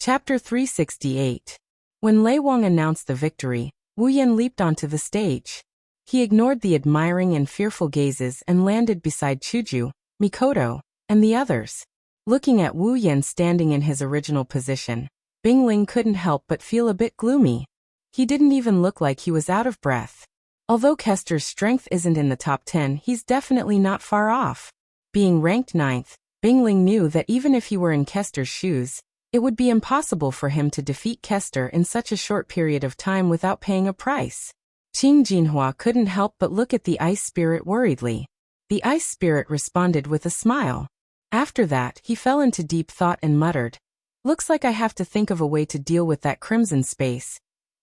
Chapter 368. When Lei Wang announced the victory, Wu Yan leaped onto the stage. He ignored the admiring and fearful gazes and landed beside Chuju, Mikoto, and the others. Looking at Wu Yan standing in his original position, Bingling couldn't help but feel a bit gloomy. He didn't even look like he was out of breath. Although Kester's strength isn't in the top 10, he's definitely not far off. Being ranked 9th, Bingling knew that even if he were in Kester's shoes, it would be impossible for him to defeat Kester in such a short period of time without paying a price. Qing Jinhua couldn't help but look at the ice spirit worriedly. The ice spirit responded with a smile. After that, he fell into deep thought and muttered, "Looks like I have to think of a way to deal with that crimson space."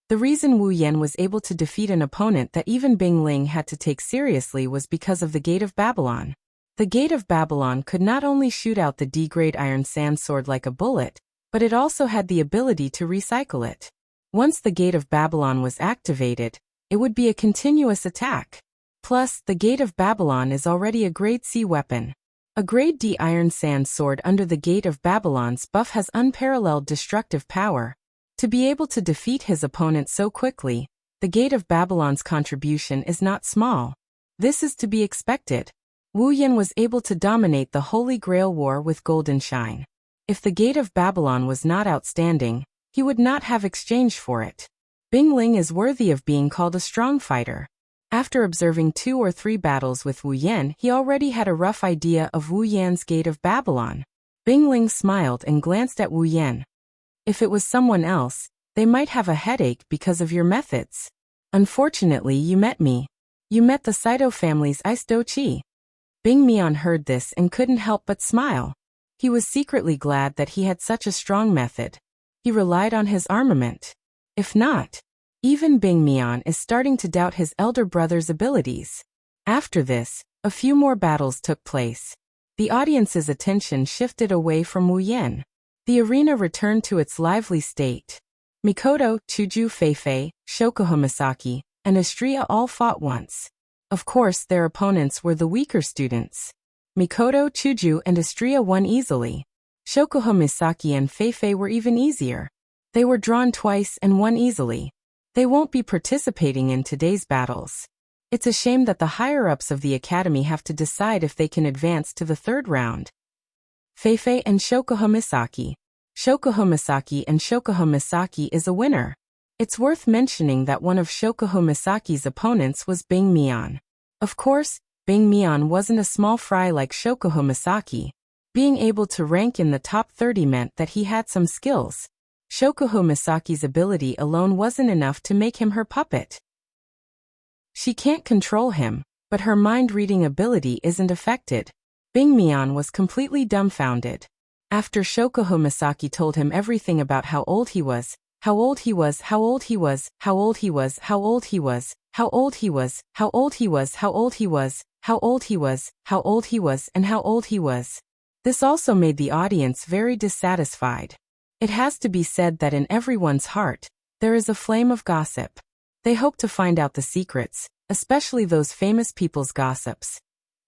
The reason Wu Yan was able to defeat an opponent that even Bingling had to take seriously was because of the Gate of Babylon. The Gate of Babylon could not only shoot out the D-grade iron sand sword like a bullet, but it also had the ability to recycle it. Once the Gate of Babylon was activated, it would be a continuous attack. Plus, the Gate of Babylon is already a Grade C weapon. A Grade D iron sand sword under the Gate of Babylon's buff has unparalleled destructive power. To be able to defeat his opponent so quickly, the Gate of Babylon's contribution is not small. This is to be expected. Wu Yan was able to dominate the Holy Grail War with Golden Shine. If the Gate of Babylon was not outstanding, he would not have exchanged for it. Bingling is worthy of being called a strong fighter. After observing 2 or 3 battles with Wu Yan, he already had a rough idea of Wu Yan's Gate of Babylon. Bingling smiled and glanced at Wu Yan. If it was someone else, they might have a headache because of your methods. Unfortunately, you met me. You met the Saito family's Ice Dochi. Bing Mian heard this and couldn't help but smile. He was secretly glad that he had such a strong method. He relied on his armament. If not, even Bing Mian is starting to doubt his elder brother's abilities. After this, a few more battles took place. The audience's attention shifted away from Wu Yan. The arena returned to its lively state. Mikoto, Chuju Feifei, Shokuho Misaki, and Estrella all fought once. Of course, their opponents were the weaker students. Mikoto, Chuju, and Estrella won easily. Shokuho Misaki and Feifei were even easier. They were drawn twice and won easily. They won't be participating in today's battles. It's a shame that the higher-ups of the academy have to decide if they can advance to the 3rd round. Feifei and Shokuho Misaki. Shokuho Misaki and Shokuho Misaki is a winner. It's worth mentioning that one of Shokuho Misaki's opponents was Bing Mian. Of course, Bing Mian wasn't a small fry like Shokuho Misaki. Being able to rank in the top 30 meant that he had some skills. Shokuho Misaki's ability alone wasn't enough to make him her puppet. She can't control him, but her mind-reading ability isn't affected. Bing Mian was completely dumbfounded. After Shokuho Misaki told him everything about how old he was, how old he was, how old he was, how old he was, how old he was, how old he was, how old he was, how old he was, how old he was, how old he was, and how old he was. This also made the audience very dissatisfied. It has to be said that in everyone's heart, there is a flame of gossip. They hope to find out the secrets, especially those famous people's gossips.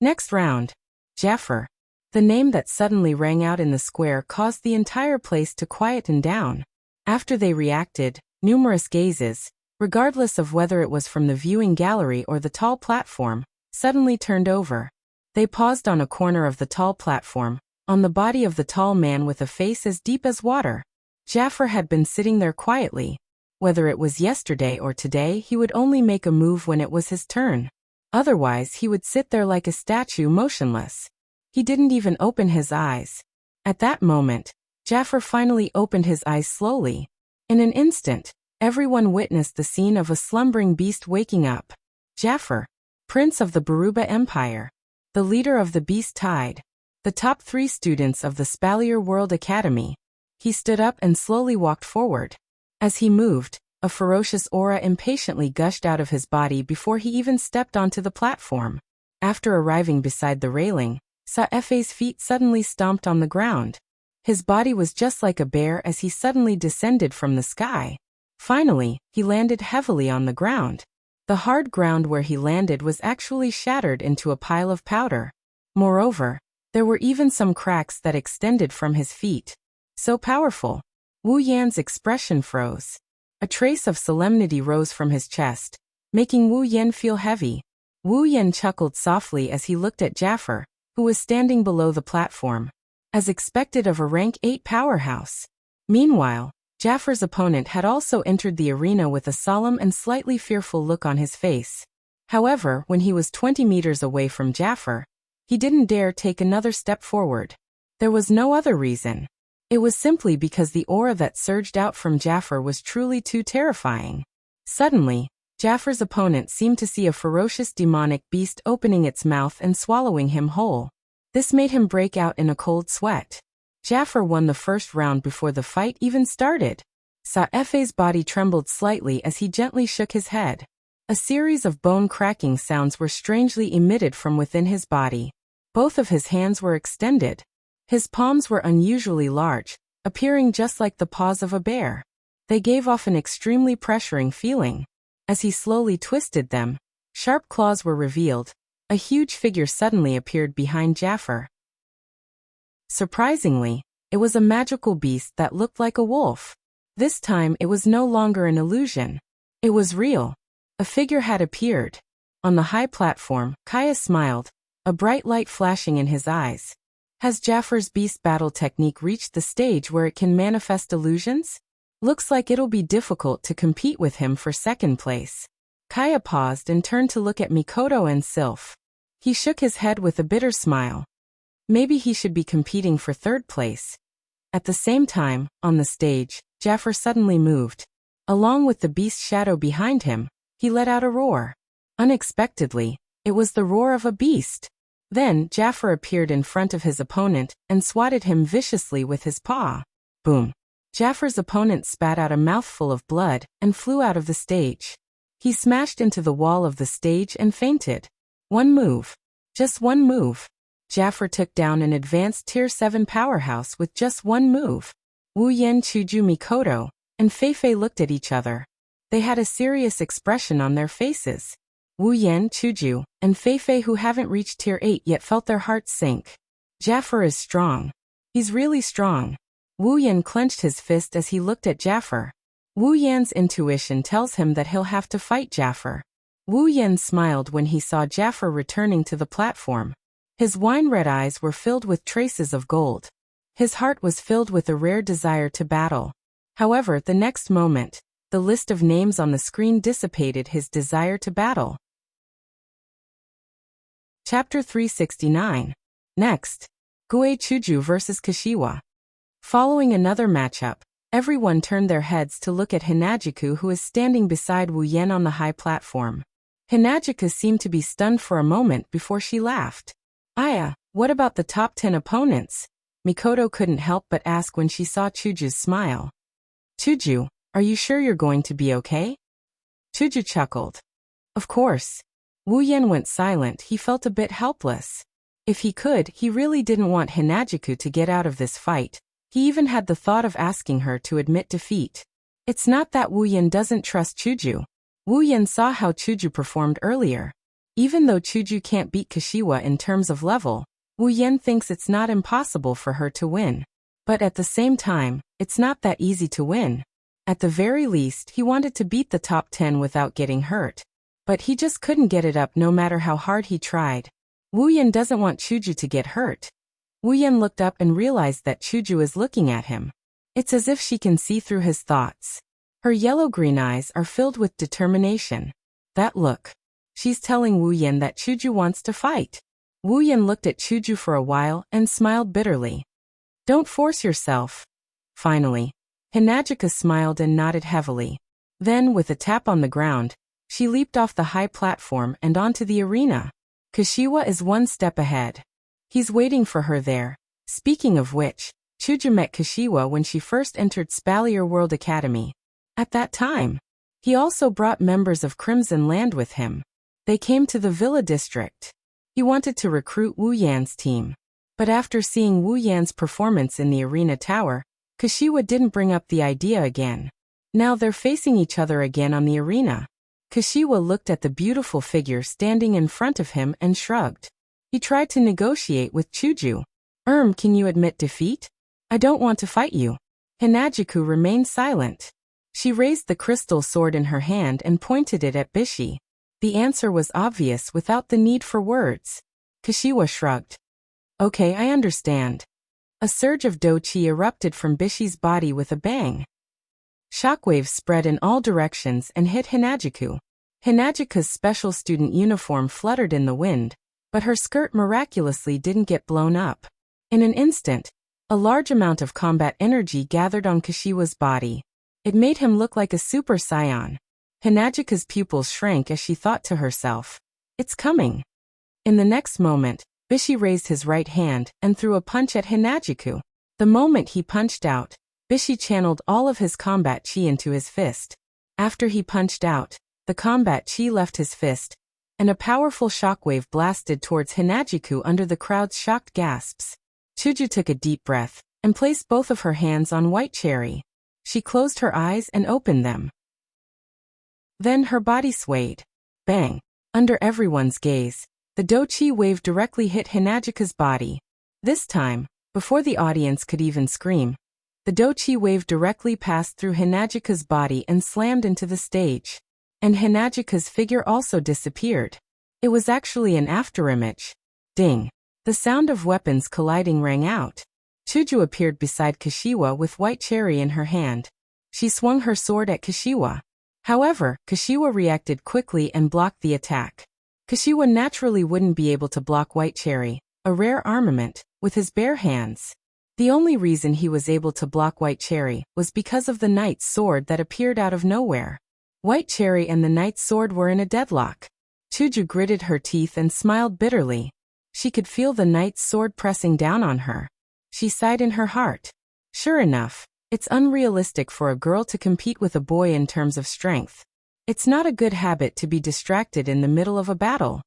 Next round. Jaffer. The name that suddenly rang out in the square caused the entire place to quieten down. After they reacted, numerous gazes, regardless of whether it was from the viewing gallery or the tall platform, suddenly turned over. They paused on a corner of the tall platform, on the body of the tall man with a face as deep as water. Jaffer had been sitting there quietly. Whether it was yesterday or today, he would only make a move when it was his turn. Otherwise, he would sit there like a statue motionless. He didn't even open his eyes. At that moment, Jaffer finally opened his eyes slowly. In an instant, everyone witnessed the scene of a slumbering beast waking up. Jaffer, Prince of the Baruba Empire, the leader of the Beast Tide, the top 3 students of the Spalier World Academy. He stood up and slowly walked forward. As he moved, a ferocious aura impatiently gushed out of his body before he even stepped onto the platform. After arriving beside the railing, Saefei's feet suddenly stomped on the ground. His body was just like a bear as he suddenly descended from the sky. Finally, he landed heavily on the ground. The hard ground where he landed was actually shattered into a pile of powder. Moreover, there were even some cracks that extended from his feet. So powerful. Wu Yan's expression froze. A trace of solemnity rose from his chest, making Wu Yan feel heavy. Wu Yan chuckled softly as he looked at Jaffer, who was standing below the platform, as expected of a rank 8 powerhouse. Meanwhile, Jaffer's opponent had also entered the arena with a solemn and slightly fearful look on his face. However, when he was 20 meters away from Jaffer, he didn't dare take another step forward. There was no other reason. It was simply because the aura that surged out from Jaffer was truly too terrifying. Suddenly, Jaffer's opponent seemed to see a ferocious demonic beast opening its mouth and swallowing him whole. This made him break out in a cold sweat. Jaffer won the first round before the fight even started. Saefe's body trembled slightly as he gently shook his head. A series of bone-cracking sounds were strangely emitted from within his body. Both of his hands were extended. His palms were unusually large, appearing just like the paws of a bear. They gave off an extremely pressuring feeling. As he slowly twisted them, sharp claws were revealed. A huge figure suddenly appeared behind Jaffer. Surprisingly, it was a magical beast that looked like a wolf. This time it was no longer an illusion. It was real. A figure had appeared. On the high platform, Kaya smiled, a bright light flashing in his eyes. Has Jaffer's beast battle technique reached the stage where it can manifest illusions? Looks like it'll be difficult to compete with him for second place. Kaya paused and turned to look at Mikoto and Sylph. He shook his head with a bitter smile. Maybe he should be competing for third place. At the same time, on the stage, Jaffer suddenly moved. Along with the beast's shadow behind him, he let out a roar. Unexpectedly, it was the roar of a beast. Then, Jaffer appeared in front of his opponent and swatted him viciously with his paw. Boom. Jaffer's opponent spat out a mouthful of blood and flew out of the stage. He smashed into the wall of the stage and fainted. One move. Just one move. Jaffer took down an advanced Tier 7 powerhouse with just one move. Wu Yan, Chuju, Mikoto, and Feifei looked at each other. They had a serious expression on their faces. Wu Yan, Chuju, and Feifei, who haven't reached Tier 8 yet, felt their hearts sink. Jaffer is strong. He's really strong. Wu Yan clenched his fist as he looked at Jaffer. Wu Yan's intuition tells him that he'll have to fight Jaffer. Wu Yan smiled when he saw Jaffer returning to the platform. His wine-red eyes were filled with traces of gold. His heart was filled with a rare desire to battle. However, the next moment, the list of names on the screen dissipated his desire to battle. Chapter 369. Next, Gue Chuju vs. Kashiwa. Following another matchup, everyone turned their heads to look at Hinajiku, who is standing beside Wu Yan on the high platform. Hinajiku seemed to be stunned for a moment before she laughed. Aya, what about the top 10 opponents? Mikoto couldn't help but ask when she saw Chuju's smile. Chuju, are you sure you're going to be okay? Chuju chuckled. Of course. Wu Yan went silent. He felt a bit helpless. If he could, he really didn't want Hinajiku to get out of this fight. He even had the thought of asking her to admit defeat. It's not that Wu Yan doesn't trust Chuju. Wu Yan saw how Chuju performed earlier. Even though Chuju can't beat Kashiwa in terms of level, Wu Yan thinks it's not impossible for her to win. But at the same time, it's not that easy to win. At the very least, he wanted to beat the top 10 without getting hurt. But he just couldn't get it up no matter how hard he tried. Wu Yan doesn't want Chuju to get hurt. Wu Yan looked up and realized that Chuju is looking at him. It's as if she can see through his thoughts. Her yellow-green eyes are filled with determination. That look. She's telling Wu Yan that Chuju wants to fight. Wu Yan looked at Chuju for a while and smiled bitterly. Don't force yourself. Finally, Hinajika smiled and nodded heavily. Then, with a tap on the ground, she leaped off the high platform and onto the arena. Kashiwa is one step ahead. He's waiting for her there. Speaking of which, Chuju met Kashiwa when she first entered Spalier World Academy. At that time, he also brought members of Crimson Land with him. They came to the Villa District. He wanted to recruit Wu Yan's team. But after seeing Wu Yan's performance in the arena tower, Kashiwa didn't bring up the idea again. Now they're facing each other again on the arena. Kashiwa looked at the beautiful figure standing in front of him and shrugged. He tried to negotiate with Chuju. Can you admit defeat? I don't want to fight you. Hinajuku remained silent. She raised the crystal sword in her hand and pointed it at Bishi. The answer was obvious without the need for words. Kashiwa shrugged. Okay, I understand. A surge of do-chi erupted from Bishi's body with a bang. Shockwaves spread in all directions and hit Hinajuku. Hinajuku's special student uniform fluttered in the wind, but her skirt miraculously didn't get blown up. In an instant, a large amount of combat energy gathered on Kashiwa's body. It made him look like a super saiyan. Hinajuku's pupils shrank as she thought to herself, "It's coming." In the next moment, Bishi raised his right hand and threw a punch at Hinajuku. The moment he punched out, Bishi channeled all of his combat chi into his fist. After he punched out, the combat chi left his fist, and a powerful shockwave blasted towards Hinajuku under the crowd's shocked gasps. Chuju took a deep breath and placed both of her hands on White Cherry. She closed her eyes and opened them. Then her body swayed. Bang! Under everyone's gaze, the do-chi wave directly hit Hinajuku's body. This time, before the audience could even scream, the do-chi wave directly passed through Hinajuku's body and slammed into the stage. And Hinajuku's figure also disappeared. It was actually an afterimage. Ding! The sound of weapons colliding rang out. Chuju appeared beside Kashiwa with White Cherry in her hand. She swung her sword at Kashiwa. However, Kashiwa reacted quickly and blocked the attack. Kashiwa naturally wouldn't be able to block White Cherry, a rare armament, with his bare hands. The only reason he was able to block White Cherry was because of the knight's sword that appeared out of nowhere. White Cherry and the knight's sword were in a deadlock. Chuju gritted her teeth and smiled bitterly. She could feel the knight's sword pressing down on her. She sighed in her heart. Sure enough, it's unrealistic for a girl to compete with a boy in terms of strength. It's not a good habit to be distracted in the middle of a battle.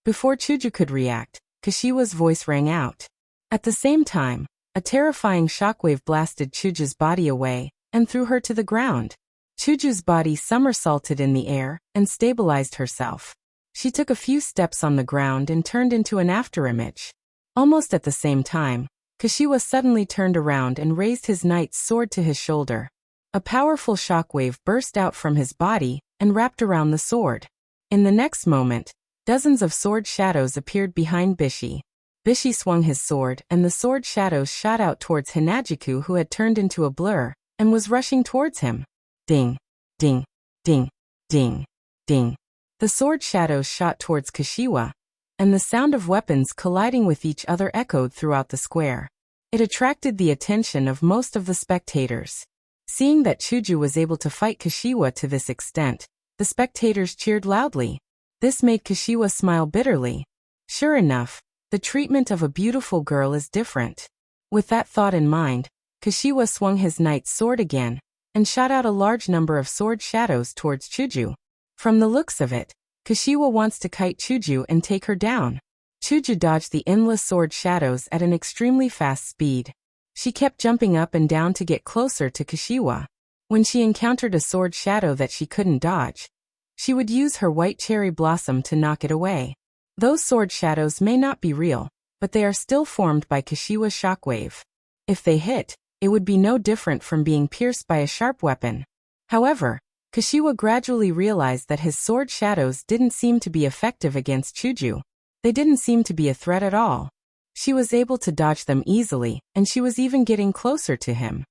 Before Chuju could react, Kashiwa's voice rang out. At the same time, a terrifying shockwave blasted Chuju's body away and threw her to the ground. Chuju's body somersaulted in the air and stabilized herself. She took a few steps on the ground and turned into an afterimage. Almost at the same time, Kashiwa suddenly turned around and raised his knight's sword to his shoulder. A powerful shockwave burst out from his body and wrapped around the sword. In the next moment, dozens of sword shadows appeared behind Bishi. Bishi swung his sword and the sword shadows shot out towards Hinajuku, who had turned into a blur and was rushing towards him. Ding, ding, ding, ding, ding. The sword shadows shot towards Kashiwa, and the sound of weapons colliding with each other echoed throughout the square. It attracted the attention of most of the spectators. Seeing that Chuju was able to fight Kashiwa to this extent, the spectators cheered loudly. This made Kashiwa smile bitterly. Sure enough, the treatment of a beautiful girl is different. With that thought in mind, Kashiwa swung his knight's sword again, and shot out a large number of sword shadows towards Chuju. From the looks of it, Kashiwa wants to kite Chuju and take her down. Chuju dodged the endless sword shadows at an extremely fast speed. She kept jumping up and down to get closer to Kashiwa. When she encountered a sword shadow that she couldn't dodge, she would use her White Cherry Blossom to knock it away. Those sword shadows may not be real, but they are still formed by Kashiwa's shockwave. If they hit, it would be no different from being pierced by a sharp weapon. However, Kashiwa gradually realized that his sword shadows didn't seem to be effective against Chuju. They didn't seem to be a threat at all. She was able to dodge them easily, and she was even getting closer to him.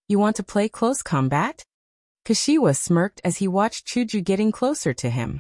You want to play close combat? Kashiwa smirked as he watched Chuju getting closer to him.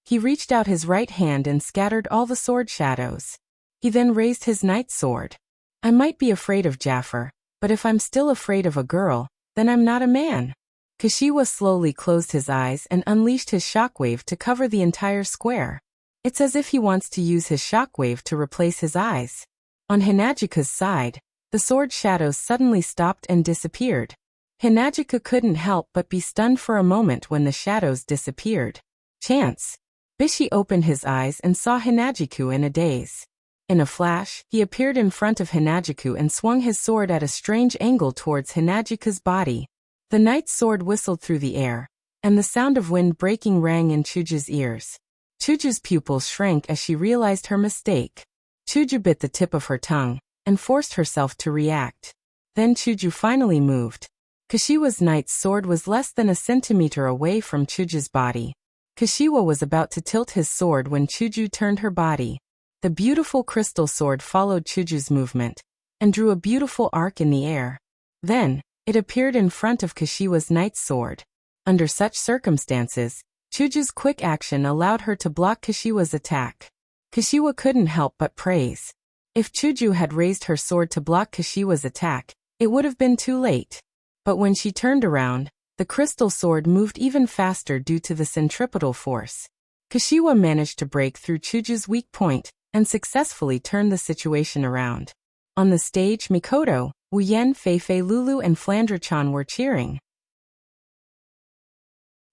He reached out his right hand and scattered all the sword shadows. He then raised his knight's sword. I might be afraid of Jaffer, but if I'm still afraid of a girl, then I'm not a man. Kashiwa slowly closed his eyes and unleashed his shockwave to cover the entire square. It's as if he wants to use his shockwave to replace his eyes. On Hinajuku's side, the sword shadows suddenly stopped and disappeared. Hinajuku couldn't help but be stunned for a moment when the shadows disappeared. Chance. Bishi opened his eyes and saw Hinajuku in a daze. In a flash, he appeared in front of Hinajuku and swung his sword at a strange angle towards Hinajuku's body. The knight's sword whistled through the air, and the sound of wind breaking rang in Chuju's ears. Chuju's pupils shrank as she realized her mistake. Chuju bit the tip of her tongue and forced herself to react. Then Chuju finally moved. Kashiwa's knight's sword was less than a centimeter away from Chuju's body. Kashiwa was about to tilt his sword when Chuju turned her body. The beautiful crystal sword followed Chuju's movement and drew a beautiful arc in the air. Then, it appeared in front of Kashiwa's knight's sword. Under such circumstances, Chuju's quick action allowed her to block Kashiwa's attack. Kashiwa couldn't help but praise. If Chuju had raised her sword to block Kashiwa's attack, it would have been too late. But when she turned around, the crystal sword moved even faster due to the centripetal force. Kashiwa managed to break through Chuju's weak point and successfully turn the situation around. On the stage, Mikoto, Wuyen, Feifei, Lulu and Flandre-chan were cheering.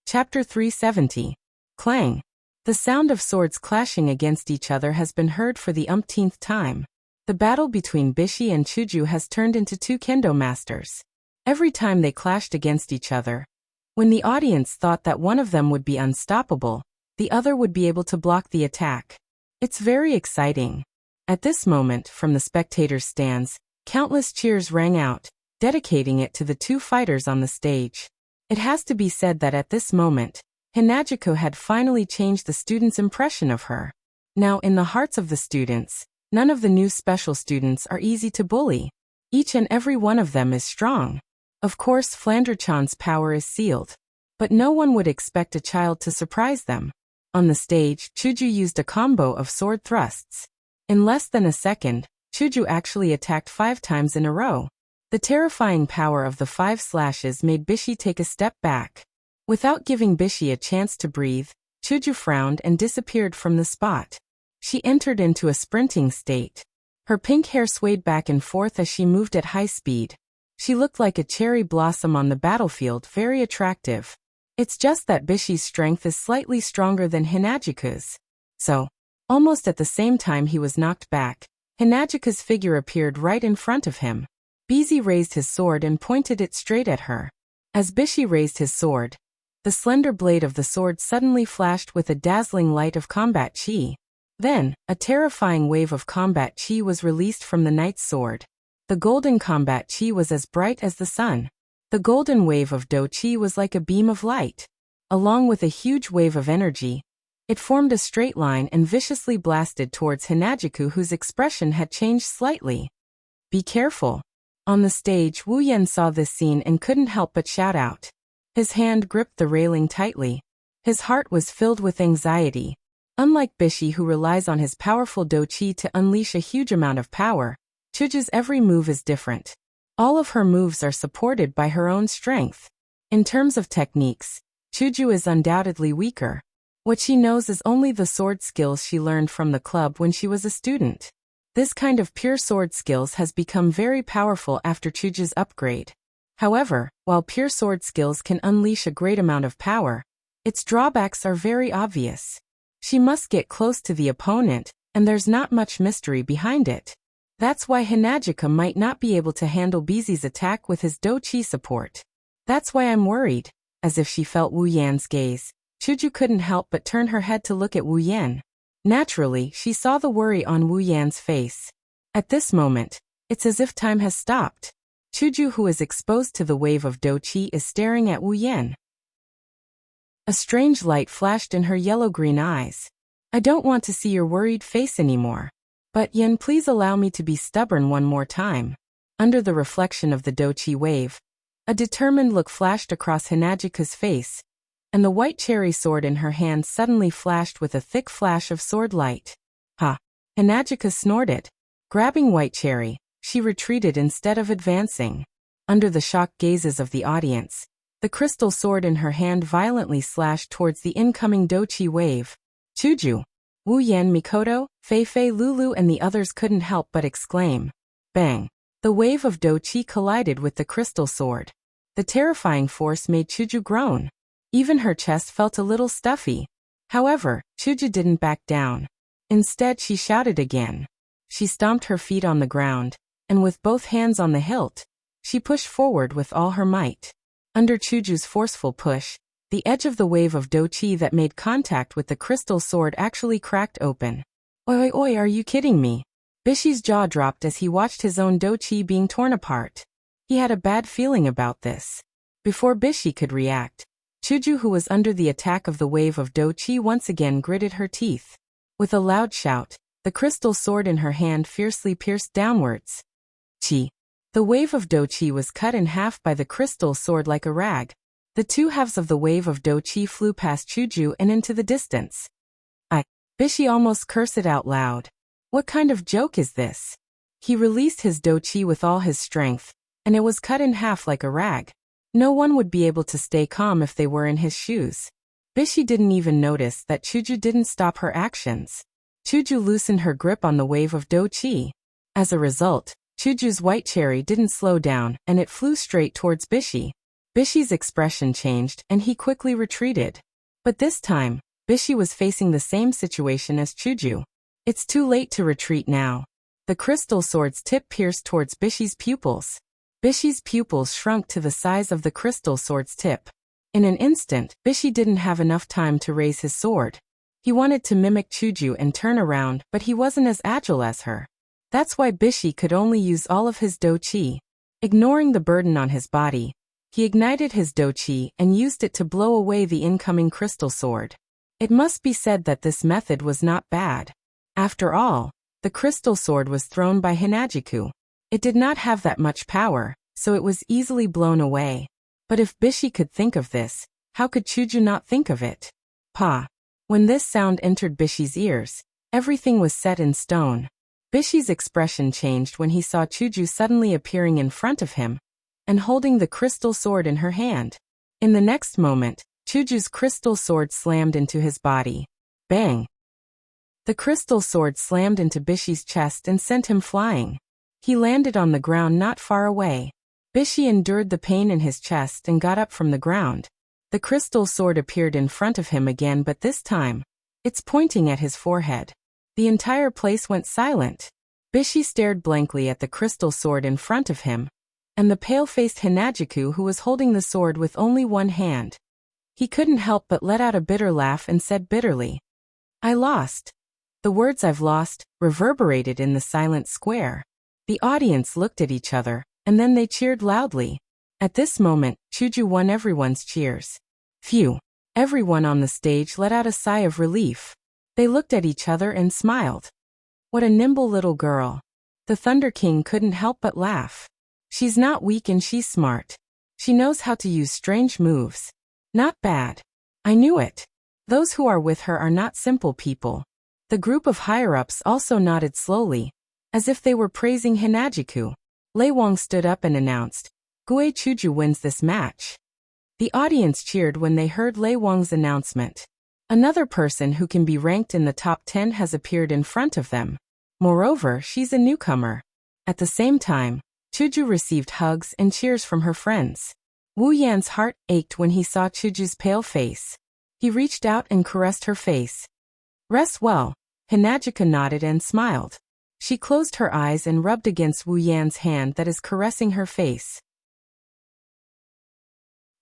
Chapter 370. Clang. The sound of swords clashing against each other has been heard for the umpteenth time. The battle between Bishi and Chuju has turned into two kendo masters. Every time they clashed against each other, when the audience thought that one of them would be unstoppable, the other would be able to block the attack. It's very exciting. At this moment, from the spectators' stands, countless cheers rang out, dedicating it to the two fighters on the stage. It has to be said that at this moment, Hinagiko had finally changed the students' impression of her. Now, in the hearts of the students, none of the new special students are easy to bully. Each and every one of them is strong. Of course, Flandre-chan's power is sealed. But no one would expect a child to surprise them. On the stage, Chuju used a combo of sword thrusts. In less than a second, Chuju actually attacked 5 times in a row. The terrifying power of the 5 slashes made Bishi take a step back. Without giving Bishi a chance to breathe, Chuju frowned and disappeared from the spot. She entered into a sprinting state. Her pink hair swayed back and forth as she moved at high speed. She looked like a cherry blossom on the battlefield, very attractive. It's just that Bishi's strength is slightly stronger than Hinagiko's. So, almost at the same time he was knocked back, Hinagiko's figure appeared right in front of him. Bishi raised his sword and pointed it straight at her. As Bishi raised his sword, the slender blade of the sword suddenly flashed with a dazzling light of combat chi. Then, a terrifying wave of combat chi was released from the knight's sword. The golden combat chi was as bright as the sun. The golden wave of do chi was like a beam of light. Along with a huge wave of energy, it formed a straight line and viciously blasted towards Hinagiko, whose expression had changed slightly. Be careful. On the stage, Wu Yan saw this scene and couldn't help but shout out. His hand gripped the railing tightly. His heart was filled with anxiety. Unlike Bishi, who relies on his powerful do chi to unleash a huge amount of power, Chuju's every move is different. All of her moves are supported by her own strength. In terms of techniques, Chuju is undoubtedly weaker. What she knows is only the sword skills she learned from the club when she was a student. This kind of pure sword skills has become very powerful after Chuju's upgrade. However, while pure sword skills can unleash a great amount of power, its drawbacks are very obvious. She must get close to the opponent, and there's not much mystery behind it. That's why Hinagiko might not be able to handle Bishi's attack with his do chi support. That's why I'm worried. As if she felt Wu Yan's gaze, Chuju couldn't help but turn her head to look at Wu Yan. Naturally, she saw the worry on Wu Yan's face. At this moment, it's as if time has stopped. Chuju, who is exposed to the wave of do chi, is staring at Wu Yan. A strange light flashed in her yellow-green eyes. I don't want to see your worried face anymore. But Yan, please allow me to be stubborn one more time. Under the reflection of the do chi wave, a determined look flashed across Hinagiko's face, and the white cherry sword in her hand suddenly flashed with a thick flash of sword light. Ha! Hinagiko snorted. Grabbing white cherry, she retreated instead of advancing. Under the shocked gazes of the audience, the crystal sword in her hand violently slashed towards the incoming do chi wave. Chuju! Wu Yan, Mikoto, Feifei, Lulu and the others couldn't help but exclaim. Bang! The wave of do chi collided with the crystal sword. The terrifying force made Chuju groan. Even her chest felt a little stuffy. However, Chuju didn't back down. Instead, she shouted again. She stomped her feet on the ground, and with both hands on the hilt, she pushed forward with all her might. Under Chuju's forceful push, the edge of the wave of do chi that made contact with the crystal sword actually cracked open. Oi, oi, are you kidding me? Bishi's jaw dropped as he watched his own do chi being torn apart. He had a bad feeling about this. Before Bishi could react, Chuju, who was under the attack of the wave of Do-chi, once again gritted her teeth. With a loud shout, the crystal sword in her hand fiercely pierced downwards. Chi. The wave of Do-chi was cut in half by the crystal sword like a rag. The two halves of the wave of Do-chi flew past Chuju and into the distance. Bishi almost cursed it out loud. What kind of joke is this? He released his Do-chi with all his strength, and it was cut in half like a rag. No one would be able to stay calm if they were in his shoes. Bishi didn't even notice that Chuju didn't stop her actions. Chuju loosened her grip on the wave of Do-chi. As a result, Chuju's white cherry didn't slow down and it flew straight towards Bishi. Bishi's expression changed and he quickly retreated. But this time, Bishi was facing the same situation as Chuju. It's too late to retreat now. The crystal sword's tip pierced towards Bishi's pupils. Bishi's pupils shrunk to the size of the crystal sword's tip. In an instant, Bishi didn't have enough time to raise his sword. He wanted to mimic Chuju and turn around, but he wasn't as agile as her. That's why Bishi could only use all of his Do-chi. Ignoring the burden on his body, he ignited his Do-chi and used it to blow away the incoming crystal sword. It must be said that this method was not bad. After all, the crystal sword was thrown by Hinajiku. It did not have that much power, so it was easily blown away. But if Bishi could think of this, how could Chuju not think of it? Pa. When this sound entered Bishi's ears, everything was set in stone. Bishi's expression changed when he saw Chuju suddenly appearing in front of him and holding the crystal sword in her hand. In the next moment, Chuju's crystal sword slammed into his body. Bang! The crystal sword slammed into Bishi's chest and sent him flying. He landed on the ground not far away. Bishi endured the pain in his chest and got up from the ground. The crystal sword appeared in front of him again, but this time, it's pointing at his forehead. The entire place went silent. Bishi stared blankly at the crystal sword in front of him, and the pale-faced Hinajiku, who was holding the sword with only one hand. He couldn't help but let out a bitter laugh and said bitterly, "I lost." The words "I've lost" reverberated in the silent square. The audience looked at each other, and then they cheered loudly. At this moment, Chuju won everyone's cheers. Phew! Everyone on the stage let out a sigh of relief. They looked at each other and smiled. What a nimble little girl. The Thunder King couldn't help but laugh. She's not weak and she's smart. She knows how to use strange moves. Not bad. I knew it. Those who are with her are not simple people. The group of higher-ups also nodded slowly, as if they were praising Hinajiku. Lei Wang stood up and announced, "Gue Chuju wins this match." The audience cheered when they heard Lei Wang's announcement. Another person who can be ranked in the top 10 has appeared in front of them. Moreover, she's a newcomer. At the same time, Chuju received hugs and cheers from her friends. Wu Yan's heart ached when he saw Chuju's pale face. He reached out and caressed her face. "Rest well," Hinajika nodded and smiled. She closed her eyes and rubbed against Wu Yan's hand that is caressing her face.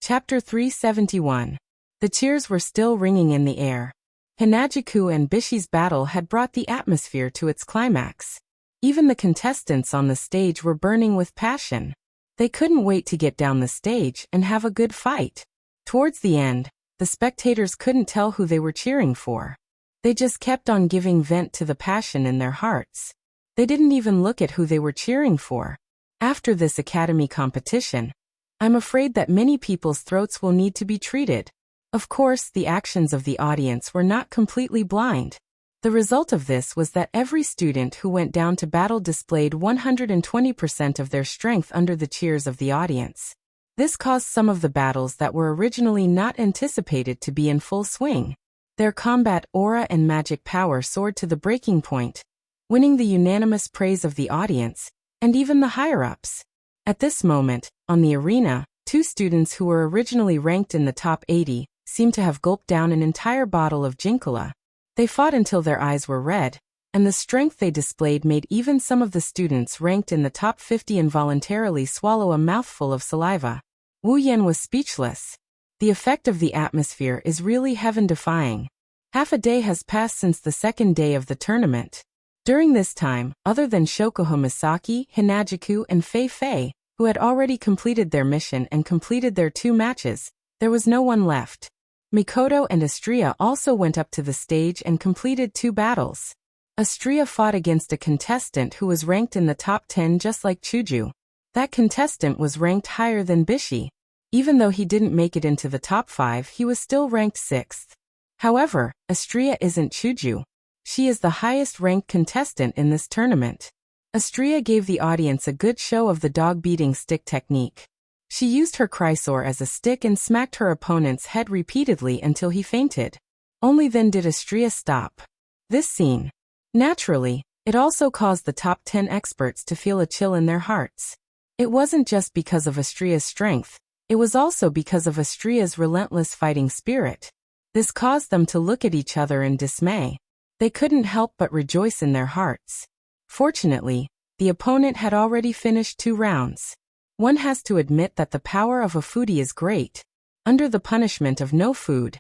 Chapter 371. The cheers were still ringing in the air. Hinajiku and Bishi's battle had brought the atmosphere to its climax. Even the contestants on the stage were burning with passion. They couldn't wait to get down the stage and have a good fight. Towards the end, the spectators couldn't tell who they were cheering for. They just kept on giving vent to the passion in their hearts. They didn't even look at who they were cheering for. After this academy competition, I'm afraid that many people's throats will need to be treated. Of course, the actions of the audience were not completely blind. The result of this was that every student who went down to battle displayed 120% of their strength under the cheers of the audience. This caused some of the battles that were originally not anticipated to be in full swing. Their combat aura and magic power soared to the breaking point, winning the unanimous praise of the audience, and even the higher-ups. At this moment, on the arena, two students who were originally ranked in the top 80 seemed to have gulped down an entire bottle of Jinkala. They fought until their eyes were red, and the strength they displayed made even some of the students ranked in the top 50 involuntarily swallow a mouthful of saliva. Wu Yan was speechless. The effect of the atmosphere is really heaven-defying. Half a day has passed since the second day of the tournament. During this time, other than Shokuho Misaki, Hinajiku, and Fei Fei, who had already completed their mission and completed their 2 matches. There was no one left. Mikoto and Astria also went up to the stage and completed 2 battles. Astria fought against a contestant who was ranked in the top 10 just like Chuju. That contestant was ranked higher than Bishi. Even though he didn't make it into the top 5, he was still ranked 6th. However, Astria isn't Chuju. She is the highest ranked contestant in this tournament. Astria gave the audience a good show of the dog-beating stick technique. She used her Chrysor as a stick and smacked her opponent's head repeatedly until he fainted. Only then did Astria stop. This scene. Naturally, it also caused the top 10 experts to feel a chill in their hearts. It wasn't just because of Astria's strength, it was also because of Astria's relentless fighting spirit. This caused them to look at each other in dismay. They couldn't help but rejoice in their hearts. Fortunately, the opponent had already finished 2 rounds. One has to admit that the power of a foodie is great. Under the punishment of no food,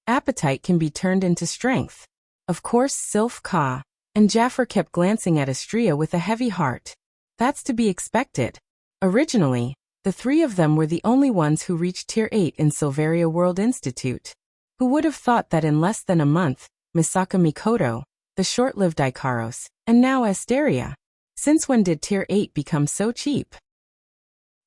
appetite can be turned into strength. Of course, Sylph, Ka, and Jaffer kept glancing at Astria with a heavy heart. That's to be expected. Originally, the 3 of them were the only ones who reached Tier 8 in Silveria World Institute. Who would have thought that in less than a month, Misaka Mikoto, the short-lived Ikaros, and now Asteria? Since when did Tier 8 become so cheap?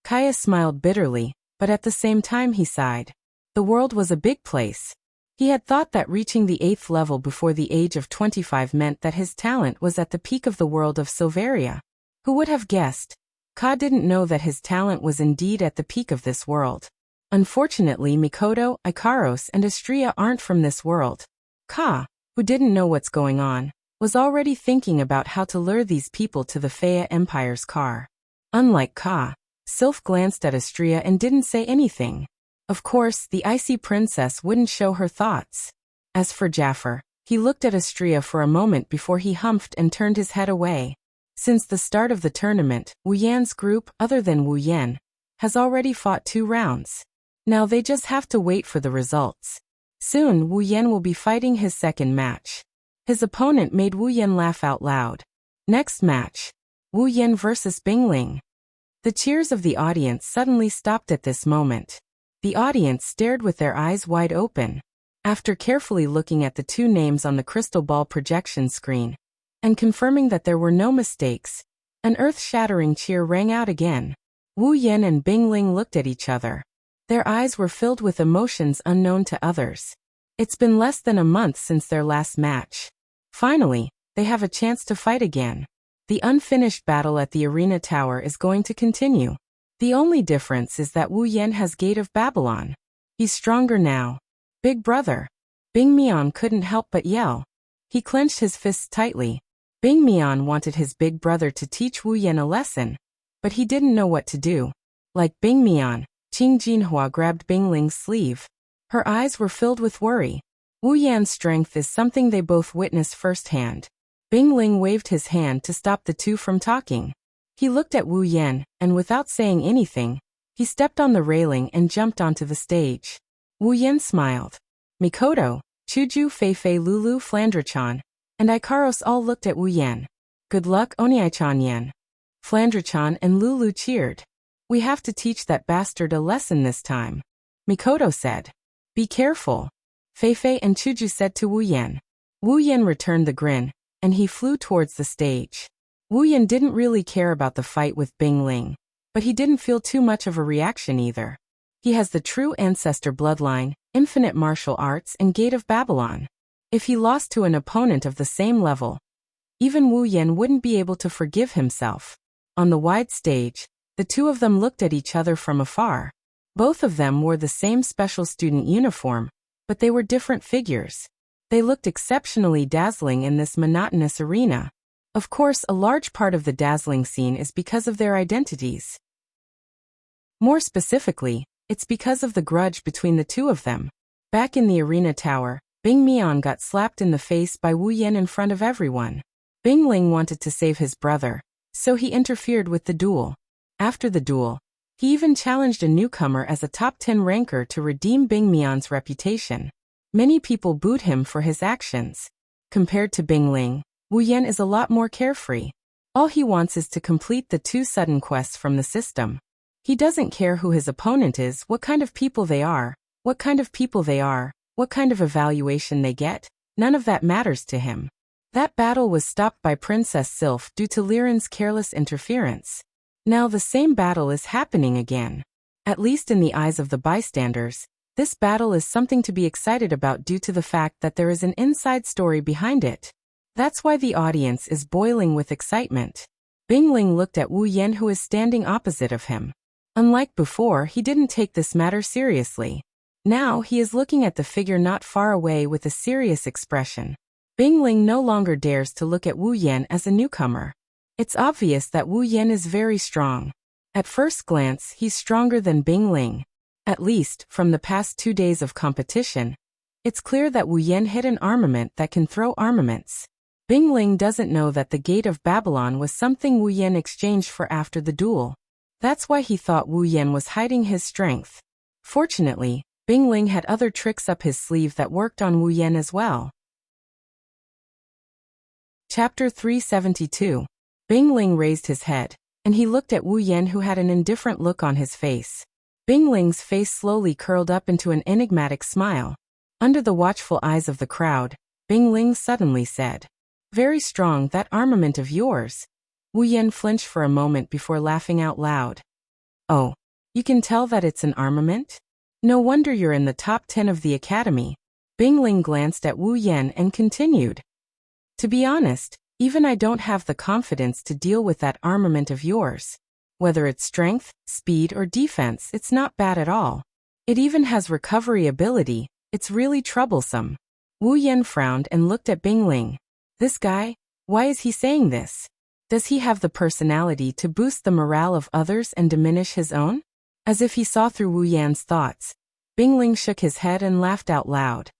Kaya smiled bitterly, but at the same time he sighed. The world was a big place. He had thought that reaching the 8th level before the age of 25 meant that his talent was at the peak of the world of Silveria. Who would have guessed? Ka didn't know that his talent was indeed at the peak of this world. Unfortunately, Mikoto, Ikaros, and Astria aren't from this world. Ka, who didn't know what's going on, was already thinking about how to lure these people to the Fea Empire's car. Unlike Ka, Sylph glanced at Astria and didn't say anything. Of course, the icy princess wouldn't show her thoughts. As for Jaffer, he looked at Astria for a moment before he humphed and turned his head away. Since the start of the tournament, Wu Yan's group, other than Wu Yan, has already fought 2 rounds. Now they just have to wait for the results. Soon, Wu Yan will be fighting his 2nd match. His opponent made Wu Yan laugh out loud. Next match. Wu Yan versus Bingling. The cheers of the audience suddenly stopped at this moment. The audience stared with their eyes wide open. After carefully looking at the 2 names on the crystal ball projection screen, and confirming that there were no mistakes, an earth-shattering cheer rang out again. Wu Yan and Bingling looked at each other. Their eyes were filled with emotions unknown to others. It's been less than a month since their last match. Finally, they have a chance to fight again. The unfinished battle at the arena tower is going to continue. The only difference is that Wu Yan has Gate of Babylon. He's stronger now. Big brother. Bing Mian couldn't help but yell. He clenched his fists tightly. Bing Mian wanted his big brother to teach Wu Yan a lesson, but he didn't know what to do. Like Bing Mian, Qing Jinhua grabbed Bingling's sleeve. Her eyes were filled with worry. Wu Yan's strength is something they both witnessed firsthand. Bingling waved his hand to stop the 2 from talking. He looked at Wu Yan, and without saying anything, he stepped on the railing and jumped onto the stage. Wu Yan smiled. Mikoto, Chuju, Feifei, Lulu, Flandra-chan, and Ikaros all looked at Wu Yan. Good luck, Oniai-chan Yan. Flandra-chan and Lulu cheered. We have to teach that bastard a lesson this time. Mikoto said. Be careful. Feifei and Chuju said to Wu Yan. Wu Yan returned the grin, and he flew towards the stage. Wu Yan didn't really care about the fight with Bingling, but he didn't feel too much of a reaction either. He has the true ancestor bloodline, infinite martial arts, and Gate of Babylon. If he lost to an opponent of the same level, even Wu Yan wouldn't be able to forgive himself. On the wide stage, the 2 of them looked at each other from afar. Both of them wore the same special student uniform, but they were different figures. They looked exceptionally dazzling in this monotonous arena. Of course, a large part of the dazzling scene is because of their identities. More specifically, it's because of the grudge between the 2 of them. Back in the arena tower, Bing Mian got slapped in the face by Wu Yan in front of everyone. Bingling wanted to save his brother, so he interfered with the duel. After the duel, he even challenged a newcomer as a top 10 ranker to redeem Bing Mian's reputation. Many people booed him for his actions. Compared to Bingling, Wu Yan is a lot more carefree. All he wants is to complete the 2 sudden quests from the system. He doesn't care who his opponent is, what kind of people they are, what kind of evaluation they get, none of that matters to him. That battle was stopped by Princess Sylph due to Liren's careless interference. Now the same battle is happening again. At least in the eyes of the bystanders, this battle is something to be excited about due to the fact that there is an inside story behind it. That's why the audience is boiling with excitement. Bingling looked at Wu Yan, who is standing opposite of him. Unlike before, he didn't take this matter seriously. Now he is looking at the figure not far away with a serious expression. Bingling no longer dares to look at Wu Yan as a newcomer. It's obvious that Wu Yan is very strong. At first glance, he's stronger than Bingling. At least, from the past 2 days of competition, it's clear that Wu Yan hid an armament that can throw armaments. Bingling doesn't know that the Gate of Babylon was something Wu Yan exchanged for after the duel. That's why he thought Wu Yan was hiding his strength. Fortunately, Bingling had other tricks up his sleeve that worked on Wu Yan as well. Chapter 372. Bingling raised his head, and he looked at Wu Yan, who had an indifferent look on his face. Bingling's face slowly curled up into an enigmatic smile. Under the watchful eyes of the crowd, Bingling suddenly said, "Very strong, that armament of yours." Wu Yan flinched for a moment before laughing out loud. "Oh, you can tell that it's an armament? No wonder you're in the top 10 of the academy." Bingling glanced at Wu Yan and continued, "To be honest, even I don't have the confidence to deal with that armament of yours. Whether it's strength, speed, or defense, it's not bad at all. It even has recovery ability, it's really troublesome." Wu Yan frowned and looked at Bingling. This guy? Why is he saying this? Does he have the personality to boost the morale of others and diminish his own? As if he saw through Wu Yan's thoughts, Bingling shook his head and laughed out loud.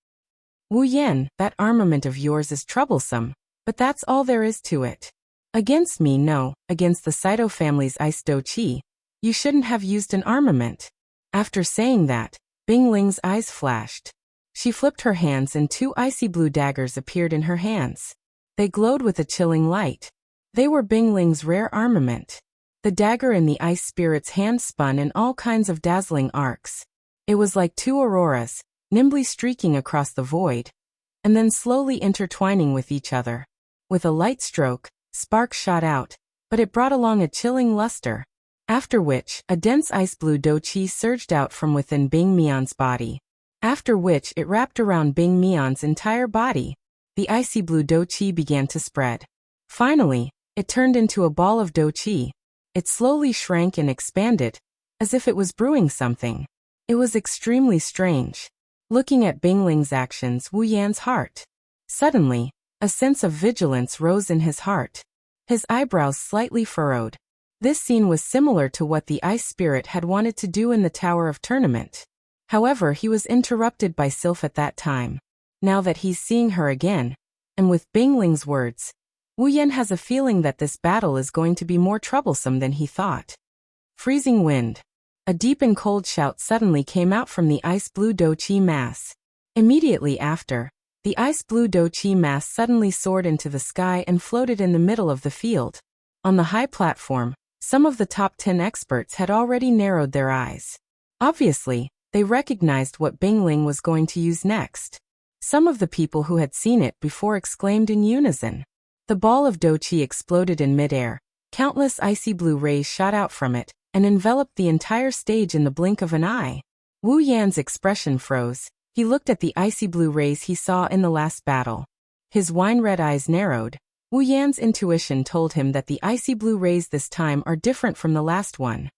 "Wu Yan, that armament of yours is troublesome, but that's all there is to it. Against me, no, against the Saito family's Ice Do-Chi, you shouldn't have used an armament." After saying that, Bingling's eyes flashed. She flipped her hands and 2 icy blue daggers appeared in her hands. They glowed with a chilling light. They were Bingling's rare armament. The dagger in the ice spirit's hand spun in all kinds of dazzling arcs. It was like 2 auroras, nimbly streaking across the void, and then slowly intertwining with each other. With a light stroke, sparks shot out, but it brought along a chilling luster. After which, a dense ice blue do-chi surged out from within Bing Mian's body. After which it wrapped around Bing Mian's entire body. The icy blue do-chi began to spread. Finally, it turned into a ball of do-chi. It slowly shrank and expanded, as if it was brewing something. It was extremely strange. Looking at Bingling's actions, Wu Yan's heart. Suddenly, a sense of vigilance rose in his heart. His eyebrows slightly furrowed. This scene was similar to what the ice spirit had wanted to do in the Tower of Tournament. However, he was interrupted by Sylph at that time. Now that he's seeing her again, and with Bingling's words, Wu Yan has a feeling that this battle is going to be more troublesome than he thought. Freezing wind. A deep and cold shout suddenly came out from the ice blue do-chi mass. Immediately after, the ice blue do-chi mass suddenly soared into the sky and floated in the middle of the field. On the high platform, some of the top 10 experts had already narrowed their eyes. Obviously, they recognized what Bingling was going to use next. Some of the people who had seen it before exclaimed in unison. The ball of do-chi exploded in midair. Countless icy blue rays shot out from it, and enveloped the entire stage in the blink of an eye. Wu Yan's expression froze. He looked at the icy blue rays he saw in the last battle. His wine-red eyes narrowed. Wu Yan's intuition told him that the icy blue rays this time are different from the last one.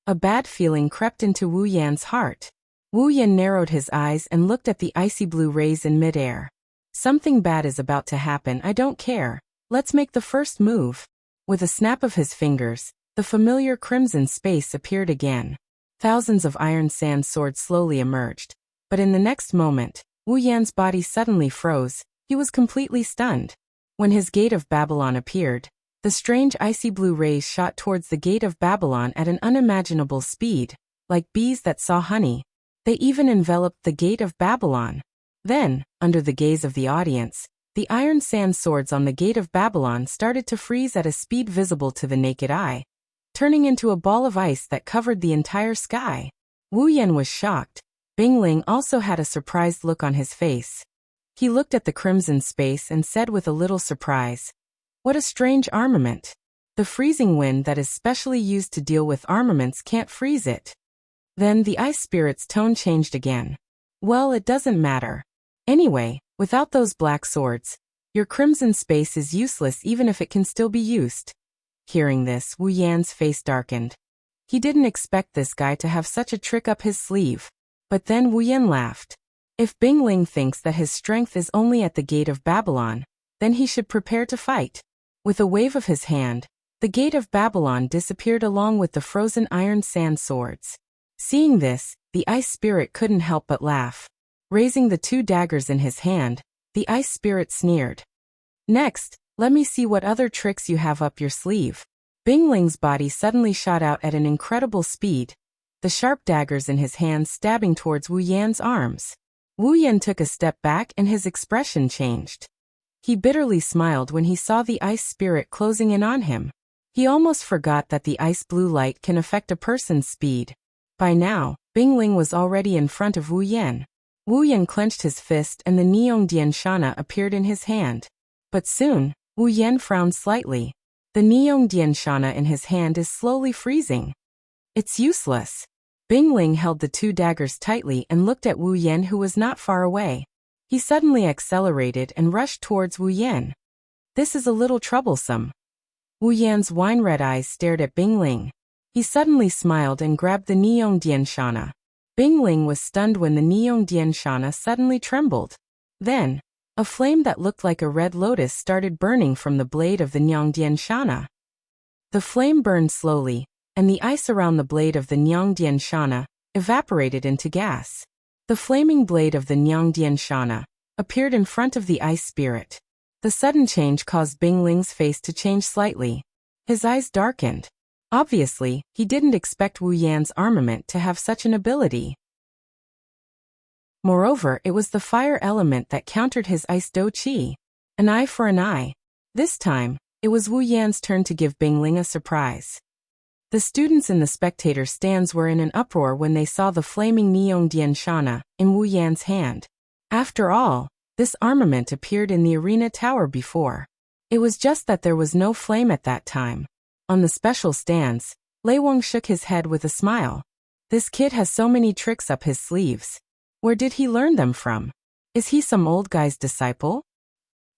A bad feeling crept into Wu Yan's heart. Wu Yan narrowed his eyes and looked at the icy blue rays in midair. Something bad is about to happen, I don't care. Let's make the first move. With a snap of his fingers, the familiar crimson space appeared again. Thousands of iron sand swords slowly emerged. But in the next moment, Wu Yan's body suddenly froze. He was completely stunned. When his Gate of Babylon appeared, the strange icy blue rays shot towards the Gate of Babylon at an unimaginable speed, like bees that saw honey. They even enveloped the Gate of Babylon. Then, under the gaze of the audience, the iron sand swords on the Gate of Babylon started to freeze at a speed visible to the naked eye. turning into a ball of ice that covered the entire sky. Wu Yan was shocked. Bingling also had a surprised look on his face. He looked at the crimson space and said with a little surprise, "What a strange armament. The freezing wind that is specially used to deal with armaments can't freeze it." Then the ice spirit's tone changed again. "Well, it doesn't matter. Anyway, without those black swords, your crimson space is useless even if it can still be used." Hearing this, Wu Yan's face darkened. He didn't expect this guy to have such a trick up his sleeve. But then Wu Yan laughed. If Bingling thinks that his strength is only at the gate of Babylon, then he should prepare to fight. With a wave of his hand, the gate of Babylon disappeared along with the frozen iron sand swords. Seeing this, the ice spirit couldn't help but laugh. Raising the 2 daggers in his hand, the ice spirit sneered. "Next, let me see what other tricks you have up your sleeve." Bingling's body suddenly shot out at an incredible speed, the sharp daggers in his hands stabbing towards Wu Yan's arms. Wu Yan took a step back and his expression changed. He bitterly smiled when he saw the ice spirit closing in on him. He almost forgot that the ice blue light can affect a person's speed. By now, Bingling was already in front of Wu Yan. Wu Yan clenched his fist and the Neong Dianshana appeared in his hand. But soon, Wu Yan frowned slightly. The Neong Dianshana in his hand is slowly freezing. It's useless. Bingling held the 2 daggers tightly and looked at Wu Yan, who was not far away. He suddenly accelerated and rushed towards Wu Yan. This is a little troublesome. Wu Yan's wine-red eyes stared at Bingling. He suddenly smiled and grabbed the Neong Dianshana. Bingling was stunned when the Neong Dianshana suddenly trembled. Then, a flame that looked like a red lotus started burning from the blade of the Neong Dianshana. The flame burned slowly, and the ice around the blade of the Neong Dianshana evaporated into gas. The flaming blade of the Neong Dianshana appeared in front of the ice spirit. The sudden change caused Bingling's face to change slightly. His eyes darkened. Obviously, he didn't expect Wu Yan's armament to have such an ability. Moreover, it was the fire element that countered his ice do chi. An eye for an eye. This time, it was Wu Yan's turn to give Bingling a surprise. The students in the spectator stands were in an uproar when they saw the flaming Neong Dianshana in Wu Yan's hand. After all, this armament appeared in the arena tower before. It was just that there was no flame at that time. On the special stands, Lei Wang shook his head with a smile. This kid has so many tricks up his sleeves. Where did he learn them from? Is he some old guy's disciple?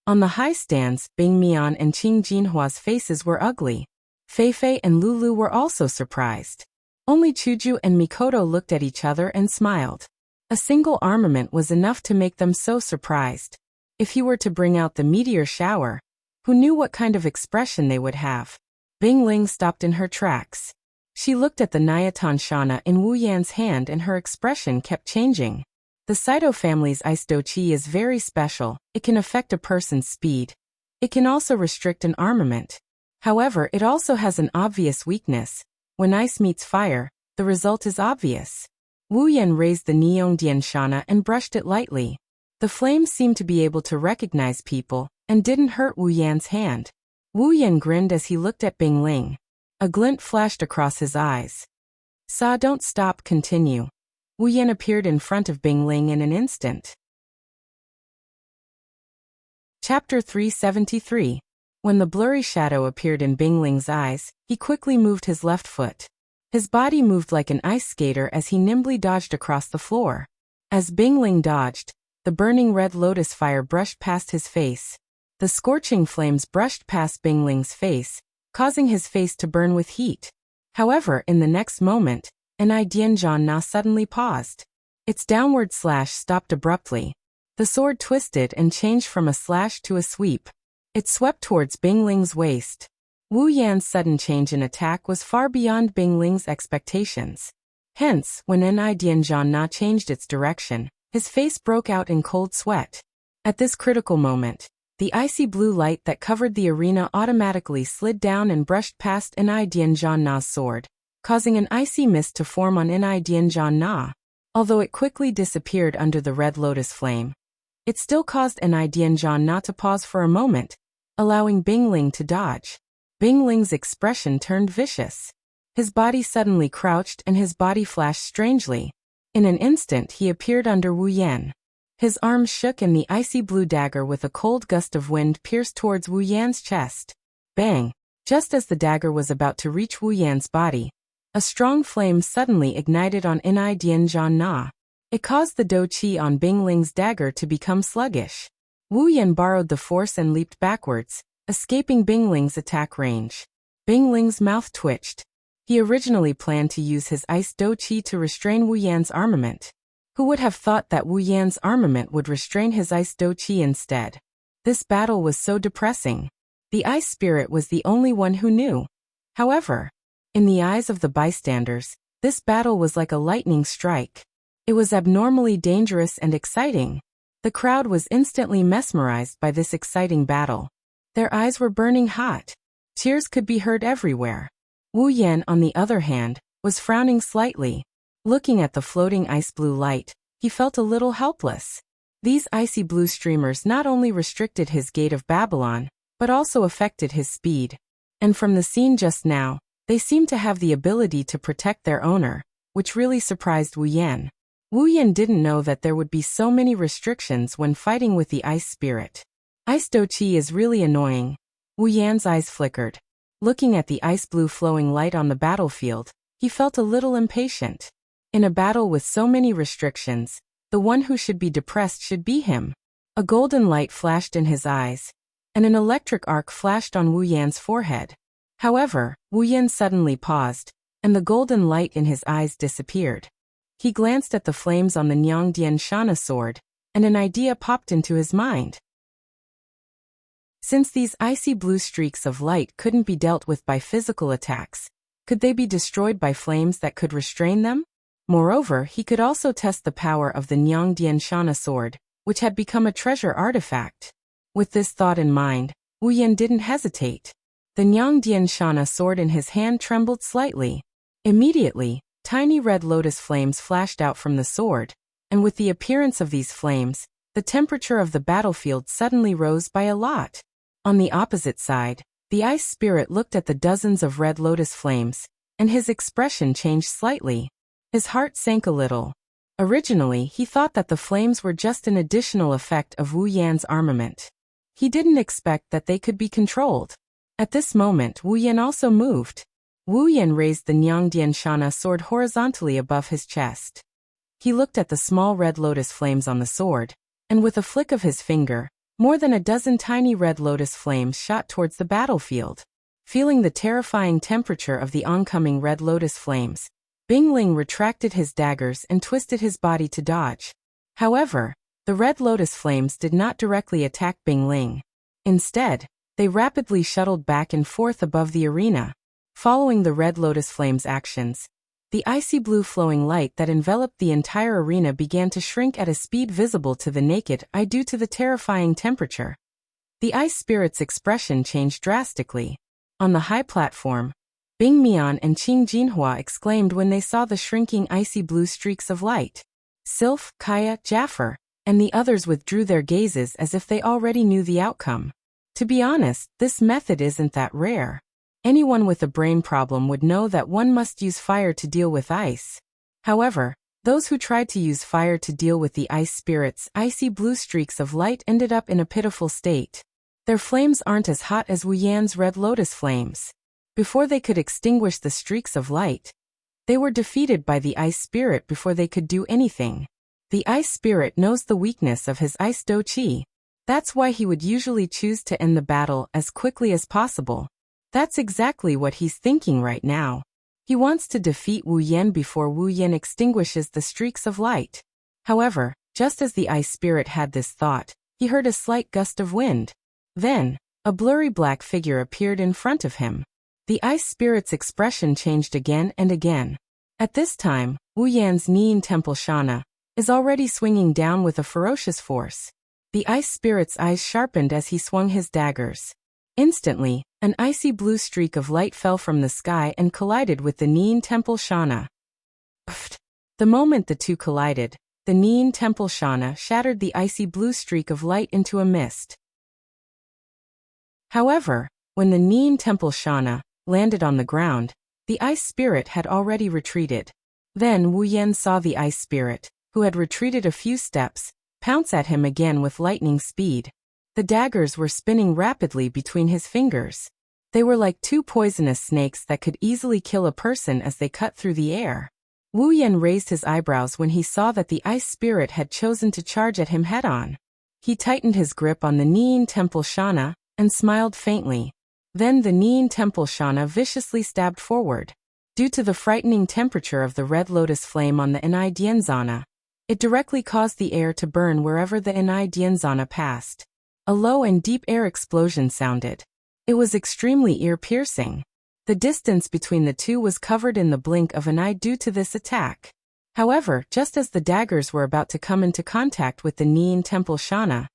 On the high stands, Bing Mian and Qing Jinhua's faces were ugly. Fei Fei and Lulu were also surprised. Only Chuju and Mikoto looked at each other and smiled. A single armament was enough to make them so surprised. If he were to bring out the meteor shower, who knew what kind of expression they would have? Bingling stopped in her tracks. She looked at the Nyatan Shana in Wu Yan's hand and her expression kept changing. The Saito family's ice dochi is very special. It can affect a person's speed. It can also restrict an armament. However, it also has an obvious weakness. When ice meets fire, the result is obvious. Wu Yan raised the Neong Dianshana and brushed it lightly. The flames seemed to be able to recognize people and didn't hurt Wu Yan's hand. Wu Yan grinned as he looked at Bingling. A glint flashed across his eyes. "Sa, don't stop, continue." Wu Yan appeared in front of Bingling in an instant. Chapter 373. When the blurry shadow appeared in Bingling's eyes, he quickly moved his left foot. His body moved like an ice skater as he nimbly dodged across the floor. As Bingling dodged, the burning red lotus fire brushed past his face. The scorching flames brushed past Bingling's face, causing his face to burn with heat. However, in the next moment, an Dianjan Na suddenly paused. Its downward slash stopped abruptly. The sword twisted and changed from a slash to a sweep. It swept towards Bingling's waist. Wu Yan's sudden change in attack was far beyond Bingling's expectations. Hence, when Dianjan Na changed its direction, his face broke out in cold sweat. At this critical moment, the icy blue light that covered the arena automatically slid down and brushed past Dianjan Na's sword, causing an icy mist to form on Dianjan Na. Although it quickly disappeared under the red lotus flame, it still caused Dianjan Na to pause for a moment, allowing Bingling to dodge. Bingling's expression turned vicious. His body suddenly crouched and his body flashed strangely. In an instant he appeared under Wu Yan. His arms shook and the icy blue dagger with a cold gust of wind pierced towards Wu Yan's chest. Bang! Just as the dagger was about to reach Wu Yan's body, a strong flame suddenly ignited on Inai Dian Zhan Na. It caused the Do Qi on Bing Ling's dagger to become sluggish. Wu Yan borrowed the force and leaped backwards, escaping Bing Ling's attack range. Bing Ling's mouth twitched. He originally planned to use his ice Do Qi to restrain Wu Yan's armament. Who would have thought that Wu Yan's armament would restrain his ice Do Qi instead? This battle was so depressing. The ice spirit was the only one who knew. However, in the eyes of the bystanders, this battle was like a lightning strike. It was abnormally dangerous and exciting. The crowd was instantly mesmerized by this exciting battle. Their eyes were burning hot. Tears could be heard everywhere. Wu Yan, on the other hand, was frowning slightly. Looking at the floating ice blue light, he felt a little helpless. These icy blue streamers not only restricted his gate of Babylon, but also affected his speed. And from the scene just now, they seemed to have the ability to protect their owner, which really surprised Wu Yan. Wu Yan didn't know that there would be so many restrictions when fighting with the ice spirit. Ice Do Qi is really annoying. Wu Yan's eyes flickered. Looking at the ice blue flowing light on the battlefield, he felt a little impatient. In a battle with so many restrictions, the one who should be depressed should be him. A golden light flashed in his eyes, and an electric arc flashed on Wu Yan's forehead. However, Wu Yan suddenly paused, and the golden light in his eyes disappeared. He glanced at the flames on the Nyang Dian Shana sword, and an idea popped into his mind. Since these icy blue streaks of light couldn't be dealt with by physical attacks, could they be destroyed by flames that could restrain them? Moreover, he could also test the power of the Nyang Dian Shana sword, which had become a treasure artifact. With this thought in mind, Wu Yan didn't hesitate. The Nyang Dian Shana sword in his hand trembled slightly. Immediately, tiny red lotus flames flashed out from the sword, and with the appearance of these flames, the temperature of the battlefield suddenly rose by a lot. On the opposite side, the ice spirit looked at the dozens of red lotus flames, and his expression changed slightly. His heart sank a little. Originally, he thought that the flames were just an additional effect of Wu Yan's armament. He didn't expect that they could be controlled. At this moment, Wu Yan also moved. Wu Yan raised the Nyang Dian Shana sword horizontally above his chest. He looked at the small red lotus flames on the sword, and with a flick of his finger, more than a dozen tiny red lotus flames shot towards the battlefield. Feeling the terrifying temperature of the oncoming red lotus flames, Bing Ling retracted his daggers and twisted his body to dodge. However, the red lotus flames did not directly attack Bing Ling. Instead, they rapidly shuttled back and forth above the arena. Following the red lotus flames' actions, the icy blue flowing light that enveloped the entire arena began to shrink at a speed visible to the naked eye due to the terrifying temperature. The ice spirit's expression changed drastically. On the high platform, Bing Mian and Qing Jinhua exclaimed when they saw the shrinking icy blue streaks of light. Sylph, Kaya, Jaffer, and the others withdrew their gazes as if they already knew the outcome. To be honest, this method isn't that rare. Anyone with a brain problem would know that one must use fire to deal with ice. However, those who tried to use fire to deal with the ice spirit's icy blue streaks of light ended up in a pitiful state. Their flames aren't as hot as Wu Yan's red lotus flames. Before they could extinguish the streaks of light, they were defeated by the ice spirit before they could do anything. The ice spirit knows the weakness of his ice Do Qi. That's why he would usually choose to end the battle as quickly as possible. That's exactly what he's thinking right now. He wants to defeat Wu Yan before Wu Yan extinguishes the streaks of light. However, just as the ice spirit had this thought, he heard a slight gust of wind. Then, a blurry black figure appeared in front of him. The ice spirit's expression changed again and again. At this time, Wu Yan's Nian Temple Shana is already swinging down with a ferocious force. The ice spirit's eyes sharpened as he swung his daggers. Instantly, an icy blue streak of light fell from the sky and collided with the Nian Temple Shana. Pfft! The moment the two collided, the Nian Temple Shana shattered the icy blue streak of light into a mist. However, when the Nian Temple Shana landed on the ground, The ice spirit had already retreated. Then Wu Yan saw the ice spirit, who had retreated a few steps, pounce at him again with lightning speed. The daggers were spinning rapidly between his fingers. They were like two poisonous snakes that could easily kill a person as they cut through the air. Wu Yan raised his eyebrows when he saw that the ice spirit had chosen to charge at him head-on. He tightened his grip on the Niyin Temple Shana and smiled faintly. Then the Niyin Temple Shana viciously stabbed forward. Due to the frightening temperature of the red lotus flame on the Inai Dianzana, it directly caused the air to burn wherever the Inai Dianzana passed. A low and deep air explosion sounded. It was extremely ear-piercing. The distance between the two was covered in the blink of an eye due to this attack. However, just as the daggers were about to come into contact with the Niyin Temple Shana,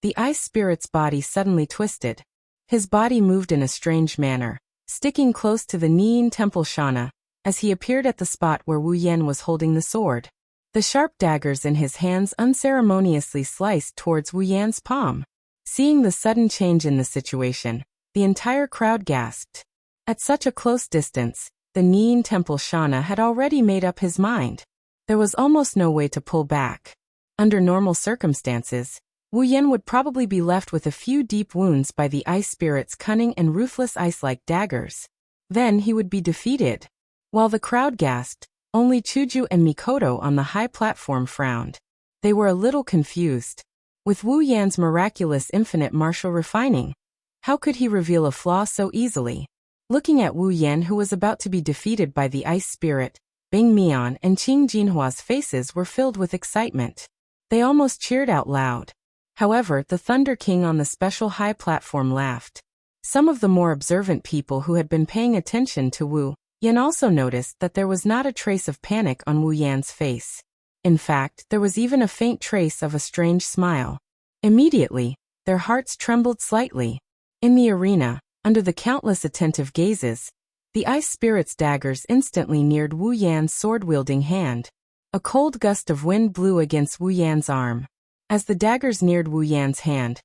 the ice spirit's body suddenly twisted. His body moved in a strange manner, sticking close to the Niyin Temple Shana, as he appeared at the spot where Wu Yan was holding the sword. The sharp daggers in his hands unceremoniously sliced towards Wu Yan's palm. Seeing the sudden change in the situation, the entire crowd gasped. At such a close distance, the Niyin Temple Shana had already made up his mind. There was almost no way to pull back. Under normal circumstances, Wu Yan would probably be left with a few deep wounds by the ice spirit's cunning and ruthless ice-like daggers. Then he would be defeated. While the crowd gasped, only Chuju and Mikoto on the high platform frowned. They were a little confused. With Wu Yan's miraculous infinite martial refining, how could he reveal a flaw so easily? Looking at Wu Yan, who was about to be defeated by the ice spirit, Bing Mian and Qing Jinhua's faces were filled with excitement. They almost cheered out loud. However, the Thunder King on the special high platform laughed. Some of the more observant people who had been paying attention to Wu Yan also noticed that there was not a trace of panic on Wu Yan's face. In fact, there was even a faint trace of a strange smile. Immediately, their hearts trembled slightly. In the arena, under the countless attentive gazes, the ice spirit's daggers instantly neared Wu Yan's sword-wielding hand. A cold gust of wind blew against Wu Yan's arm. As the daggers neared Wu Yan's hand,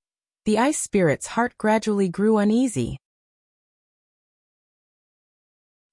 the ice spirit's heart gradually grew uneasy.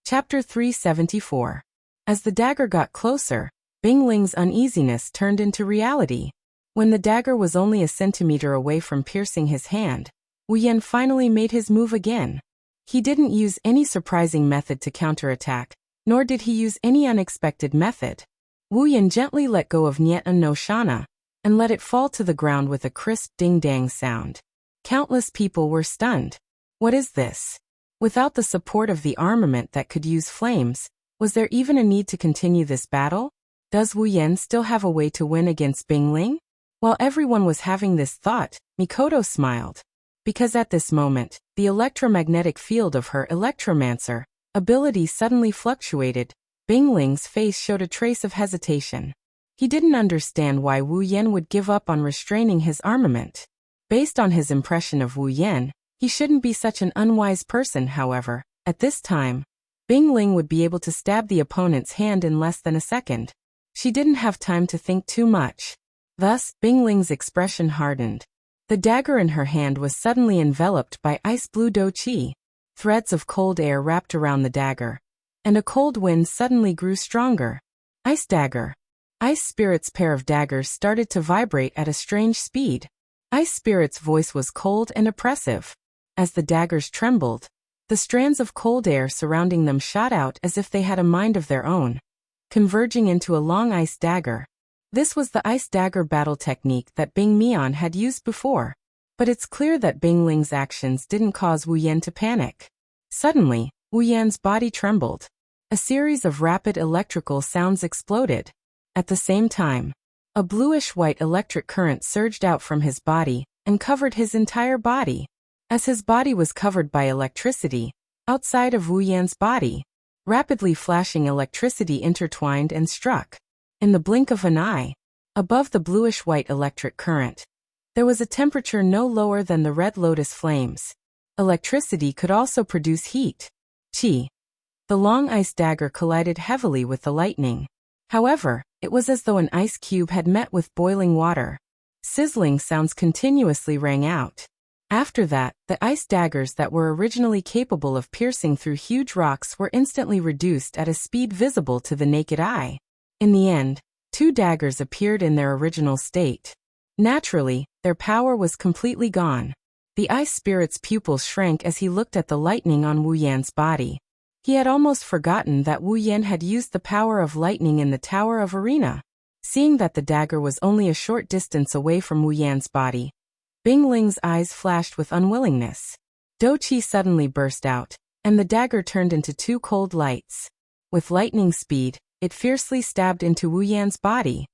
Chapter 374. As the dagger got closer, Bing Ling's uneasiness turned into reality. When the dagger was only a centimeter away from piercing his hand, Wu Yan finally made his move again. He didn't use any surprising method to counterattack, nor did he use any unexpected method. Wu Yan gently let go of Niet no Shana and let it fall to the ground with a crisp ding-dang sound. Countless people were stunned. What is this? Without the support of the armament that could use flames, was there even a need to continue this battle? Does Wu Yan still have a way to win against Bing Ling? While everyone was having this thought, Mikoto smiled. Because at this moment, the electromagnetic field of her electromancer ability suddenly fluctuated. Bing Ling's face showed a trace of hesitation. He didn't understand why Wu Yan would give up on restraining his armament. Based on his impression of Wu Yan, he shouldn't be such an unwise person. However, at this time, Bing Ling would be able to stab the opponent's hand in less than a second. She didn't have time to think too much. Thus, Bing Ling's expression hardened. The dagger in her hand was suddenly enveloped by ice blue do qi. Threads of cold air wrapped around the dagger, and a cold wind suddenly grew stronger. Ice dagger. Ice Spirit's pair of daggers started to vibrate at a strange speed. Ice Spirit's voice was cold and oppressive. As the daggers trembled, the strands of cold air surrounding them shot out as if they had a mind of their own, converging into a long ice dagger. This was the ice dagger battle technique that Bing Mian had used before. But it's clear that Bing Ling's actions didn't cause Wu Yan to panic. Suddenly, Wu Yan's body trembled. A series of rapid electrical sounds exploded. At the same time, a bluish-white electric current surged out from his body and covered his entire body. As his body was covered by electricity, outside of Wu Yan's body, rapidly flashing electricity intertwined and struck. In the blink of an eye, above the bluish-white electric current, there was a temperature no lower than the red lotus flames. Electricity could also produce heat. Qi. The long ice dagger collided heavily with the lightning. However, it was as though an ice cube had met with boiling water. Sizzling sounds continuously rang out. After that, the ice daggers that were originally capable of piercing through huge rocks were instantly reduced at a speed visible to the naked eye. In the end, 2 daggers appeared in their original state. Naturally, their power was completely gone. The ice spirit's pupils shrank as he looked at the lightning on Wu Yan's body. He had almost forgotten that Wu Yan had used the power of lightning in the Tower of Arena. Seeing that the dagger was only a short distance away from Wu Yan's body, Bing Ling's eyes flashed with unwillingness. Do Qi suddenly burst out, and the dagger turned into 2 cold lights. With lightning speed, it fiercely stabbed into Wu Yan's body.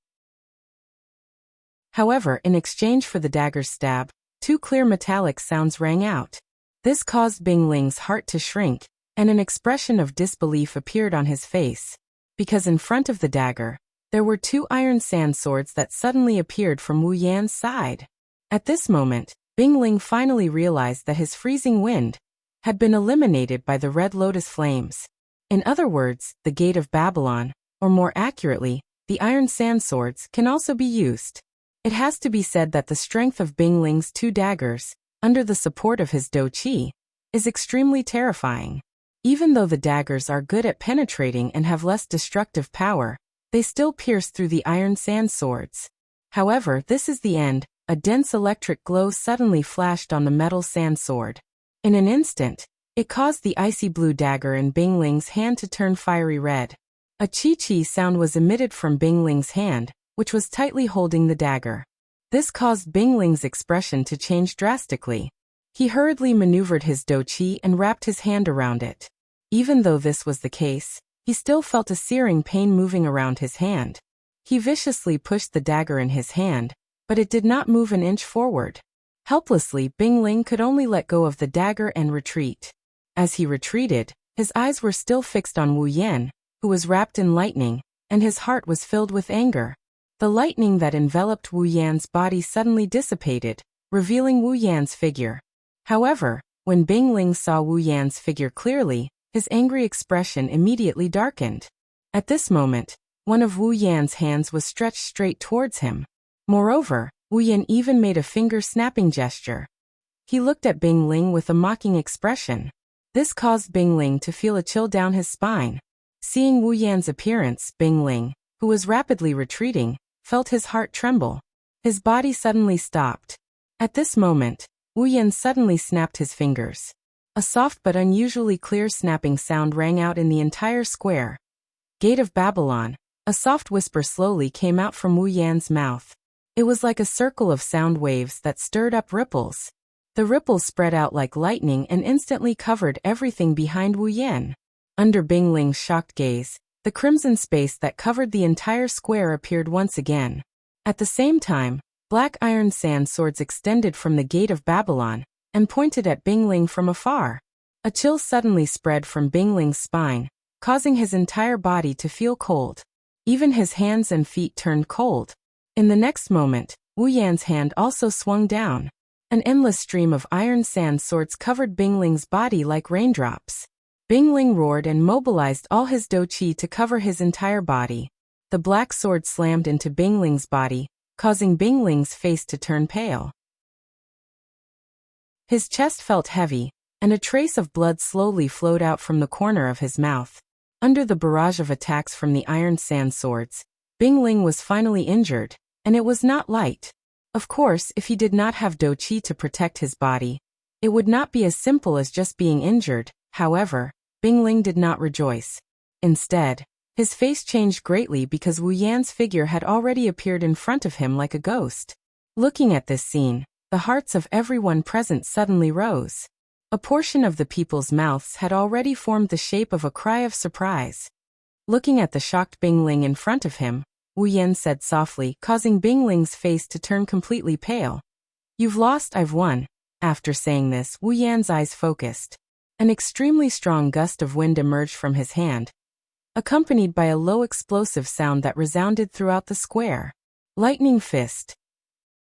However, in exchange for the dagger's stab, 2 clear metallic sounds rang out. This caused Bing Ling's heart to shrink, and an expression of disbelief appeared on his face. Because in front of the dagger, there were 2 iron sand swords that suddenly appeared from Wu Yan's side. At this moment, Bing Ling finally realized that his freezing wind had been eliminated by the red lotus flames. In other words, the Gate of Babylon, or more accurately, the iron sand swords, can also be used. It has to be said that the strength of Bing Ling's 2 daggers, under the support of his Do Qi, is extremely terrifying. Even though the daggers are good at penetrating and have less destructive power, they still pierce through the iron sand swords. However, this is the end. A dense electric glow suddenly flashed on the metal sand sword. In an instant, it caused the icy blue dagger in Bing Ling's hand to turn fiery red. A chi-chi sound was emitted from Bing Ling's hand, which was tightly holding the dagger. This caused Bing Ling's expression to change drastically. He hurriedly maneuvered his Do Qi and wrapped his hand around it. Even though this was the case, he still felt a searing pain moving around his hand. He viciously pushed the dagger in his hand, but it did not move an inch forward. Helplessly, Bing Ling could only let go of the dagger and retreat. As he retreated, his eyes were still fixed on Wu Yan, who was wrapped in lightning, and his heart was filled with anger. The lightning that enveloped Wu Yan's body suddenly dissipated, revealing Wu Yan's figure. However, when Bing Ling saw Wu Yan's figure clearly, his angry expression immediately darkened. At this moment, one of Wu Yan's hands was stretched straight towards him. Moreover, Wu Yan even made a finger-snapping gesture. He looked at Bing Ling with a mocking expression. This caused Bing Ling to feel a chill down his spine. Seeing Wu Yan's appearance, Bing Ling, who was rapidly retreating, felt his heart tremble. His body suddenly stopped. At this moment, Wu Yan suddenly snapped his fingers. A soft but unusually clear snapping sound rang out in the entire square. Gate of Babylon. A soft whisper slowly came out from Wu Yan's mouth. It was like a circle of sound waves that stirred up ripples. The ripples spread out like lightning and instantly covered everything behind Wu Yan. Under Bing Ling's shocked gaze, the crimson space that covered the entire square appeared once again. At the same time, black iron sand swords extended from the Gate of Babylon and pointed at Bing Ling from afar. A chill suddenly spread from Bing Ling's spine, causing his entire body to feel cold. Even his hands and feet turned cold. In the next moment, Wu Yan's hand also swung down. An endless stream of iron sand swords covered Bing Ling's body like raindrops. Bing Ling roared and mobilized all his Do Qi to cover his entire body. The black sword slammed into Bing Ling's body, causing Bing Ling's face to turn pale. His chest felt heavy, and a trace of blood slowly flowed out from the corner of his mouth. Under the barrage of attacks from the iron sand swords, Bing Ling was finally injured, and it was not light. Of course, if he did not have Do Qi to protect his body, it would not be as simple as just being injured. However, Bing Ling did not rejoice. Instead, his face changed greatly because Wu Yan's figure had already appeared in front of him like a ghost. Looking at this scene, the hearts of everyone present suddenly rose. A portion of the people's mouths had already formed the shape of a cry of surprise. Looking at the shocked Bing Ling in front of him, Wu Yan said softly, causing Bing Ling's face to turn completely pale. "You've lost, I've won." After saying this, Wu Yan's eyes focused. An extremely strong gust of wind emerged from his hand, accompanied by a low explosive sound that resounded throughout the square. Lightning fist.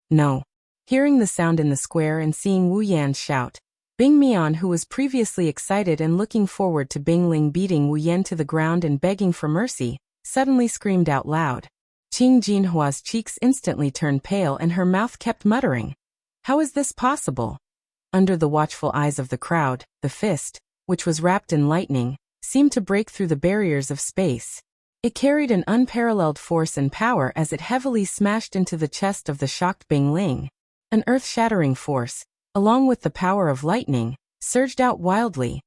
No. Hearing the sound in the square and seeing Wu Yan shout, Bing Mian, who was previously excited and looking forward to Bing Ling beating Wu Yan to the ground and begging for mercy, suddenly screamed out loud. Qing Jinhua's cheeks instantly turned pale and her mouth kept muttering. How is this possible? Under the watchful eyes of the crowd, the fist, which was wrapped in lightning, seemed to break through the barriers of space. It carried an unparalleled force and power as it heavily smashed into the chest of the shocked Bing Ling. An earth-shattering force, along with the power of lightning, surged out wildly.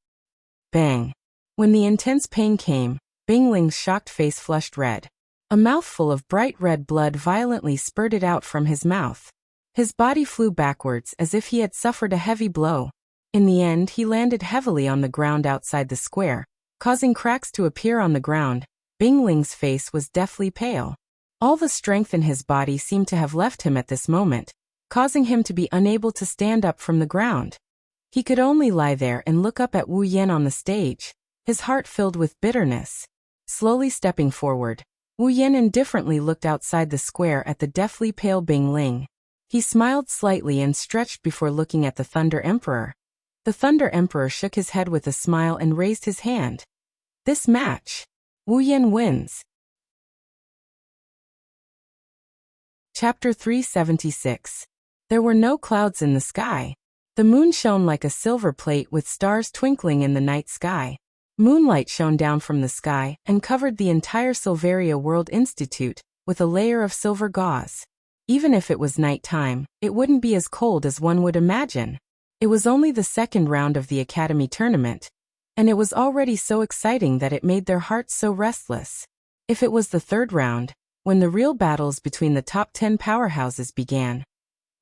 Bang! When the intense pain came, Bing Ling's shocked face flushed red. A mouthful of bright red blood violently spurted out from his mouth. His body flew backwards as if he had suffered a heavy blow. In the end, he landed heavily on the ground outside the square, causing cracks to appear on the ground. Bing Ling's face was deathly pale. All the strength in his body seemed to have left him at this moment, causing him to be unable to stand up from the ground. He could only lie there and look up at Wu Yan on the stage, his heart filled with bitterness. Slowly stepping forward, Wu Yan indifferently looked outside the square at the deathly pale Bing Ling. He smiled slightly and stretched before looking at the Thunder Emperor. The Thunder Emperor shook his head with a smile and raised his hand. This match, Wu Yan wins. Chapter 376. There were no clouds in the sky. The moon shone like a silver plate with stars twinkling in the night sky. Moonlight shone down from the sky and covered the entire Silveria World Institute with a layer of silver gauze. Even if it was night time, it wouldn't be as cold as one would imagine. It was only the second round of the Academy tournament, and it was already so exciting that it made their hearts so restless. If it was the third round, when the real battles between the top 10 powerhouses began,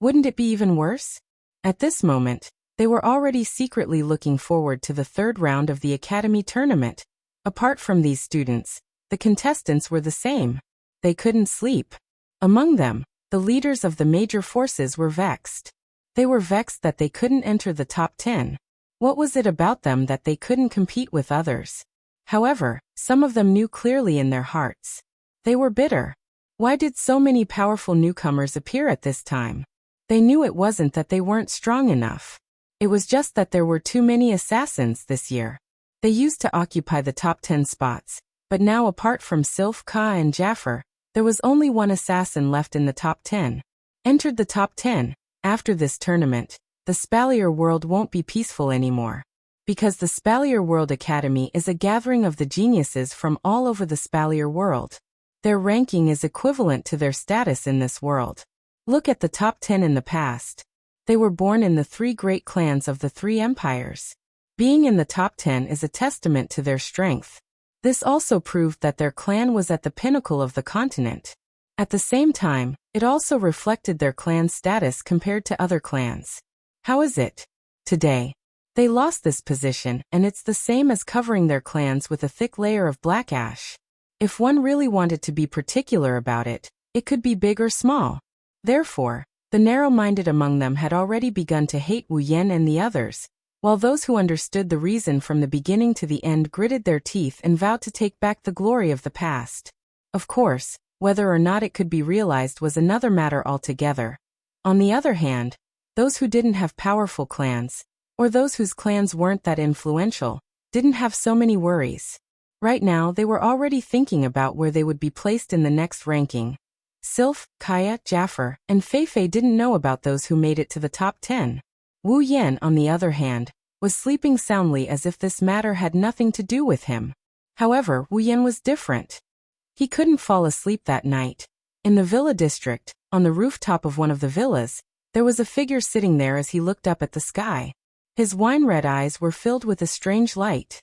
wouldn't it be even worse? At this moment, they were already secretly looking forward to the third round of the Academy tournament. Apart from these students, the contestants were the same. They couldn't sleep. Among them, the leaders of the major forces were vexed. They were vexed that they couldn't enter the top 10. What was it about them that they couldn't compete with others? However, some of them knew clearly in their hearts. They were bitter. Why did so many powerful newcomers appear at this time? They knew it wasn't that they weren't strong enough. It was just that there were too many assassins this year. They used to occupy the top 10 spots, but now apart from Sylph, Ka and Jaffer, there was only one assassin left in the top 10. Entered the top 10. After this tournament, the Spalier world won't be peaceful anymore. Because the Spalier World Academy is a gathering of the geniuses from all over the Spalier world. Their ranking is equivalent to their status in this world. Look at the top 10 in the past. They were born in the 3 great clans of the 3 empires. Being in the top 10 is a testament to their strength. This also proved that their clan was at the pinnacle of the continent. At the same time, it also reflected their clan's status compared to other clans. How is it today? They lost this position, and it's the same as covering their clans with a thick layer of black ash. If one really wanted to be particular about it, it could be big or small. Therefore, the narrow-minded among them had already begun to hate Wu Yan and the others, while those who understood the reason from the beginning to the end gritted their teeth and vowed to take back the glory of the past. Of course, whether or not it could be realized was another matter altogether. On the other hand, those who didn't have powerful clans, or those whose clans weren't that influential, didn't have so many worries. Right now they were already thinking about where they would be placed in the next ranking. Sylph, Kaya, Jaffer, and Feifei didn't know about those who made it to the top 10. Wu Yan, on the other hand, was sleeping soundly as if this matter had nothing to do with him. However, Wu Yan was different. He couldn't fall asleep that night. In the villa district, on the rooftop of one of the villas, there was a figure sitting there as he looked up at the sky. His wine-red eyes were filled with a strange light.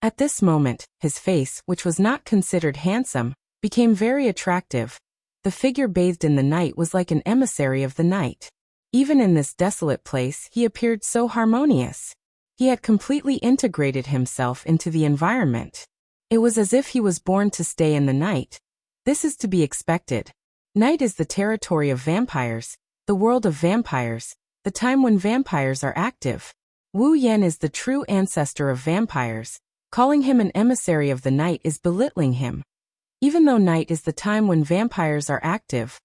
At this moment, his face, which was not considered handsome, became very attractive. The figure bathed in the night was like an emissary of the night. Even in this desolate place, he appeared so harmonious. He had completely integrated himself into the environment. It was as if he was born to stay in the night. This is to be expected. Night is the territory of vampires, the world of vampires, the time when vampires are active. Wu Yan is the true ancestor of vampires. Calling him an emissary of the night is belittling him. Even though night is the time when vampires are active,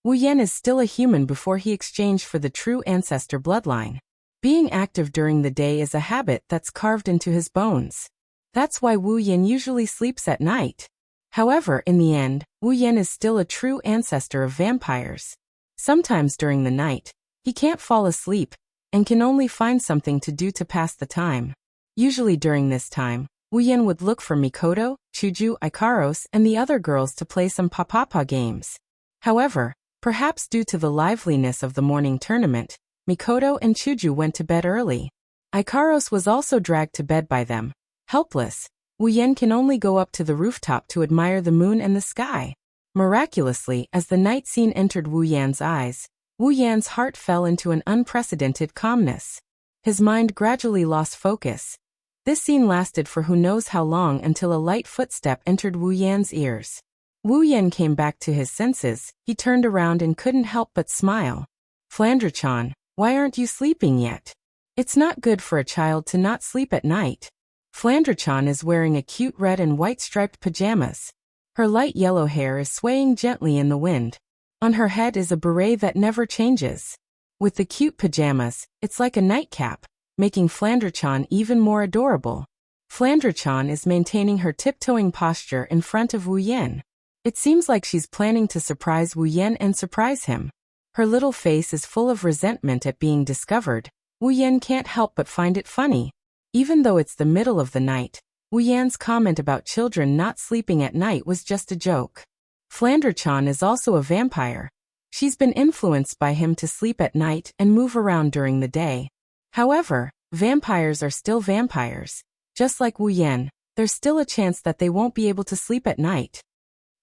Wu Yan is still a human before he exchanged for the true ancestor bloodline. Being active during the day is a habit that's carved into his bones. That's why Wu Yan usually sleeps at night. However, in the end, Wu Yan is still a true ancestor of vampires. Sometimes during the night, He can't fall asleep, and can only find something to do to pass the time. Usually during this time, Wooyen would look for Mikoto, Chuju, Ikaros, and the other girls to play some papapa games. However, perhaps due to the liveliness of the morning tournament, Mikoto and Chuju went to bed early. Ikaros was also dragged to bed by them. Helpless, Wooyen can only go up to the rooftop to admire the moon and the sky. Miraculously, as the night scene entered Wooyen's eyes, Wooyen's heart fell into an unprecedented calmness. His mind gradually lost focus. This scene lasted for who knows how long until a light footstep entered Wooyen's ears. Wooyen came back to his senses. He turned around and couldn't help but smile. Flandre-chan, why aren't you sleeping yet? It's not good for a child to not sleep at night. Flandre-chan is wearing a cute red and white striped pajamas. Her light yellow hair is swaying gently in the wind. On her head is a beret that never changes. With the cute pajamas, it's like a nightcap, making Flandre-chan even more adorable. Flandre-chan is maintaining her tiptoeing posture in front of Wooyen. It seems like she's planning to surprise Wooyen and surprise him. Her little face is full of resentment at being discovered. Wooyen can't help but find it funny. Even though it's the middle of the night, Wooyen's comment about children not sleeping at night was just a joke. Flandre-chan is also a vampire. She's been influenced by him to sleep at night and move around during the day. However, vampires are still vampires. Just like Wooyen, there's still a chance that they won't be able to sleep at night.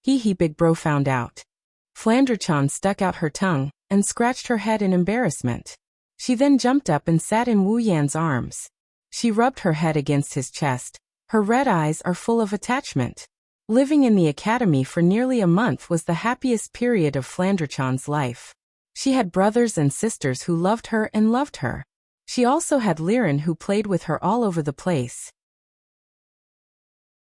Hee big bro found out. Flandre-chan stuck out her tongue and scratched her head in embarrassment. She then jumped up and sat in Wooyen's arms. She rubbed her head against his chest. Her red eyes are full of attachment. Living in the academy for nearly a month was the happiest period of Flandre-chan's life. She had brothers and sisters who loved her and loved her. She also had Liren who played with her all over the place.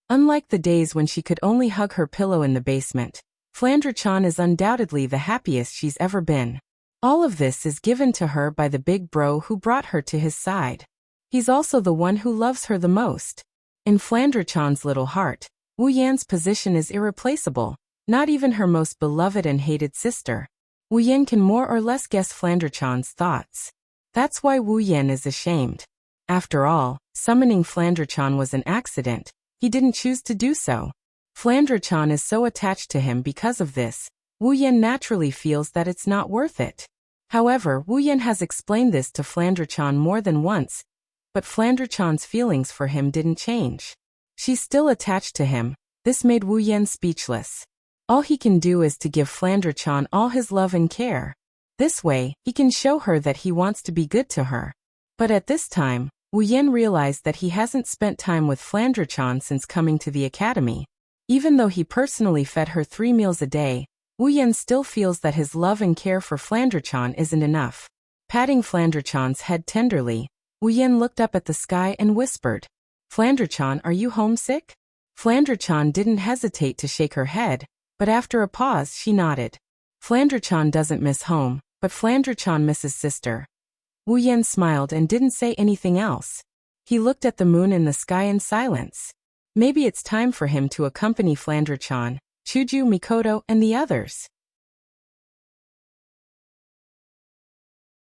Unlike the days when she could only hug her pillow in the basement, Flandre-chan is undoubtedly the happiest she's ever been. All of this is given to her by the big bro who brought her to his side. He's also the one who loves her the most. In Flandre-chan's little heart, Wooyen's position is irreplaceable, not even her most beloved and hated sister. Wooyen can more or less guess Flandre-chan's thoughts. That's why Wooyen is ashamed. After all, summoning Flandre-chan was an accident. He didn't choose to do so. Flandre-chan is so attached to him because of this. Wooyen naturally feels that it's not worth it. However, Wooyen has explained this to Flandre-chan more than once, but Flandre-chan's feelings for him didn't change. She's still attached to him. This made Wooyen speechless. All he can do is to give Flandre-chan all his love and care. This way, he can show her that he wants to be good to her. But at this time, Wooyen realized that he hasn't spent time with Flandre-chan since coming to the academy. Even though he personally fed her 3 meals a day, Wooyen still feels that his love and care for Flandre-chan isn't enough. Patting Flandre-chan's head tenderly, Wooyen looked up at the sky and whispered, "Flandre-chan, are you homesick?" Flandre-chan didn't hesitate to shake her head, but after a pause she nodded. Flandre-chan doesn't miss home, but Flandre-chan misses sister. Wooyen smiled and didn't say anything else. He looked at the moon in the sky in silence. Maybe it's time for him to accompany Flandre-chan, Chuju, Mikoto, and the others.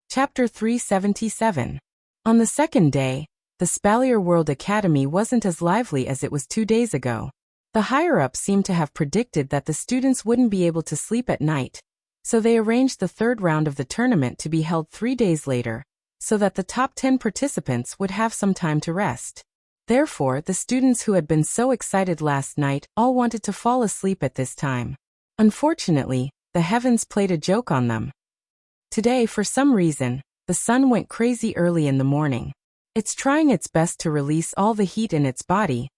Chapter 377. On the second day, the Spalier World Academy wasn't as lively as it was 2 days ago. The higher-ups seemed to have predicted that the students wouldn't be able to sleep at night, so they arranged the third round of the tournament to be held 3 days later, so that the top 10 participants would have some time to rest. Therefore, the students who had been so excited last night all wanted to fall asleep at this time. Unfortunately, the heavens played a joke on them. Today, for some reason, the sun went crazy early in the morning. It's trying its best to release all the heat in its body,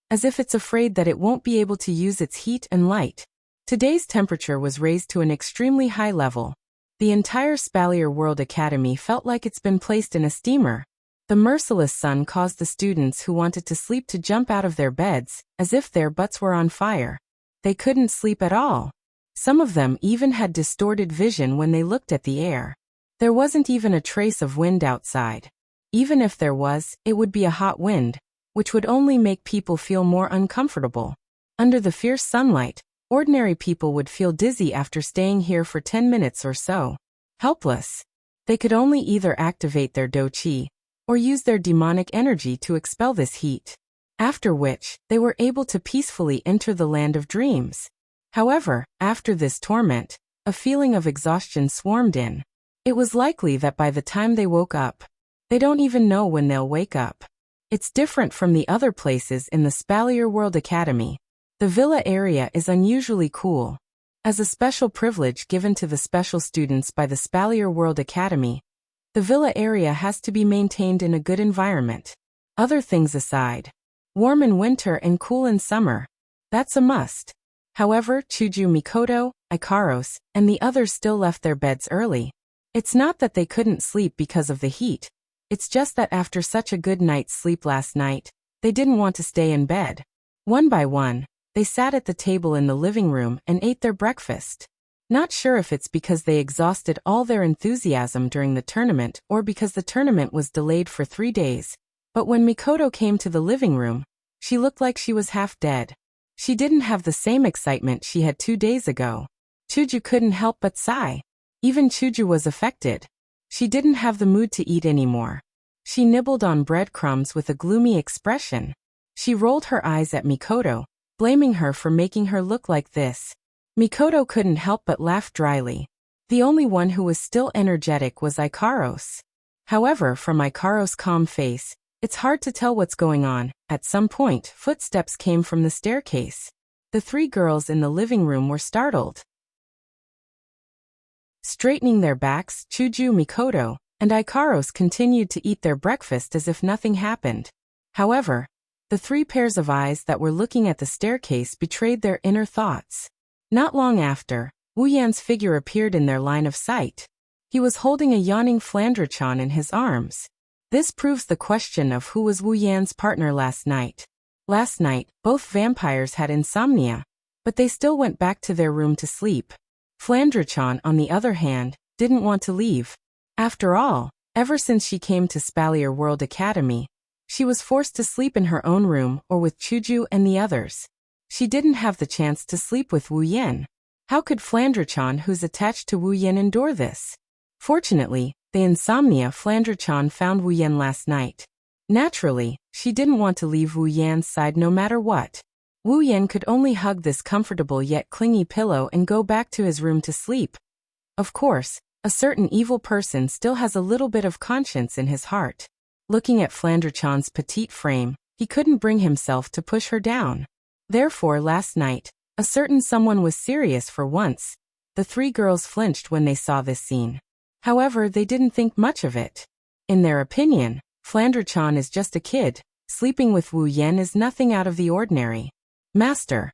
as if it's afraid that it won't be able to use its heat and light. Today's temperature was raised to an extremely high level. The entire Spalier World Academy felt like it's been placed in a steamer. The merciless sun caused the students who wanted to sleep to jump out of their beds, as if their butts were on fire. They couldn't sleep at all. Some of them even had distorted vision when they looked at the air. There wasn't even a trace of wind outside. Even if there was, it would be a hot wind, which would only make people feel more uncomfortable. Under the fierce sunlight, ordinary people would feel dizzy after staying here for 10 minutes or so. Helpless. They could only either activate their do qi or use their demonic energy to expel this heat, after which they were able to peacefully enter the land of dreams. However, after this torment, a feeling of exhaustion swarmed in. It was likely that by the time they woke up, they don't even know when they'll wake up. It's different from the other places in the Spalier World Academy. The villa area is unusually cool. As a special privilege given to the special students by the Spalier World Academy, the villa area has to be maintained in a good environment. Other things aside, warm in winter and cool in summer, that's a must. However, Chuju, Mikoto, Ikaros, and the others still left their beds early. It's not that they couldn't sleep because of the heat. It's just that after such a good night's sleep last night, they didn't want to stay in bed. One by one, they sat at the table in the living room and ate their breakfast. Not sure if it's because they exhausted all their enthusiasm during the tournament or because the tournament was delayed for 3 days, but when Mikoto came to the living room, she looked like she was half dead. She didn't have the same excitement she had 2 days ago. Chuju couldn't help but sigh. Even Chuju was affected. She didn't have the mood to eat anymore. She nibbled on breadcrumbs with a gloomy expression. She rolled her eyes at Mikoto, blaming her for making her look like this. Mikoto couldn't help but laugh dryly. The only one who was still energetic was Ikaros. However, from Ikaros' calm face, it's hard to tell what's going on. At some point, footsteps came from the staircase. The 3 girls in the living room were startled. Straightening their backs, Chuju, Mikoto, and Ikaros continued to eat their breakfast as if nothing happened. However, the 3 pairs of eyes that were looking at the staircase betrayed their inner thoughts. Not long after, Wu Yan's figure appeared in their line of sight. He was holding a yawning Flandre-chan in his arms. This proves the question of who was Wu Yan's partner last night. Last night, both vampires had insomnia, but they still went back to their room to sleep. Flandre-chan, on the other hand, didn't want to leave. After all, ever since she came to Spalier World Academy, she was forced to sleep in her own room or with Chuju and the others. She didn't have the chance to sleep with Wu Yan. How could Flandre-chan, who's attached to Wu Yan, endure this? Fortunately, the insomnia Flandre-chan found Wu Yan last night. Naturally, she didn't want to leave Wu Yan's side no matter what. Wu Yan could only hug this comfortable yet clingy pillow and go back to his room to sleep. Of course, a certain evil person still has a little bit of conscience in his heart. Looking at Flandre-chan's petite frame, he couldn't bring himself to push her down. Therefore, last night, a certain someone was serious for once. The 3 girls flinched when they saw this scene. However, they didn't think much of it. In their opinion, Flandre-chan is just a kid. Sleeping with Wu Yan is nothing out of the ordinary. Master.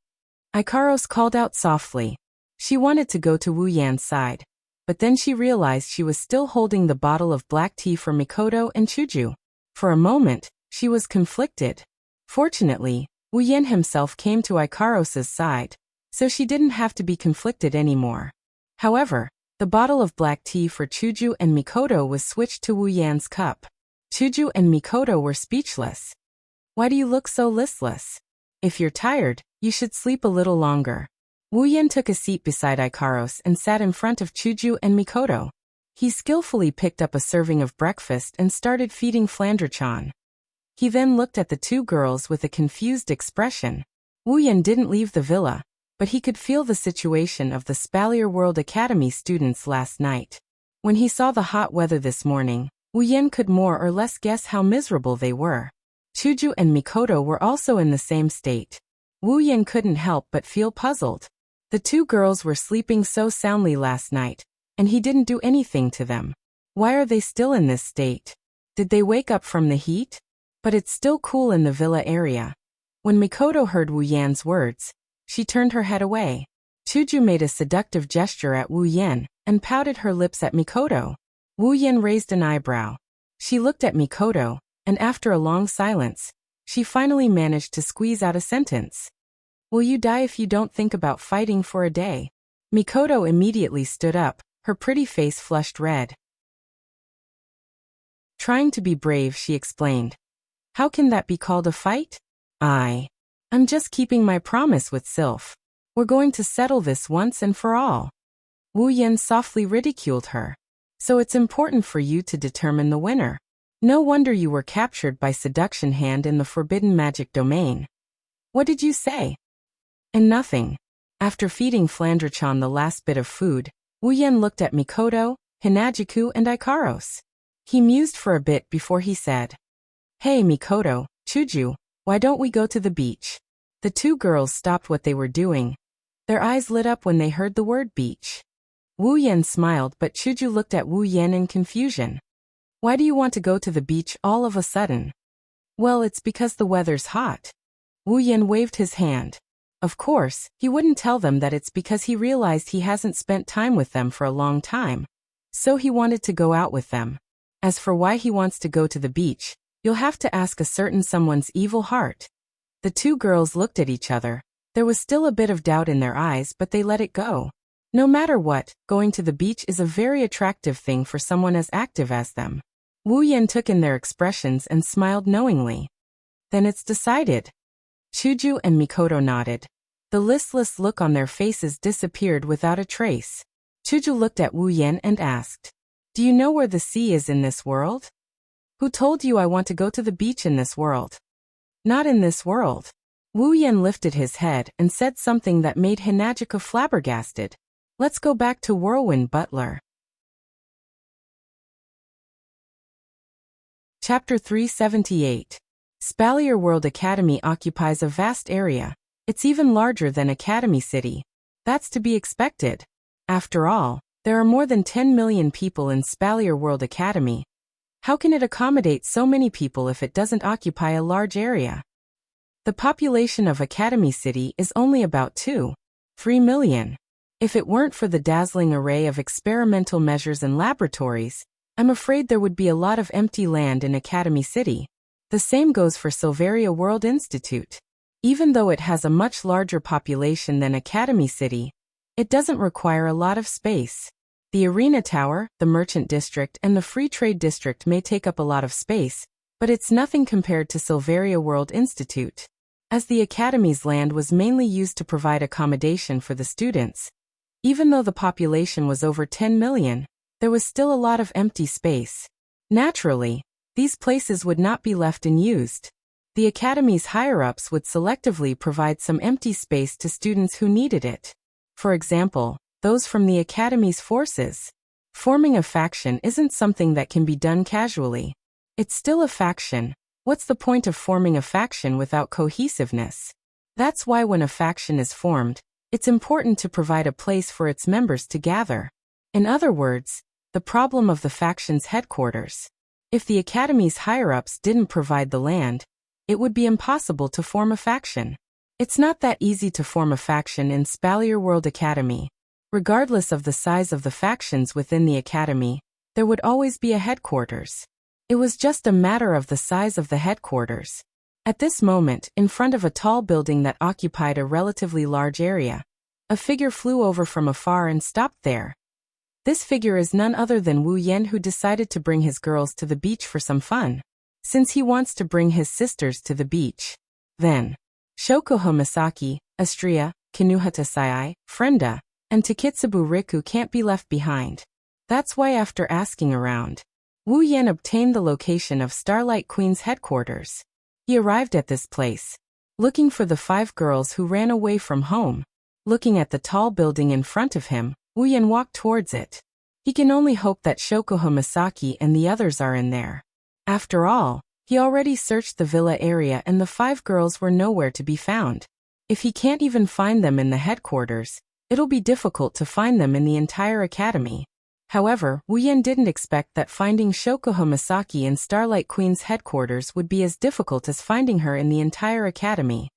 Ikaros called out softly. She wanted to go to Wu Yan's side, but then she realized she was still holding the bottle of black tea for Mikoto and Chuju. For a moment, she was conflicted. Fortunately, Wu Yan himself came to Ikaros' side, so she didn't have to be conflicted anymore. However, the bottle of black tea for Chuju and Mikoto was switched to Wu Yan's cup. Chuju and Mikoto were speechless. Why do you look so listless? If you're tired, you should sleep a little longer. Wu Yan took a seat beside Ikaros and sat in front of Chuju and Mikoto. He skillfully picked up a serving of breakfast and started feeding Flandre-chan. He then looked at the 2 girls with a confused expression. Wu Yan didn't leave the villa, but he could feel the situation of the Spalier World Academy students last night. When he saw the hot weather this morning, Wu Yan could more or less guess how miserable they were. Chuju and Mikoto were also in the same state. Wu Yan couldn't help but feel puzzled. The 2 girls were sleeping so soundly last night, and he didn't do anything to them. Why are they still in this state? Did they wake up from the heat? But it's still cool in the villa area. When Mikoto heard Wu Yan's words, she turned her head away. Chuju made a seductive gesture at Wu Yan and pouted her lips at Mikoto. Wu Yan raised an eyebrow. She looked at Mikoto, and after a long silence, she finally managed to squeeze out a sentence. Will you die if you don't think about fighting for a day? Mikoto immediately stood up, her pretty face flushed red. Trying to be brave, she explained. How can that be called a fight? I'm just keeping my promise with Sylph. We're going to settle this once and for all. Wu Yan softly ridiculed her. So it's important for you to determine the winner. No wonder you were captured by Seduction Hand in the forbidden magic domain. What did you say? And nothing. After feeding Flandre-chan the last bit of food, Wu Yan looked at Mikoto, Hinajiku and Ikaros. He mused for a bit before he said, "Hey Mikoto, Chuju, why don't we go to the beach?" The two girls stopped what they were doing. Their eyes lit up when they heard the word beach. Wu Yan smiled, but Chuju looked at Wu Yan in confusion. "Why do you want to go to the beach all of a sudden?" "Well, it's because the weather's hot." Wu Yan waved his hand. Of course, he wouldn't tell them that it's because he realized he hasn't spent time with them for a long time. So he wanted to go out with them. As for why he wants to go to the beach, you'll have to ask a certain someone's evil heart. The two girls looked at each other. There was still a bit of doubt in their eyes, but they let it go. No matter what, going to the beach is a very attractive thing for someone as active as them. Wu Yan took in their expressions and smiled knowingly. Then it's decided. Chuju and Mikoto nodded. The listless look on their faces disappeared without a trace. Chuju looked at Wu Yan and asked, "Do you know where the sea is in this world?" "Who told you I want to go to the beach in this world?" "Not in this world." Wu Yan lifted his head and said something that made Hinajika flabbergasted. "Let's go back to Whirlwind Butler." Chapter 378. Spalier World Academy occupies a vast area. It's even larger than Academy City. That's to be expected. After all, there are more than 10 million people in Spalier World Academy. How can it accommodate so many people if it doesn't occupy a large area? The population of Academy City is only about 2.3 million. If it weren't for the dazzling array of experimental measures and laboratories, I'm afraid there would be a lot of empty land in Academy City. The same goes for Silveria World Institute. Even though it has a much larger population than Academy City, it doesn't require a lot of space. The Arena Tower, the Merchant District, and the Free Trade District may take up a lot of space, but it's nothing compared to Silveria World Institute. As the Academy's land was mainly used to provide accommodation for the students, even though the population was over 10 million, there was still a lot of empty space. Naturally, these places would not be left unused. The Academy's higher-ups would selectively provide some empty space to students who needed it. For example, those from the Academy's forces. Forming a faction isn't something that can be done casually. It's still a faction. What's the point of forming a faction without cohesiveness? That's why when a faction is formed, it's important to provide a place for its members to gather. In other words, the problem of the faction's headquarters. If the Academy's higher-ups didn't provide the land, it would be impossible to form a faction. It's not that easy to form a faction in Spalier World Academy. Regardless of the size of the factions within the Academy, there would always be a headquarters. It was just a matter of the size of the headquarters. At this moment, in front of a tall building that occupied a relatively large area, a figure flew over from afar and stopped there. This figure is none other than Wu Yan, who decided to bring his girls to the beach for some fun. Since he wants to bring his sisters to the beach, then Shokuho Misaki, Astria, Kinuhata Sai, Frenda, and Takitsubu Riku can't be left behind. That's why after asking around, Wu Yan obtained the location of Starlight Queen's headquarters. He arrived at this place, looking for the 5 girls who ran away from home. Looking at the tall building in front of him, Wu Yan walked towards it. He can only hope that Shokuho Misaki and the others are in there. After all, he already searched the villa area and the 5 girls were nowhere to be found. If he can't even find them in the headquarters, it'll be difficult to find them in the entire academy. However, Wu Yan didn't expect that finding Shokuho Misaki in Starlight Queen's headquarters would be as difficult as finding her in the entire academy.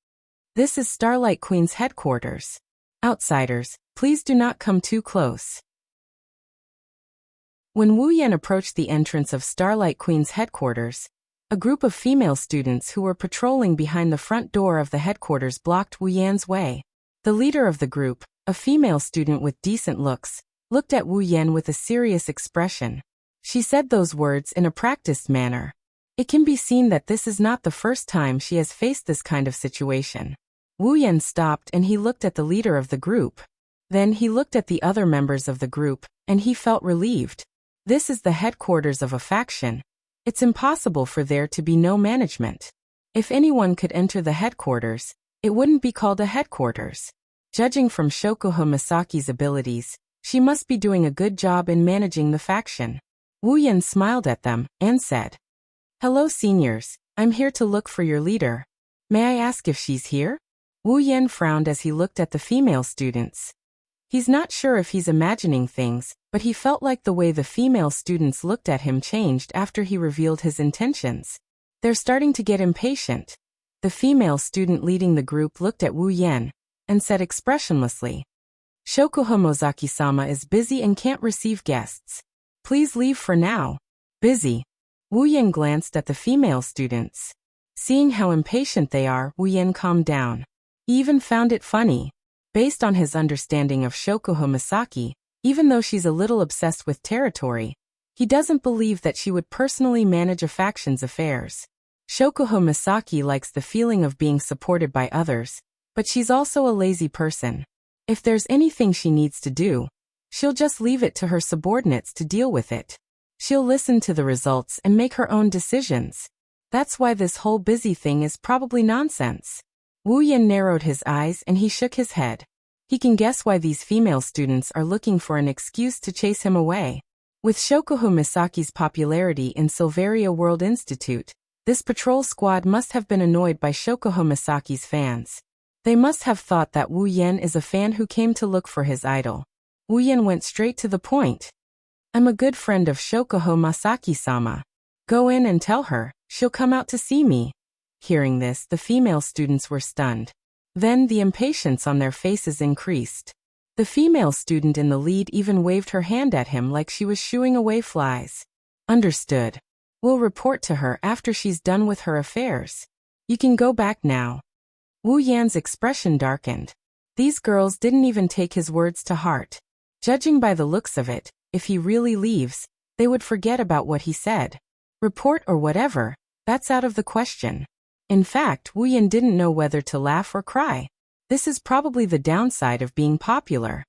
This is Starlight Queen's headquarters. Outsiders, please do not come too close. When Wu Yan approached the entrance of Starlight Queen's headquarters, a group of female students who were patrolling behind the front door of the headquarters blocked Wu Yan's way. The leader of the group, a female student with decent looks, looked at Wu Yan with a serious expression. She said those words in a practiced manner. It can be seen that this is not the first time she has faced this kind of situation. Wu Yan stopped and he looked at the leader of the group. Then he looked at the other members of the group, and he felt relieved. This is the headquarters of a faction. It's impossible for there to be no management. If anyone could enter the headquarters, it wouldn't be called a headquarters. Judging from Shokuho Misaki's abilities, she must be doing a good job in managing the faction. Wu Yan smiled at them and said, "Hello seniors, I'm here to look for your leader. May I ask if she's here?" Wu Yan frowned as he looked at the female students. He's not sure if he's imagining things, but he felt like the way the female students looked at him changed after he revealed his intentions. They're starting to get impatient. The female student leading the group looked at Wu Yan and said expressionlessly, "Shokuho Mozaki-sama is busy and can't receive guests. Please leave for now." Busy. Wu Yan glanced at the female students. Seeing how impatient they are, Wu Yan calmed down. He even found it funny. Based on his understanding of Shokuho Misaki, even though she's a little obsessed with territory, he doesn't believe that she would personally manage a faction's affairs. Shokuho Misaki likes the feeling of being supported by others, but she's also a lazy person. If there's anything she needs to do, she'll just leave it to her subordinates to deal with it. She'll listen to the results and make her own decisions. That's why this whole busy thing is probably nonsense. Wu Yan narrowed his eyes and he shook his head. He can guess why these female students are looking for an excuse to chase him away. With Shokuho Misaki's popularity in Silveria World Institute, this patrol squad must have been annoyed by Shokuho Misaki's fans. They must have thought that Wu Yan is a fan who came to look for his idol. Wu Yan went straight to the point. "I'm a good friend of Shokuho Masaki-sama. Go in and tell her, she'll come out to see me." Hearing this, the female students were stunned. Then the impatience on their faces increased. The female student in the lead even waved her hand at him like she was shooing away flies. "Understood. We'll report to her after she's done with her affairs. You can go back now." Wu Yan's expression darkened. These girls didn't even take his words to heart. Judging by the looks of it, if he really leaves, they would forget about what he said. Report or whatever, that's out of the question. In fact, Wu Yan didn't know whether to laugh or cry. This is probably the downside of being popular.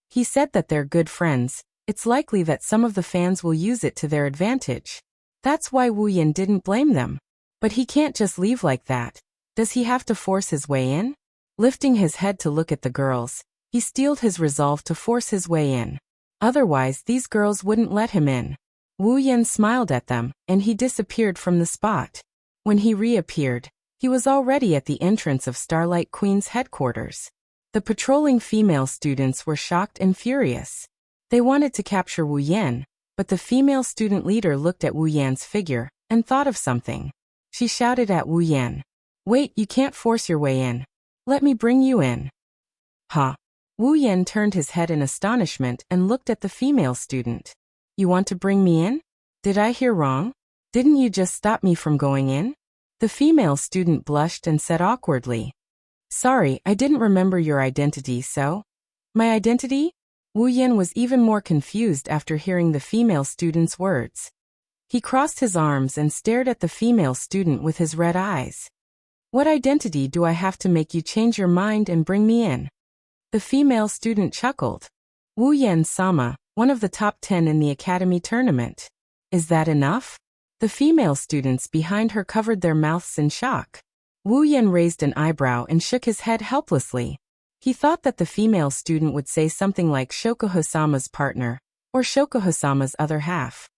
He said that they're good friends. It's likely that some of the fans will use it to their advantage. That's why Wu Yan didn't blame them. But he can't just leave like that. Does he have to force his way in? Lifting his head to look at the girls, he steeled his resolve to force his way in. Otherwise, these girls wouldn't let him in. Wu Yan smiled at them, and he disappeared from the spot. When he reappeared, he was already at the entrance of Starlight Queen's headquarters. The patrolling female students were shocked and furious. They wanted to capture Wu Yan, but the female student leader looked at Wu Yan's figure and thought of something. She shouted at Wu Yan, "Wait, you can't force your way in. Let me bring you in." "Huh?" Wu Yan turned his head in astonishment and looked at the female student. "You want to bring me in? Did I hear wrong? Didn't you just stop me from going in?" The female student blushed and said awkwardly, "Sorry, I didn't remember your identity, so..." "My identity?" Wu Yan was even more confused after hearing the female student's words. He crossed his arms and stared at the female student with his red eyes. "What identity do I have to make you change your mind and bring me in?" The female student chuckled. "Wu Yan-sama, one of the top 10 in the academy tournament. Is that enough?" The female students behind her covered their mouths in shock. Wu Yan raised an eyebrow and shook his head helplessly. He thought that the female student would say something like Shokuho-sama's partner, or Shokuho-sama's other half.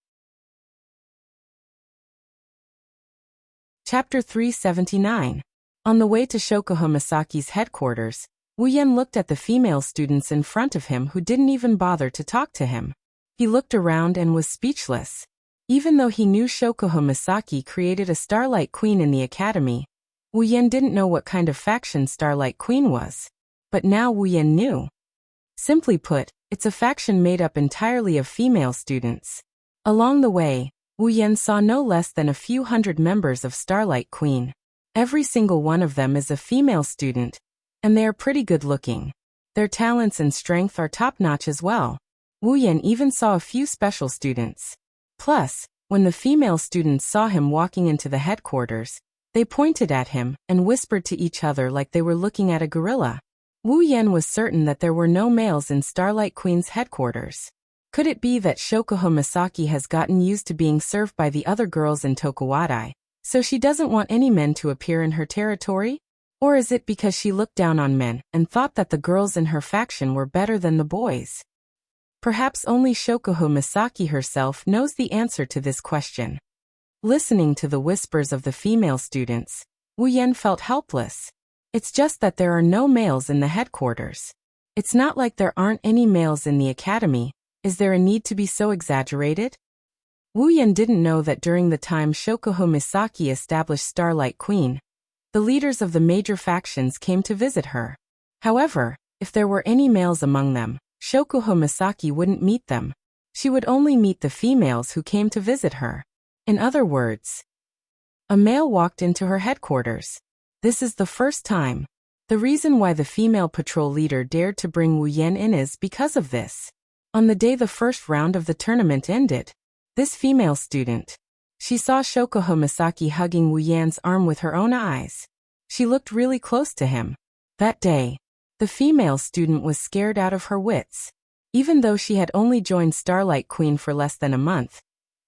Chapter 379. On the way to Shokuho Misaki's headquarters, Wu Yan looked at the female students in front of him who didn't even bother to talk to him. He looked around and was speechless. Even though he knew Shokuho Misaki created a Starlight Queen in the academy, Wu Yan didn't know what kind of faction Starlight Queen was. But now Wu Yan knew. Simply put, it's a faction made up entirely of female students. Along the way, Wu Yan saw no less than a few hundred members of Starlight Queen. Every single one of them is a female student, and they are pretty good looking. Their talents and strength are top-notch as well. Wu Yan even saw a few special students. Plus, when the female students saw him walking into the headquarters, they pointed at him and whispered to each other like they were looking at a gorilla. Wu Yan was certain that there were no males in Starlight Queen's headquarters. Could it be that Shokuho Misaki has gotten used to being served by the other girls in Tokuwadai, so she doesn't want any men to appear in her territory? Or is it because she looked down on men and thought that the girls in her faction were better than the boys? Perhaps only Shokuho Misaki herself knows the answer to this question. Listening to the whispers of the female students, Wu Yan felt helpless. It's just that there are no males in the headquarters. It's not like there aren't any males in the academy. Is there a need to be so exaggerated? Wu Yan didn't know that during the time Shokuho Misaki established Starlight Queen, the leaders of the major factions came to visit her. However, if there were any males among them, Shokuho Misaki wouldn't meet them. She would only meet the females who came to visit her. In other words, a male walked into her headquarters. This is the first time. The reason why the female patrol leader dared to bring Wu Yan in is because of this. On the day the first round of the tournament ended, this female student, she saw Shokuho Misaki hugging Wu Yan's arm with her own eyes. She looked really close to him. That day, the female student was scared out of her wits. Even though she had only joined Starlight Queen for less than a month,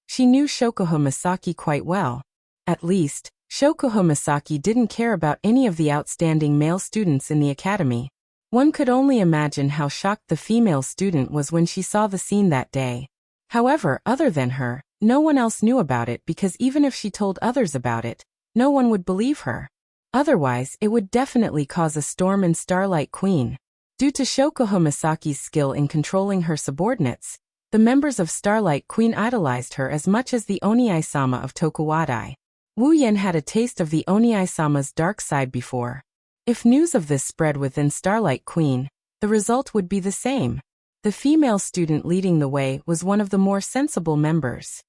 she knew Shokuho Misaki quite well. At least, Shokuho Misaki didn't care about any of the outstanding male students in the academy. One could only imagine how shocked the female student was when she saw the scene that day. However, other than her, no one else knew about it because even if she told others about it, no one would believe her. Otherwise, it would definitely cause a storm in Starlight Queen. Due to Shokuho Misaki's skill in controlling her subordinates, the members of Starlight Queen idolized her as much as the Oniai-sama of Tokuwadai. Wu Yan had a taste of the Oniai-sama's dark side before. If news of this spread within Starlight Queen, the result would be the same. The female student leading the way was one of the more sensible members.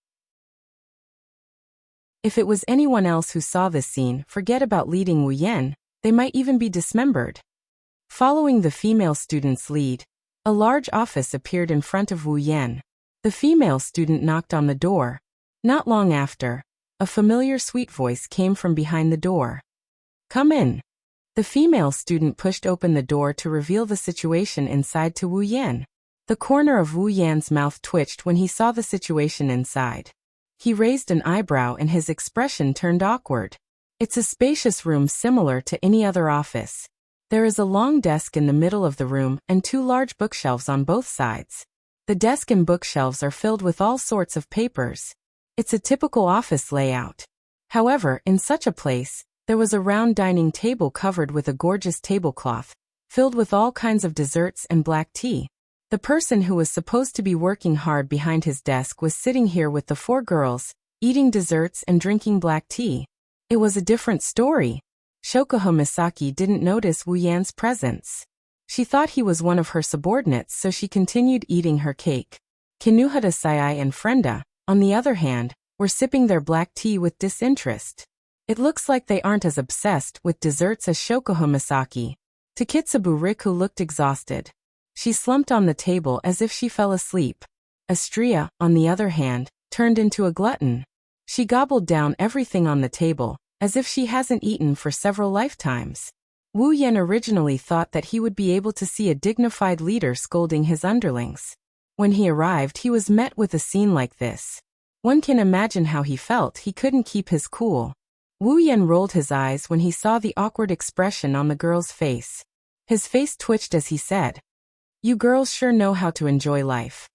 If it was anyone else who saw this scene, forget about leading Wu Yan, they might even be dismembered. Following the female student's lead, a large office appeared in front of Wu Yan. The female student knocked on the door. Not long after, a familiar sweet voice came from behind the door. "Come in." The female student pushed open the door to reveal the situation inside to Wu Yan. The corner of Wu Yan's mouth twitched when he saw the situation inside. He raised an eyebrow and his expression turned awkward. It's a spacious room similar to any other office. There is a long desk in the middle of the room and two large bookshelves on both sides. The desk and bookshelves are filled with all sorts of papers. It's a typical office layout. However, in such a place, there was a round dining table covered with a gorgeous tablecloth, filled with all kinds of desserts and black tea. The person who was supposed to be working hard behind his desk was sitting here with the four girls, eating desserts and drinking black tea. It was a different story. Shokuho Misaki didn't notice Wu Yan's presence. She thought he was one of her subordinates, so she continued eating her cake. Kinuhata Sai and Frenda, on the other hand, were sipping their black tea with disinterest. It looks like they aren't as obsessed with desserts as Shokuho Misaki. Takitsubu Riku looked exhausted. She slumped on the table as if she fell asleep. Astria, on the other hand, turned into a glutton. She gobbled down everything on the table, as if she hasn't eaten for several lifetimes. Wu Yan originally thought that he would be able to see a dignified leader scolding his underlings. When he arrived, he was met with a scene like this. One can imagine how he felt. He couldn't keep his cool. Wu Yan rolled his eyes when he saw the awkward expression on the girl's face. His face twitched as he said, "You girls sure know how to enjoy life."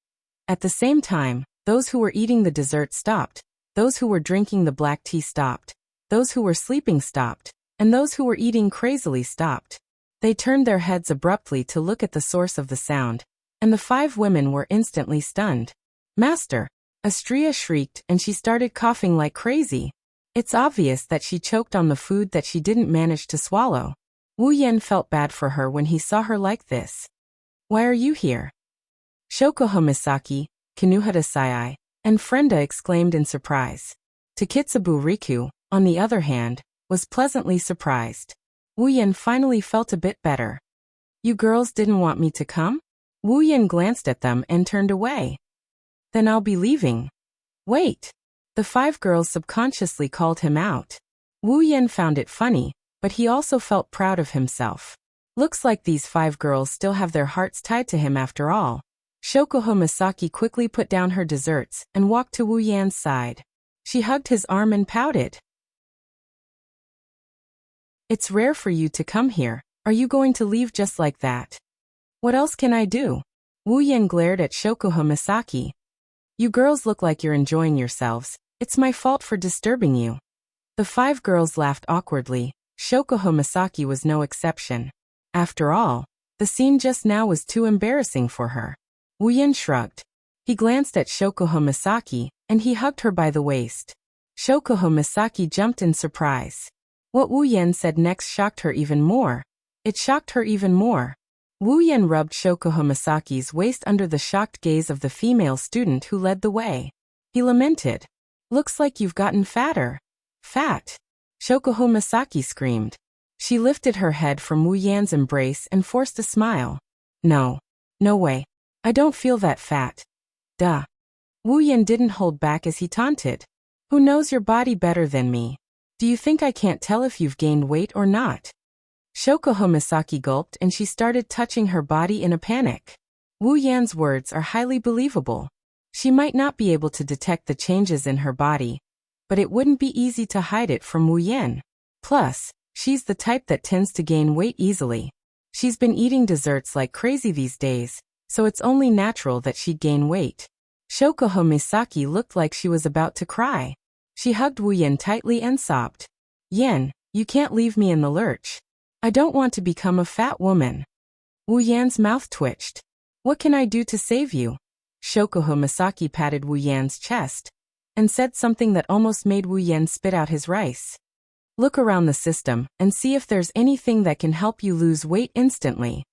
At the same time, those who were eating the dessert stopped, those who were drinking the black tea stopped, those who were sleeping stopped, and those who were eating crazily stopped. They turned their heads abruptly to look at the source of the sound, and the five women were instantly stunned. "Master!" Astria shrieked and she started coughing like crazy. It's obvious that she choked on the food that she didn't manage to swallow. Wu Yan felt bad for her when he saw her like this. "Why are you here?" Shokuho Misaki, Kinuhata Sai, and Frenda exclaimed in surprise. Takitsubu Riku, on the other hand, was pleasantly surprised. Wu Yan finally felt a bit better. "You girls didn't want me to come?" Wu Yan glanced at them and turned away. "Then I'll be leaving." "Wait." The five girls subconsciously called him out. Wu Yan found it funny, but he also felt proud of himself. Looks like these five girls still have their hearts tied to him after all. Shokuho Misaki quickly put down her desserts and walked to Wu Yan's side. She hugged his arm and pouted. It's rare for you to come here. Are you going to leave just like that? What else can I do? Wu Yan glared at Shokuho Misaki. You girls look like you're enjoying yourselves. It's my fault for disturbing you. The 5 girls laughed awkwardly. Shokuho Misaki was no exception. After all, the scene just now was too embarrassing for her. Wu Yan shrugged. He glanced at Shokuho Misaki, and he hugged her by the waist. Shokuho Misaki jumped in surprise. What Wu Yan said next shocked her even more. It shocked her even more. Wu Yan rubbed Shokuho Misaki's waist under the shocked gaze of the female student who led the way. He lamented. Looks like you've gotten fatter. Fat. Shokuho Misaki screamed. She lifted her head from Wu Yan's embrace and forced a smile. No. No way. I don't feel that fat. Duh. Wu Yan didn't hold back as he taunted. Who knows your body better than me? Do you think I can't tell if you've gained weight or not? Shokuho Misaki gulped and she started touching her body in a panic. Wu Yan's words are highly believable. She might not be able to detect the changes in her body, but it wouldn't be easy to hide it from Wu Yan. Plus, she's the type that tends to gain weight easily. She's been eating desserts like crazy these days, so it's only natural that she'd gain weight. Shokuho Misaki looked like she was about to cry. She hugged Wu Yan tightly and sobbed. Yan, you can't leave me in the lurch. I don't want to become a fat woman. Wu Yan's mouth twitched. What can I do to save you? Shokuho Misaki patted Wu Yan's chest and said something that almost made Wu Yan spit out his rice. Look around the system and see if there's anything that can help you lose weight instantly.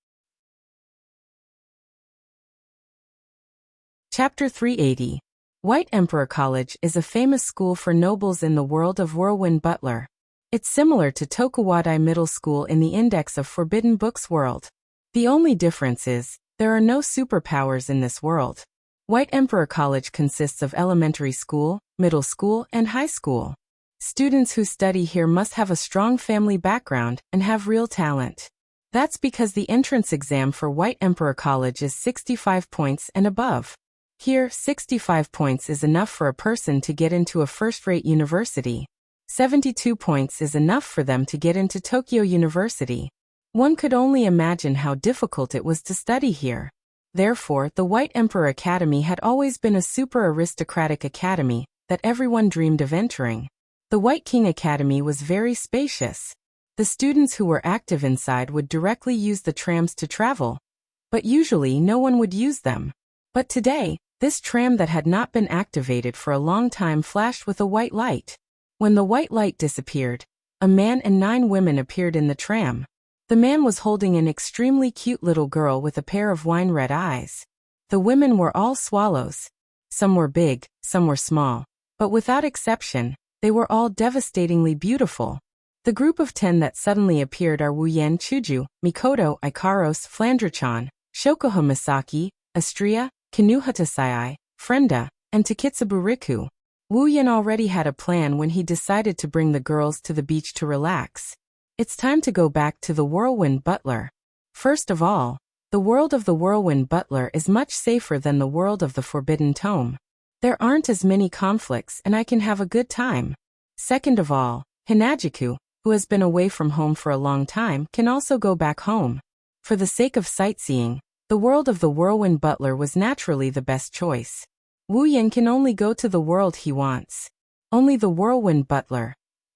Chapter 380. White Emperor College is a famous school for nobles in the world of Whirlwind Butler. It's similar to Tokuwadai Middle School in the Index of Forbidden Books world. The only difference is, there are no superpowers in this world. White Emperor College consists of elementary school, middle school, and high school. Students who study here must have a strong family background and have real talent. That's because the entrance exam for White Emperor College is 65 points and above. Here, 65 points is enough for a person to get into a first-rate university. 72 points is enough for them to get into Tokyo University. One could only imagine how difficult it was to study here. Therefore, the White Emperor Academy had always been a super aristocratic academy that everyone dreamed of entering. The White King Academy was very spacious. The students who were active inside would directly use the trams to travel, but usually no one would use them. But today, this tram that had not been activated for a long time flashed with a white light. When the white light disappeared, a man and 9 women appeared in the tram. The man was holding an extremely cute little girl with a pair of wine-red eyes. The women were all swallows. Some were big, some were small, but without exception, they were all devastatingly beautiful. The group of 10 that suddenly appeared are Wu Yan Chuju, Mikoto, Ikaros, Flandrachan, Shokuho Misaki, Astria, Kinuhatasai, Frenda, and Takitsubu Riku. Wu Yan already had a plan when he decided to bring the girls to the beach to relax. It's time to go back to the Whirlwind Butler. First of all, the world of the Whirlwind Butler is much safer than the world of the Forbidden Tome. There aren't as many conflicts and I can have a good time. Second of all, Hinajiku, who has been away from home for a long time, can also go back home. For the sake of sightseeing, the world of the Whirlwind Butler was naturally the best choice. Wu Yan can only go to the world he wants. Only the Whirlwind Butler,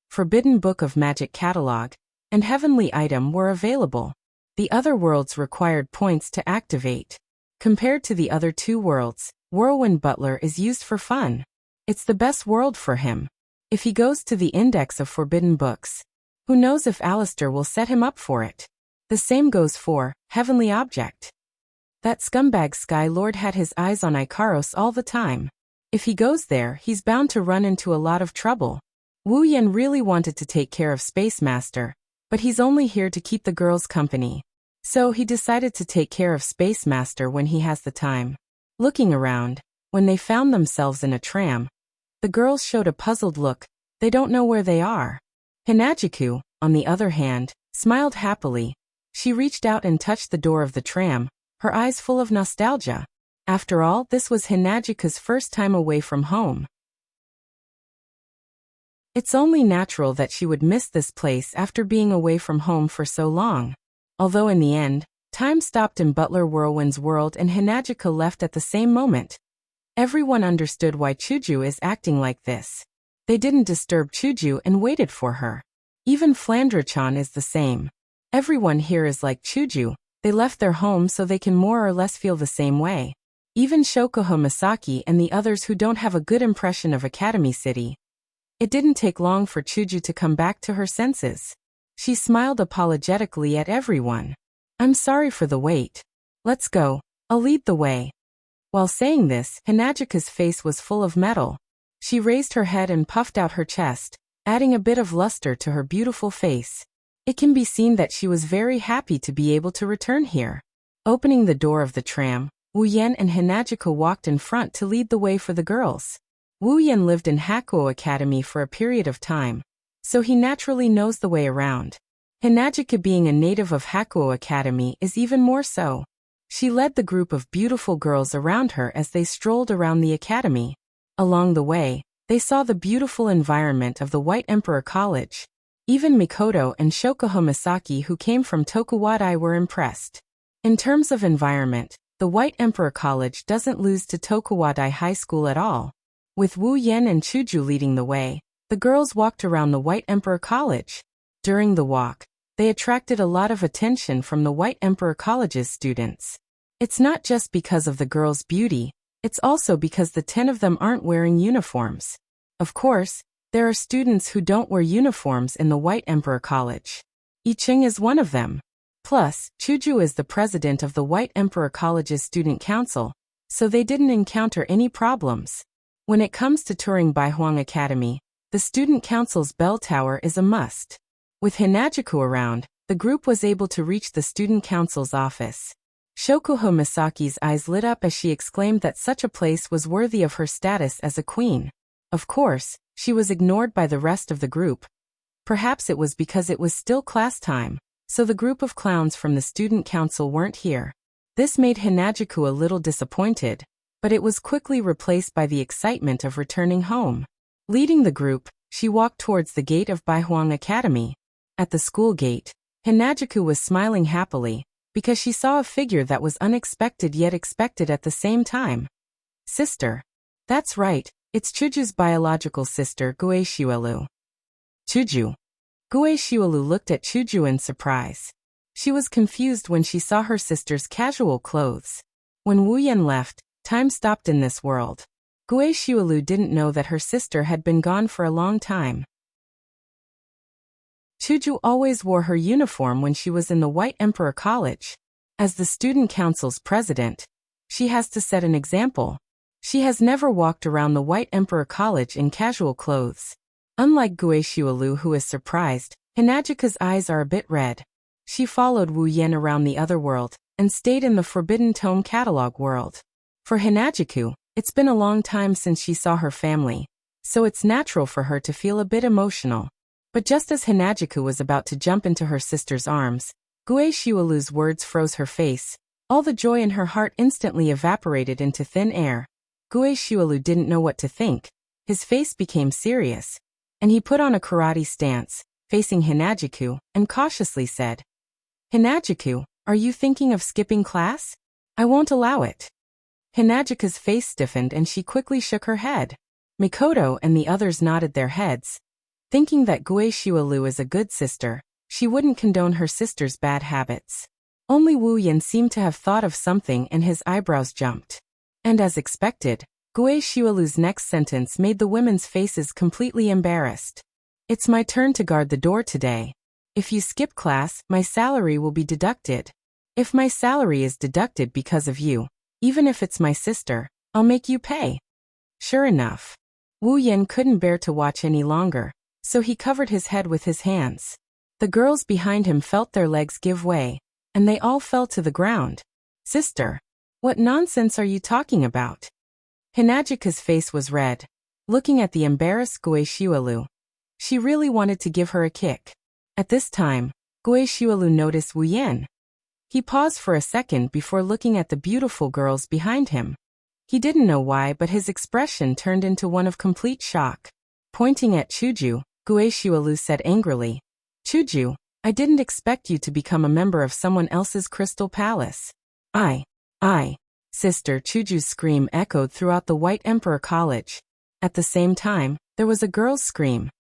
Forbidden Book of Magic Catalog, and Heavenly Item were available. The other worlds required points to activate. Compared to the other 2 worlds, Whirlwind Butler is used for fun. It's the best world for him. If he goes to the Index of Forbidden Books, who knows if Alistair will set him up for it. The same goes for Heavenly Object. That scumbag Sky Lord had his eyes on Ikaros all the time. If he goes there, he's bound to run into a lot of trouble. Wu Yan really wanted to take care of Space Master, but he's only here to keep the girls company. So he decided to take care of Space Master when he has the time. Looking around, when they found themselves in a tram, the girls showed a puzzled look. They don't know where they are. Hinajiku, on the other hand, smiled happily. She reached out and touched the door of the tram, her eyes full of nostalgia. After all, this was Hinajika's first time away from home. It's only natural that she would miss this place after being away from home for so long. Although in the end, time stopped in Butler Whirlwind's world and Hinajika left at the same moment. Everyone understood why Chuju is acting like this. They didn't disturb Chuju and waited for her. Even Flandra-chan is the same. Everyone here is like Chuju. They left their home so they can more or less feel the same way. Even Shokuho Misaki and the others who don't have a good impression of Academy City. It didn't take long for Chuju to come back to her senses. She smiled apologetically at everyone. I'm sorry for the wait. Let's go. I'll lead the way. While saying this, Hinajika's face was full of metal. She raised her head and puffed out her chest, adding a bit of luster to her beautiful face. It can be seen that she was very happy to be able to return here. Opening the door of the tram, Wu Yan and Hinajika walked in front to lead the way for the girls. Wu Yan lived in Hakuo Academy for a period of time, so he naturally knows the way around. Hinajika, being a native of Hakuo Academy, is even more so. She led the group of beautiful girls around her as they strolled around the academy. Along the way, they saw the beautiful environment of the White Emperor College. Even Mikoto and Shokuho Misaki, who came from Tokuwadai, were impressed. In terms of environment, the White Emperor College doesn't lose to Tokuwadai High School at all. With Wu Yan and Chuju leading the way, the girls walked around the White Emperor College. During the walk, they attracted a lot of attention from the White Emperor College's students. It's not just because of the girls' beauty, it's also because the 10 of them aren't wearing uniforms. Of course, there are students who don't wear uniforms in the White Emperor College. Iching is one of them. Plus, Chuju is the president of the White Emperor College's student council, so they didn't encounter any problems. When it comes to touring Baihuang Academy, the student council's bell tower is a must. With Hinajika around, the group was able to reach the student council's office. Shokuho Misaki's eyes lit up as she exclaimed that such a place was worthy of her status as a queen. Of course, she was ignored by the rest of the group. Perhaps it was because it was still class time, so the group of clowns from the student council weren't here. This made Hinajika a little disappointed, but it was quickly replaced by the excitement of returning home. Leading the group, she walked towards the gate of Baihuang Academy. At the school gate, Hinajika was smiling happily, because she saw a figure that was unexpected yet expected at the same time. Sister. That's right, it's Chuju's biological sister, Gueshuelu. Chuju. Gueshuelu looked at Chuju in surprise. She was confused when she saw her sister's casual clothes. When Wu Yan left, time stopped in this world. Gueshuelu didn't know that her sister had been gone for a long time. Chuju always wore her uniform when she was in the White Emperor College. As the student council's president, she has to set an example. She has never walked around the White Emperor College in casual clothes. Unlike Gueshuelu, who is surprised, Hinajika's eyes are a bit red. She followed Wu Yan around the other world, and stayed in the Forbidden Tome catalog world. For Hinajika, it's been a long time since she saw her family, so it's natural for her to feel a bit emotional. But just as Hinajika was about to jump into her sister's arms, Gueshuelu's words froze her face. All the joy in her heart instantly evaporated into thin air. Gueshuelu didn't know what to think. His face became serious, and he put on a karate stance, facing Hinajika, and cautiously said, "Hinajika, are you thinking of skipping class? I won't allow it." Hinajika's face stiffened and she quickly shook her head. Mikoto and the others nodded their heads. Thinking that Gueshuelu is a good sister, she wouldn't condone her sister's bad habits. Only Wu Yan seemed to have thought of something and his eyebrows jumped. And as expected, Gueshuelu's next sentence made the women's faces completely embarrassed. "It's my turn to guard the door today. If you skip class, my salary will be deducted. If my salary is deducted because of you, even if it's my sister, I'll make you pay." Sure enough, Wu Yan couldn't bear to watch any longer, so he covered his head with his hands. The girls behind him felt their legs give way, and they all fell to the ground. "Sister, what nonsense are you talking about?" Hinajika's face was red, looking at the embarrassed Gueshuelu. She really wanted to give her a kick. At this time, Gueshuelu noticed Wu Yan. He paused for a second before looking at the beautiful girls behind him. He didn't know why, but his expression turned into one of complete shock. Pointing at Chuju, Gueshualu said angrily, "Chuju, I didn't expect you to become a member of someone else's crystal palace." I. Sister Chuju's scream echoed throughout the White Emperor College. At the same time, there was a girl's scream.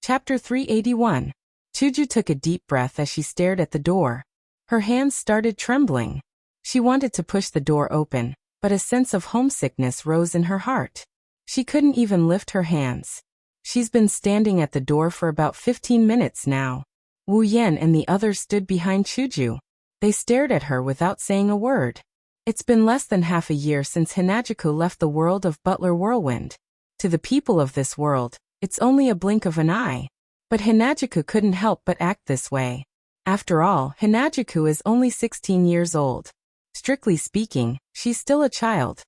Chapter 381. Chuju took a deep breath as she stared at the door. Her hands started trembling. She wanted to push the door open, but a sense of homesickness rose in her heart. She couldn't even lift her hands. She's been standing at the door for about 15 minutes now. Wu Yan and the others stood behind Chuju. They stared at her without saying a word. It's been less than half a year since Hinajuku left the world of Butler Whirlwind. To the people of this world, it's only a blink of an eye. But Hinajuku couldn't help but act this way. After all, Hinajuku is only 16 years old. Strictly speaking, she's still a child.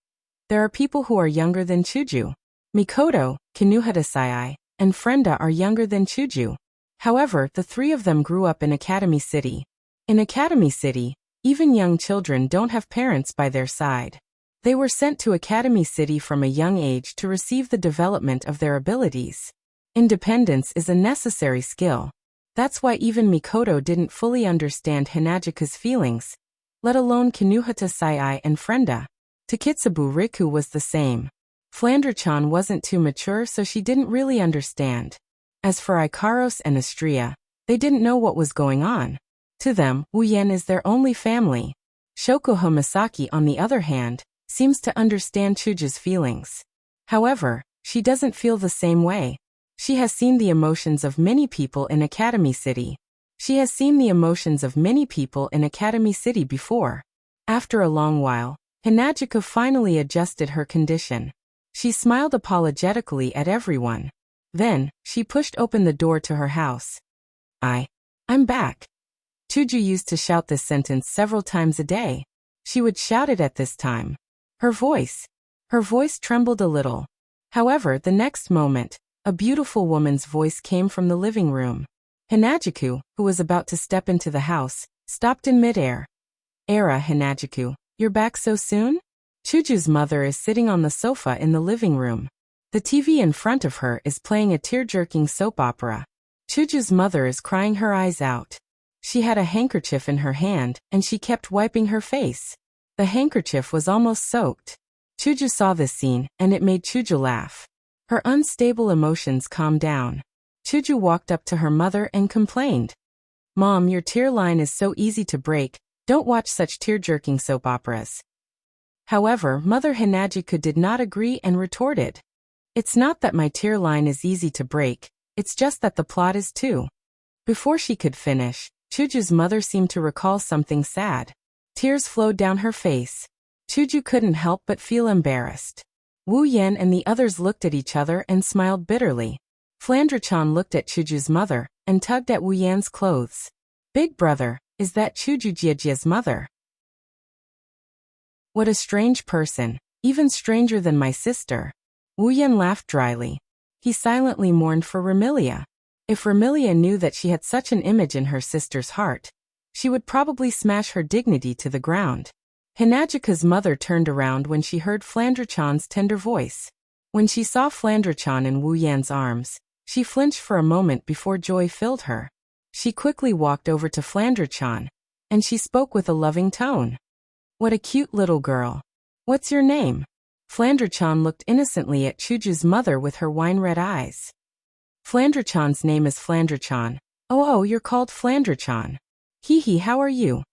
There are people who are younger than Chuju. Mikoto, Kinuhata-sai, and Frenda are younger than Chuju. However, the three of them grew up in Academy City. In Academy City, even young children don't have parents by their side. They were sent to Academy City from a young age to receive the development of their abilities. Independence is a necessary skill. That's why even Mikoto didn't fully understand Hinajuku's feelings, let alone Kinuhata-sai and Frenda. To Kitsubu, Riku was the same. Flandre-chan wasn't too mature, so she didn't really understand. As for Ikaros and Astria, they didn't know what was going on. To them, Wu Yan is their only family. Shokuho Misaki, on the other hand, seems to understand Chuju's feelings. However, she doesn't feel the same way. She has seen the emotions of many people in Academy City. Before. After a long while, Hinajuku finally adjusted her condition. She smiled apologetically at everyone. Then, she pushed open the door to her house. I'm back. Chuju used to shout this sentence several times a day. She would shout it at this time. Her voice trembled a little. However, the next moment, a beautiful woman's voice came from the living room. Hinajuku, who was about to step into the house, stopped in midair. Hinajuku, you're back so soon? Chuju's mother is sitting on the sofa in the living room. The TV in front of her is playing a tear-jerking soap opera. Chuju's mother is crying her eyes out. She had a handkerchief in her hand, and she kept wiping her face. The handkerchief was almost soaked. Chuju saw this scene, and it made Chuju laugh. Her unstable emotions calmed down. Chuju walked up to her mother and complained. "Mom, your tear line is so easy to break. Don't watch such tear-jerking soap operas." However, Mother Hinajuku did not agree and retorted. "It's not that my tear line is easy to break, it's just that the plot is too." Before she could finish, Chuju's mother seemed to recall something sad. Tears flowed down her face. Chuju couldn't help but feel embarrassed. Wu Yan and the others looked at each other and smiled bitterly. Flandre-chan looked at Chuju's mother and tugged at Wu Yan's clothes. "Big brother, is that Chuju Jiajia's mother?" "What a strange person, even stranger than my sister." Wu Yan laughed dryly. He silently mourned for Remilia. If Remilia knew that she had such an image in her sister's heart, she would probably smash her dignity to the ground. Hinajuku's mother turned around when she heard Flandre-chan's tender voice. When she saw Flandre-chan in Wu Yan's arms, she flinched for a moment before joy filled her. She quickly walked over to Flandre-chan, and she spoke with a loving tone. "What a cute little girl. What's your name?" Flandre-chan looked innocently at Chuju's mother with her wine-red eyes. "Flandre-chan's name is Flandre-chan. Oh, you're called Flandre-chan. Hee, how are you?"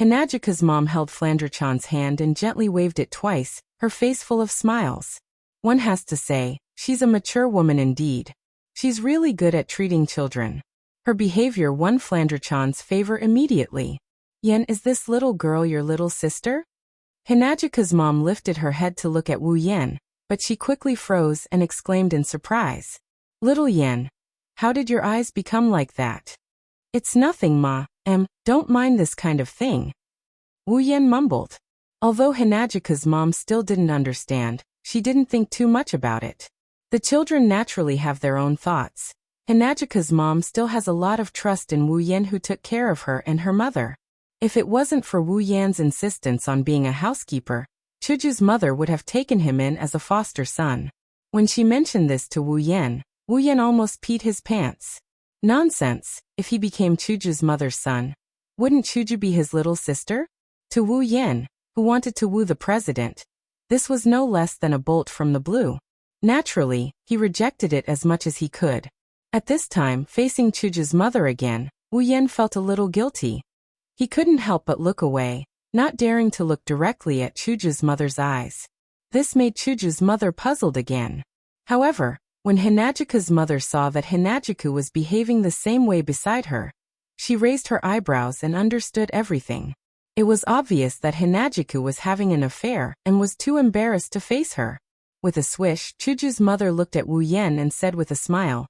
Hinajuku's mom held Flandre-chan's hand and gently waved it twice, her face full of smiles. One has to say, she's a mature woman indeed. She's really good at treating children. Her behavior won Flandre-chan's favor immediately. "Yen, is this little girl your little sister?" Hinajuku's mom lifted her head to look at Wu Yan, but she quickly froze and exclaimed in surprise. "Little Yen, how did your eyes become like that?" "It's nothing, Ma. Don't mind this kind of thing," Wu Yan mumbled. Although Hinajuku's mom still didn't understand, she didn't think too much about it. The children naturally have their own thoughts. Hinagika's mom still has a lot of trust in Wu Yan, who took care of her and her mother. If it wasn't for Wu Yan's insistence on being a housekeeper, Chuju's mother would have taken him in as a foster son. When she mentioned this to Wu Yan almost peed his pants. Nonsense, if he became Chuju's mother's son, wouldn't Chuju be his little sister? To Wu Yan, who wanted to woo the president, this was no less than a bolt from the blue. Naturally, he rejected it as much as he could. At this time, facing Chuju's mother again, Wu Yan felt a little guilty. He couldn't help but look away, not daring to look directly at Chuju's mother's eyes. This made Chuju's mother puzzled again. However, when Hinagika's mother saw that Hinagiku was behaving the same way beside her, she raised her eyebrows and understood everything. It was obvious that Hinagiku was having an affair and was too embarrassed to face her. With a swish, Chuju's mother looked at Wu Yan and said with a smile,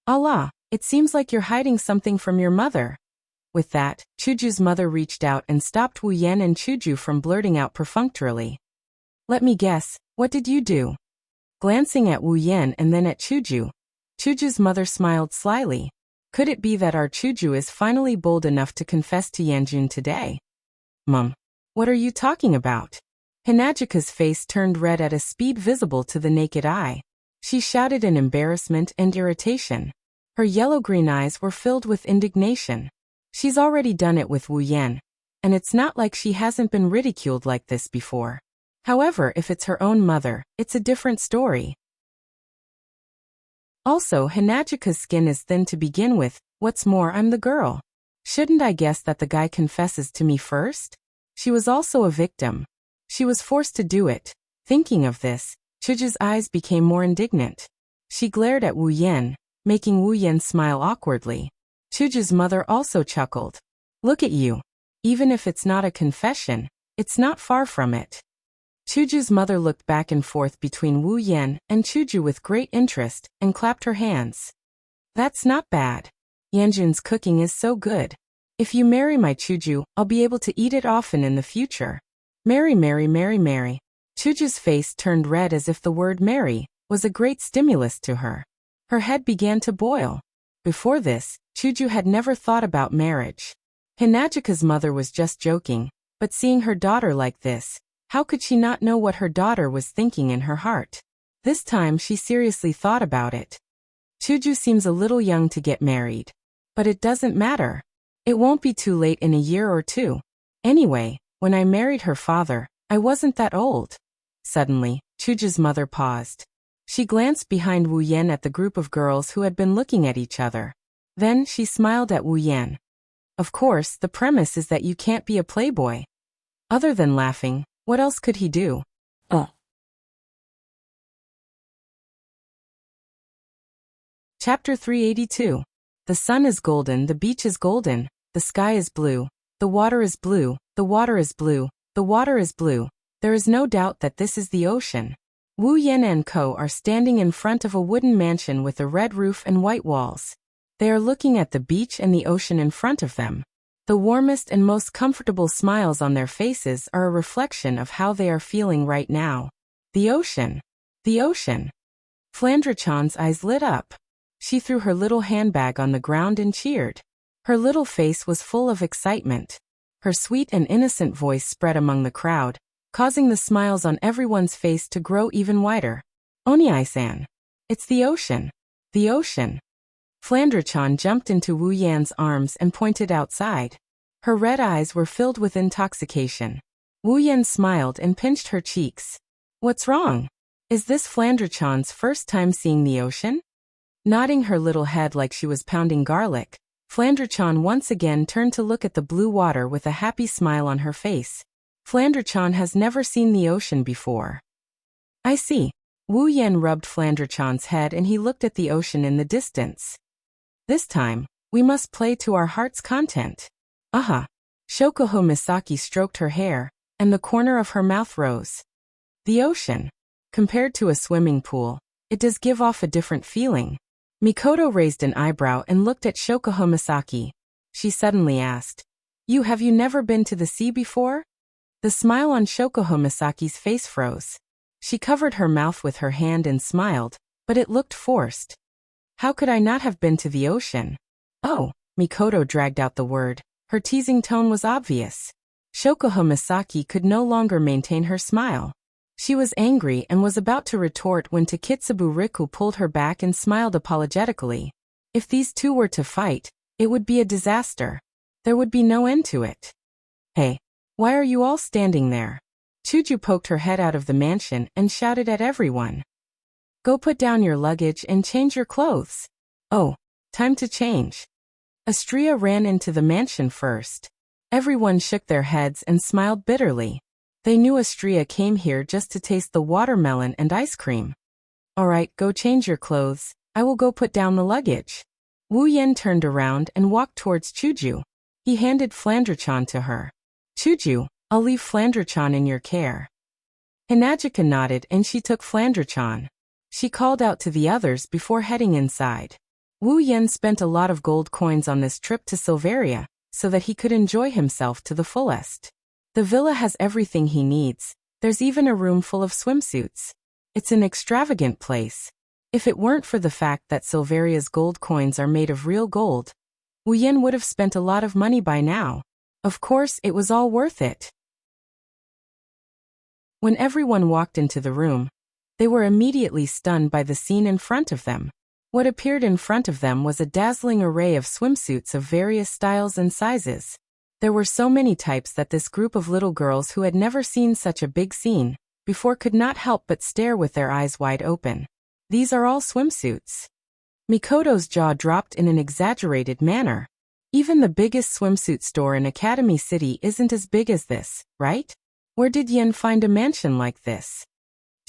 "Allah, it seems like you're hiding something from your mother." With that, Chuju's mother reached out and stopped Wu Yan and Chuju from blurting out perfunctorily. "Let me guess, what did you do?" Glancing at Wu Yan and then at Chuju's mother smiled slyly. Could it be that our Chuju is finally bold enough to confess to Yanjun today? "Mum, what are you talking about?" Hinagika's face turned red at a speed visible to the naked eye. She shouted in embarrassment and irritation. Her yellow-green eyes were filled with indignation. She's already done it with Wu Yan, and it's not like she hasn't been ridiculed like this before. However, if it's her own mother, it's a different story. Also, Hinagika's skin is thin to begin with. What's more, I'm the girl. Shouldn't I guess that the guy confesses to me first? She was also a victim. She was forced to do it. Thinking of this, Chuju's eyes became more indignant. She glared at Wu Yan, making Wu Yan smile awkwardly. Chuju's mother also chuckled. "Look at you. Even if it's not a confession, it's not far from it." Chuju's mother looked back and forth between Wu Yan and Chuju with great interest and clapped her hands. "That's not bad. Yanjun's cooking is so good. If you marry my Chuju, I'll be able to eat it often in the future." Marry, marry, marry, marry. Chuju's face turned red as if the word marry was a great stimulus to her. Her head began to boil. Before this, Chuju had never thought about marriage. Hinagika's mother was just joking, but seeing her daughter like this, how could she not know what her daughter was thinking in her heart? This time she seriously thought about it. Chuju seems a little young to get married. But it doesn't matter. It won't be too late in a year or two. Anyway, when I married her father, I wasn't that old. Suddenly, Chuju's mother paused. She glanced behind Wu Yan at the group of girls who had been looking at each other. Then she smiled at Wu Yan. "Of course, the premise is that you can't be a playboy." Other than laughing, what else could he do? Chapter 382. The sun is golden, the beach is golden, the sky is blue, the water is blue, the water is blue, the water is blue. There is no doubt that this is the ocean. Wu Yan and Co. are standing in front of a wooden mansion with a red roof and white walls. They are looking at the beach and the ocean in front of them. The warmest and most comfortable smiles on their faces are a reflection of how they are feeling right now. The ocean. The ocean. Flandre-chan's eyes lit up. She threw her little handbag on the ground and cheered. Her little face was full of excitement. Her sweet and innocent voice spread among the crowd, causing the smiles on everyone's face to grow even wider. "Oniai-san. It's the ocean. The ocean." Flandre-chan jumped into Wu Yan's arms and pointed outside. Her red eyes were filled with intoxication. Wu Yan smiled and pinched her cheeks. "What's wrong? Is this Flandre-chan's first time seeing the ocean?" Nodding her little head like she was pounding garlic, Flandre-chan once again turned to look at the blue water with a happy smile on her face. Flandre-chan has never seen the ocean before. "I see." Wu Yan rubbed Flandre-chan's head and he looked at the ocean in the distance. "This time, we must play to our heart's content." "Aha." Shokoho Misaki stroked her hair, and the corner of her mouth rose. The ocean. Compared to a swimming pool, it does give off a different feeling. Mikoto raised an eyebrow and looked at Shokoho Misaki. She suddenly asked, Have you never been to the sea before?" The smile on Shokoho Misaki's face froze. She covered her mouth with her hand and smiled, but it looked forced. How could I not have been to the ocean? Oh, Mikoto dragged out the word. Her teasing tone was obvious. Shokuha Misaki could no longer maintain her smile. She was angry and was about to retort when Takitsubu Riku pulled her back and smiled apologetically. If these two were to fight, it would be a disaster. There would be no end to it. Hey, why are you all standing there? Chuju poked her head out of the mansion and shouted at everyone. Go put down your luggage and change your clothes. Oh, time to change. Astria ran into the mansion first. Everyone shook their heads and smiled bitterly. They knew Astria came here just to taste the watermelon and ice cream. All right, go change your clothes. I will go put down the luggage. Wu Yen turned around and walked towards Chuju. He handed Flandre-chan to her. Chuju, I'll leave Flandre-chan in your care. Hinagika nodded and she took Flandre-chan. She called out to the others before heading inside. Wu Yen spent a lot of gold coins on this trip to Silveria, so that he could enjoy himself to the fullest. The villa has everything he needs. There's even a room full of swimsuits. It's an extravagant place. If it weren't for the fact that Silveria's gold coins are made of real gold, Wu Yen would have spent a lot of money by now. Of course, it was all worth it. When everyone walked into the room, they were immediately stunned by the scene in front of them. What appeared in front of them was a dazzling array of swimsuits of various styles and sizes. There were so many types that this group of little girls who had never seen such a big scene before could not help but stare with their eyes wide open. These are all swimsuits. Mikoto's jaw dropped in an exaggerated manner. Even the biggest swimsuit store in Academy City isn't as big as this, right? Where did Yen find a mansion like this?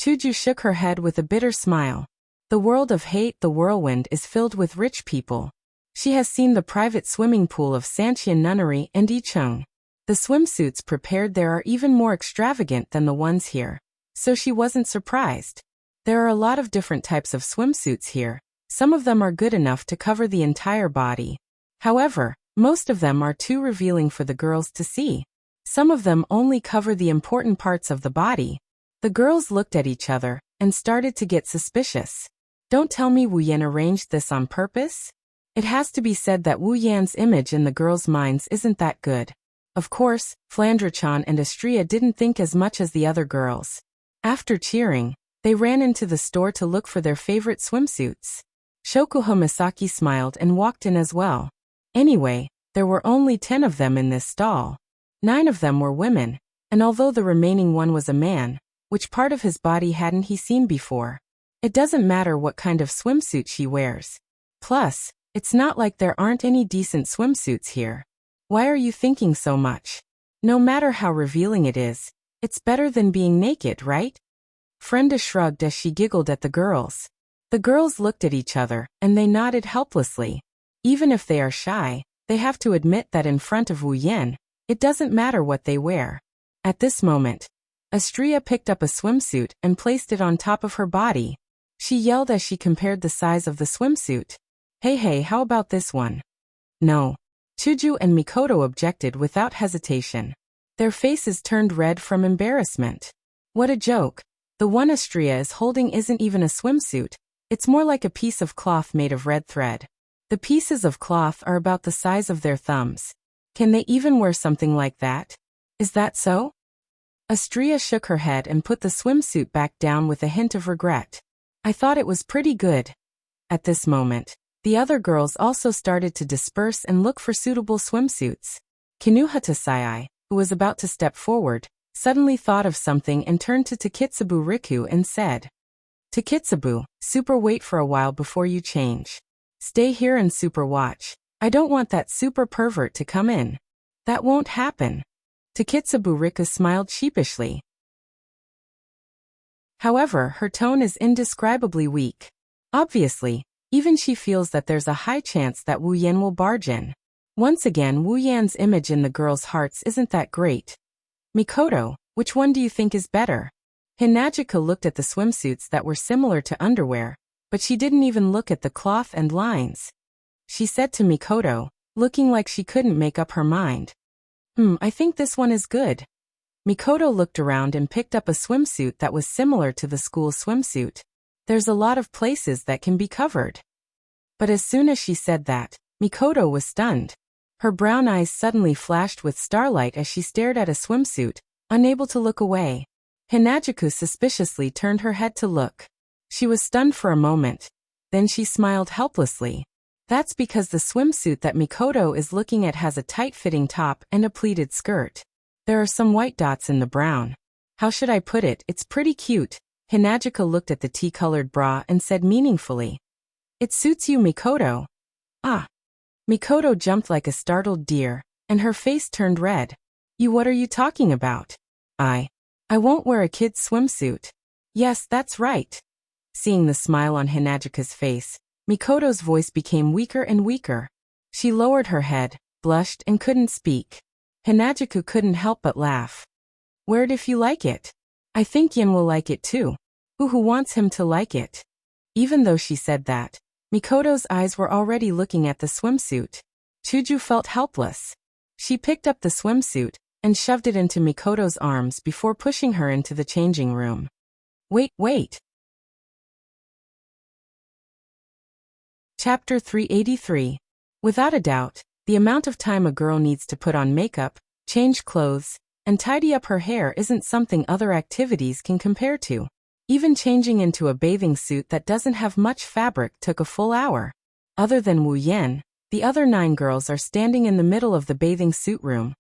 Chuju shook her head with a bitter smile. The world of Hate the Whirlwind is filled with rich people. She has seen the private swimming pool of Santian Nunnery and Ichung. The swimsuits prepared there are even more extravagant than the ones here, so she wasn't surprised. There are a lot of different types of swimsuits here. Some of them are good enough to cover the entire body. However, most of them are too revealing for the girls to see. Some of them only cover the important parts of the body. The girls looked at each other and started to get suspicious. Don't tell me Wu Yen arranged this on purpose? It has to be said that Wu Yan's image in the girls' minds isn't that good. Of course, Flandre-chan and Astria didn't think as much as the other girls. After cheering, they ran into the store to look for their favorite swimsuits. Shokuha Misaki smiled and walked in as well. Anyway, there were only 10 of them in this stall. 9 of them were women, and although the remaining one was a man, which part of his body hadn't he seen before? It doesn't matter what kind of swimsuit she wears. Plus, it's not like there aren't any decent swimsuits here. Why are you thinking so much? No matter how revealing it is, it's better than being naked, right? Frenda shrugged as she giggled at the girls. The girls looked at each other, and they nodded helplessly. Even if they are shy, they have to admit that in front of Wu Yen, it doesn't matter what they wear. At this moment, Astria picked up a swimsuit and placed it on top of her body. She yelled as she compared the size of the swimsuit. Hey, how about this one? No. Chuju and Mikoto objected without hesitation. Their faces turned red from embarrassment. What a joke. The one Astria is holding isn't even a swimsuit. It's more like a piece of cloth made of red thread. The pieces of cloth are about the size of their thumbs. Can they even wear something like that? Is that so? Astria shook her head and put the swimsuit back down with a hint of regret. I thought it was pretty good. At this moment, the other girls also started to disperse and look for suitable swimsuits. Kinuhata Sayai, who was about to step forward, suddenly thought of something and turned to Takitsubu Riku and said, Takitsubu, super wait for a while before you change. Stay here and super watch. I don't want that super pervert to come in. That won't happen. Takitsubu Riku smiled sheepishly. However, her tone is indescribably weak. Obviously, even she feels that there's a high chance that Wu Yen will barge in. Once again, Wu Yan's image in the girls' hearts isn't that great. Mikoto, which one do you think is better? Hinagika looked at the swimsuits that were similar to underwear, but she didn't even look at the cloth and lines. She said to Mikoto, looking like she couldn't make up her mind. I think this one is good. Mikoto looked around and picked up a swimsuit that was similar to the school swimsuit. There's a lot of places that can be covered. But as soon as she said that, Mikoto was stunned. Her brown eyes suddenly flashed with starlight as she stared at a swimsuit, unable to look away. Hinajuku suspiciously turned her head to look. She was stunned for a moment. Then she smiled helplessly. That's because the swimsuit that Mikoto is looking at has a tight-fitting top and a pleated skirt. There are some white dots in the brown. How should I put it? It's pretty cute. Hinajuku looked at the tea-colored bra and said meaningfully. It suits you, Mikoto. Ah. Mikoto jumped like a startled deer, and her face turned red. What are you talking about? I won't wear a kid's swimsuit. Yes, that's right. Seeing the smile on Hinajuku's face, Mikoto's voice became weaker and weaker. She lowered her head, blushed, and couldn't speak. Hinajuku couldn't help but laugh. Where'd if you like it? I think Yin will like it too. Who wants him to like it? Even though she said that, Mikoto's eyes were already looking at the swimsuit. Chuju felt helpless. She picked up the swimsuit and shoved it into Mikoto's arms before pushing her into the changing room. Wait. Chapter 383. Without a doubt, the amount of time a girl needs to put on makeup, change clothes, and tidy up her hair isn't something other activities can compare to. Even changing into a bathing suit that doesn't have much fabric took a full hour. Other than Wu Yan, the other 9 girls are standing in the middle of the bathing suit room.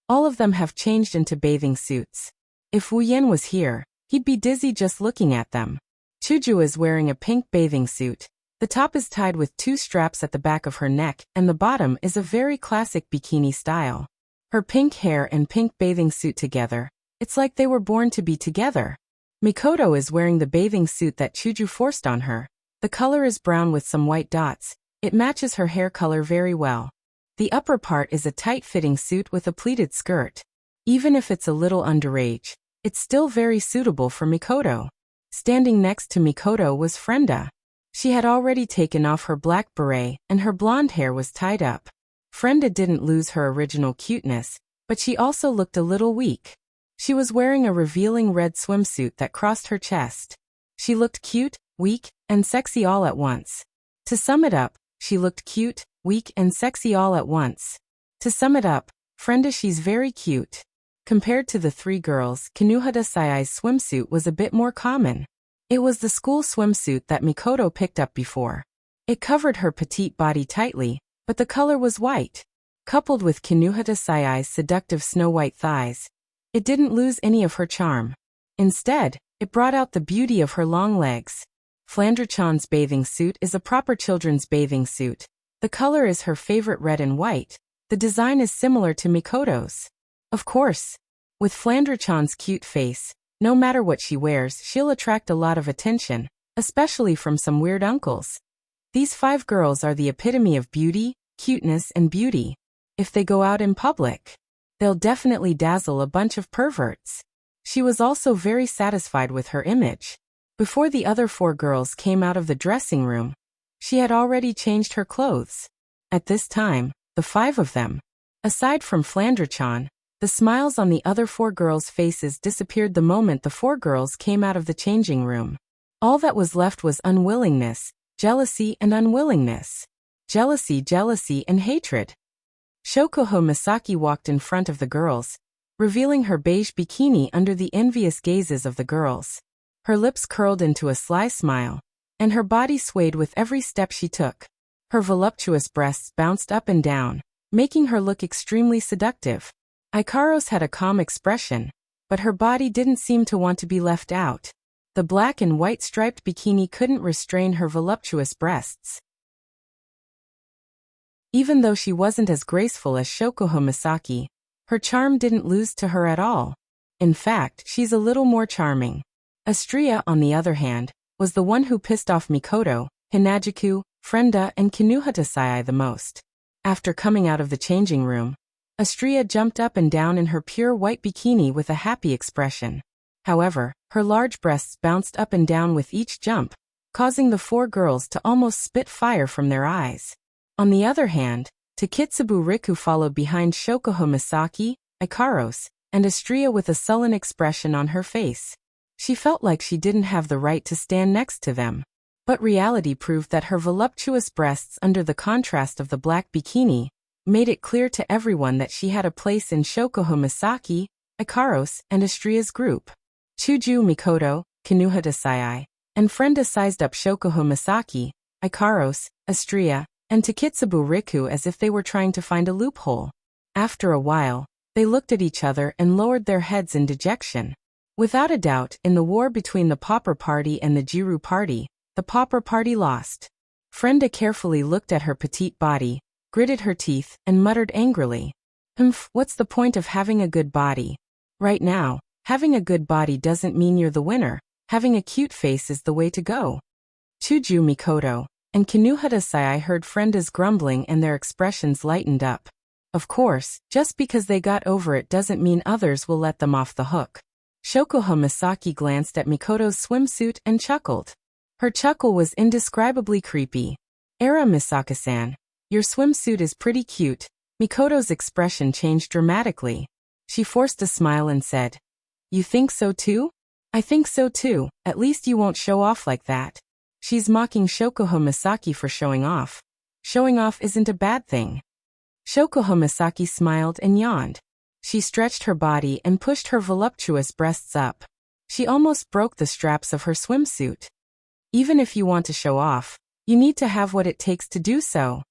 All of them have changed into bathing suits. If Wu Yan was here, he'd be dizzy just looking at them. Chuju is wearing a pink bathing suit. The top is tied with 2 straps at the back of her neck, and the bottom is a very classic bikini style. Her pink hair and pink bathing suit together, it's like they were born to be together. Mikoto is wearing the bathing suit that Chuju forced on her. The color is brown with some white dots. It matches her hair color very well. The upper part is a tight-fitting suit with a pleated skirt. Even if it's a little underage, it's still very suitable for Mikoto. Standing next to Mikoto was Frenda. She had already taken off her black beret and her blonde hair was tied up. Frenda didn't lose her original cuteness, but she also looked a little weak. She was wearing a revealing red swimsuit that crossed her chest. She looked cute, weak, and sexy all at once. To sum it up, she looked cute, weak, and sexy all at once. To sum it up, Frenda, she's very cute. Compared to the 3 girls, Kinuhata Sayai's swimsuit was a bit more common. It was the school swimsuit that Mikoto picked up before. It covered her petite body tightly, but the color was white. Coupled with Kinuhata Sayai's seductive snow-white thighs, it didn't lose any of her charm. Instead, it brought out the beauty of her long legs. Flandre-chan's bathing suit is a proper children's bathing suit. The color is her favorite red and white. The design is similar to Mikoto's. Of course, with Flandre-chan's cute face, no matter what she wears, she'll attract a lot of attention, especially from some weird uncles. These 5 girls are the epitome of beauty, cuteness, and beauty. If they go out in public, they'll definitely dazzle a bunch of perverts. She was also very satisfied with her image. Before the other 4 girls came out of the dressing room, she had already changed her clothes. At this time, the 5 of them, aside from Flandre-chan, the smiles on the other 4 girls' faces disappeared the moment the 4 girls came out of the changing room. All that was left was unwillingness, jealousy and unwillingness. Jealousy and hatred. Shokuho Misaki walked in front of the girls, revealing her beige bikini under the envious gazes of the girls. Her lips curled into a sly smile, and her body swayed with every step she took. Her voluptuous breasts bounced up and down, making her look extremely seductive. Ikaros had a calm expression, but her body didn't seem to want to be left out. The black and white striped bikini couldn't restrain her voluptuous breasts. Even though she wasn't as graceful as Shokuho Misaki, her charm didn't lose to her at all. In fact, she's a little more charming. Astria, on the other hand, was the one who pissed off Mikoto, Hinajuku, Frenda, and Kinuhata Sayai the most. After coming out of the changing room, Astria jumped up and down in her pure white bikini with a happy expression. However, her large breasts bounced up and down with each jump, causing the 4 girls to almost spit fire from their eyes. On the other hand, Takitsubu Riku followed behind Shokuho Misaki, Ikaros, and Astria with a sullen expression on her face. She felt like she didn't have the right to stand next to them. But reality proved that her voluptuous breasts under the contrast of the black bikini made it clear to everyone that she had a place in Shokuho Misaki, Ikaros, and Astria's group. Chuju, Mikoto, Kinuhata Sai, and Frenda sized up Shokuho Misaki, Ikaros, Astria, and Takitsubu Riku as if they were trying to find a loophole. After a while, they looked at each other and lowered their heads in dejection. Without a doubt, in the war between the Pauper Party and the Jiru Party, the Pauper Party lost. Frenda carefully looked at her petite body, gritted her teeth, and muttered angrily, what's the point of having a good body? Right now, having a good body doesn't mean you're the winner. Having a cute face is the way to go. Chuju, Mikoto, and Kinuhata Sai heard Frenda's grumbling and their expressions lightened up. Of course, just because they got over it doesn't mean others will let them off the hook. Shokuho Misaki glanced at Mikoto's swimsuit and chuckled. Her chuckle was indescribably creepy. Era Misaka-san, your swimsuit is pretty cute. Mikoto's expression changed dramatically. She forced a smile and said, You think so too? I think so too, at least you won't show off like that. She's mocking Shokuho Misaki for showing off. Showing off isn't a bad thing. Shokuho Misaki smiled and yawned. She stretched her body and pushed her voluptuous breasts up. She almost broke the straps of her swimsuit. Even if you want to show off, you need to have what it takes to do so.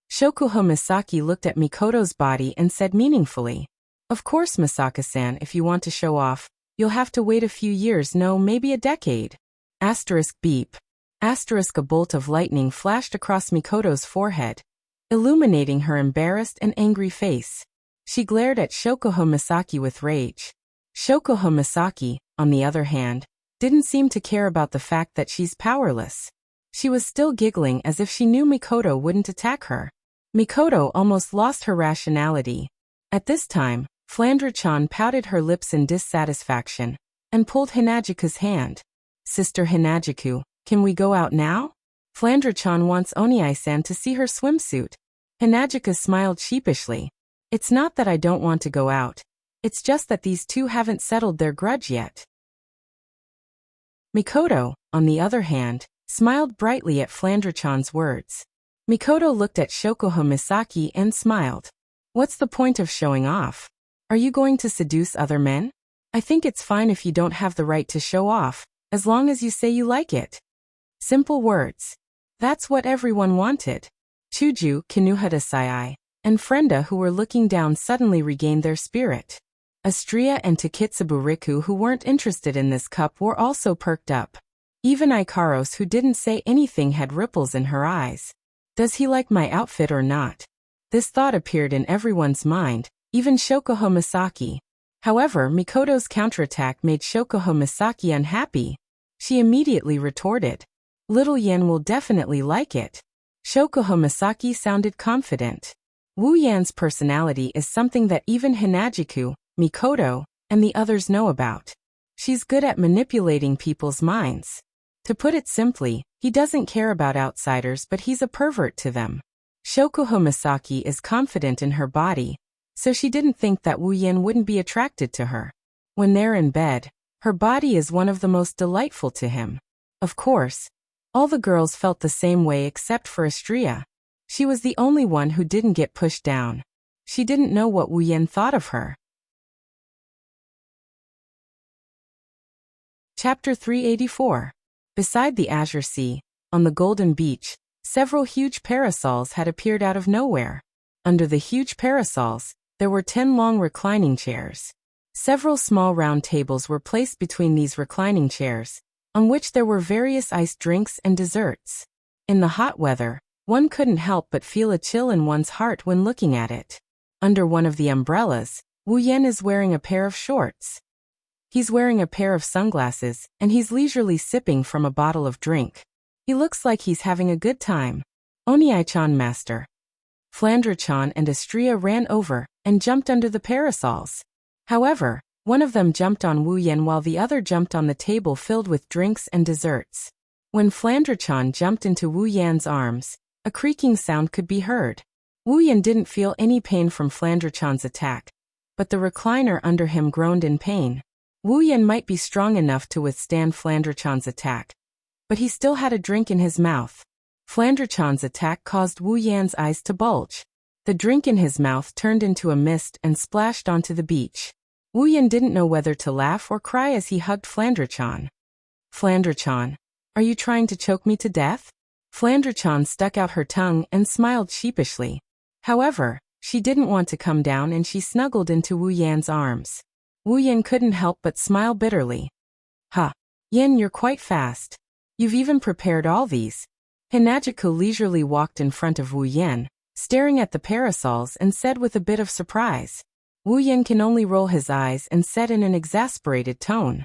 Shokuho Misaki looked at Mikoto's body and said meaningfully, Of course, Misaka-san, if you want to show off, you'll have to wait a few years, no, maybe a decade. Asterisk beep. Asterisk, a bolt of lightning flashed across Mikoto's forehead, illuminating her embarrassed and angry face. She glared at Shokuho Misaki with rage. Shokuho Misaki, on the other hand, didn't seem to care about the fact that she's powerless. She was still giggling as if she knew Mikoto wouldn't attack her. Mikoto almost lost her rationality. At this time, Flandra-chan pouted her lips in dissatisfaction and pulled Hinajiku's hand. Sister Hinajiku, can we go out now? Flandra-chan wants Oniai-san to see her swimsuit. Hinajika smiled sheepishly. It's not that I don't want to go out. It's just that these two haven't settled their grudge yet. Mikoto, on the other hand, smiled brightly at Flandra-chan's words. Mikoto looked at Shokuho Misaki and smiled. What's the point of showing off? Are you going to seduce other men? I think it's fine if you don't have the right to show off, as long as you say you like it. Simple words. That's what everyone wanted. Chuju, Kinuhata Sai, and Frenda, who were looking down, suddenly regained their spirit. Astria and Takitsubu Riku, who weren't interested in this cup, were also perked up. Even Ikaros, who didn't say anything, had ripples in her eyes. Does he like my outfit or not? This thought appeared in everyone's mind, even Shokuho Misaki. However, Mikoto's counterattack made Shokuho Misaki unhappy. She immediately retorted, Little Yen will definitely like it. Shokuho Misaki sounded confident. Wu Yan's personality is something that even Hinajiku, Mikoto, and the others know about. She's good at manipulating people's minds. To put it simply, he doesn't care about outsiders, but he's a pervert to them. Shokuho Misaki is confident in her body, so she didn't think that Wu Yan wouldn't be attracted to her. When they're in bed, her body is one of the most delightful to him. Of course, all the girls felt the same way except for Astria. She was the only one who didn't get pushed down. She didn't know what Wu Yan thought of her. Chapter 384. Beside the Azure Sea, on the Golden Beach, several huge parasols had appeared out of nowhere. Under the huge parasols, there were 10 long reclining chairs. Several small round tables were placed between these reclining chairs, on which there were various iced drinks and desserts. In the hot weather, one couldn't help but feel a chill in one's heart when looking at it. Under one of the umbrellas, Wu Yan is wearing a pair of shorts. He's wearing a pair of sunglasses, and he's leisurely sipping from a bottle of drink. He looks like he's having a good time. Oniai-chan, master. Flandra-chan and Astria ran over and jumped under the parasols. However, one of them jumped on Wu Yan while the other jumped on the table filled with drinks and desserts. When Flandra-chan jumped into Wu Yan's arms, a creaking sound could be heard. Wu Yan didn't feel any pain from Flandra-chan's attack, but the recliner under him groaned in pain. Wu Yan might be strong enough to withstand Flandra-chan's attack, but he still had a drink in his mouth. Flandrachan's attack caused Wu Yan's eyes to bulge. The drink in his mouth turned into a mist and splashed onto the beach. Wu Yan didn't know whether to laugh or cry as he hugged Flandrachan. Flandrachan, are you trying to choke me to death? Flandrachan stuck out her tongue and smiled sheepishly. However, she didn't want to come down and she snuggled into Wu Yan's arms. Wu Yan couldn't help but smile bitterly. Ha! Yan, you're quite fast. You've even prepared all these. Hinagiko leisurely walked in front of Wu Yan, staring at the parasols and said with a bit of surprise. Wu Yan can only roll his eyes and said in an exasperated tone.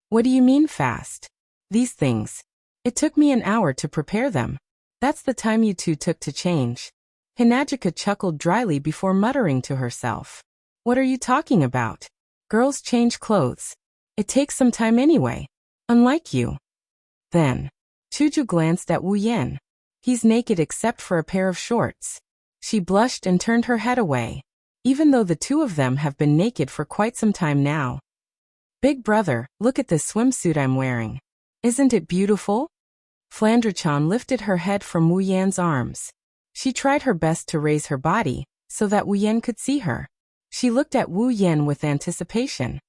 What do you mean fast? These things. It took me an hour to prepare them. That's the time you two took to change. Hinagiko chuckled dryly before muttering to herself. What are you talking about? Girls change clothes. It takes some time anyway. Unlike you. Then, Chuju glanced at Wu Yan. He's naked except for a pair of shorts. She blushed and turned her head away. Even though the two of them have been naked for quite some time now. Big brother, look at this swimsuit I'm wearing. Isn't it beautiful? Flandrachan lifted her head from Wu Yan's arms. She tried her best to raise her body, so that Wu Yan could see her. She looked at Wu Yan with anticipation.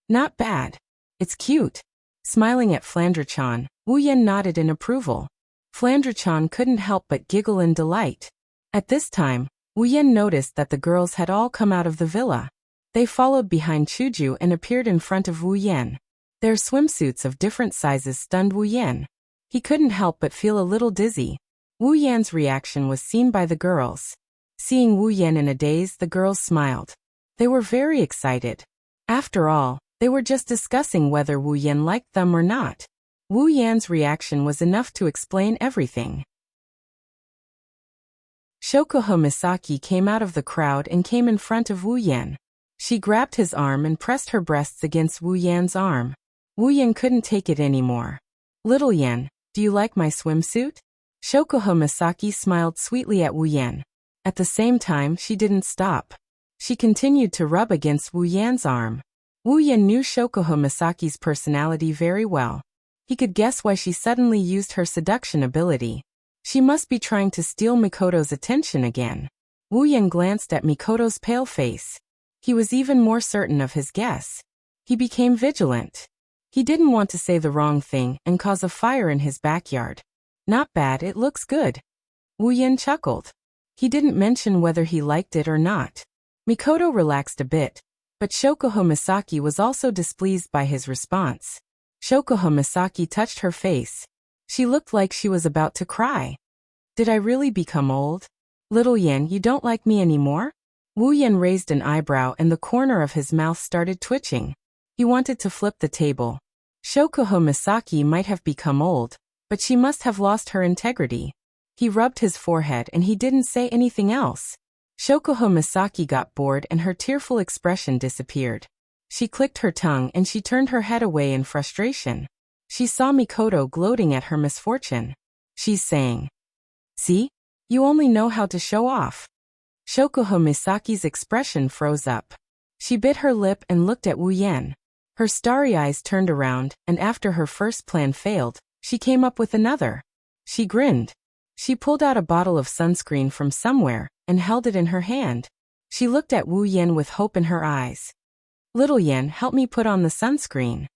Not bad. It's cute. Smiling at Flandrachan, Wu Yan nodded in approval. Flandrachan couldn't help but giggle in delight. At this time, Wu Yan noticed that the girls had all come out of the villa. They followed behind Chuju and appeared in front of Wu Yan. Their swimsuits of different sizes stunned Wu Yan. He couldn't help but feel a little dizzy. Wu Yan's reaction was seen by the girls. Seeing Wu Yan in a daze, the girls smiled. They were very excited. After all, they were just discussing whether Wu Yan liked them or not. Wu Yan's reaction was enough to explain everything. Shokuho Misaki came out of the crowd and came in front of Wu Yan. She grabbed his arm and pressed her breasts against Wu Yan's arm. Wu Yan couldn't take it anymore. Little Yan, do you like my swimsuit? Shokuho Misaki smiled sweetly at Wu Yan. At the same time, she didn't stop. She continued to rub against Wu Yan's arm. Wu Yan knew Shokuho Misaki's personality very well. He could guess why she suddenly used her seduction ability. She must be trying to steal Mikoto's attention again. Wu Yan glanced at Mikoto's pale face. He was even more certain of his guess. He became vigilant. He didn't want to say the wrong thing and cause a fire in his backyard. Not bad, it looks good. Wu Yan chuckled. He didn't mention whether he liked it or not. Mikoto relaxed a bit, but Shokuho Misaki was also displeased by his response. Shokuho Misaki touched her face. She looked like she was about to cry. Did I really become old? Little Yan, you don't like me anymore? Wu Yan raised an eyebrow and the corner of his mouth started twitching. He wanted to flip the table. Shokuho Misaki might have become old, but she must have lost her integrity. He rubbed his forehead and he didn't say anything else. Shokuho Misaki got bored and her tearful expression disappeared. She clicked her tongue and she turned her head away in frustration. She saw Mikoto gloating at her misfortune. She's saying, "See? You only know how to show off." Shokuho Misaki's expression froze up. She bit her lip and looked at Wu Yan. Her starry eyes turned around, and after her first plan failed, she came up with another. She grinned. She pulled out a bottle of sunscreen from somewhere and held it in her hand. She looked at Wu Yan with hope in her eyes. Little Yan, help me put on the sunscreen.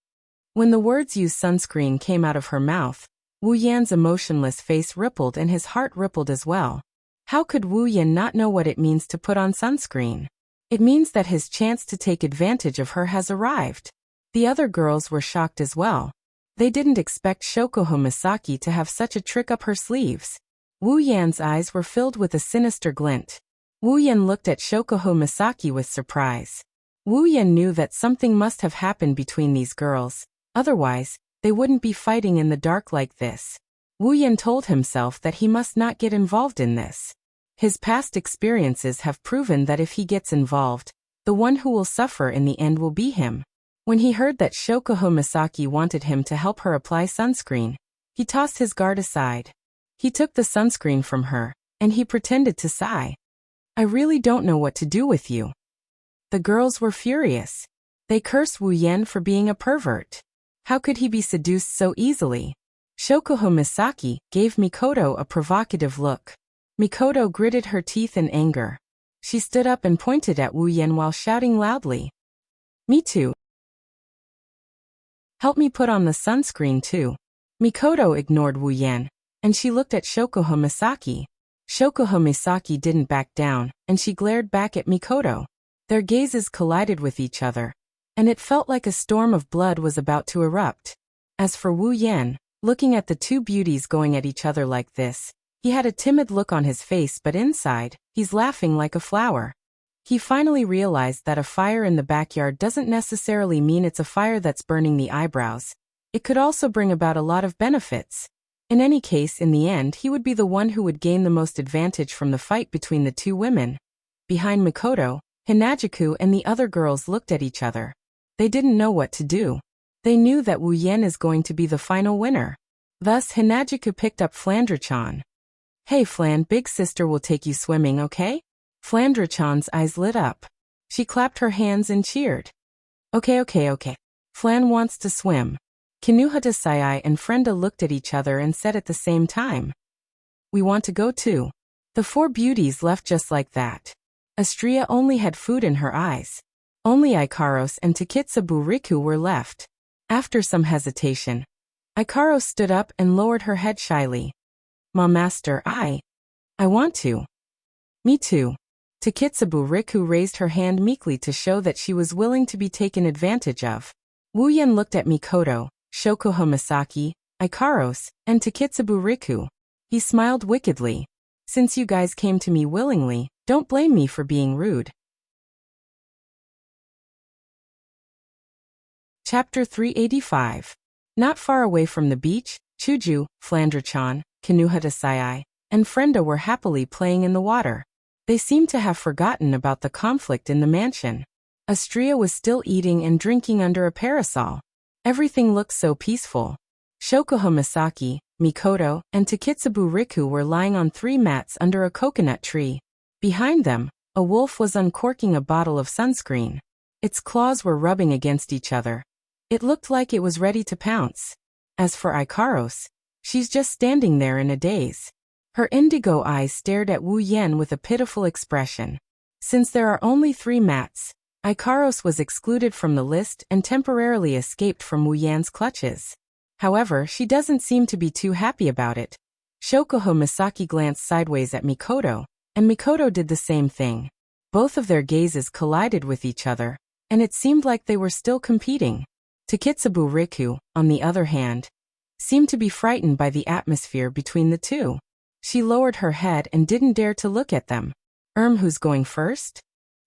When the words use sunscreen came out of her mouth, Wu Yan's emotionless face rippled and his heart rippled as well. How could Wu Yan not know what it means to put on sunscreen? It means that his chance to take advantage of her has arrived. The other girls were shocked as well. They didn't expect Shokuho Misaki to have such a trick up her sleeves. Wu Yan's eyes were filled with a sinister glint. Wu Yan looked at Shokuho Misaki with surprise. Wu Yan knew that something must have happened between these girls, otherwise, they wouldn't be fighting in the dark like this. Wu Yan told himself that he must not get involved in this. His past experiences have proven that if he gets involved, the one who will suffer in the end will be him. When he heard that Shokuho Misaki wanted him to help her apply sunscreen, he tossed his guard aside. He took the sunscreen from her, and he pretended to sigh. I really don't know what to do with you. The girls were furious. They cursed Wu Yan for being a pervert. How could he be seduced so easily? Shokuho Misaki gave Mikoto a provocative look. Mikoto gritted her teeth in anger. She stood up and pointed at Wu Yan while shouting loudly. Me too. Help me put on the sunscreen too. Mikoto ignored Wu Yan, and she looked at Shokuho Misaki. Shokuho Misaki didn't back down, and she glared back at Mikoto. Their gazes collided with each other, and it felt like a storm of blood was about to erupt. As for Wu Yan, looking at the two beauties going at each other like this, he had a timid look on his face, but inside, he's laughing like a flower. He finally realized that a fire in the backyard doesn't necessarily mean it's a fire that's burning the eyebrows. It could also bring about a lot of benefits. In any case, in the end, he would be the one who would gain the most advantage from the fight between the two women. Behind Mikoto, Hinajuku and the other girls looked at each other. They didn't know what to do. They knew that Wu Yan is going to be the final winner. Thus, Hinajuku picked up Flandre-chan. Hey Flan, big sister will take you swimming, okay? Flandre-chan's eyes lit up. She clapped her hands and cheered. Okay. Flan wants to swim. Kinuhata Sayai and Frenda looked at each other and said at the same time. We want to go too. The four beauties left just like that. Astria only had food in her eyes. Only Ikaros and Takitsubu Riku were left. After some hesitation, Ikaros stood up and lowered her head shyly. Ma master, I want to. Me too. Takitsubu Riku raised her hand meekly to show that she was willing to be taken advantage of. Wu Yan looked at Mikoto, Shokuho Misaki, Ikaros, and Takitsubu Riku. He smiled wickedly. Since you guys came to me willingly, don't blame me for being rude. Chapter 385. Not far away from the beach, Chuju, Flandre-chan, Kinuhata Sayai, and Frenda were happily playing in the water. They seemed to have forgotten about the conflict in the mansion. Astria was still eating and drinking under a parasol. Everything looked so peaceful. Shokuho Misaki, Mikoto, and Takitsubu Riku were lying on 3 mats under a coconut tree. Behind them, a wolf was uncorking a bottle of sunscreen. Its claws were rubbing against each other. It looked like it was ready to pounce. As for Ikaros, she's just standing there in a daze. Her indigo eyes stared at Wu Yan with a pitiful expression. Since there are only 3 mats, Ikaros was excluded from the list and temporarily escaped from Wu Yan's clutches. However, she doesn't seem to be too happy about it. Shokuho Misaki glanced sideways at Mikoto, and Mikoto did the same thing. Both of their gazes collided with each other, and it seemed like they were still competing. Takitsubu Riku, on the other hand, seemed to be frightened by the atmosphere between the two. She lowered her head and didn't dare to look at them. Who's going first?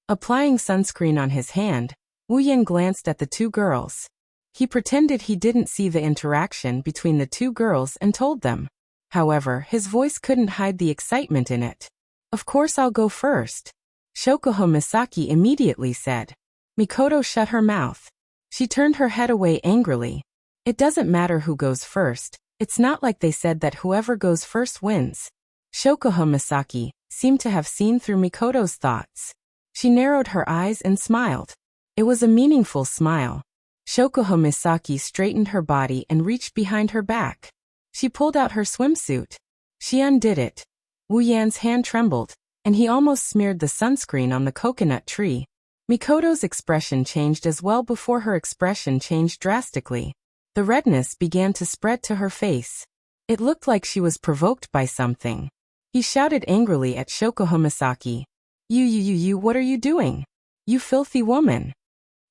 Applying sunscreen on his hand, Wu Yan glanced at the 2 girls. He pretended he didn't see the interaction between the 2 girls and told them. However, his voice couldn't hide the excitement in it. Of course I'll go first. Shokuho Misaki immediately said. Mikoto shut her mouth. She turned her head away angrily. It doesn't matter who goes first. It's not like they said that whoever goes first wins. Shokuho Misaki seemed to have seen through Mikoto's thoughts. She narrowed her eyes and smiled. It was a meaningful smile. Shokuho Misaki straightened her body and reached behind her back. She pulled out her swimsuit. She undid it. Wu Yan's hand trembled, and he almost smeared the sunscreen on the coconut tree. Mikoto's expression changed as well before her expression changed drastically. The redness began to spread to her face. It looked like she was provoked by something. He shouted angrily at Shokuho Misaki. You, what are you doing? You filthy woman.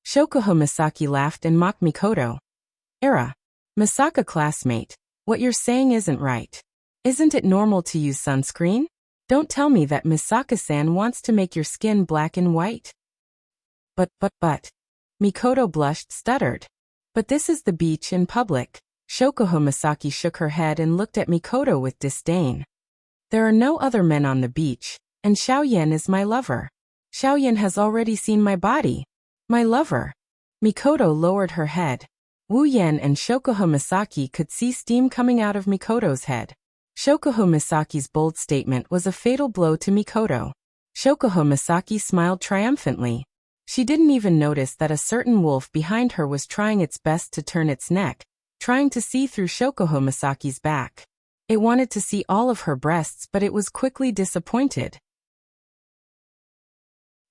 Shokuho Misaki laughed and mocked Mikoto. Misaka classmate, what you're saying isn't right. Isn't it normal to use sunscreen? Don't tell me that Misaka-san wants to make your skin black and white. But. Mikoto blushed, stuttered. But this is the beach in public. Shokuho Misaki shook her head and looked at Mikoto with disdain. There are no other men on the beach, and Xiaoyan is my lover. Xiaoyan has already seen my body. My lover. Mikoto lowered her head. Wu Yan and Shokuho Misaki could see steam coming out of Mikoto's head. Shokuho Misaki's bold statement was a fatal blow to Mikoto. Shokuho Misaki smiled triumphantly. She didn't even notice that a certain wolf behind her was trying its best to turn its neck. trying to see through Shokuho Misaki's back. It wanted to see all of her breasts, but it was quickly disappointed.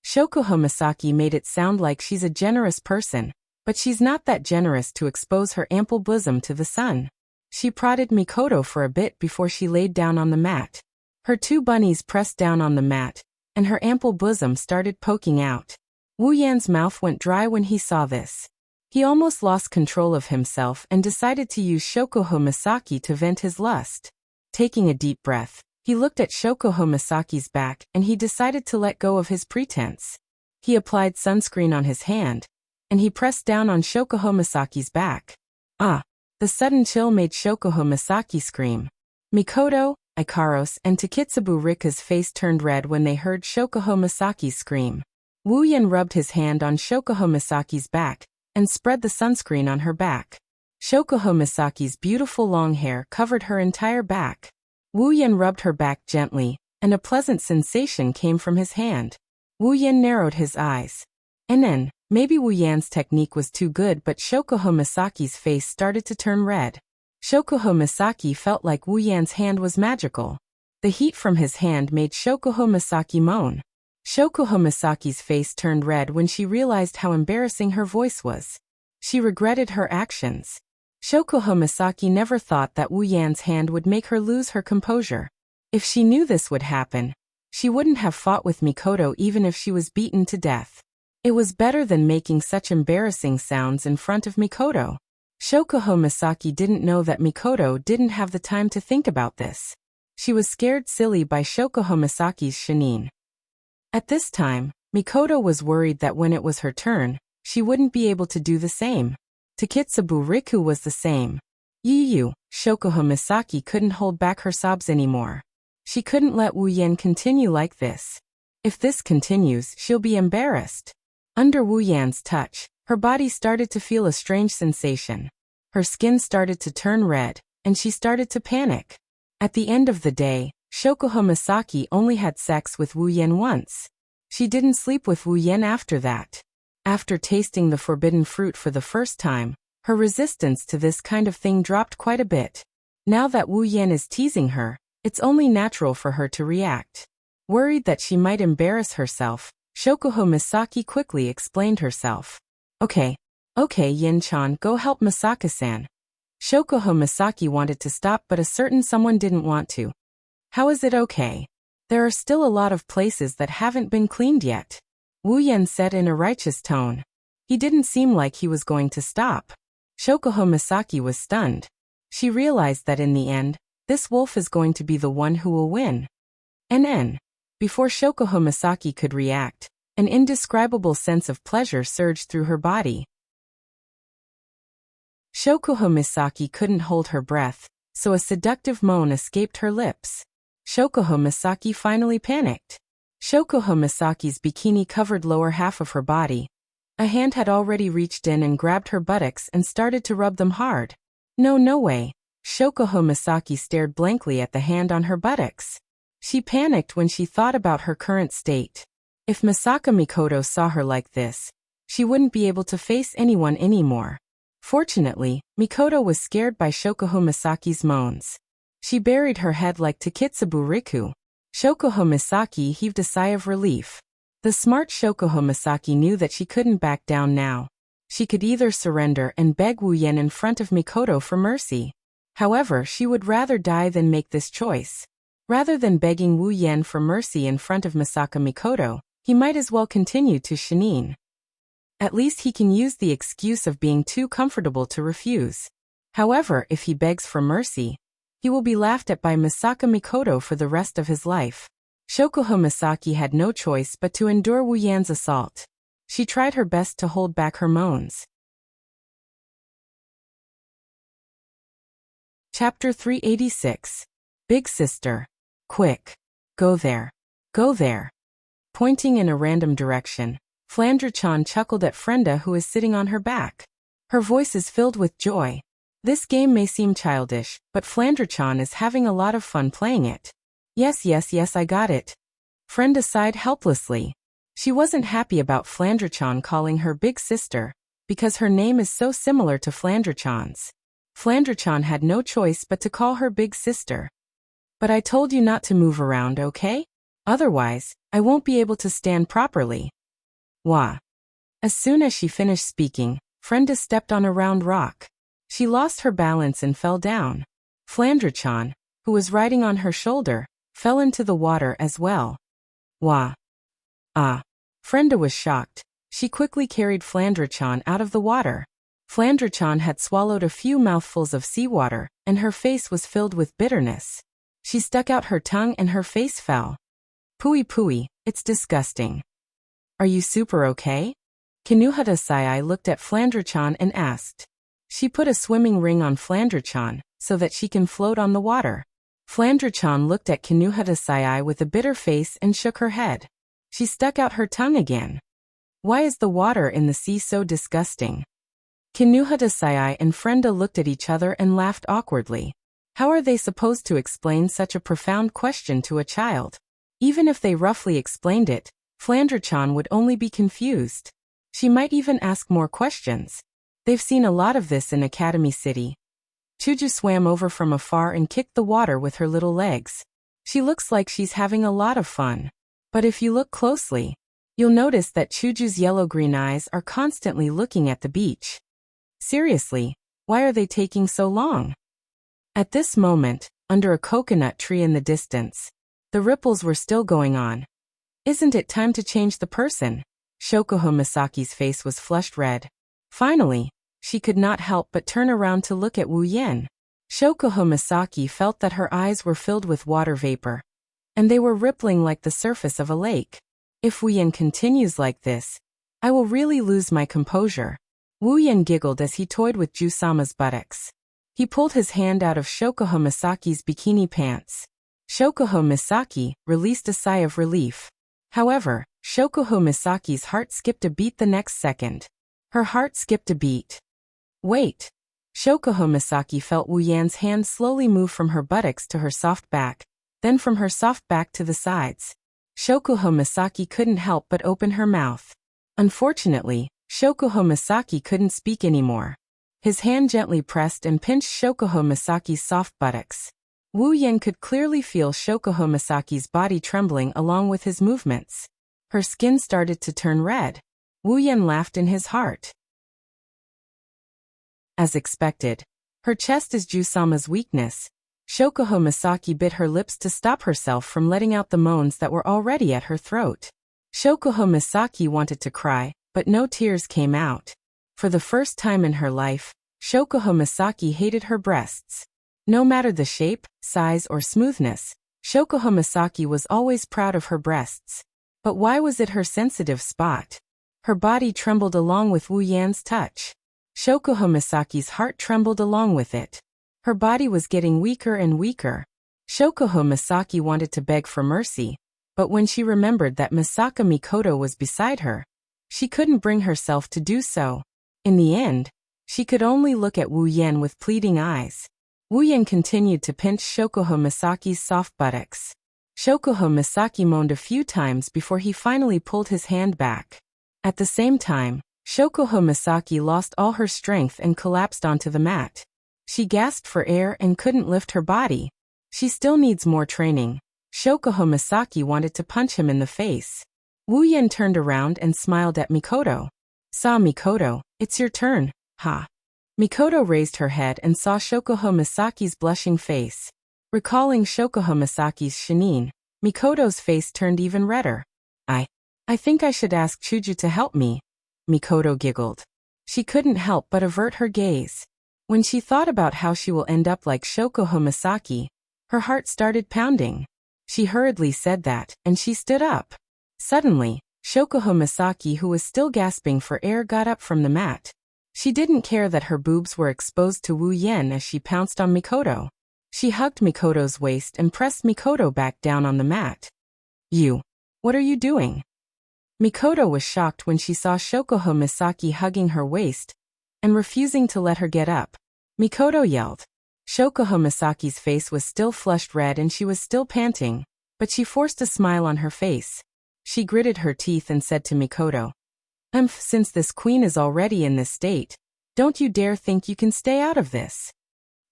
Shokuho Misaki made it sound like she's a generous person, but she's not that generous to expose her ample bosom to the sun. She prodded Mikoto for a bit before she laid down on the mat. Her two bunnies pressed down on the mat, and her ample bosom started poking out. Wu Yan's mouth went dry when he saw this. He almost lost control of himself and decided to use Shokuho Misaki to vent his lust. Taking a deep breath, he looked at Shokuho Misaki's back and he decided to let go of his pretense. He applied sunscreen on his hand, and he pressed down on Shokuho Misaki's back. Ah! The sudden chill made Shokuho Misaki scream. Mikoto, Ikaros, and Takitsubu Rika's face turned red when they heard Shokuho Misaki's scream. Wu Yan rubbed his hand on Shokuho Misaki's back and spread the sunscreen on her back. Shokuho Misaki's beautiful long hair covered her entire back. Wu Yan rubbed her back gently, and a pleasant sensation came from his hand. Wu Yan narrowed his eyes. And then, maybe Wu Yan's technique was too good, but Shokuho Misaki's face started to turn red. Shokuho Misaki felt like Wu Yan's hand was magical. The heat from his hand made Shokuho Misaki moan. Shokuho Misaki's face turned red when she realized how embarrassing her voice was. She regretted her actions. Shokuho Misaki never thought that Wu Yan's hand would make her lose her composure. If she knew this would happen, she wouldn't have fought with Mikoto even if she was beaten to death. It was better than making such embarrassing sounds in front of Mikoto. Shokuho Misaki didn't know that Mikoto didn't have the time to think about this. She was scared silly by Shokuho Misaki's shinin. At this time, Mikoto was worried that when it was her turn, she wouldn't be able to do the same. Takitsubu Riku was the same. Shokuho Misaki couldn't hold back her sobs anymore. She couldn't let Wu Yan continue like this. If this continues, she'll be embarrassed. Under Wu Yan's touch, her body started to feel a strange sensation. Her skin started to turn red, and she started to panic. At the end of the day, Shokuho Misaki only had sex with Wu Yan once. She didn't sleep with Wu Yan after that. After tasting the forbidden fruit for the first time, her resistance to this kind of thing dropped quite a bit. Now that Wu Yan is teasing her, it's only natural for her to react. Worried that she might embarrass herself, Shokuho Misaki quickly explained herself. Okay, Yin-chan, go help Misaka-san. Shokuho Misaki wanted to stop, but a certain someone didn't want to. How is it okay? There are still a lot of places that haven't been cleaned yet. Wu Yan said in a righteous tone. He didn't seem like he was going to stop. Shokuho Misaki was stunned. She realized that in the end, this wolf is going to be the one who will win. And then, before Shokuho Misaki could react, an indescribable sense of pleasure surged through her body. Shokuho Misaki couldn't hold her breath, so a seductive moan escaped her lips. Shokuho Misaki finally panicked. Shokuho Misaki's bikini covered lower half of her body. A hand had already reached in and grabbed her buttocks and started to rub them hard. No way. Shokuho Misaki stared blankly at the hand on her buttocks. She panicked when she thought about her current state. If Misaka Mikoto saw her like this, she wouldn't be able to face anyone anymore. Fortunately, Mikoto was scared by Shokuho Misaki's moans. She buried her head like Takitsubu Riku. Shokuho Misaki heaved a sigh of relief. The smart Shokuho Misaki knew that she couldn't back down now. She could either surrender and beg Wu Yan in front of Mikoto for mercy. However, she would rather die than make this choice. Rather than begging Wu Yan for mercy in front of Misaka Mikoto, he might as well continue to shinin. At least he can use the excuse of being too comfortable to refuse. However, if he begs for mercy, he will be laughed at by Misaka Mikoto for the rest of his life. Shokuho Misaki had no choice but to endure Wu Yan's assault. She tried her best to hold back her moans. Chapter 386. Big Sister. Quick. Go there. Go there. Pointing in a random direction, Flandre-chan chuckled at Frenda, who is sitting on her back. Her voice is filled with joy. This game may seem childish, but Flandre-chan is having a lot of fun playing it. Yes, I got it. Frenda sighed helplessly. She wasn't happy about Flandre-chan calling her big sister, because her name is so similar to Flandre-chan's. Flandre-chan had no choice but to call her big sister. But I told you not to move around, okay? Otherwise, I won't be able to stand properly. Wah. As soon as she finished speaking, Frenda stepped on a round rock. She lost her balance and fell down. Flandre-chan, who was riding on her shoulder, fell into the water as well. Wah. Ah. Frenda was shocked. She quickly carried Flandre-chan out of the water. Flandre-chan had swallowed a few mouthfuls of seawater, and her face was filled with bitterness. She stuck out her tongue and her face fell. Pooey pooey, it's disgusting. Are you super okay? Kinuhata-sai looked at Flandre-chan and asked. She put a swimming ring on Flandre-chan, so that she can float on the water. Flandre-chan looked at Kinuhata-sai with a bitter face and shook her head. She stuck out her tongue again. Why is the water in the sea so disgusting? Kinuhata-sai and Frenda looked at each other and laughed awkwardly. How are they supposed to explain such a profound question to a child? Even if they roughly explained it, Flandre-chan would only be confused. She might even ask more questions. They've seen a lot of this in Academy City. Chuju swam over from afar and kicked the water with her little legs. She looks like she's having a lot of fun. But if you look closely, you'll notice that Chuju's yellow-green eyes are constantly looking at the beach. Seriously, why are they taking so long? At this moment, under a coconut tree in the distance, the ripples were still going on. Isn't it time to change the person? Shokuho Misaki's face was flushed red. Finally, she could not help but turn around to look at Wu Yen. Shokuho Misaki felt that her eyes were filled with water vapor, and they were rippling like the surface of a lake. If Wu Yen continues like this, I will really lose my composure. Wu Yen giggled as he toyed with Ju-sama's buttocks. He pulled his hand out of Shokuho Misaki's bikini pants. Shokuho Misaki released a sigh of relief. However, Shokuho Misaki's heart skipped a beat the next second. Her heart skipped a beat. Wait. Shokuho Misaki felt Wu Yan's hand slowly move from her buttocks to her soft back, then from her soft back to the sides. Shokuho Misaki couldn't help but open her mouth. Unfortunately, Shokuho Misaki couldn't speak anymore. His hand gently pressed and pinched Shokuho Misaki's soft buttocks. Wu Yen could clearly feel Shokuho Misaki's body trembling along with his movements. Her skin started to turn red. Wu Yen laughed in his heart. As expected, her chest is Ju-sama's weakness. Shokuho Misaki bit her lips to stop herself from letting out the moans that were already at her throat. Shokuho Misaki wanted to cry, but no tears came out. For the first time in her life, Shokuho Misaki hated her breasts. No matter the shape, size, or smoothness, Shokuho Misaki was always proud of her breasts. But why was it her sensitive spot? Her body trembled along with Wu Yan's touch. Shokuho Misaki's heart trembled along with it. Her body was getting weaker and weaker. Shokuho Misaki wanted to beg for mercy, but when she remembered that Misaka Mikoto was beside her, she couldn't bring herself to do so. In the end, she could only look at Wu Yen with pleading eyes. Wu Yen continued to pinch Shokuho Misaki's soft buttocks. Shokuho Misaki moaned a few times before he finally pulled his hand back. At the same time, Shokuho Misaki lost all her strength and collapsed onto the mat. She gasped for air and couldn't lift her body. She still needs more training. Shokuho Misaki wanted to punch him in the face. Wu Yen turned around and smiled at Mikoto. Mikoto, it's your turn, ha. Mikoto raised her head and saw Shokuho Misaki's blushing face. Recalling Shokuho Misaki's shinin, Mikoto's face turned even redder. I think I should ask Chuju to help me. Mikoto giggled. She couldn't help but avert her gaze. When she thought about how she will end up like Shokuho Misaki, her heart started pounding. She hurriedly said that, and she stood up. Suddenly, Shokuho Misaki, who was still gasping for air, got up from the mat. She didn't care that her boobs were exposed to Wu Yen as she pounced on Mikoto. She hugged Mikoto's waist and pressed Mikoto back down on the mat. What are you doing? Mikoto was shocked when she saw Shokuho Misaki hugging her waist and refusing to let her get up. Mikoto yelled. Shokuho Misaki's face was still flushed red and she was still panting, but she forced a smile on her face. She gritted her teeth and said to Mikoto, since this queen is already in this state, don't you dare think you can stay out of this.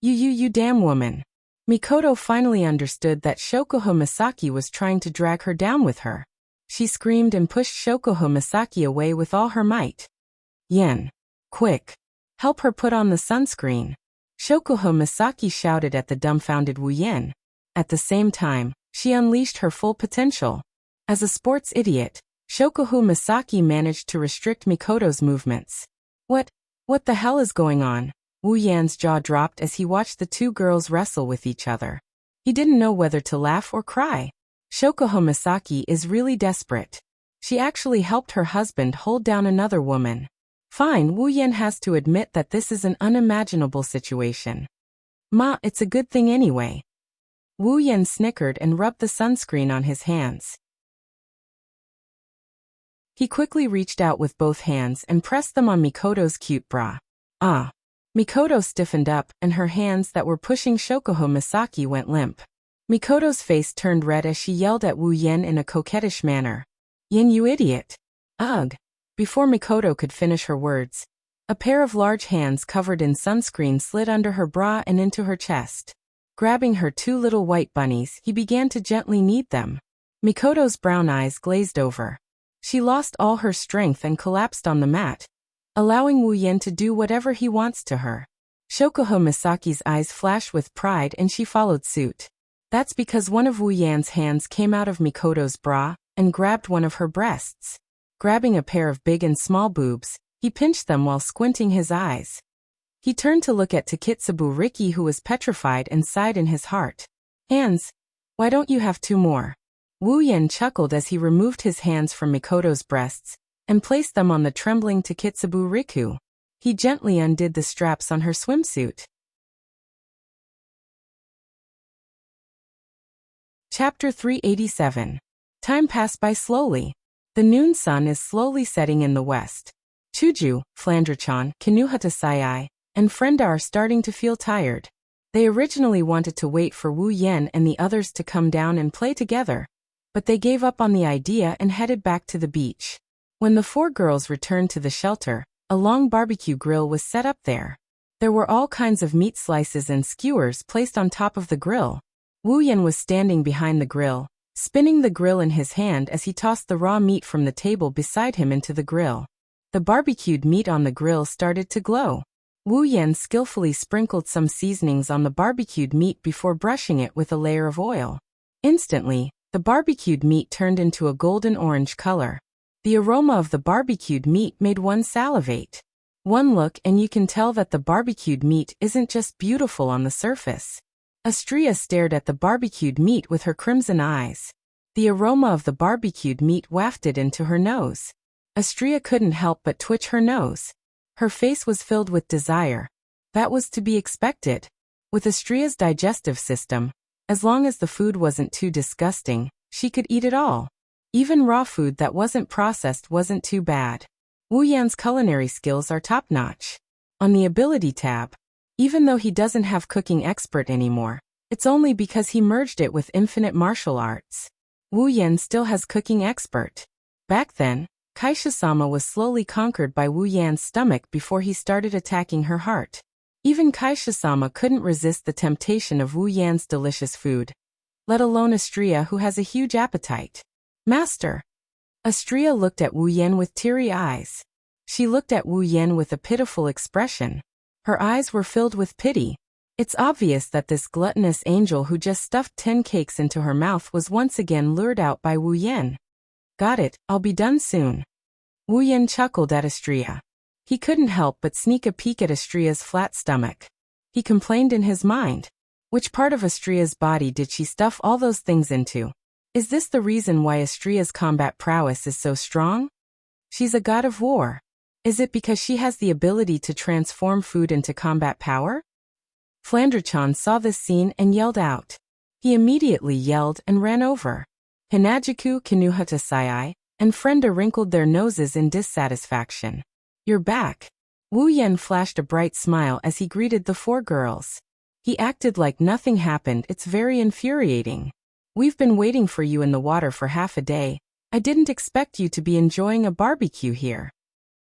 You damn woman. Mikoto finally understood that Shokuho Misaki was trying to drag her down with her. She screamed and pushed Shokuho Misaki away with all her might. Yen. Quick. Help her put on the sunscreen. Shokuho Misaki shouted at the dumbfounded Wu Yen. At the same time, she unleashed her full potential. As a sports idiot, Shokuho Misaki managed to restrict Mikoto's movements. What the hell is going on? Wu Yan's jaw dropped as he watched the two girls wrestle with each other. He didn't know whether to laugh or cry. Shokuho Misaki is really desperate. She actually helped her husband hold down another woman. Fine, Wu Yan has to admit that this is an unimaginable situation. It's a good thing anyway. Wu Yan snickered and rubbed the sunscreen on his hands. He quickly reached out with both hands and pressed them on Mikoto's cute bra. Mikoto stiffened up, and her hands that were pushing Shokuho Misaki went limp. Mikoto's face turned red as she yelled at Wu Yan in a coquettish manner. Yen, you idiot! Ugh! Before Mikoto could finish her words, a pair of large hands covered in sunscreen slid under her bra and into her chest. Grabbing her two little white bunnies, he began to gently knead them. Mikoto's brown eyes glazed over. She lost all her strength and collapsed on the mat, allowing Wu Yan to do whatever he wants to her. Shokuho Misaki's eyes flashed with pride and she followed suit. That's because one of Wu Yan's hands came out of Mikoto's bra and grabbed one of her breasts. Grabbing a pair of big and small boobs, he pinched them while squinting his eyes. He turned to look at Takitsubu Riki, who was petrified, and sighed in his heart. Hands? Why don't you have two more? Wu Yan chuckled as he removed his hands from Mikoto's breasts and placed them on the trembling Takitsubu Riku. He gently undid the straps on her swimsuit. Chapter 387. Time passed by slowly. The noon sun is slowly setting in the west. Chuju, Flandre-chan, Kinuhata Sai, and Frenda are starting to feel tired. They originally wanted to wait for Wu Yan and the others to come down and play together, but they gave up on the idea and headed back to the beach. When the four girls returned to the shelter, a long barbecue grill was set up there. There were all kinds of meat slices and skewers placed on top of the grill. Wu Yan was standing behind the grill, spinning the grill in his hand as he tossed the raw meat from the table beside him into the grill. The barbecued meat on the grill started to glow. Wu Yan skillfully sprinkled some seasonings on the barbecued meat before brushing it with a layer of oil. Instantly, the barbecued meat turned into a golden-orange color. The aroma of the barbecued meat made one salivate. One look and you can tell that the barbecued meat isn't just beautiful on the surface. Astria stared at the barbecued meat with her crimson eyes. The aroma of the barbecued meat wafted into her nose. Astria couldn't help but twitch her nose. Her face was filled with desire. That was to be expected. With Astria's digestive system, as long as the food wasn't too disgusting, she could eat it all. Even raw food that wasn't processed wasn't too bad. Wu Yan's culinary skills are top-notch. On the ability tab, even though he doesn't have cooking expert anymore, it's only because he merged it with infinite martial arts. Wu Yan still has cooking expert. Back then, Kaisha-sama was slowly conquered by Wu Yan's stomach before he started attacking her heart. Even Kaisha-sama couldn't resist the temptation of Wu Yan's delicious food, let alone Astria, who has a huge appetite. Master! Astria looked at Wu Yan with teary eyes. She looked at Wu Yan with a pitiful expression. Her eyes were filled with pity. It's obvious that this gluttonous angel who just stuffed 10 cakes into her mouth was once again lured out by Wu Yan. Got it, I'll be done soon. Wu Yan chuckled at Astria. He couldn't help but sneak a peek at Astria's flat stomach. He complained in his mind. Which part of Astria's body did she stuff all those things into? Is this the reason why Astria's combat prowess is so strong? She's a god of war. Is it because she has the ability to transform food into combat power? Flandre-chan saw this scene and yelled out. He immediately yelled and ran over. Hinajuku, Kinuhata Sai, and Frenda wrinkled their noses in dissatisfaction. You're back. Wu Yan flashed a bright smile as he greeted the four girls. He acted like nothing happened. It's very infuriating. We've been waiting for you in the water for half a day. I didn't expect you to be enjoying a barbecue here.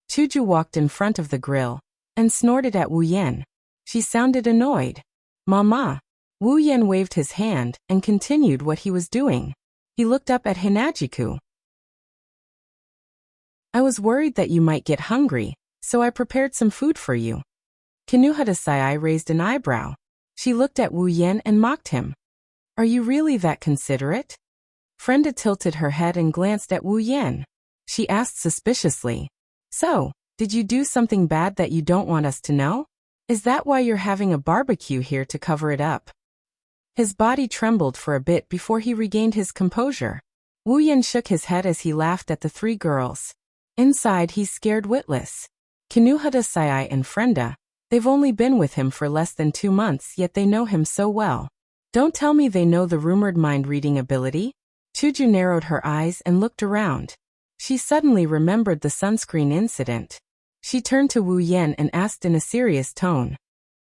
Chuju walked in front of the grill and snorted at Wu Yan. She sounded annoyed. Mama. Wu Yan waved his hand and continued what he was doing. He looked up at Hinajiku. I was worried that you might get hungry, so I prepared some food for you. Kinuhata Sai raised an eyebrow. She looked at Wu Yan and mocked him. Are you really that considerate? Frenda tilted her head and glanced at Wu Yan. She asked suspiciously. So, did you do something bad that you don't want us to know? Is that why you're having a barbecue here to cover it up? His body trembled for a bit before he regained his composure. Wu Yan shook his head as he laughed at the three girls. Inside, he's scared witless. Kinuhata Sai and Frenda, they've only been with him for less than 2 months, yet they know him so well. Don't tell me they know the rumored mind-reading ability? Chuju narrowed her eyes and looked around. She suddenly remembered the sunscreen incident. She turned to Wu Yan and asked in a serious tone.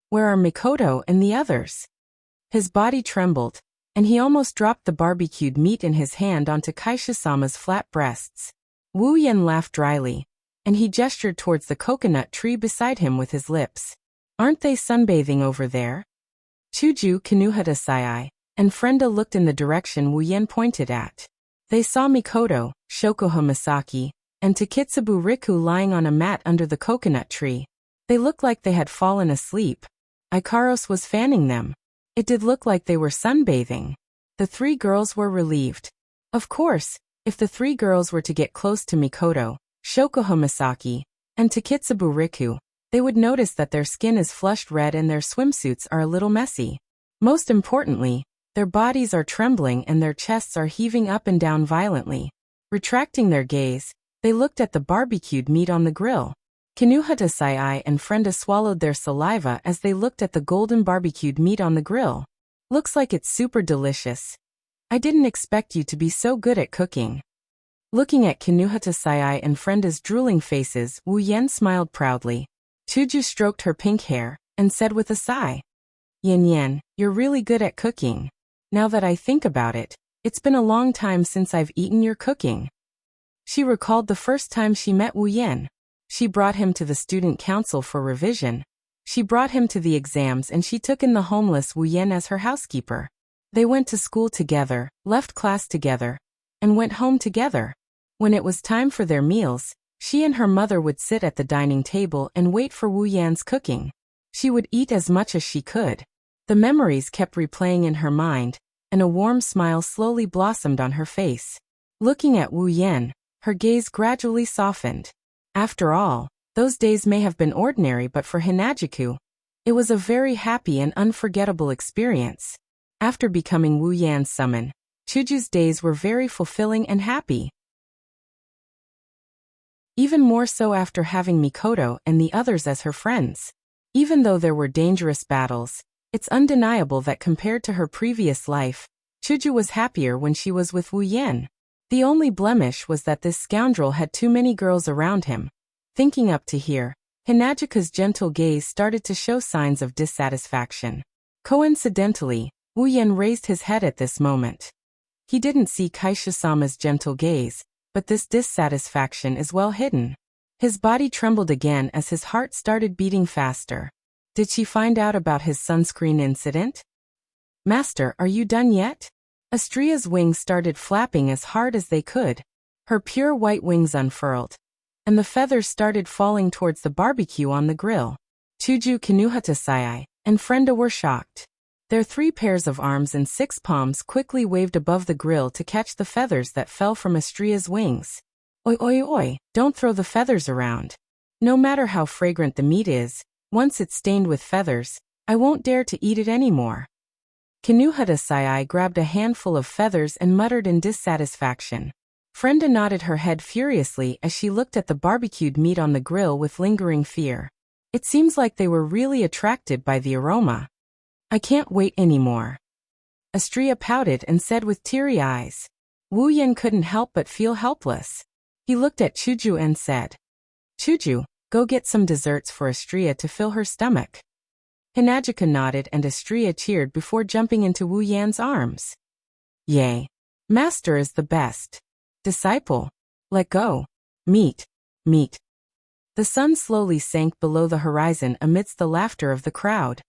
Where are Mikoto and the others? His body trembled, and he almost dropped the barbecued meat in his hand onto Kaisha-sama's flat breasts. Wu Yan laughed dryly, and he gestured towards the coconut tree beside him with his lips. Aren't they sunbathing over there? Chuju, Kinuhata Sai, and Frenda looked in the direction Wu Yan pointed at. They saw Mikoto, Shokoha Misaki, and Takitsubu Riku lying on a mat under the coconut tree. They looked like they had fallen asleep. Ikaros was fanning them. It did look like they were sunbathing. The three girls were relieved. Of course, if the three girls were to get close to Mikoto, Shokoha Misaki, and Takitsubu Riku, they would notice that their skin is flushed red and their swimsuits are a little messy. Most importantly, their bodies are trembling and their chests are heaving up and down violently. Retracting their gaze, they looked at the barbecued meat on the grill. Kinuhata Sai and Frenda swallowed their saliva as they looked at the golden barbecued meat on the grill. Looks like it's super delicious. I didn't expect you to be so good at cooking. Looking at Kinuhata Sai and Frenda's drooling faces, Wu Yan smiled proudly. Chuju stroked her pink hair and said with a sigh. Yan Yan, you're really good at cooking. Now that I think about it, it's been a long time since I've eaten your cooking. She recalled the first time she met Wu Yan. She brought him to the student council for revision. She brought him to the exams and she took in the homeless Wu Yan as her housekeeper. They went to school together, left class together, and went home together. When it was time for their meals, she and her mother would sit at the dining table and wait for Wu Yan's cooking. She would eat as much as she could. The memories kept replaying in her mind, and a warm smile slowly blossomed on her face. Looking at Wu Yan, her gaze gradually softened. After all, those days may have been ordinary, but for Hinajiku, it was a very happy and unforgettable experience. After becoming Wu Yan's summon, Chuju's days were very fulfilling and happy. Even more so after having Mikoto and the others as her friends. Even though there were dangerous battles, it's undeniable that compared to her previous life, Chuju was happier when she was with Wu Yan. The only blemish was that this scoundrel had too many girls around him. Thinking up to here, Hinajika's gentle gaze started to show signs of dissatisfaction. Coincidentally, Wu Yan raised his head at this moment. He didn't see Kaisha-sama's gentle gaze, but this dissatisfaction is well hidden. His body trembled again as his heart started beating faster. Did she find out about his sunscreen incident? Master, are you done yet? Astria's wings started flapping as hard as they could. Her pure white wings unfurled, and the feathers started falling towards the barbecue on the grill. Chuju, Kinuhata Sai, and Frenda were shocked. Their 3 pairs of arms and 6 palms quickly waved above the grill to catch the feathers that fell from Astria's wings. Oi oi oi, don't throw the feathers around. No matter how fragrant the meat is, once it's stained with feathers, I won't dare to eat it anymore. Kinuhata Sai grabbed a handful of feathers and muttered in dissatisfaction. Frenda nodded her head furiously as she looked at the barbecued meat on the grill with lingering fear. It seems like they were really attracted by the aroma. I can't wait anymore. Astria pouted and said with teary eyes. Wu Yan couldn't help but feel helpless. He looked at Chuju and said, Chuju, go get some desserts for Astria to fill her stomach. Hinajika nodded and Astria cheered before jumping into Wu Yan's arms. Yay. Master is the best. Disciple. Let go. Meet. Meet. The sun slowly sank below the horizon amidst the laughter of the crowd.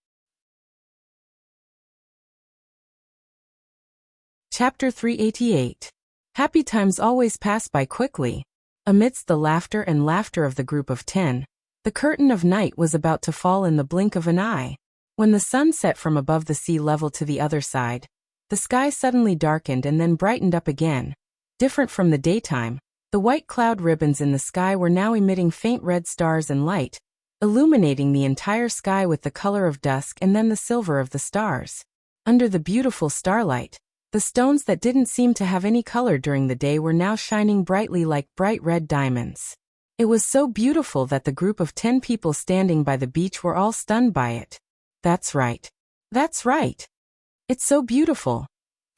Chapter 388. Happy times always pass by quickly. Amidst the laughter and laughter of the group of 10, the curtain of night was about to fall in the blink of an eye. When the sun set from above the sea level to the other side, the sky suddenly darkened and then brightened up again. Different from the daytime, the white cloud ribbons in the sky were now emitting faint red stars and light, illuminating the entire sky with the color of dusk and then the silver of the stars. Under the beautiful starlight, the stones that didn't seem to have any color during the day were now shining brightly like bright red diamonds. It was so beautiful that the group of 10 people standing by the beach were all stunned by it. That's right. That's right. It's so beautiful.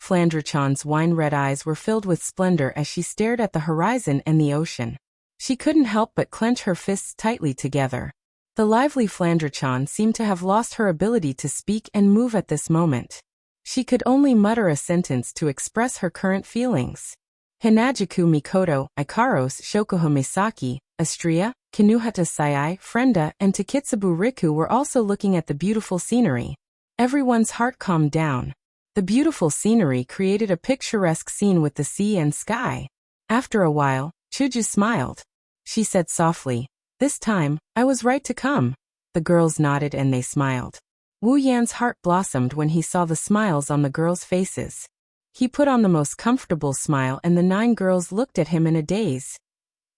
Flandre-chan's wine-red eyes were filled with splendor as she stared at the horizon and the ocean. She couldn't help but clench her fists tightly together. The lively Flandre-chan seemed to have lost her ability to speak and move at this moment. She could only mutter a sentence to express her current feelings. Hinajuku Mikoto, Ikaros Shokuho Misaki, Astria, Kinuhata Sayai, Frenda, and Takitsubu Riku were also looking at the beautiful scenery. Everyone's heart calmed down. The beautiful scenery created a picturesque scene with the sea and sky. After a while, Chuju smiled. She said softly, "This time, I was right to come." The girls nodded and they smiled. Wu Yan's heart blossomed when he saw the smiles on the girls' faces. He put on the most comfortable smile and the 9 girls looked at him in a daze.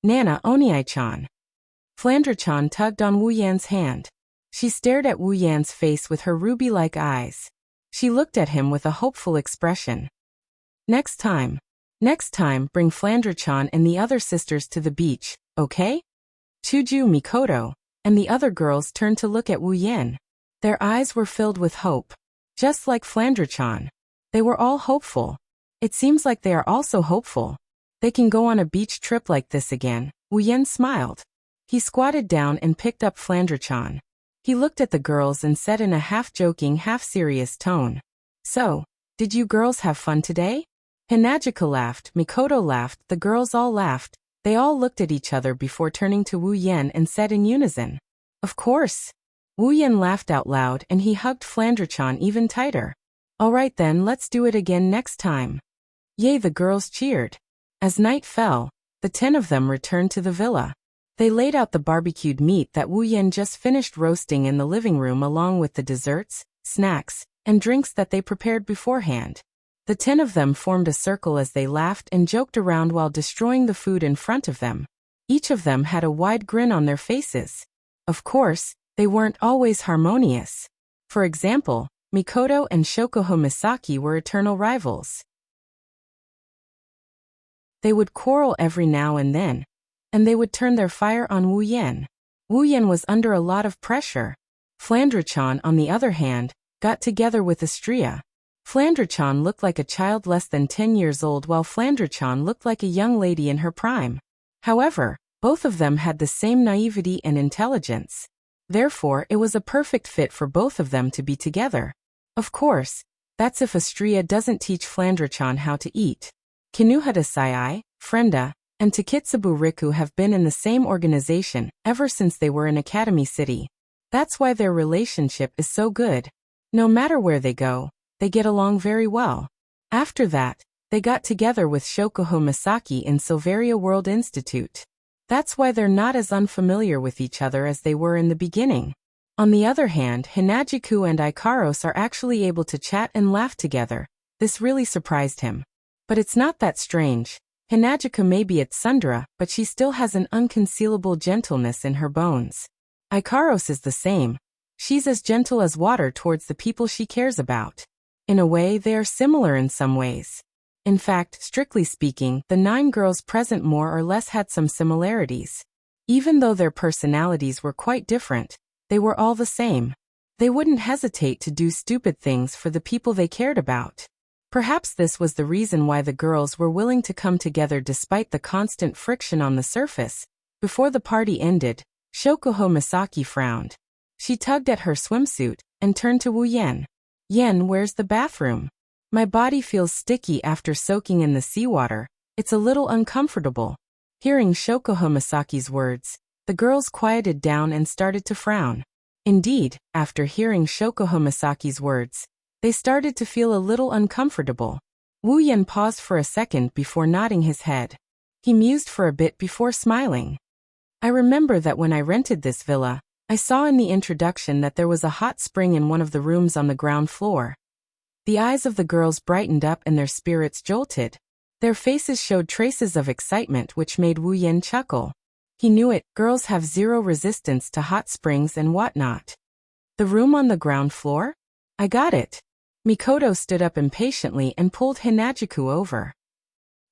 "Nana Oniai-chan." Flandre-chan tugged on Wu Yan's hand. She stared at Wu Yan's face with her ruby-like eyes. She looked at him with a hopeful expression. Next time, bring Flandre-chan and the other sisters to the beach, okay?" Chuju, Mikoto, and the other girls turned to look at Wu Yan. Their eyes were filled with hope. Just like Flandre-chan. They were all hopeful. It seems like they are also hopeful. They can go on a beach trip like this again. Wu Yan smiled. He squatted down and picked up Flandre-chan. He looked at the girls and said in a half-joking, half-serious tone, "So, did you girls have fun today?" Hinajika laughed, Mikoto laughed, the girls all laughed. They all looked at each other before turning to Wu Yan and said in unison, "Of course." Wu Yan laughed out loud and he hugged Flandre-chan even tighter. "All right then, let's do it again next time." Yay, the girls cheered. As night fell, the 10 of them returned to the villa. They laid out the barbecued meat that Wu Yan just finished roasting in the living room along with the desserts, snacks, and drinks that they prepared beforehand. The 10 of them formed a circle as they laughed and joked around while destroying the food in front of them. Each of them had a wide grin on their faces. Of course, they weren't always harmonious. For example, Mikoto and Shokuho Misaki were eternal rivals. They would quarrel every now and then, and they would turn their fire on Wu Yan. Wu Yan was under a lot of pressure. Flandre-chan, on the other hand, got together with Astria. Flandre-chan looked like a child less than 10 years old while Flandre-chan looked like a young lady in her prime. However, both of them had the same naivety and intelligence. Therefore, it was a perfect fit for both of them to be together. Of course, that's if Astria doesn't teach Flandre-chan how to eat. Kinuhata Sayai, Frenda, and Takitsubu Riku have been in the same organization ever since they were in Academy City. That's why their relationship is so good. No matter where they go, they get along very well. After that, they got together with Shokuho Misaki in Silveria World Institute. That's why they're not as unfamiliar with each other as they were in the beginning. On the other hand, Hinajuku and Ikaros are actually able to chat and laugh together. This really surprised him. But it's not that strange. Hinajuku may be at Sundra, but she still has an unconcealable gentleness in her bones. Ikaros is the same. She's as gentle as water towards the people she cares about. In a way, they are similar in some ways. In fact, strictly speaking, the 9 girls present more or less had some similarities. Even though their personalities were quite different, they were all the same. They wouldn't hesitate to do stupid things for the people they cared about. Perhaps this was the reason why the girls were willing to come together despite the constant friction on the surface. Before the party ended, Shokuho Misaki frowned. She tugged at her swimsuit and turned to Wu Yan. "Yen, where's the bathroom? My body feels sticky after soaking in the seawater. It's a little uncomfortable." Hearing Shokuho Misaki's words, the girls quieted down and started to frown. Indeed, after hearing Shokuho Misaki's words, they started to feel a little uncomfortable. Wu Yan paused for a second before nodding his head. He mused for a bit before smiling. I remember that when I rented this villa, I saw in the introduction that there was a hot spring in one of the rooms on the ground floor. The eyes of the girls brightened up and their spirits jolted. Their faces showed traces of excitement which made Wu Yan chuckle. He knew it, girls have zero resistance to hot springs and whatnot. The room on the ground floor? I got it. Mikoto stood up impatiently and pulled Hinajiku over.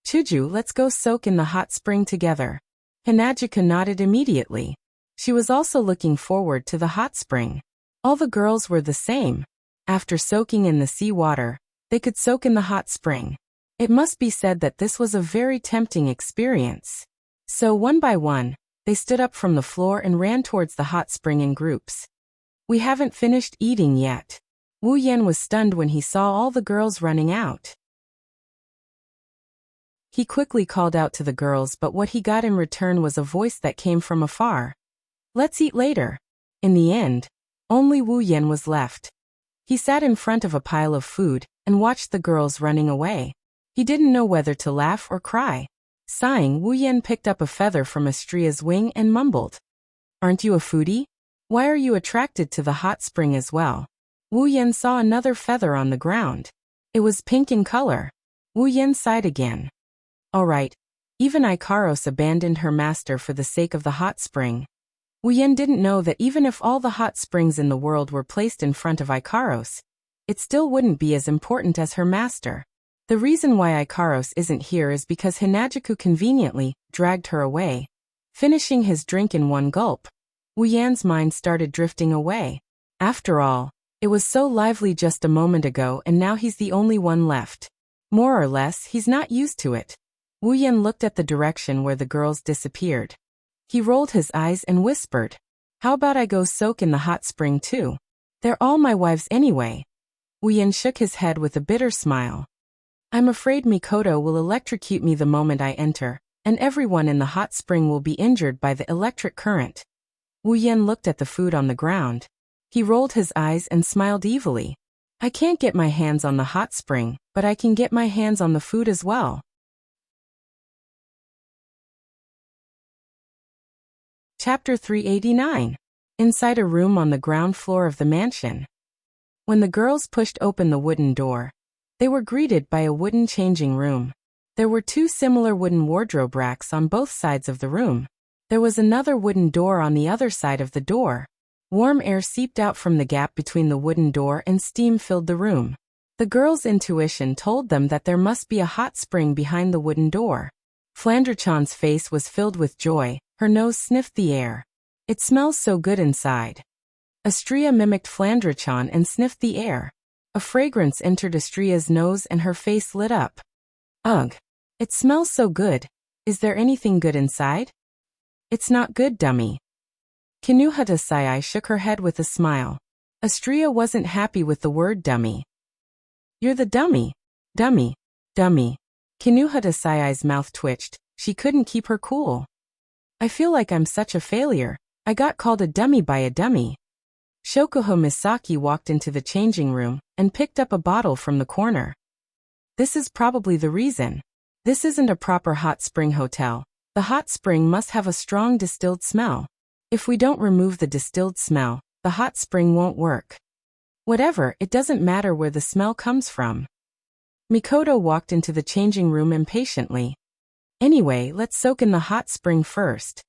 Chuju, let's go soak in the hot spring together. Hinajiku nodded immediately. She was also looking forward to the hot spring. All the girls were the same. After soaking in the sea water, they could soak in the hot spring. It must be said that this was a very tempting experience. So one by one, they stood up from the floor and ran towards the hot spring in groups. We haven't finished eating yet. Wu Yan was stunned when he saw all the girls running out. He quickly called out to the girls, but what he got in return was a voice that came from afar. Let's eat later. In the end, only Wu Yan was left. He sat in front of a pile of food and watched the girls running away. He didn't know whether to laugh or cry. Sighing, Wu Yan picked up a feather from Astria's wing and mumbled. Aren't you a foodie? Why are you attracted to the hot spring as well? Wu Yan saw another feather on the ground. It was pink in color. Wu Yan sighed again. All right. Even Ikaros abandoned her master for the sake of the hot spring. Wu Yan didn't know that even if all the hot springs in the world were placed in front of Ikaros, it still wouldn't be as important as her master. The reason why Ikaros isn't here is because Hinajiku conveniently dragged her away. Finishing his drink in one gulp, Wu Yan's mind started drifting away. After all, it was so lively just a moment ago and now he's the only one left. More or less, he's not used to it. Wu Yan looked at the direction where the girls disappeared. He rolled his eyes and whispered, how about I go soak in the hot spring too? They're all my wives anyway. Wu Yan shook his head with a bitter smile. I'm afraid Mikoto will electrocute me the moment I enter, and everyone in the hot spring will be injured by the electric current. Wu Yan looked at the food on the ground. He rolled his eyes and smiled evilly. I can't get my hands on the hot spring, but I can get my hands on the food as well. Chapter 389. Inside a room on the ground floor of the mansion. When the girls pushed open the wooden door, they were greeted by a wooden changing room. There were two similar wooden wardrobe racks on both sides of the room. There was another wooden door on the other side of the door. Warm air seeped out from the gap between the wooden door and steam filled the room. The girls' intuition told them that there must be a hot spring behind the wooden door. Flandrachan's face was filled with joy, her nose sniffed the air. It smells so good inside. Astria mimicked Flandrachan and sniffed the air. A fragrance entered Astria's nose and her face lit up. Ugh! It smells so good. Is there anything good inside? It's not good, dummy. Kinuhata Sayai shook her head with a smile. Astria wasn't happy with the word dummy. You're the dummy. Dummy. Dummy. Kinuhata Sayai's mouth twitched. She couldn't keep her cool. I feel like I'm such a failure. I got called a dummy by a dummy. Shokuho Misaki walked into the changing room and picked up a bottle from the corner. This is probably the reason. This isn't a proper hot spring hotel. The hot spring must have a strong distilled smell. If we don't remove the distilled smell, the hot spring won't work. Whatever, it doesn't matter where the smell comes from. Mikoto walked into the changing room impatiently. Anyway, let's soak in the hot spring first.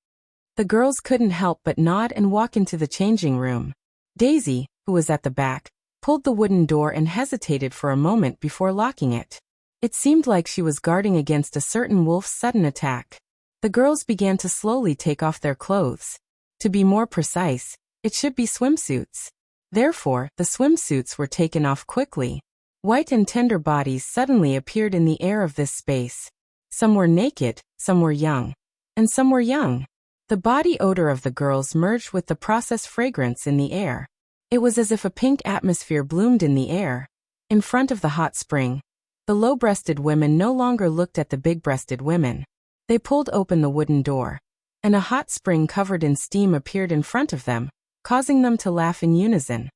The girls couldn't help but nod and walk into the changing room. Daisy, who was at the back, pulled the wooden door and hesitated for a moment before locking it. It seemed like she was guarding against a certain wolf's sudden attack. The girls began to slowly take off their clothes. To be more precise, it should be swimsuits. Therefore, the swimsuits were taken off quickly. White and tender bodies suddenly appeared in the air of this space. Some were naked, some were young, and some were young. The body odor of the girls merged with the processed fragrance in the air. It was as if a pink atmosphere bloomed in the air. In front of the hot spring, the low-breasted women no longer looked at the big-breasted women. They pulled open the wooden door, and a hot spring covered in steam appeared in front of them, causing them to laugh in unison.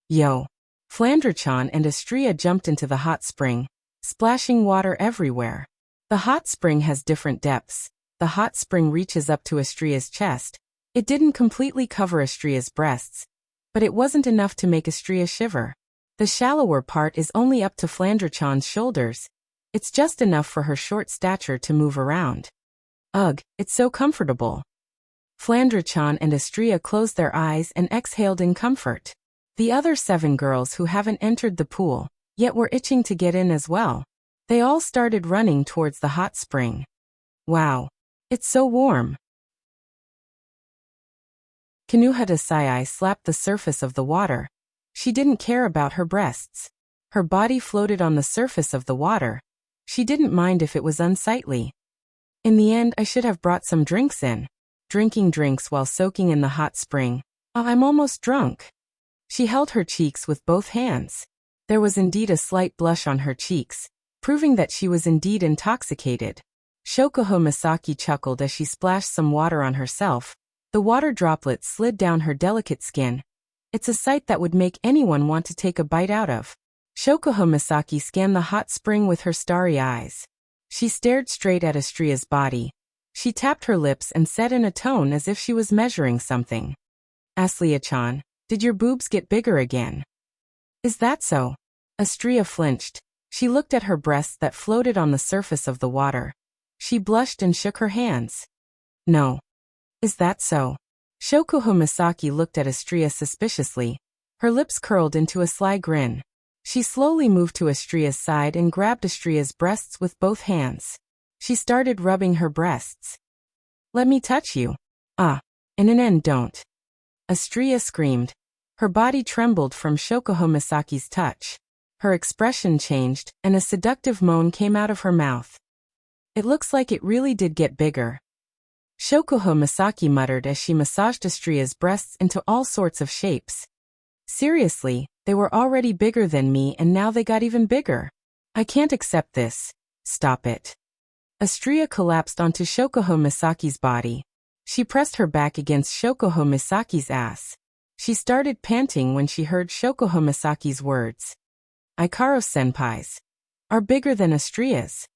Yo! Flandrachan and Astria jumped into the hot spring, splashing water everywhere. The hot spring has different depths. The hot spring reaches up to Astria's chest. It didn't completely cover Astria's breasts, but it wasn't enough to make Astria shiver. The shallower part is only up to Flandre-chan's shoulders. It's just enough for her short stature to move around. Ugh, it's so comfortable. Flandre-chan and Astria closed their eyes and exhaled in comfort. The other 7 girls who haven't entered the pool, yet were itching to get in as well. They all started running towards the hot spring. Wow. It's so warm. Kinuhata Sai slapped the surface of the water. She didn't care about her breasts. Her body floated on the surface of the water. She didn't mind if it was unsightly. In the end, I should have brought some drinks in. Drinking drinks while soaking in the hot spring. Oh, I'm almost drunk. She held her cheeks with both hands. There was indeed a slight blush on her cheeks, proving that she was indeed intoxicated. Shokuho Misaki chuckled as she splashed some water on herself. The water droplets slid down her delicate skin. It's a sight that would make anyone want to take a bite out of. Shokuho Misaki scanned the hot spring with her starry eyes. She stared straight at Astria's body. She tapped her lips and said in a tone as if she was measuring something. Aslia-chan, did your boobs get bigger again? Is that so? Astria flinched. She looked at her breasts that floated on the surface of the water. She blushed and shook her hands. No. Is that so? Shokuho Misaki looked at Astria suspiciously. Her lips curled into a sly grin. She slowly moved to Astria's side and grabbed Astria's breasts with both hands. She started rubbing her breasts. Let me touch you. In an end don't. Astria screamed. Her body trembled from Shokuho Misaki's touch. Her expression changed, and a seductive moan came out of her mouth. It looks like it really did get bigger. Shokuho Misaki muttered as she massaged Astria's breasts into all sorts of shapes. Seriously, they were already bigger than me and now they got even bigger. I can't accept this. Stop it. Astria collapsed onto Shokuho Misaki's body. She pressed her back against Shokuho Misaki's ass. She started panting when she heard Shokuho Misaki's words. Ikaros-senpai's are bigger than Astria's.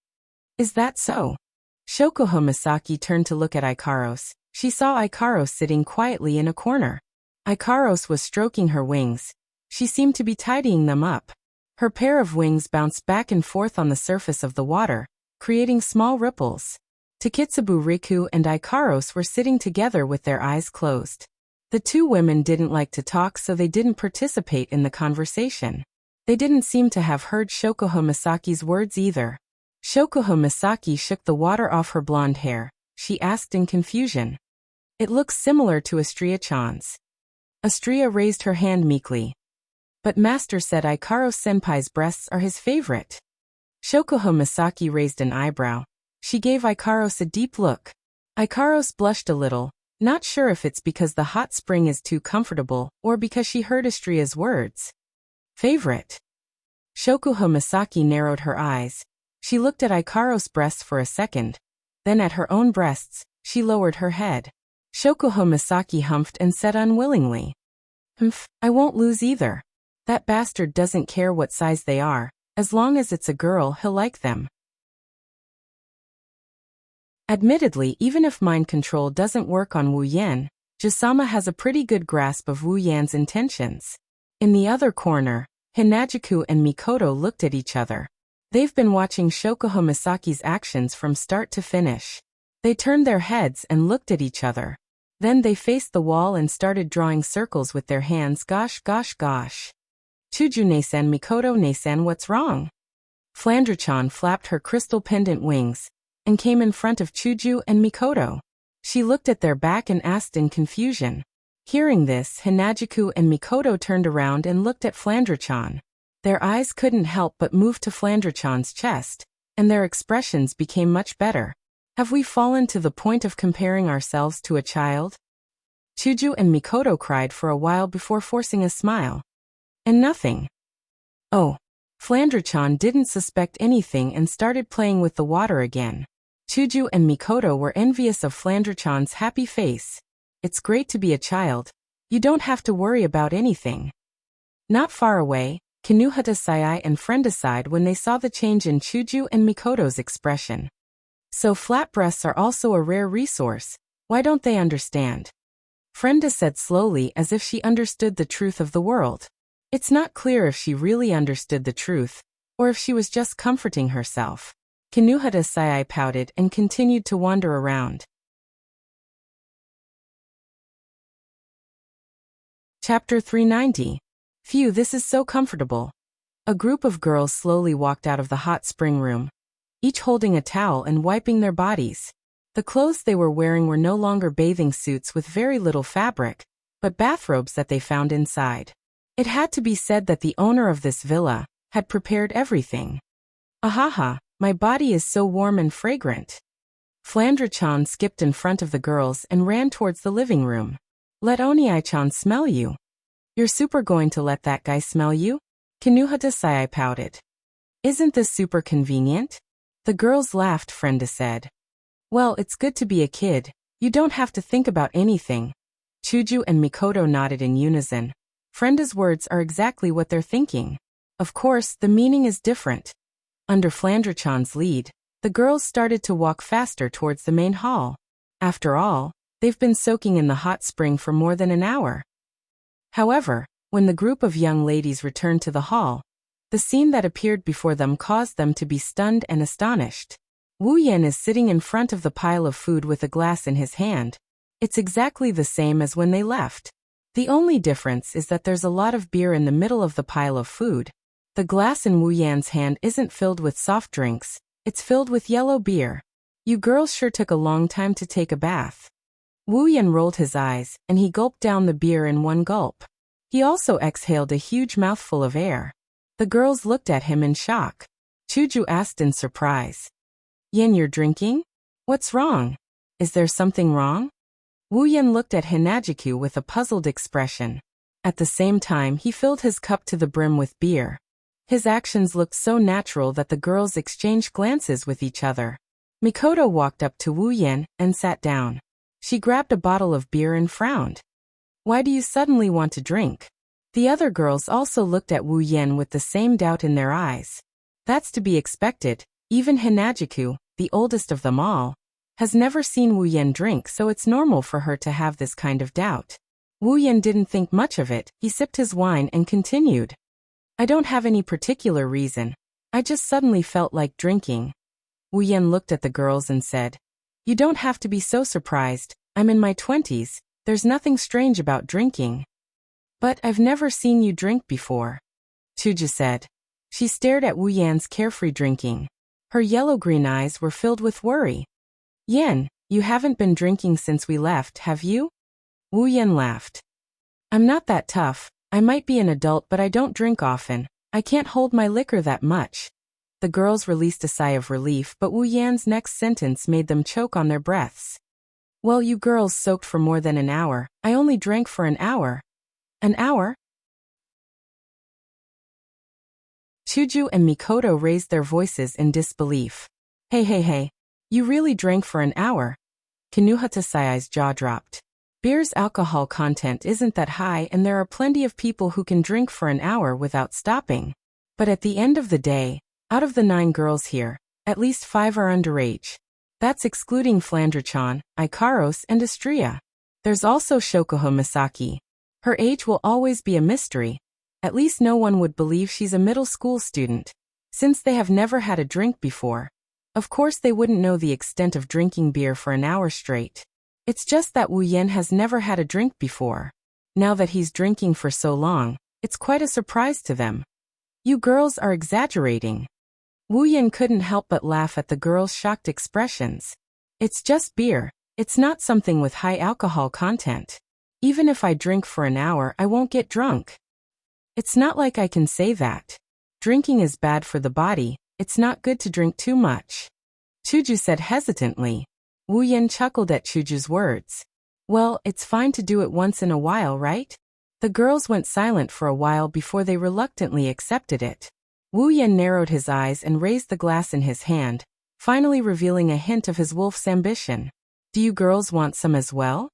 Is that so? Shokuho Misaki turned to look at Ikaros. She saw Ikaros sitting quietly in a corner. Ikaros was stroking her wings. She seemed to be tidying them up. Her pair of wings bounced back and forth on the surface of the water, creating small ripples. Takitsubu Riku and Ikaros were sitting together with their eyes closed. The 2 women didn't like to talk, so they didn't participate in the conversation. They didn't seem to have heard Shokuho Misaki's words either. Shokuho Misaki shook the water off her blonde hair. She asked in confusion. It looks similar to Astria-chan's. Astria raised her hand meekly. But Master said Ikaros-senpai's breasts are his favorite. Shokuho Misaki raised an eyebrow. She gave Ikaros a deep look. Ikaros blushed a little, not sure if it's because the hot spring is too comfortable or because she heard Astria's words. Favorite? Shokuho Misaki narrowed her eyes. She looked at Ikaros' breasts for a second. Then at her own breasts, she lowered her head. Shokuho Misaki humphed and said unwillingly. I won't lose either. That bastard doesn't care what size they are. As long as it's a girl, he'll like them. Admittedly, even if mind control doesn't work on Wu Yan, Jisama has a pretty good grasp of Wu Yan's intentions. In the other corner, Hinajuku and Mikoto looked at each other. They've been watching Shokuho Misaki's actions from start to finish. They turned their heads and looked at each other. Then they faced the wall and started drawing circles with their hands. Gosh. Chuju-ne-san, Mikoto-ne-san, what's wrong? Flandre-chan flapped her crystal pendant wings and came in front of Chuju and Mikoto. She looked at their back and asked in confusion. Hearing this, Hinajuku and Mikoto turned around and looked at Flandre-chan. Their eyes couldn't help but move to Flandre-chan's chest, and their expressions became much better. Have we fallen to the point of comparing ourselves to a child? Chuju and Mikoto cried for a while before forcing a smile. And nothing. Oh. Flandre-chan didn't suspect anything and started playing with the water again. Chuju and Mikoto were envious of Flandre-chan's happy face. It's great to be a child. You don't have to worry about anything. Not far away, Kinuhata Sayai and Frenda sighed when they saw the change in Chuju and Mikoto's expression. So flat breasts are also a rare resource, why don't they understand? Frenda said slowly as if she understood the truth of the world. It's not clear if she really understood the truth, or if she was just comforting herself. Kinuhata Sayai pouted and continued to wander around. Chapter 390. Phew, this is so comfortable. A group of girls slowly walked out of the hot spring room, each holding a towel and wiping their bodies. The clothes they were wearing were no longer bathing suits with very little fabric, but bathrobes that they found inside. It had to be said that the owner of this villa had prepared everything. Ahaha, my body is so warm and fragrant. Flandra-chan skipped in front of the girls and ran towards the living room. Let Oniai-chan smell you. You're super going to let that guy smell you? Kinuhata Sayai pouted. Isn't this super convenient? The girls laughed, Frenda said. Well, it's good to be a kid. You don't have to think about anything. Chuju and Mikoto nodded in unison. Frenda's words are exactly what they're thinking. Of course, the meaning is different. Under Flandra-chan's lead, the girls started to walk faster towards the main hall. After all, they've been soaking in the hot spring for more than an hour. However, when the group of young ladies returned to the hall, the scene that appeared before them caused them to be stunned and astonished. Wu Yan is sitting in front of the pile of food with a glass in his hand. It's exactly the same as when they left. The only difference is that there's a lot of beer in the middle of the pile of food. The glass in Wu Yan's hand isn't filled with soft drinks, it's filled with yellow beer. You girls sure took a long time to take a bath. Wu Yan rolled his eyes, and he gulped down the beer in one gulp. He also exhaled a huge mouthful of air. The girls looked at him in shock. Chuju asked in surprise. Yan, you're drinking? What's wrong? Is there something wrong? Wu Yan looked at Hinajiku with a puzzled expression. At the same time, he filled his cup to the brim with beer. His actions looked so natural that the girls exchanged glances with each other. Mikoto walked up to Wu Yan and sat down. She grabbed a bottle of beer and frowned. Why do you suddenly want to drink? The other girls also looked at Wu Yan with the same doubt in their eyes. That's to be expected. Even Hinajiku, the oldest of them all, has never seen Wu Yan drink, so it's normal for her to have this kind of doubt. Wu Yan didn't think much of it. He sipped his wine and continued. I don't have any particular reason. I just suddenly felt like drinking. Wu Yan looked at the girls and said, You don't have to be so surprised. I'm in my 20s. There's nothing strange about drinking. But I've never seen you drink before. Chuju said. She stared at Wu Yan's carefree drinking. Her yellow-green eyes were filled with worry. Yan, you haven't been drinking since we left, have you? Wu Yan laughed. I'm not that tough. I might be an adult, but I don't drink often. I can't hold my liquor that much. The girls released a sigh of relief, but Wu Yan's next sentence made them choke on their breaths. Well, you girls soaked for more than an hour. I only drank for an hour. An hour? Chuju and Mikoto raised their voices in disbelief. Hey. You really drank for an hour? Kinuhata Sayai's jaw dropped. Beer's alcohol content isn't that high, and there are plenty of people who can drink for an hour without stopping. But at the end of the day, out of the 9 girls here, at least 5 are underage. That's excluding Flandra-chan, Ikaros, and Estrella. There's also Shokuho Misaki. Her age will always be a mystery. At least no one would believe she's a middle school student, since they have never had a drink before. Of course they wouldn't know the extent of drinking beer for an hour straight. It's just that Wu Yan has never had a drink before. Now that he's drinking for so long, it's quite a surprise to them. You girls are exaggerating. Wu Yan couldn't help but laugh at the girls' shocked expressions. It's just beer. It's not something with high alcohol content. Even if I drink for an hour, I won't get drunk. It's not like I can say that. Drinking is bad for the body. It's not good to drink too much. Chuju said hesitantly. Wu Yan chuckled at Chuju's words. Well, it's fine to do it once in a while, right? The girls went silent for a while before they reluctantly accepted it. Wu Yan narrowed his eyes and raised the glass in his hand, finally revealing a hint of his wolf's ambition. Do you girls want some as well?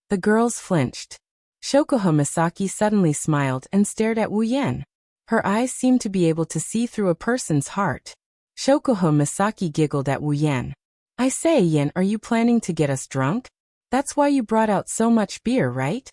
The girls flinched. Shokuho Misaki suddenly smiled and stared at Wu Yan. Her eyes seemed to be able to see through a person's heart. Shokuho Misaki giggled at Wu Yan. I say, Yen, are you planning to get us drunk? That's why you brought out so much beer, right?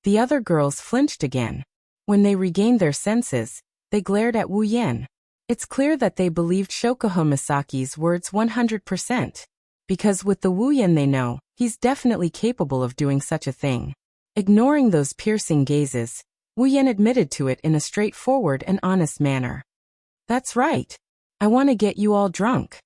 The other girls flinched again. When they regained their senses, they glared at Wu Yan. It's clear that they believed Shokuho Misaki's words 100%. Because with the Wu Yan they know, he's definitely capable of doing such a thing. Ignoring those piercing gazes, Wu Yan admitted to it in a straightforward and honest manner. That's right. I want to get you all drunk.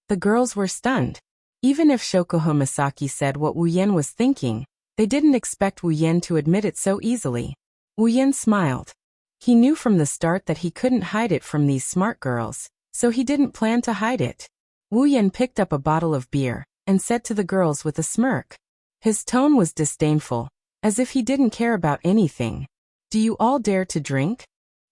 The girls were stunned. Even if Shokuho Misaki said what Wu Yan was thinking, they didn't expect Wu Yan to admit it so easily. Wu Yan smiled. He knew from the start that he couldn't hide it from these smart girls, so he didn't plan to hide it. Wu Yan picked up a bottle of beer and said to the girls with a smirk. His tone was disdainful, as if he didn't care about anything. Do you all dare to drink?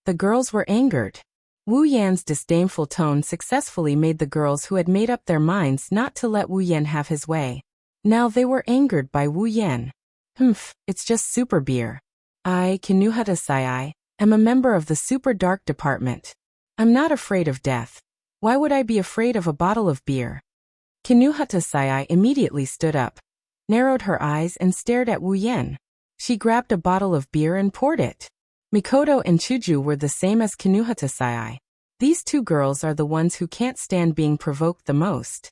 The girls were angered. Wu Yan's disdainful tone successfully made the girls who had made up their minds not to let Wu Yan have his way. Now they were angered by Wu Yan. It's just super beer. I, Kinuhata Sai, am a member of the super dark department. I'm not afraid of death. Why would I be afraid of a bottle of beer? Kinuhata Sai immediately stood up, narrowed her eyes and stared at Wu Yan. She grabbed a bottle of beer and poured it. Mikoto and Chuju were the same as Kinuhata Sai. These two girls are the ones who can't stand being provoked the most.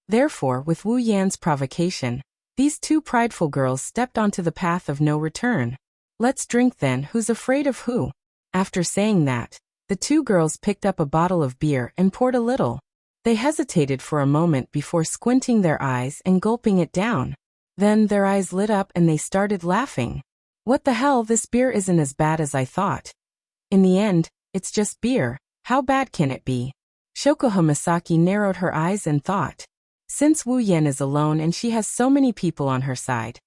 Therefore, with Wu Yan's provocation, these two prideful girls stepped onto the path of no return. Let's drink then, who's afraid of who? After saying that, the two girls picked up a bottle of beer and poured a little. They hesitated for a moment before squinting their eyes and gulping it down. Then their eyes lit up and they started laughing. What the hell, this beer isn't as bad as I thought. In the end, it's just beer. How bad can it be? Shokuho Misaki narrowed her eyes and thought. Since Wu Yan is alone and she has so many people on her side,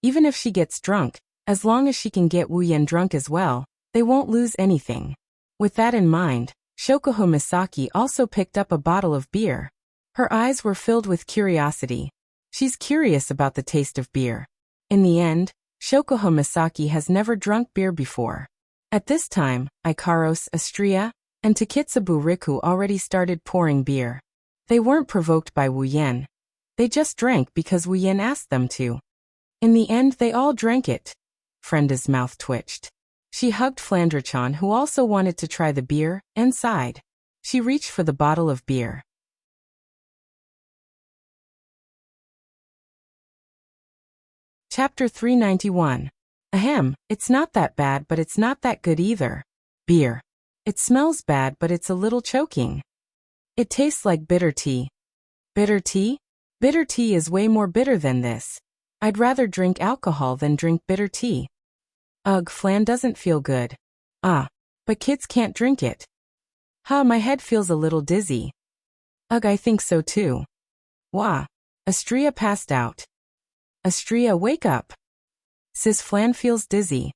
even if she gets drunk, as long as she can get Wu Yan drunk as well, they won't lose anything. With that in mind, Shokuho Misaki also picked up a bottle of beer. Her eyes were filled with curiosity. She's curious about the taste of beer. In the end, Shokuho Misaki has never drunk beer before. At this time, Ikaros, Astria, and Takitsubu Riku already started pouring beer. They weren't provoked by Wu Yan. They just drank because Wu Yan asked them to. In the end, they all drank it. Frenda's mouth twitched. She hugged Flandre-chan, who also wanted to try the beer, and sighed. She reached for the bottle of beer. Chapter 391. Ahem, it's not that bad but it's not that good either. Beer. It smells bad but it's a little choking. It tastes like bitter tea. Bitter tea? Bitter tea is way more bitter than this. I'd rather drink alcohol than drink bitter tea. Ugh, Flan doesn't feel good. Ah, but kids can't drink it. My head feels a little dizzy. Ugh, I think so too. Wah. Astria passed out. Astria, wake up. Sis, Flan feels dizzy.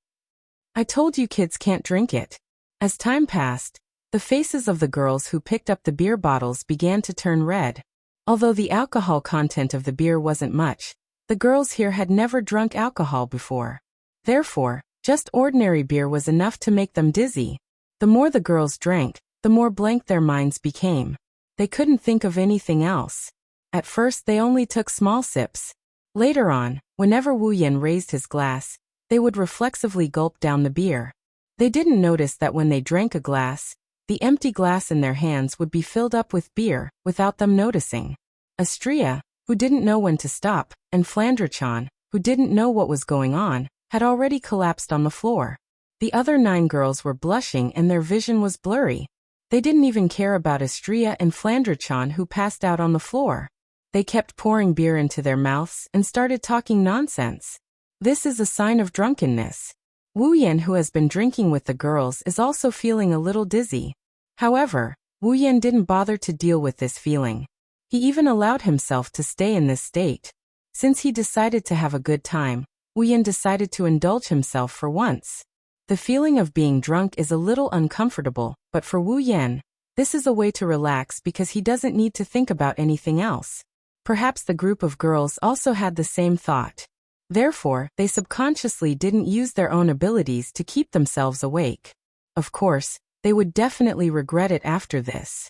I told you kids can't drink it. As time passed, the faces of the girls who picked up the beer bottles began to turn red. Although the alcohol content of the beer wasn't much, the girls here had never drunk alcohol before. Therefore, just ordinary beer was enough to make them dizzy. The more the girls drank, the more blank their minds became. They couldn't think of anything else. At first they only took small sips. Later on, whenever Wu Yan raised his glass, they would reflexively gulp down the beer. They didn't notice that when they drank a glass, the empty glass in their hands would be filled up with beer, without them noticing. Astria, who didn't know when to stop, and Flandre-chan, who didn't know what was going on, had already collapsed on the floor. The other 9 girls were blushing and their vision was blurry. They didn't even care about Astria and Flandre-chan, who passed out on the floor. They kept pouring beer into their mouths and started talking nonsense. This is a sign of drunkenness. Wu Yan, who has been drinking with the girls, is also feeling a little dizzy. However, Wu Yan didn't bother to deal with this feeling. He even allowed himself to stay in this state. Since he decided to have a good time, Wu Yan decided to indulge himself for once. The feeling of being drunk is a little uncomfortable, but for Wu Yan, this is a way to relax because he doesn't need to think about anything else. Perhaps the group of girls also had the same thought. Therefore, they subconsciously didn't use their own abilities to keep themselves awake. Of course, they would definitely regret it after this.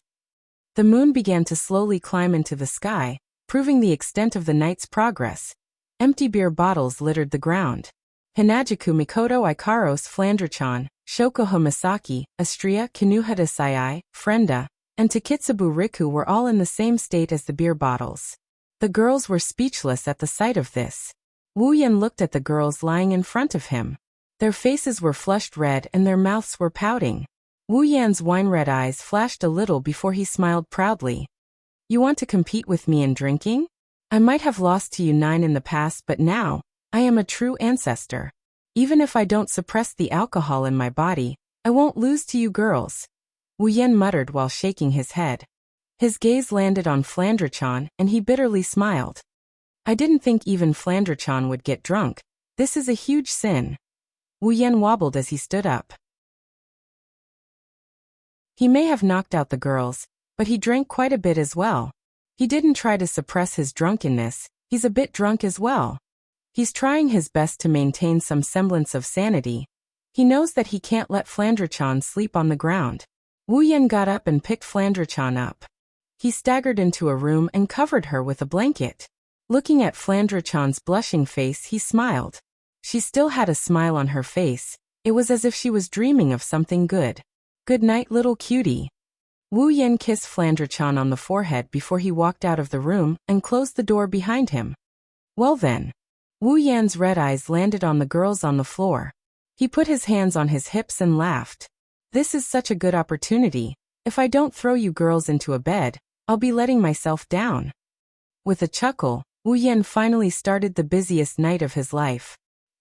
The moon began to slowly climb into the sky, proving the extent of the night's progress. Empty beer bottles littered the ground. Hinajuku Mikoto Ikaros Flandrachan, Shokoha Misaki, Astria Kinuhata Sayai, Frenda, and Takitsubu Riku were all in the same state as the beer bottles. The girls were speechless at the sight of this. Wu Yan looked at the girls lying in front of him. Their faces were flushed red and their mouths were pouting. Wu Yan's wine-red eyes flashed a little before he smiled proudly. You want to compete with me in drinking? I might have lost to you 9 in the past, but now, I am a true ancestor. Even if I don't suppress the alcohol in my body, I won't lose to you girls. Wu Yan muttered while shaking his head. His gaze landed on Flandrachan and he bitterly smiled. I didn't think even Flandrachan would get drunk. This is a huge sin. Wu Yan wobbled as he stood up. He may have knocked out the girls, but he drank quite a bit as well. He didn't try to suppress his drunkenness, he's a bit drunk as well. He's trying his best to maintain some semblance of sanity. He knows that he can't let Flandrachan sleep on the ground. Wu Yan got up and picked Flandrachan up. He staggered into a room and covered her with a blanket. Looking at Flandrachan's blushing face, he smiled. She still had a smile on her face. It was as if she was dreaming of something good. Good night, little cutie. Wu Yan kissed Flandrachan on the forehead before he walked out of the room and closed the door behind him. Well then. Wu Yan's red eyes landed on the girls on the floor. He put his hands on his hips and laughed. This is such a good opportunity. If I don't throw you girls into a bed, I'll be letting myself down. With a chuckle, Wu Yan finally started the busiest night of his life.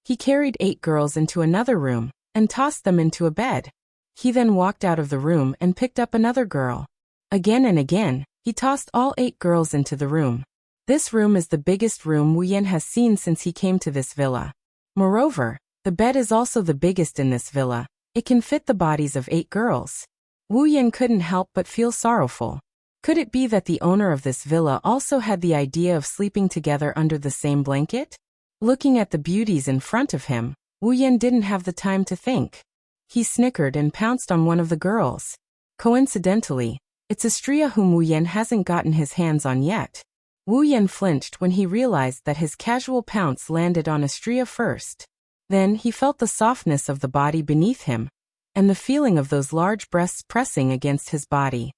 He carried 8 girls into another room and tossed them into a bed. He then walked out of the room and picked up another girl. Again and again, he tossed all 8 girls into the room. This room is the biggest room Wu Yan has seen since he came to this villa. Moreover, the bed is also the biggest in this villa. It can fit the bodies of 8 girls. Wu Yan couldn't help but feel sorrowful. Could it be that the owner of this villa also had the idea of sleeping together under the same blanket? Looking at the beauties in front of him, Wu Yan didn't have the time to think. He snickered and pounced on one of the girls. Coincidentally, it's Astria whom Wu Yan hasn't gotten his hands on yet. Wu Yan flinched when he realized that his casual pounce landed on Astria first. Then he felt the softness of the body beneath him, and the feeling of those large breasts pressing against his body.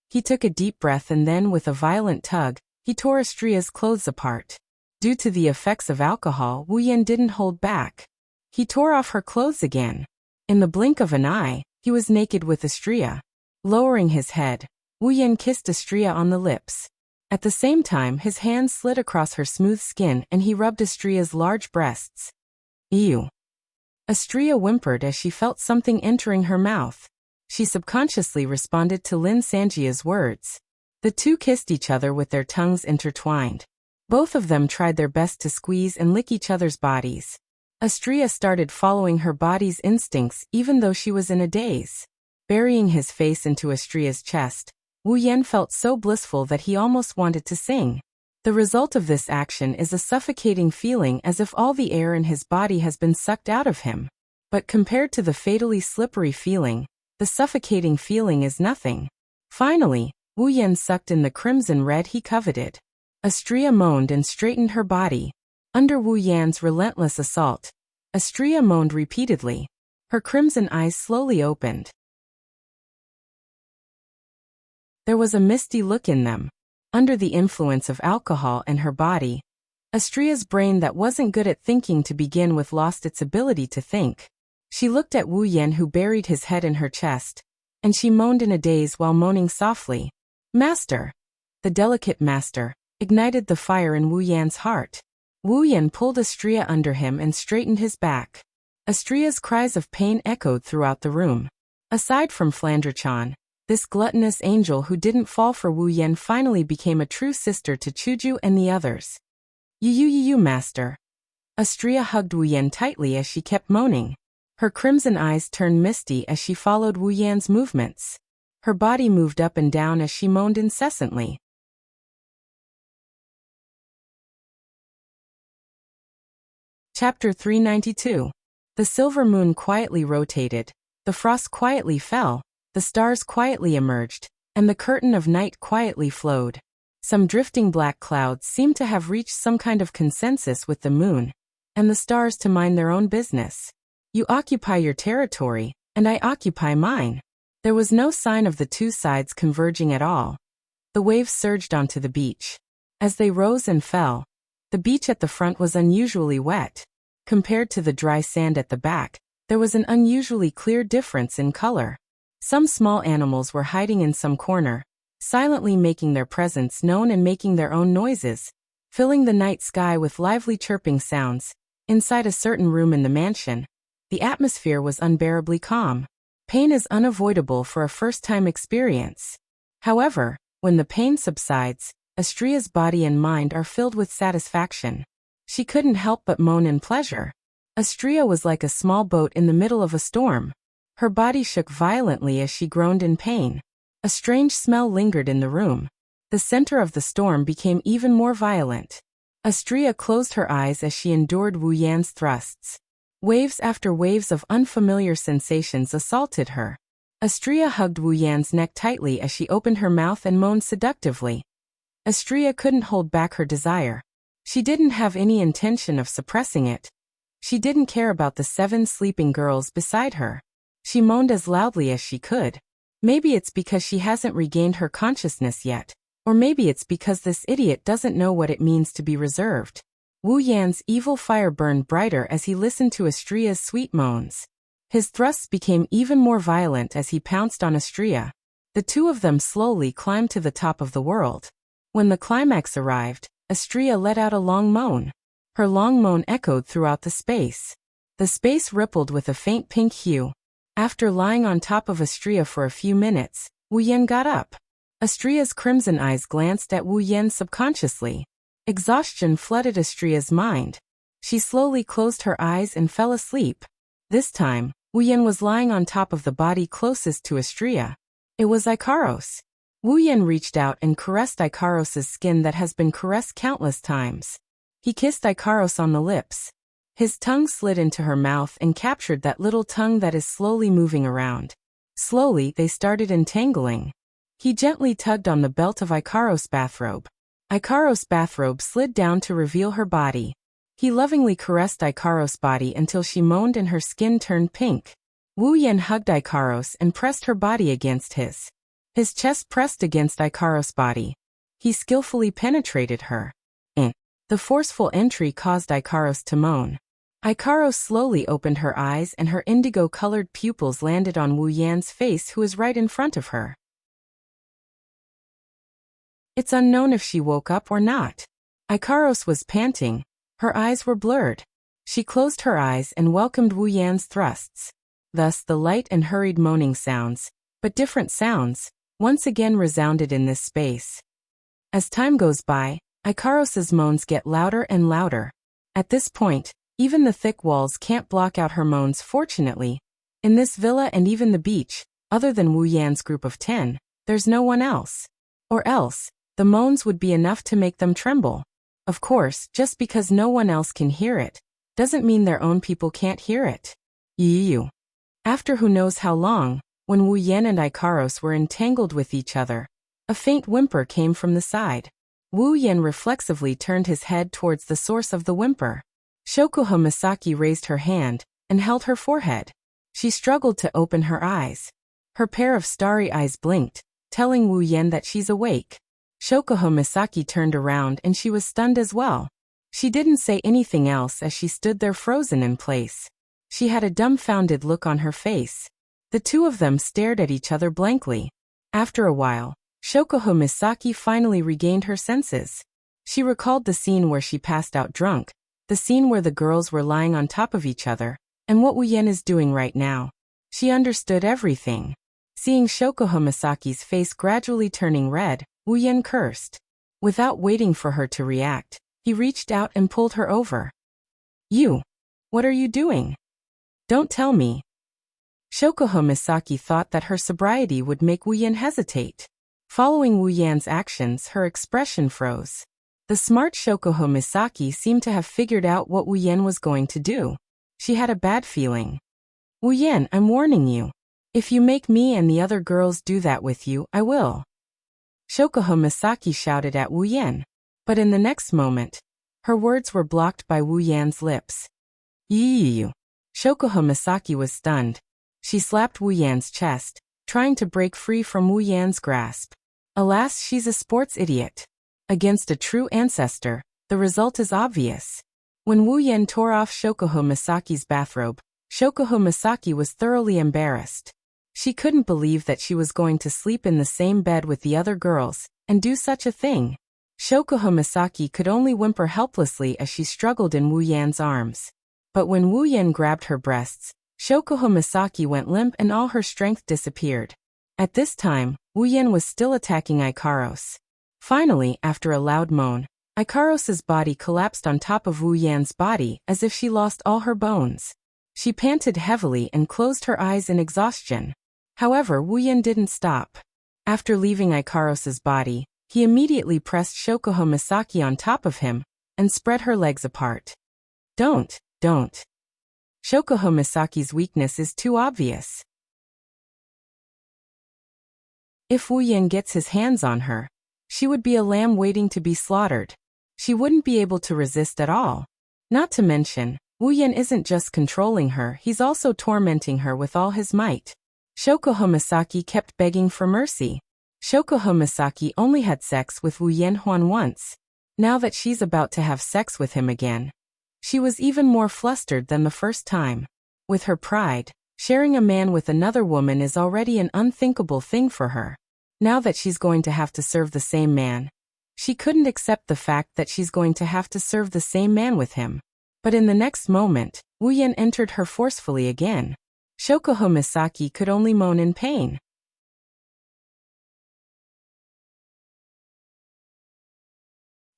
He took a deep breath and then, with a violent tug, he tore Astria's clothes apart. Due to the effects of alcohol, Wu Yan didn't hold back. He tore off her clothes again. In the blink of an eye, he was naked with Astria. Lowering his head, Wu Yan kissed Astria on the lips. At the same time, his hands slid across her smooth skin and he rubbed Astria's large breasts. Ew. Astria whimpered as she felt something entering her mouth. She subconsciously responded to Lin Sanjia's words. The two kissed each other with their tongues intertwined. Both of them tried their best to squeeze and lick each other's bodies. Astria started following her body's instincts even though she was in a daze. Burying his face into Astria's chest, Wu Yan felt so blissful that he almost wanted to sing. The result of this action is a suffocating feeling as if all the air in his body has been sucked out of him. But compared to the fatally slippery feeling, the suffocating feeling is nothing. Finally, Wu Yan sucked in the crimson red he coveted. Astria moaned and straightened her body. Under Wu Yan's relentless assault, Astria moaned repeatedly. Her crimson eyes slowly opened. There was a misty look in them. Under the influence of alcohol and her body, Astria's brain that wasn't good at thinking to begin with lost its ability to think. She looked at Wu Yan, who buried his head in her chest, and she moaned in a daze while moaning softly. Master! The delicate master ignited the fire in Wu Yan's heart. Wu Yan pulled Astria under him and straightened his back. Astria's cries of pain echoed throughout the room. Aside from Flandrachan, this gluttonous angel who didn't fall for Wu Yan finally became a true sister to Chuju and the others. You, master. Astria hugged Wu Yan tightly as she kept moaning. Her crimson eyes turned misty as she followed Wu Yan's movements. Her body moved up and down as she moaned incessantly. Chapter 392. The silver moon quietly rotated, the frost quietly fell, the stars quietly emerged, and the curtain of night quietly flowed. Some drifting black clouds seemed to have reached some kind of consensus with the moon, and the stars to mind their own business. You occupy your territory, and I occupy mine. There was no sign of the two sides converging at all. The waves surged onto the beach. As they rose and fell, the beach at the front was unusually wet. Compared to the dry sand at the back, there was an unusually clear difference in color. Some small animals were hiding in some corner, silently making their presence known and making their own noises, filling the night sky with lively chirping sounds. Inside a certain room in the mansion, the atmosphere was unbearably calm. Pain is unavoidable for a first-time experience. However, when the pain subsides, Astria's body and mind are filled with satisfaction. She couldn't help but moan in pleasure. Astria was like a small boat in the middle of a storm. Her body shook violently as she groaned in pain. A strange smell lingered in the room. The center of the storm became even more violent. Astria closed her eyes as she endured Wu Yan's thrusts. Waves after waves of unfamiliar sensations assaulted her. Astria hugged Wu Yan's neck tightly as she opened her mouth and moaned seductively. Astria couldn't hold back her desire. She didn't have any intention of suppressing it. She didn't care about the 7 sleeping girls beside her. She moaned as loudly as she could. Maybe it's because she hasn't regained her consciousness yet, or maybe it's because this idiot doesn't know what it means to be reserved. Wu Yan's evil fire burned brighter as he listened to Astria's sweet moans. His thrusts became even more violent as he pounced on Astria. The two of them slowly climbed to the top of the world. When the climax arrived, Astria let out a long moan. Her long moan echoed throughout the space. The space rippled with a faint pink hue. After lying on top of Astria for a few minutes, Wu Yan got up. Astria's crimson eyes glanced at Wu Yan subconsciously. Exhaustion flooded Astria's mind. She slowly closed her eyes and fell asleep. This time, Wu Yan was lying on top of the body closest to Astria. It was Ikaros. Wu Yan reached out and caressed Ikaros's skin that has been caressed countless times. He kissed Ikaros on the lips. His tongue slid into her mouth and captured that little tongue that is slowly moving around. Slowly, they started entangling. He gently tugged on the belt of Ikaros' bathrobe. Ikaros' bathrobe slid down to reveal her body. He lovingly caressed Ikaros' body until she moaned and her skin turned pink. Wu Yan hugged Ikaros and pressed her body against his. His chest pressed against Ikaros' body. He skillfully penetrated her. The forceful entry caused Ikaros to moan. Ikaros slowly opened her eyes and her indigo-colored pupils landed on Wu Yan's face, who is right in front of her. It's unknown if she woke up or not. Ikaros was panting. Her eyes were blurred. She closed her eyes and welcomed Wu Yan's thrusts. Thus the light and hurried moaning sounds, but different sounds, once again resounded in this space. As time goes by, Ikaros's moans get louder and louder. At this point, even the thick walls can't block out her moans. Fortunately, in this villa and even the beach, other than Wu Yan's group of 10, there's no one else. Or else, the moans would be enough to make them tremble. Of course, just because no one else can hear it, doesn't mean their own people can't hear it. After who knows how long, when Wu Yan and Ikaros were entangled with each other, a faint whimper came from the side. Wu Yan reflexively turned his head towards the source of the whimper. Shokuha Misaki raised her hand and held her forehead. She struggled to open her eyes. Her pair of starry eyes blinked, telling Wu Yan that she's awake. Shokuha Misaki turned around and she was stunned as well. She didn't say anything else as she stood there frozen in place. She had a dumbfounded look on her face. The two of them stared at each other blankly. After a while, Shokuha Misaki finally regained her senses. She recalled the scene where she passed out drunk, the scene where the girls were lying on top of each other, and what Wu Yan is doing right now. She understood everything. Seeing Shokuha Misaki's face gradually turning red, Wu Yan cursed. Without waiting for her to react, he reached out and pulled her over. You! What are you doing? Don't tell me. Shokuha Misaki thought that her sobriety would make Wu Yan hesitate. Following Wu Yan's actions, her expression froze. The smart Shokuho Misaki seemed to have figured out what Wu Yan was going to do. She had a bad feeling. Wu Yan, I'm warning you. If you make me and the other girls do that with you, I will. Shokuho Misaki shouted at Wu Yan. But in the next moment, her words were blocked by Wu Yan's lips. Yee. Shokuho Misaki was stunned. She slapped Wu Yan's chest, trying to break free from Wu Yan's grasp. Alas, she's a sports idiot. Against a true ancestor, the result is obvious. When Wu Yan tore off Shokuho Misaki's bathrobe, Shokuho Misaki was thoroughly embarrassed. She couldn't believe that she was going to sleep in the same bed with the other girls, and do such a thing. Shokuho Misaki could only whimper helplessly as she struggled in Wu Yan's arms. But when Wu Yan grabbed her breasts, Shokuho Misaki went limp and all her strength disappeared. At this time, Wu Yan was still attacking Ikaros. Finally, after a loud moan, Ikaros's body collapsed on top of Wu Yan's body as if she lost all her bones. She panted heavily and closed her eyes in exhaustion. However, Wu Yan didn't stop. After leaving Ikaros's body, he immediately pressed Shokuho Misaki on top of him and spread her legs apart. Don't. Shokuho Misaki's weakness is too obvious. If Wu Yan gets his hands on her, she would be a lamb waiting to be slaughtered. She wouldn't be able to resist at all. Not to mention, Wu Yan isn't just controlling her, he's also tormenting her with all his might. Shokuho Misaki kept begging for mercy. Shokuho Misaki only had sex with Wu Yanhuan once. Now that she's about to have sex with him again, she was even more flustered than the first time. With her pride, sharing a man with another woman is already an unthinkable thing for her. Now that she's going to have to serve the same man, she couldn't accept the fact that she's going to have to serve the same man with him. But in the next moment, Wu Yan entered her forcefully again. Shokuho Misaki could only moan in pain.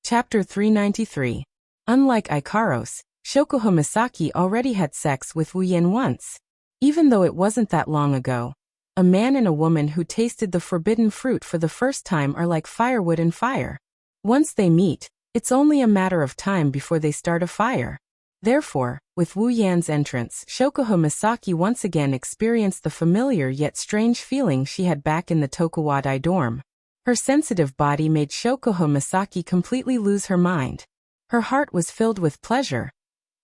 Chapter 393. Unlike Ikaros, Shokuho Misaki already had sex with Wu Yan once. Even though it wasn't that long ago, a man and a woman who tasted the forbidden fruit for the first time are like firewood and fire. Once they meet, it's only a matter of time before they start a fire. Therefore, with Wu Yan's entrance, Shokuho Misaki once again experienced the familiar yet strange feeling she had back in the Tokuwadai dorm. Her sensitive body made Shokuho Misaki completely lose her mind. Her heart was filled with pleasure.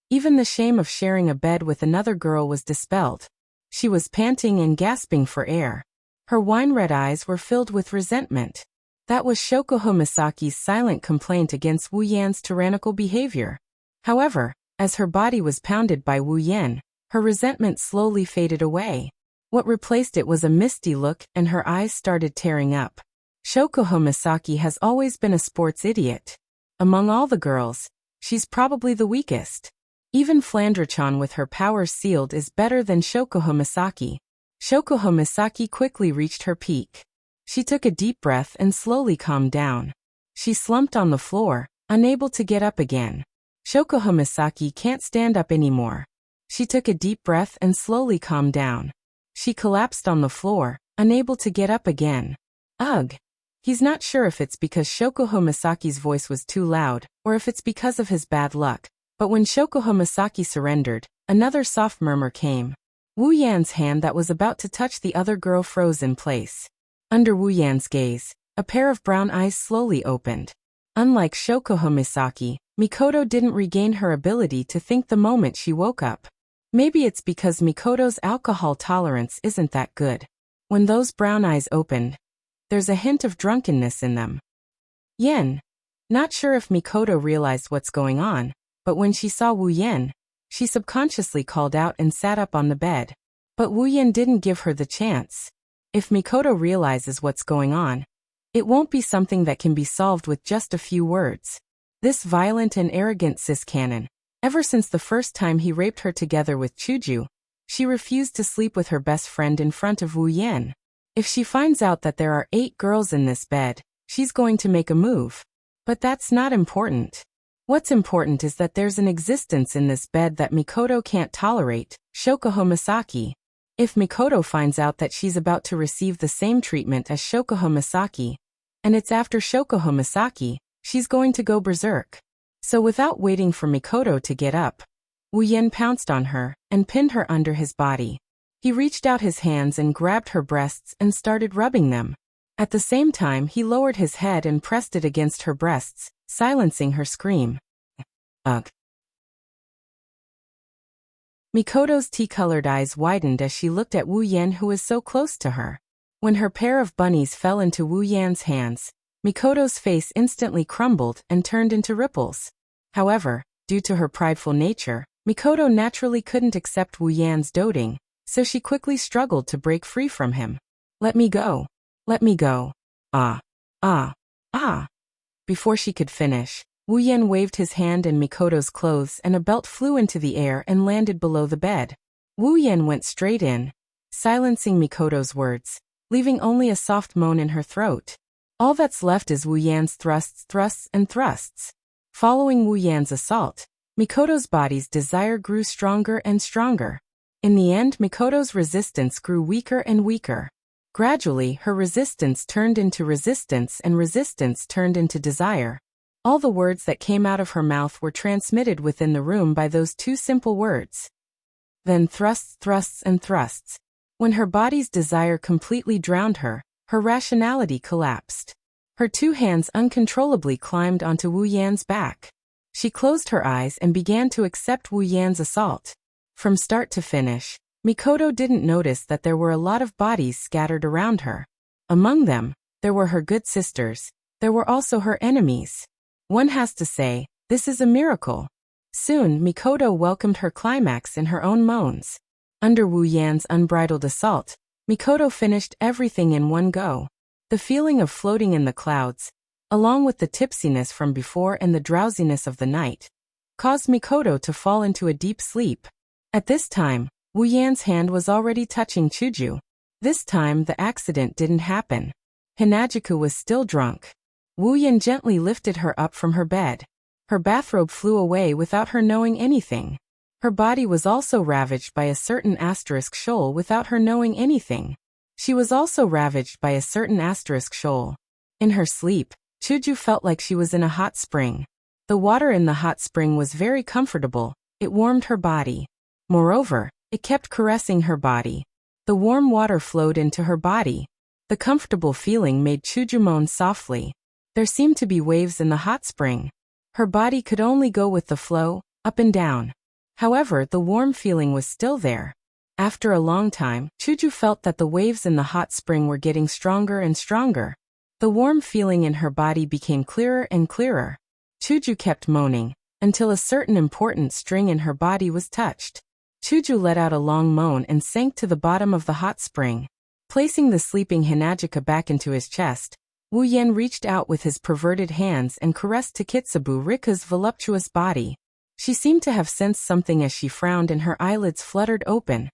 Even the shame of sharing a bed with another girl was dispelled. She was panting and gasping for air. Her wine-red eyes were filled with resentment. That was Shokuho Misaki's silent complaint against Wu Yan's tyrannical behavior. However, as her body was pounded by Wu Yan, her resentment slowly faded away. What replaced it was a misty look and her eyes started tearing up. Shokuho Misaki has always been a sports idiot. Among all the girls, she's probably the weakest. Even Flandre-chan with her powers sealed is better than Shokuho Misaki. Shokuho Misaki quickly reached her peak. She took a deep breath and slowly calmed down. She slumped on the floor, unable to get up again. Shokuho Misaki can't stand up anymore. She took a deep breath and slowly calmed down. She collapsed on the floor, unable to get up again. Ugh! He's not sure if it's because Shokuho Misaki's voice was too loud, or if it's because of his bad luck. But when Shokuho Misaki surrendered, another soft murmur came. Wu Yan's hand that was about to touch the other girl froze in place. Under Wu Yan's gaze, a pair of brown eyes slowly opened. Unlike Shokuho Misaki, Mikoto didn't regain her ability to think the moment she woke up. Maybe it's because Mikoto's alcohol tolerance isn't that good. When those brown eyes opened, there's a hint of drunkenness in them. Yen. Not sure if Mikoto realized what's going on, but when she saw Wu Yan, she subconsciously called out and sat up on the bed. But Wu Yan didn't give her the chance. If Mikoto realizes what's going on, it won't be something that can be solved with just a few words. This violent and arrogant cis-canon, ever since the first time he raped her together with Chuju, she refused to sleep with her best friend in front of Wu Yan. If she finds out that there are 8 girls in this bed, she's going to make a move. But that's not important. What's important is that there's an existence in this bed that Mikoto can't tolerate, Shokuho Misaki. If Mikoto finds out that she's about to receive the same treatment as Shokuho Misaki, and it's after Shokuho Misaki, She's going to go berserk. So without waiting for Mikoto to get up, Wu Yan pounced on her and pinned her under his body. He reached out his hands and grabbed her breasts and started rubbing them. At the same time, he lowered his head and pressed it against her breasts, silencing her scream. Ugh. Mikoto's tea-colored eyes widened as she looked at Wu Yan, who was so close to her. When her pair of bunnies fell into Wu Yan's hands, Mikoto's face instantly crumbled and turned into ripples. However, due to her prideful nature, Mikoto naturally couldn't accept Wu Yan's doting, so she quickly struggled to break free from him. Let me go. Let me go. Ah. Ah. Ah. Before she could finish, Wu Yan waved his hand in Mikoto's clothes and a belt flew into the air and landed below the bed. Wu Yan went straight in, silencing Mikoto's words, leaving only a soft moan in her throat. All that's left is Wu Yan's thrusts, thrusts, and thrusts. Following Wu Yan's assault, Mikoto's body's desire grew stronger and stronger. In the end, Mikoto's resistance grew weaker and weaker. Gradually, her resistance turned into resistance and resistance turned into desire. All the words that came out of her mouth were transmitted within the room by those two simple words. Then thrusts, thrusts, and thrusts. When her body's desire completely drowned her, her rationality collapsed. Her two hands uncontrollably climbed onto Wu Yan's back. She closed her eyes and began to accept Wu Yan's assault. From start to finish, Mikoto didn't notice that there were a lot of bodies scattered around her. Among them, there were her good sisters. There were also her enemies. One has to say, this is a miracle. Soon, Mikoto welcomed her climax in her own moans. Under Wu Yan's unbridled assault, Mikoto finished everything in one go. The feeling of floating in the clouds, along with the tipsiness from before and the drowsiness of the night, caused Mikoto to fall into a deep sleep. At this time, Wu Yan's hand was already touching Chuju. This time the accident didn't happen. Hinajuku was still drunk. Wu Yan gently lifted her up from her bed. Her bathrobe flew away without her knowing anything. Her body was also ravaged by a certain asterisk shoal without her knowing anything. She was also ravaged by a certain asterisk shoal. In her sleep, Chuju felt like she was in a hot spring. The water in the hot spring was very comfortable. It warmed her body. Moreover, it kept caressing her body. The warm water flowed into her body. The comfortable feeling made Chuju moan softly. There seemed to be waves in the hot spring. Her body could only go with the flow, up and down. However, the warm feeling was still there. After a long time, Chuju felt that the waves in the hot spring were getting stronger and stronger. The warm feeling in her body became clearer and clearer. Chuju kept moaning, until a certain important string in her body was touched. Chuju let out a long moan and sank to the bottom of the hot spring. Placing the sleeping Hinajuka back into his chest, Wu Yan reached out with his perverted hands and caressed Takitsubu Rika's voluptuous body. She seemed to have sensed something as she frowned and her eyelids fluttered open.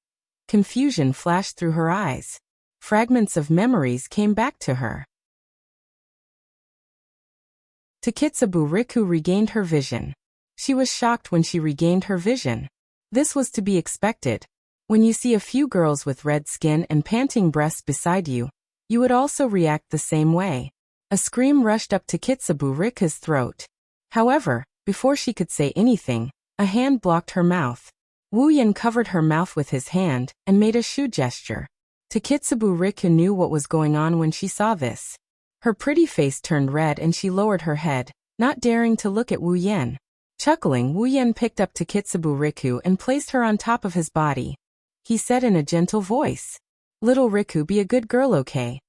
Confusion flashed through her eyes. Fragments of memories came back to her. Takitsubu Riku regained her vision. She was shocked when she regained her vision. This was to be expected. When you see a few girls with red skin and panting breasts beside you, you would also react the same way. A scream rushed up Takitsubu Rika's throat. However, before she could say anything, a hand blocked her mouth. Wu Yan covered her mouth with his hand and made a shoe gesture. Takitsubu Rika knew what was going on when she saw this. Her pretty face turned red and she lowered her head, not daring to look at Wu Yan. Chuckling, Wu Yan picked up Takitsubu Riku and placed her on top of his body. He said in a gentle voice, "Little Riku, be a good girl, okay?"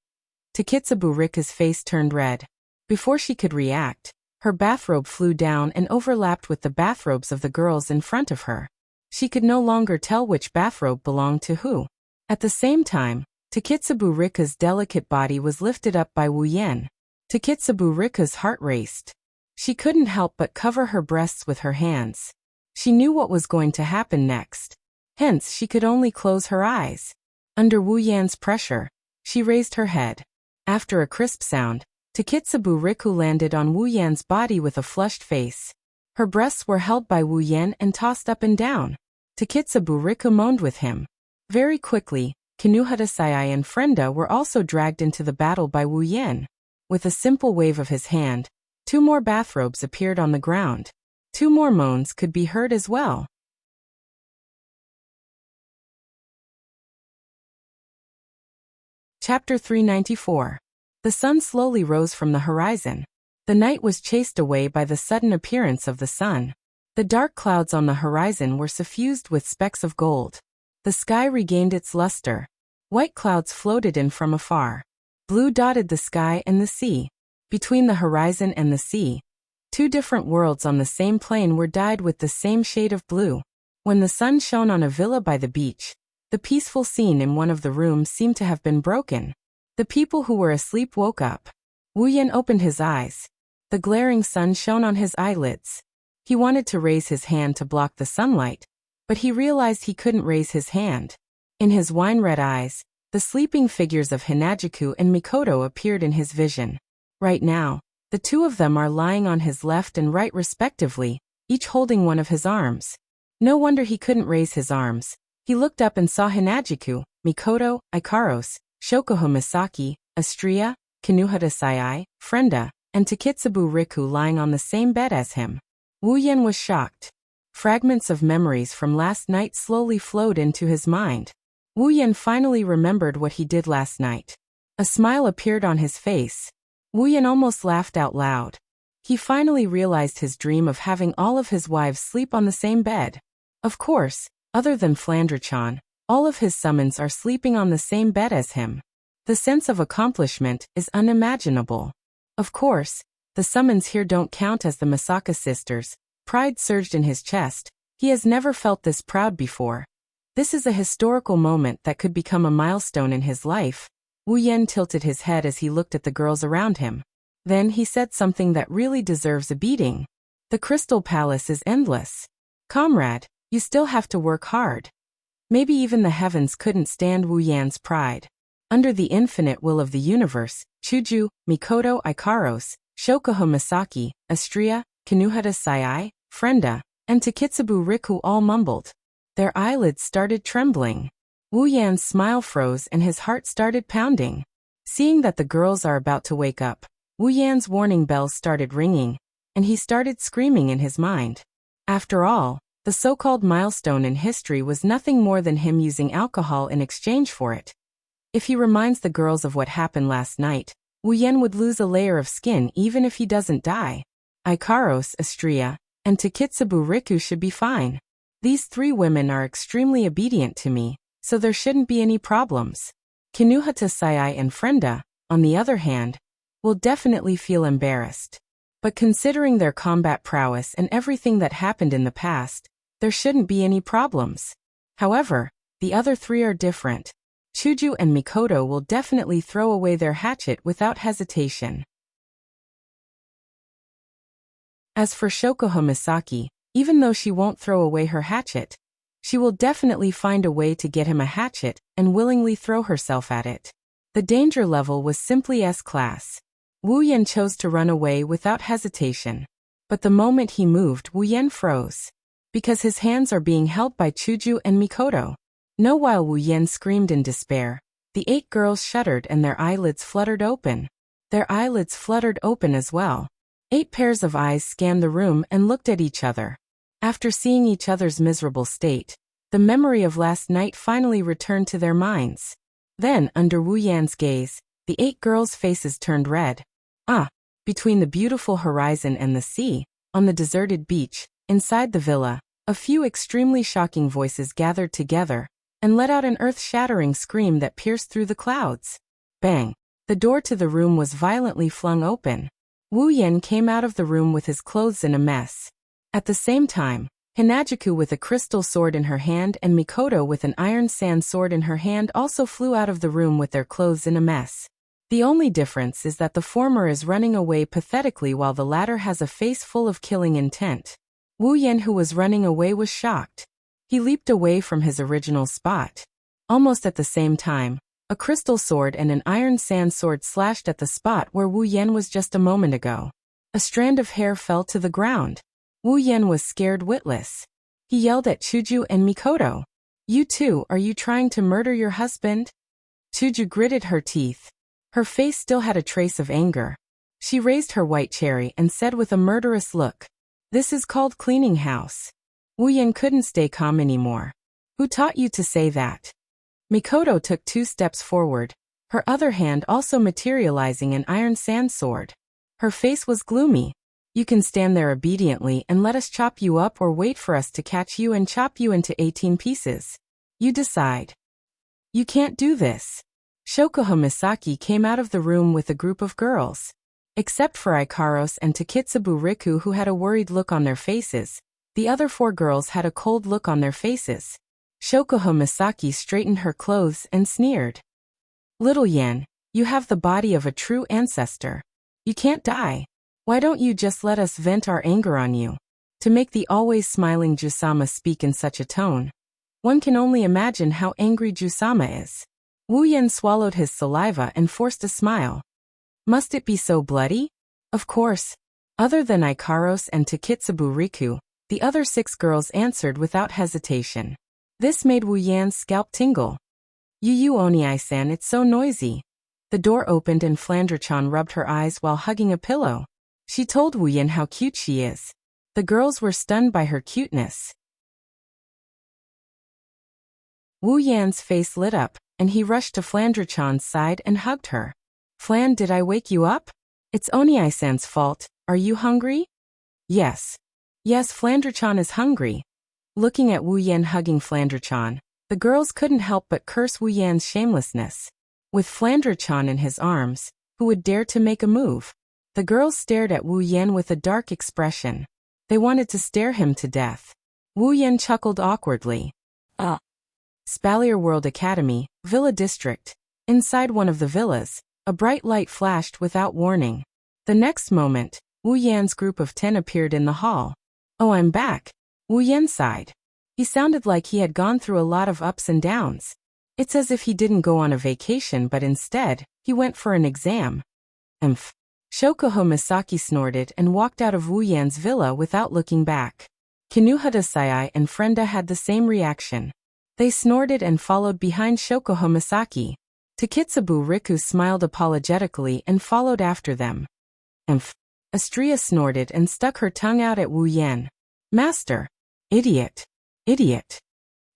Takitsubu Rika's face turned red. Before she could react, her bathrobe flew down and overlapped with the bathrobes of the girls in front of her. She could no longer tell which bathrobe belonged to who. At the same time, Takitsubu Rika's delicate body was lifted up by Wu Yan. Takitsubu Rika's heart raced. She couldn't help but cover her breasts with her hands. She knew what was going to happen next. Hence, she could only close her eyes. Under Wu Yan's pressure, she raised her head. After a crisp sound, Takitsubu Riku landed on Wu Yan's body with a flushed face. Her breasts were held by Wu Yan and tossed up and down. Takitsubu Riku moaned with him. Very quickly, Kinuhata Sai and Frenda were also dragged into the battle by Wu Yan. With a simple wave of his hand, 2 more bathrobes appeared on the ground. 2 more moans could be heard as well. Chapter 394. The sun slowly rose from the horizon. The night was chased away by the sudden appearance of the sun. The dark clouds on the horizon were suffused with specks of gold. The sky regained its luster. White clouds floated in from afar. Blue dotted the sky and the sea. Between the horizon and the sea, 2 different worlds on the same plane were dyed with the same shade of blue. When the sun shone on a villa by the beach, the peaceful scene in one of the rooms seemed to have been broken. The people who were asleep woke up. Wu Yan opened his eyes. The glaring sun shone on his eyelids. He wanted to raise his hand to block the sunlight, but he realized he couldn't raise his hand. In his wine-red eyes, the sleeping figures of Hinajiku and Mikoto appeared in his vision. Right now, the 2 of them are lying on his left and right respectively, each holding one of his arms. No wonder he couldn't raise his arms. He looked up and saw Hinajiku, Mikoto, Ikaros, Shokuho Misaki, Astria, Kinuhata Sayai, Frenda, and Takitsubu Riku lying on the same bed as him. Wu Yan was shocked. Fragments of memories from last night slowly flowed into his mind. Wu Yan finally remembered what he did last night. A smile appeared on his face. Wu Yan almost laughed out loud. He finally realized his dream of having all of his wives sleep on the same bed. Of course, other than Flandre-chan, all of his summons are sleeping on the same bed as him. The sense of accomplishment is unimaginable. Of course, the summons here don't count as the Misaka sisters. Pride surged in his chest. He has never felt this proud before. This is a historical moment that could become a milestone in his life. Wu Yan tilted his head as he looked at the girls around him. Then he said something that really deserves a beating. The Crystal Palace is endless. Comrade, you still have to work hard. Maybe even the heavens couldn't stand Wu Yan's pride. Under the infinite will of the universe, Chuju, Mikoto Ikaros, Shokuho Misaki, Astria, Kinuhata Sayai, Frenda, and Takitsubu Riku all mumbled. Their eyelids started trembling. Wu Yan's smile froze and his heart started pounding. Seeing that the girls are about to wake up, Wu Yan's warning bells started ringing, and he started screaming in his mind. After all, the so-called milestone in history was nothing more than him using alcohol in exchange for it. If he reminds the girls of what happened last night, Wu Yan would lose a layer of skin even if he doesn't die. Ikaros, Astria, and Takitsubu Riku should be fine. These 3 women are extremely obedient to me, so there shouldn't be any problems. Kinuhata Sayai and Frenda, on the other hand, will definitely feel embarrassed. But considering their combat prowess and everything that happened in the past, there shouldn't be any problems. However, the other 3 are different. Chuju and Mikoto will definitely throw away their hatchet without hesitation. As for Shokuho Misaki, even though she won't throw away her hatchet, she will definitely find a way to get him a hatchet and willingly throw herself at it. The danger level was simply S-class. Wu Yan chose to run away without hesitation. But the moment he moved, Wu Yan froze. Because his hands are being held by Chuju and Mikoto. No, while Wu Yan screamed in despair, the 8 girls shuddered and their eyelids fluttered open. Their eyelids fluttered open as well. 8 pairs of eyes scanned the room and looked at each other. After seeing each other's miserable state, the memory of last night finally returned to their minds. Then, under Wu Yan's gaze, the 8 girls' faces turned red. Between the beautiful horizon and the sea, on the deserted beach, inside the villa, a few extremely shocking voices gathered together and let out an earth-shattering scream that pierced through the clouds. Bang! The door to the room was violently flung open. Wu Yan came out of the room with his clothes in a mess. At the same time, Hinajiku with a crystal sword in her hand and Mikoto with an iron sand sword in her hand also flew out of the room with their clothes in a mess. The only difference is that the former is running away pathetically while the latter has a face full of killing intent. Wu Yan, who was running away, was shocked. He leaped away from his original spot. Almost at the same time, a crystal sword and an iron sand sword slashed at the spot where Wu Yan was just a moment ago. A strand of hair fell to the ground. Wu Yan was scared witless. He yelled at Chuju and Mikoto. "You two, are you trying to murder your husband?" Chuju gritted her teeth. Her face still had a trace of anger. She raised her white cherry and said with a murderous look, "This is called cleaning house." Wu Yan couldn't stay calm anymore. "Who taught you to say that?" Mikoto took 2 steps forward, her other hand also materializing an iron sand sword. Her face was gloomy. "You can stand there obediently and let us chop you up, or wait for us to catch you and chop you into 18 pieces. You decide." "You can't do this." Shokuho Misaki came out of the room with a group of girls. Except for Ikaros and Takitsubu Riku, who had a worried look on their faces, the other 4 girls had a cold look on their faces. Shokuho Misaki straightened her clothes and sneered. "Little Yen, you have the body of a true ancestor. You can't die. Why don't you just let us vent our anger on you?" To make the always smiling Jusama speak in such a tone, one can only imagine how angry Jusama is. Wu Yen swallowed his saliva and forced a smile. "Must it be so bloody?" "Of course." Other than Ikaros and Takitsubu Riku, the other 6 girls answered without hesitation. This made Wu Yan's scalp tingle. "You Oni-san, it's so noisy." The door opened and Flandre-chan rubbed her eyes while hugging a pillow. She told Wu Yan how cute she is. The girls were stunned by her cuteness. Wu Yan's face lit up, and he rushed to Flandre-chan's side and hugged her. "Flan, did I wake you up?" "It's Oni-san's fault. Are you hungry?" "Yes." "Yes, Flandre-chan is hungry." Looking at Wu Yan hugging Flandre-chan, the girls couldn't help but curse Wu Yan's shamelessness. With Flandre-chan in his arms, who would dare to make a move? The girls stared at Wu Yan with a dark expression. They wanted to stare him to death. Wu Yan chuckled awkwardly. Spalier World Academy, Villa District. Inside one of the villas, a bright light flashed without warning. The next moment, Wu Yan's group of 10 appeared in the hall. "Oh, I'm back." Wu Yan sighed. He sounded like he had gone through a lot of ups and downs. It's as if he didn't go on a vacation but instead, he went for an exam. "Umph." Shokuho Misaki snorted and walked out of Wu Yan's villa without looking back. Kinuhata Sayai and Frenda had the same reaction. They snorted and followed behind Shokuho Misaki. Takitsubu Riku smiled apologetically and followed after them. "Umph." Astria snorted and stuck her tongue out at Wu Yan. "Master." "Idiot. Idiot."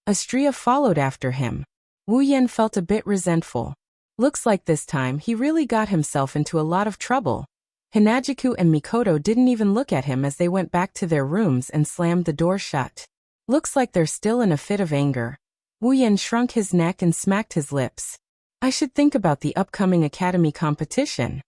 Astria followed after him. Wu Yan felt a bit resentful. Looks like this time he really got himself into a lot of trouble. Hinajiku and Mikoto didn't even look at him as they went back to their rooms and slammed the door shut. Looks like they're still in a fit of anger. Wu Yan shrunk his neck and smacked his lips. "I should think about the upcoming academy competition."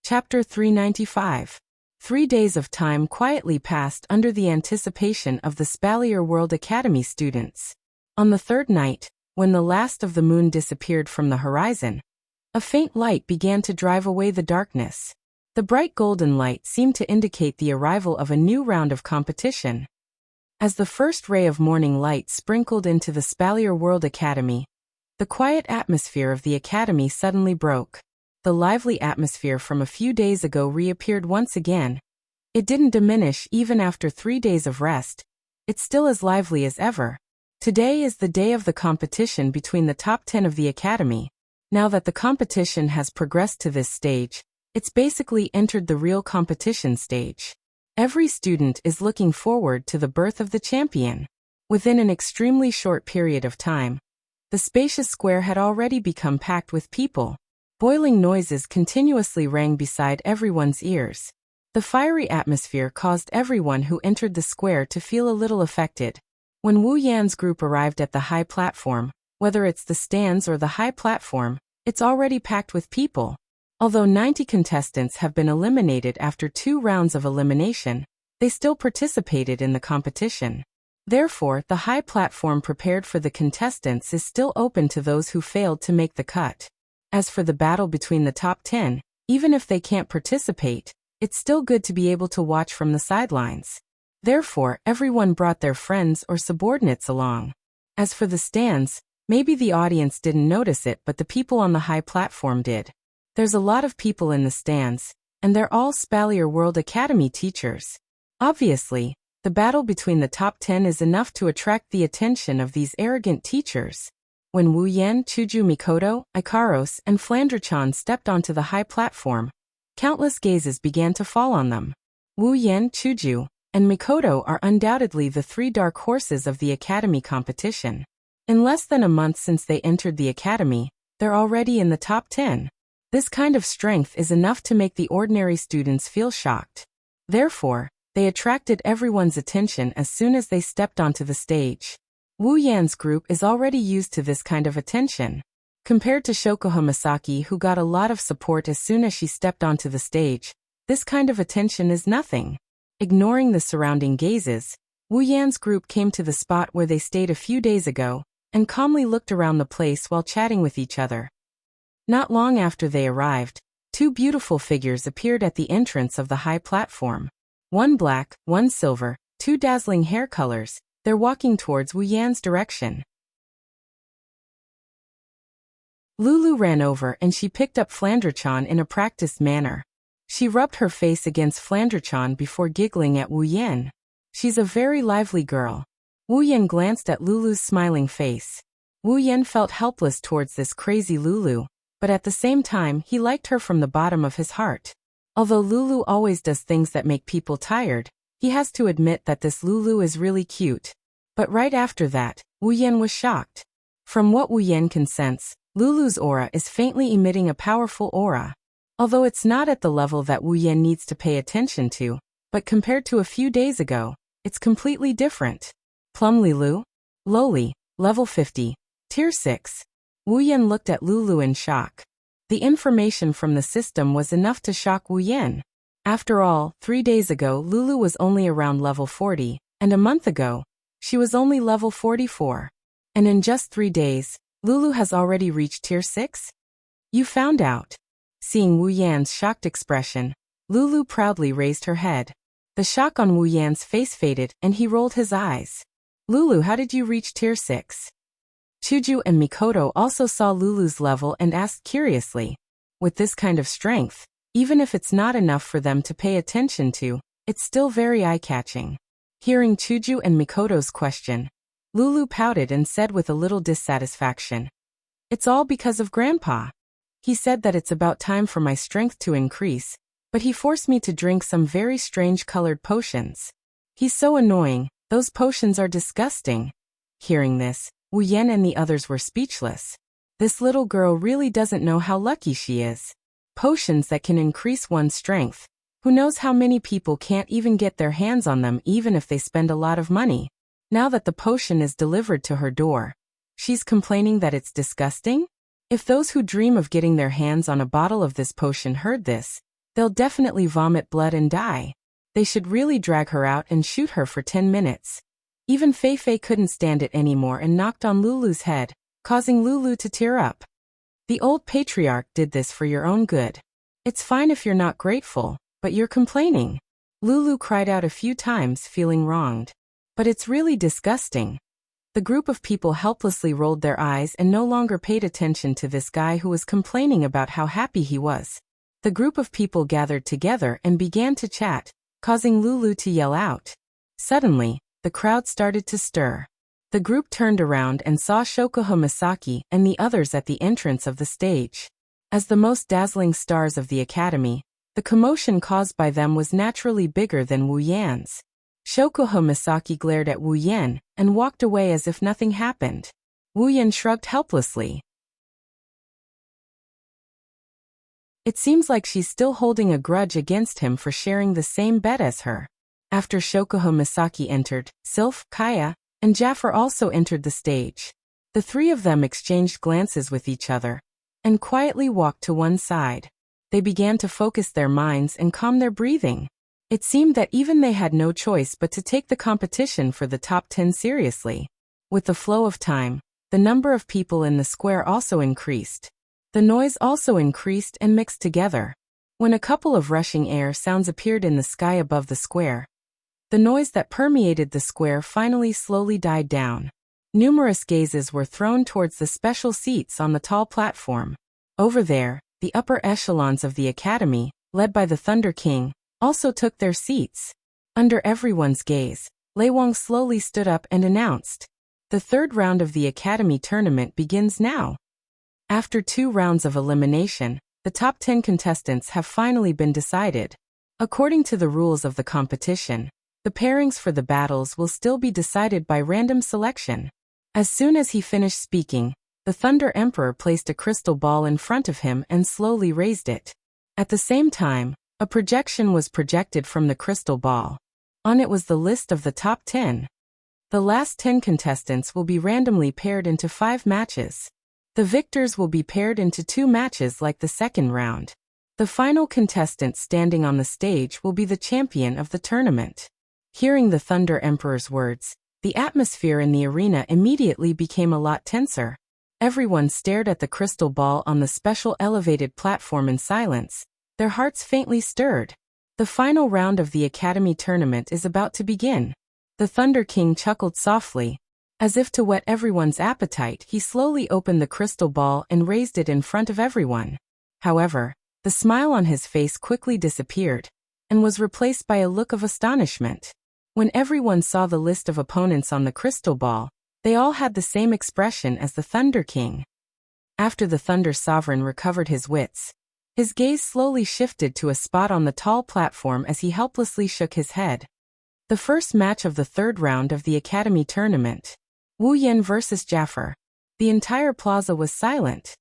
Chapter 395. 3 days of time quietly passed under the anticipation of the Spalier World Academy students. On the 3rd night, when the last of the moon disappeared from the horizon, a faint light began to drive away the darkness. The bright golden light seemed to indicate the arrival of a new round of competition. As the first ray of morning light sprinkled into the Spalier World Academy, the quiet atmosphere of the academy suddenly broke. The lively atmosphere from a few days ago reappeared once again. It didn't diminish even after 3 days of rest. It's still as lively as ever. Today is the day of the competition between the top 10 of the academy. Now that the competition has progressed to this stage, it's basically entered the real competition stage. Every student is looking forward to the birth of the champion. Within an extremely short period of time, the spacious square had already become packed with people. Boiling noises continuously rang beside everyone's ears. The fiery atmosphere caused everyone who entered the square to feel a little affected. When Wu Yan's group arrived at the high platform, whether it's the stands or the high platform, it's already packed with people. Although 90 contestants have been eliminated after 2 rounds of elimination, they still participated in the competition. Therefore, the high platform prepared for the contestants is still open to those who failed to make the cut. As for the battle between the top 10, even if they can't participate, it's still good to be able to watch from the sidelines. Therefore, everyone brought their friends or subordinates along. As for the stands, maybe the audience didn't notice it, but the people on the high platform did. There's a lot of people in the stands, and they're all Spalier World Academy teachers. Obviously, the battle between the top 10 is enough to attract the attention of these arrogant teachers. When Wu Yan, Chuju, Mikoto, Ikaros, and Flandre-chan stepped onto the high platform, countless gazes began to fall on them. Wu Yan, Chuju, and Mikoto are undoubtedly the three dark horses of the academy competition. In less than a month since they entered the academy, they're already in the top 10. This kind of strength is enough to make the ordinary students feel shocked. Therefore, they attracted everyone's attention as soon as they stepped onto the stage. Wu Yan's group is already used to this kind of attention. Compared to Shokuha Misaki, who got a lot of support as soon as she stepped onto the stage, this kind of attention is nothing. Ignoring the surrounding gazes, Wu Yan's group came to the spot where they stayed a few days ago, and calmly looked around the place while chatting with each other. Not long after they arrived, two beautiful figures appeared at the entrance of the high platform. One black, one silver, two dazzling hair colors. They're walking towards Wu Yan's direction. Lulu ran over and she picked up Flandre-chan in a practiced manner. She rubbed her face against Flandre-chan before giggling at Wu Yan. She's a very lively girl. Wu Yan glanced at Lulu's smiling face. Wu Yan felt helpless towards this crazy Lulu, but at the same time he liked her from the bottom of his heart. Although Lulu always does things that make people tired, he has to admit that this Lulu is really cute. But right after that, Wu Yan was shocked. From what Wu Yan can sense, Lulu's aura is faintly emitting a powerful aura. Although it's not at the level that Wu Yan needs to pay attention to, but compared to a few days ago, it's completely different. Plumly Lu? Lowly, level 50, tier 6. Wu Yan looked at Lulu in shock. The information from the system was enough to shock Wu Yan. After all, 3 days ago Lulu was only around level 40, and a month ago, she was only level 44. And in just 3 days, Lulu has already reached tier 6? You found out. Seeing Wu Yan's shocked expression, Lulu proudly raised her head. The shock on Wu Yan's face faded and he rolled his eyes. Lulu, how did you reach tier 6? Chuju and Mikoto also saw Lulu's level and asked curiously. With this kind of strength, even if it's not enough for them to pay attention to, it's still very eye-catching. Hearing Chuju and Mikoto's question, Lulu pouted and said with a little dissatisfaction. It's all because of Grandpa. He said that it's about time for my strength to increase, but he forced me to drink some very strange colored potions. He's so annoying, those potions are disgusting. Hearing this, Wu Yan and the others were speechless. This little girl really doesn't know how lucky she is. Potions that can increase one's strength. Who knows how many people can't even get their hands on them even if they spend a lot of money. Now that the potion is delivered to her door, she's complaining that it's disgusting? If those who dream of getting their hands on a bottle of this potion heard this, they'll definitely vomit blood and die. They should really drag her out and shoot her for 10 minutes. Even Fei Fei couldn't stand it anymore and knocked on Lulu's head, causing Lulu to tear up. The old patriarch did this for your own good. It's fine if you're not grateful, but you're complaining. Lulu cried out a few times, feeling wronged. But it's really disgusting. The group of people helplessly rolled their eyes and no longer paid attention to this guy who was complaining about how happy he was. The group of people gathered together and began to chat, causing Lulu to yell out. Suddenly, the crowd started to stir. The group turned around and saw Shokuha Misaki and the others at the entrance of the stage. As the most dazzling stars of the academy, the commotion caused by them was naturally bigger than Wu Yan's. Shokuha Misaki glared at Wu Yan and walked away as if nothing happened. Wu Yan shrugged helplessly. It seems like she's still holding a grudge against him for sharing the same bed as her. After Shokuha Misaki entered, Sylph, Kaya, and Jaffer also entered the stage. The three of them exchanged glances with each other and quietly walked to one side. They began to focus their minds and calm their breathing. It seemed that even they had no choice but to take the competition for the top 10 seriously. With the flow of time, the number of people in the square also increased. The noise also increased and mixed together. When a couple of rushing air sounds appeared in the sky above the square, the noise that permeated the square finally slowly died down. Numerous gazes were thrown towards the special seats on the tall platform. Over there, the upper echelons of the academy, led by the Thunder King, also took their seats. Under everyone's gaze, Lei Wang slowly stood up and announced. The The third round of the Academy tournament begins now. After 2 rounds of elimination, the top 10 contestants have finally been decided. According to the rules of the competition, the pairings for the battles will still be decided by random selection. As soon as he finished speaking, the Thunder Emperor placed a crystal ball in front of him and slowly raised it. At the same time, a projection was projected from the crystal ball. On it was the list of the top 10. The last 10 contestants will be randomly paired into 5 matches. The victors will be paired into 2 matches like the second round. The final contestant standing on the stage will be the champion of the tournament. Hearing the Thunder Emperor's words, the atmosphere in the arena immediately became a lot tenser. Everyone stared at the crystal ball on the special elevated platform in silence, their hearts faintly stirred. The final round of the Academy tournament is about to begin. The Thunder King chuckled softly. As if to whet everyone's appetite, he slowly opened the crystal ball and raised it in front of everyone. However, the smile on his face quickly disappeared and was replaced by a look of astonishment. When everyone saw the list of opponents on the crystal ball, they all had the same expression as the Thunder King. After the Thunder Sovereign recovered his wits, his gaze slowly shifted to a spot on the tall platform as he helplessly shook his head. The first match of the third round of the Academy tournament. Wu Yan versus Jaffer. The entire plaza was silent.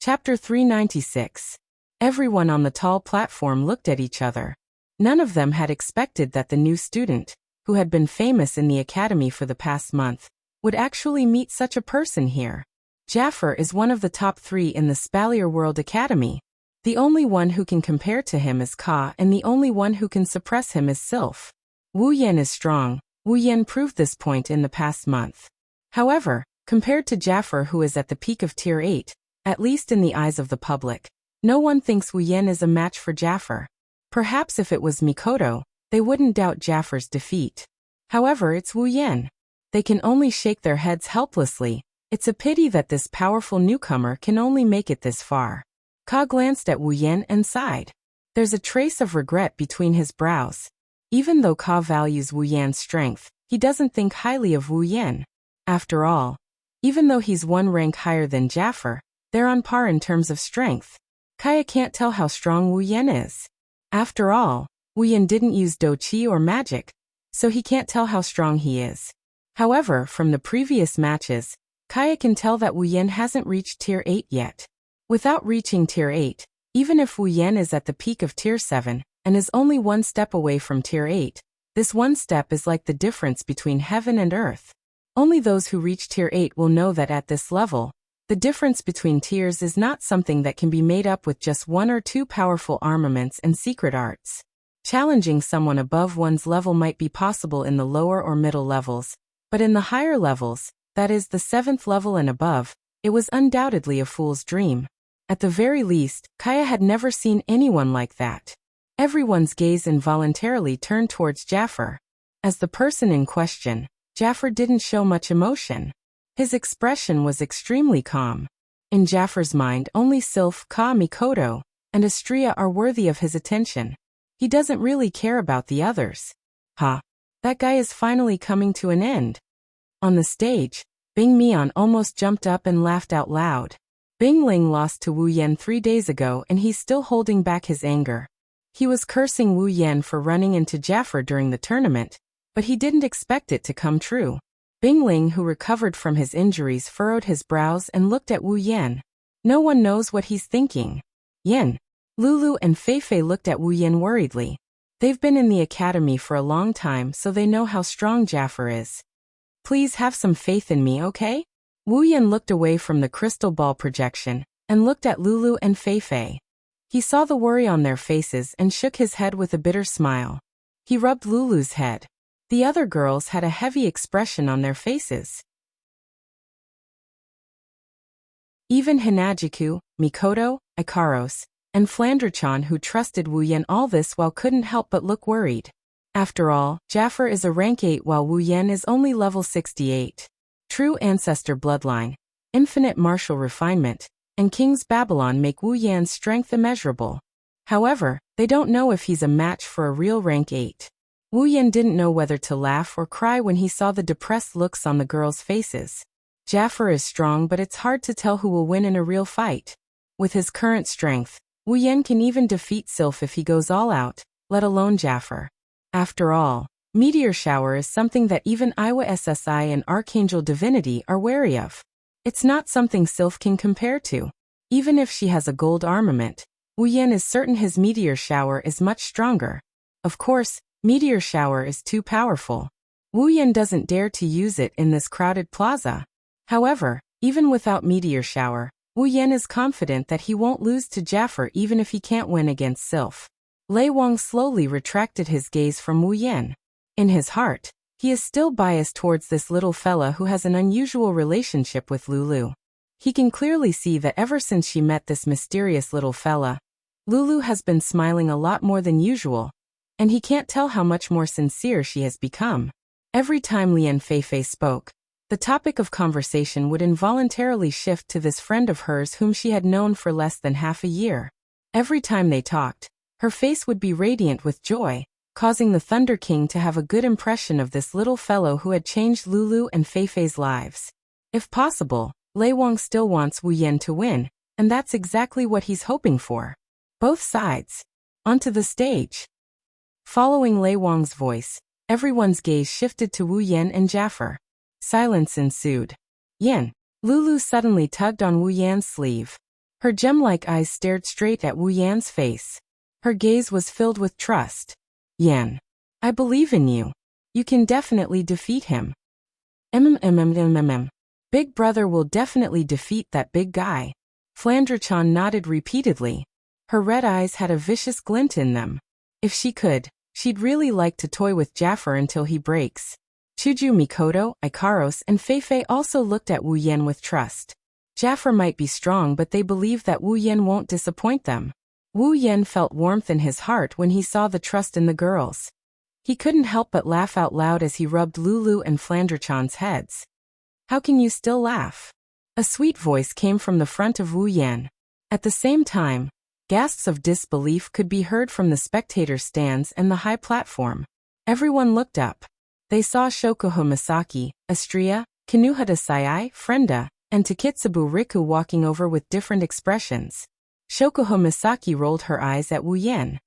Chapter 396. Everyone on the tall platform looked at each other. None of them had expected that the new student, who had been famous in the Academy for the past month, would actually meet such a person here. Jaffer is one of the top 3 in the Spalier World Academy. The only one who can compare to him is Ka, and the only one who can suppress him is Sylph. Wu Yan is strong. Wu Yan proved this point in the past month. However, compared to Jaffer, who is at the peak of Tier 8, at least in the eyes of the public, no one thinks Wu Yan is a match for Jaffer. Perhaps if it was Mikoto, they wouldn't doubt Jaffer's defeat. However, it's Wu Yan. They can only shake their heads helplessly. It's a pity that this powerful newcomer can only make it this far. Ka glanced at Wu Yan and sighed. There's a trace of regret between his brows. Even though Ka values Wu Yan's strength, he doesn't think highly of Wu Yan. After all, even though he's 1 rank higher than Jaffer, they're on par in terms of strength. Kaya can't tell how strong Wu Yan is. After all, Wu Yan didn't use Doqi or magic, so he can't tell how strong he is. However, from the previous matches, Kaya can tell that Wu Yan hasn't reached Tier 8 yet. Without reaching Tier 8, even if Wu Yan is at the peak of Tier 7 and is only 1 step away from Tier 8, this 1 step is like the difference between heaven and earth. Only those who reach Tier 8 will know that at this level, the difference between tiers is not something that can be made up with just 1 or 2 powerful armaments and secret arts. Challenging someone above one's level might be possible in the lower or middle levels, but in the higher levels, that is the 7th level and above, it was undoubtedly a fool's dream. At the very least, Kaya had never seen anyone like that. Everyone's gaze involuntarily turned towards Jaffer. As the person in question, Jaffer didn't show much emotion. His expression was extremely calm. In Jaffer's mind, only Sylph, Ka, Mikoto, and Astria are worthy of his attention. He doesn't really care about the others. That guy is finally coming to an end. On the stage, Bing Mian almost jumped up and laughed out loud. Bing Ling lost to Wu Yan 3 days ago and he's still holding back his anger. He was cursing Wu Yan for running into Jaffer during the tournament, but he didn't expect it to come true. Bing Ling, who recovered from his injuries, furrowed his brows and looked at Wu Yan. No one knows what he's thinking. Yan, Lulu and Feifei looked at Wu Yan worriedly. They've been in the academy for a long time, so they know how strong Jaffer is. Please have some faith in me, okay? Wu Yan looked away from the crystal ball projection and looked at Lulu and Feifei. He saw the worry on their faces and shook his head with a bitter smile. He rubbed Lulu's head. The other girls had a heavy expression on their faces. Even Hinajiku, Mikoto, Ikaros, and Flanderchan, who trusted Wu Yan all this while, couldn't help but look worried. After all, Jaffer is a rank 8 while Wu Yan is only level 68. True ancestor bloodline, infinite martial refinement, and King's Babylon make Wu Yan's strength immeasurable. However, they don't know if he's a match for a real rank 8. Wu Yan didn't know whether to laugh or cry when he saw the depressed looks on the girls' faces. Jaffer is strong, but it's hard to tell who will win in a real fight. With his current strength, Wu Yan can even defeat Sylph if he goes all out, let alone Jaffer. After all, meteor shower is something that even Iwa SSI and Archangel Divinity are wary of. It's not something Sylph can compare to. Even if she has a gold armament, Wu Yan is certain his meteor shower is much stronger. Of course, meteor shower is too powerful. Wu Yan doesn't dare to use it in this crowded plaza. However, even without meteor shower, Wu Yan is confident that he won't lose to Jaffer even if he can't win against Sylph. Lei Wang slowly retracted his gaze from Wu Yan. In his heart, he is still biased towards this little fella who has an unusual relationship with Lulu. He can clearly see that ever since she met this mysterious little fella, Lulu has been smiling a lot more than usual, and he can't tell how much more sincere she has become. Every time Lian Feifei spoke, the topic of conversation would involuntarily shift to this friend of hers whom she had known for less than half a year. Every time they talked, her face would be radiant with joy, causing the Thunder King to have a good impression of this little fellow who had changed Lulu and Feifei's lives. If possible, Lei Wang still wants Wu Yan to win, and that's exactly what he's hoping for. Both sides. Onto the stage. Following Lei Wang's voice, everyone's gaze shifted to Wu Yan and Jaffer. Silence ensued. Yan. Lulu suddenly tugged on Wu Yan's sleeve. Her gem-like eyes stared straight at Wu Yan's face. Her gaze was filled with trust. Yan. I believe in you. You can definitely defeat him. Big brother will definitely defeat that big guy. Flandre-chan nodded repeatedly. Her red eyes had a vicious glint in them. If she could, she'd really like to toy with Jaffer until he breaks. Chuju, Mikoto, Ikaros, and Feifei also looked at Wu Yan with trust. Jaffer might be strong, but they believe that Wu Yan won't disappoint them. Wu Yan felt warmth in his heart when he saw the trust in the girls. He couldn't help but laugh out loud as he rubbed Lulu and Flandre-chan's heads. How can you still laugh? A sweet voice came from the front of Wu Yan. At the same time, gasps of disbelief could be heard from the spectator stands and the high platform. Everyone looked up. They saw Shokuho Misaki, Astria, Kinuhata Sayai, Frenda, and Takitsubu Riku walking over with different expressions. Shokuho Misaki rolled her eyes at Wu Yan.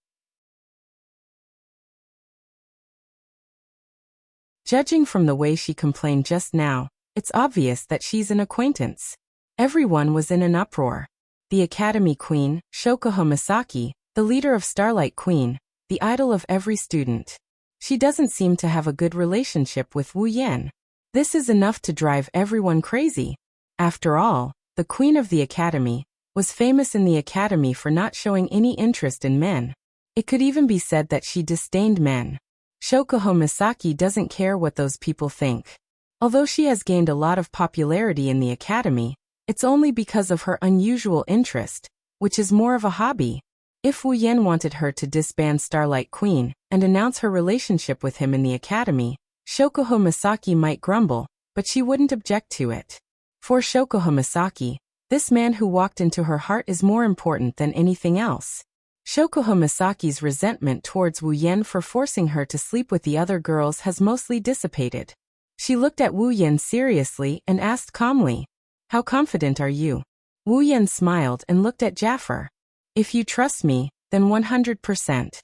Judging from the way she complained just now, it's obvious that she's an acquaintance. Everyone was in an uproar. The Academy Queen, Shokuho Misaki, the leader of Starlight Queen, the idol of every student. She doesn't seem to have a good relationship with Wu Yan. This is enough to drive everyone crazy. After all, the Queen of the Academy was famous in the Academy for not showing any interest in men. It could even be said that she disdained men. Shokuho Misaki doesn't care what those people think. Although she has gained a lot of popularity in the Academy, it's only because of her unusual interest, which is more of a hobby. If Wu Yan wanted her to disband Starlight Queen and announce her relationship with him in the Academy, Shokuho Misaki might grumble, but she wouldn't object to it. For Shokuho Misaki, this man who walked into her heart is more important than anything else. Shokuho Misaki's resentment towards Wu Yan for forcing her to sleep with the other girls has mostly dissipated. She looked at Wu Yan seriously and asked calmly, "How confident are you?" Wu Yan smiled and looked at Jaffer. "If you trust me, then 100%.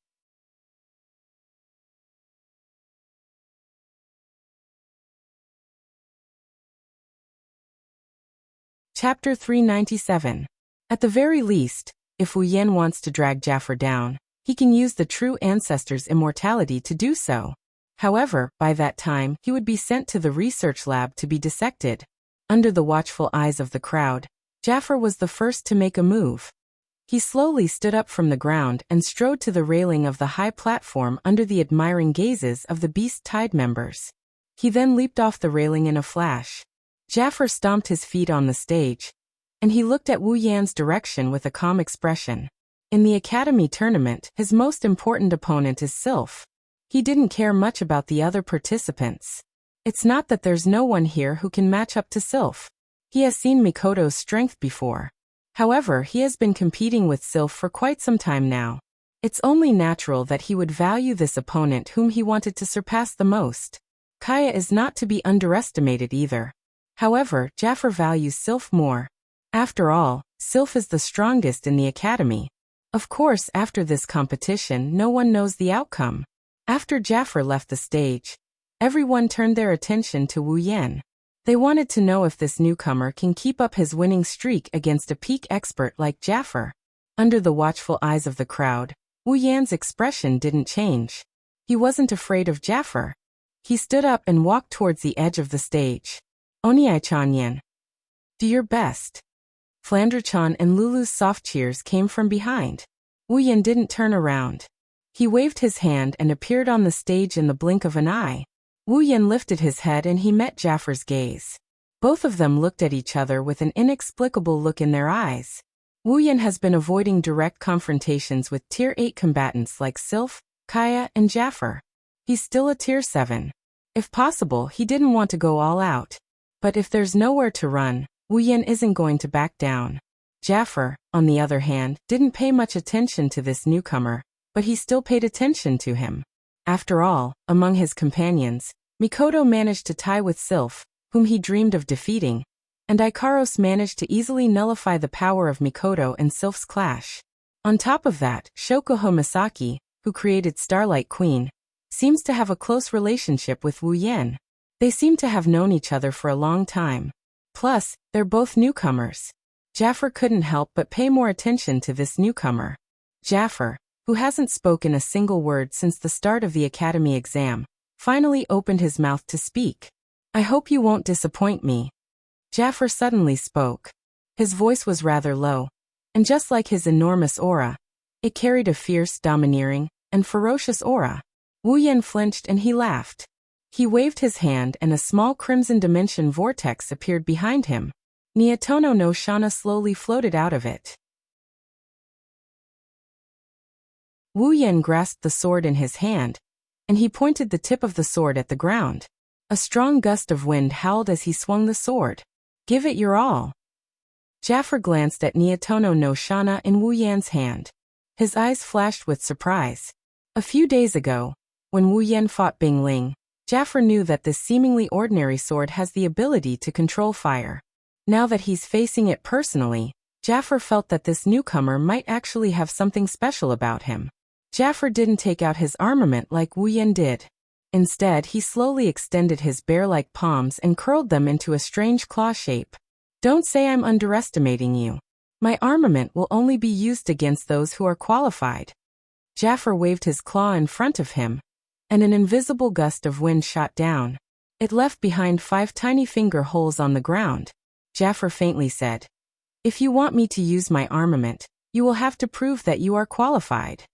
Chapter 397. At the very least, if Wu Yan wants to drag Jaffer down, he can use the true ancestor's immortality to do so. However, by that time, he would be sent to the research lab to be dissected. Under the watchful eyes of the crowd, Jaffer was the first to make a move. He slowly stood up from the ground and strode to the railing of the high platform under the admiring gazes of the Beast Tide members. He then leaped off the railing in a flash. Jaffer stomped his feet on the stage, and he looked at Wu Yan's direction with a calm expression. In the Academy tournament, his most important opponent is Sylph. He didn't care much about the other participants. It's not that there's no one here who can match up to Sylph. He has seen Mikoto's strength before. However, he has been competing with Sylph for quite some time now. It's only natural that he would value this opponent whom he wanted to surpass the most. Kaya is not to be underestimated either. However, Jaffer values Sylph more. After all, Sylph is the strongest in the academy. Of course, after this competition, no one knows the outcome. After Jaffer left the stage, everyone turned their attention to Wu Yan. They wanted to know if this newcomer can keep up his winning streak against a peak expert like Jaffer. Under the watchful eyes of the crowd, Wu Yan's expression didn't change. He wasn't afraid of Jaffer. He stood up and walked towards the edge of the stage. Oniai-chan Yan, do your best. Flander-chan and Lulu's soft cheers came from behind. Wu Yan didn't turn around. He waved his hand and appeared on the stage in the blink of an eye. Wu Yan lifted his head and he met Jaffer's gaze. Both of them looked at each other with an inexplicable look in their eyes. Wu Yan has been avoiding direct confrontations with Tier 8 combatants like Sylph, Kaya, and Jaffer. He's still a Tier 7. If possible, he didn't want to go all out. But if there's nowhere to run, Wu Yan isn't going to back down. Jaffer, on the other hand, didn't pay much attention to this newcomer, but he still paid attention to him. After all, among his companions, Mikoto managed to tie with Sylph, whom he dreamed of defeating, and Ikaros managed to easily nullify the power of Mikoto and Sylph's clash. On top of that, Shokuho Misaki, who created Starlight Queen, seems to have a close relationship with Wu Yan. They seem to have known each other for a long time. Plus, they're both newcomers. Jaffer couldn't help but pay more attention to this newcomer. Jaffer, who hasn't spoken a single word since the start of the academy exam, finally opened his mouth to speak. I hope you won't disappoint me. Jaffer suddenly spoke. His voice was rather low, and just like his enormous aura, it carried a fierce, domineering, and ferocious aura. Wu Yan flinched and he laughed. He waved his hand and a small crimson dimension vortex appeared behind him. Nietono no Shana slowly floated out of it. Wu Yan grasped the sword in his hand, and he pointed the tip of the sword at the ground. A strong gust of wind howled as he swung the sword. Give it your all. Jaffer glanced at Nietono no Shana in Wu Yan's hand. His eyes flashed with surprise. A few days ago, when Wu Yan fought Bing Ling, Jaffer knew that this seemingly ordinary sword has the ability to control fire. Now that he's facing it personally, Jaffer felt that this newcomer might actually have something special about him. Jaffer didn't take out his armament like Wu Yan did. Instead, he slowly extended his bear-like palms and curled them into a strange claw shape. Don't say I'm underestimating you. My armament will only be used against those who are qualified. Jaffer waved his claw in front of him, and an invisible gust of wind shot down. It left behind 5 tiny finger holes on the ground. Jaffer faintly said, If you want me to use my armament, you will have to prove that you are qualified.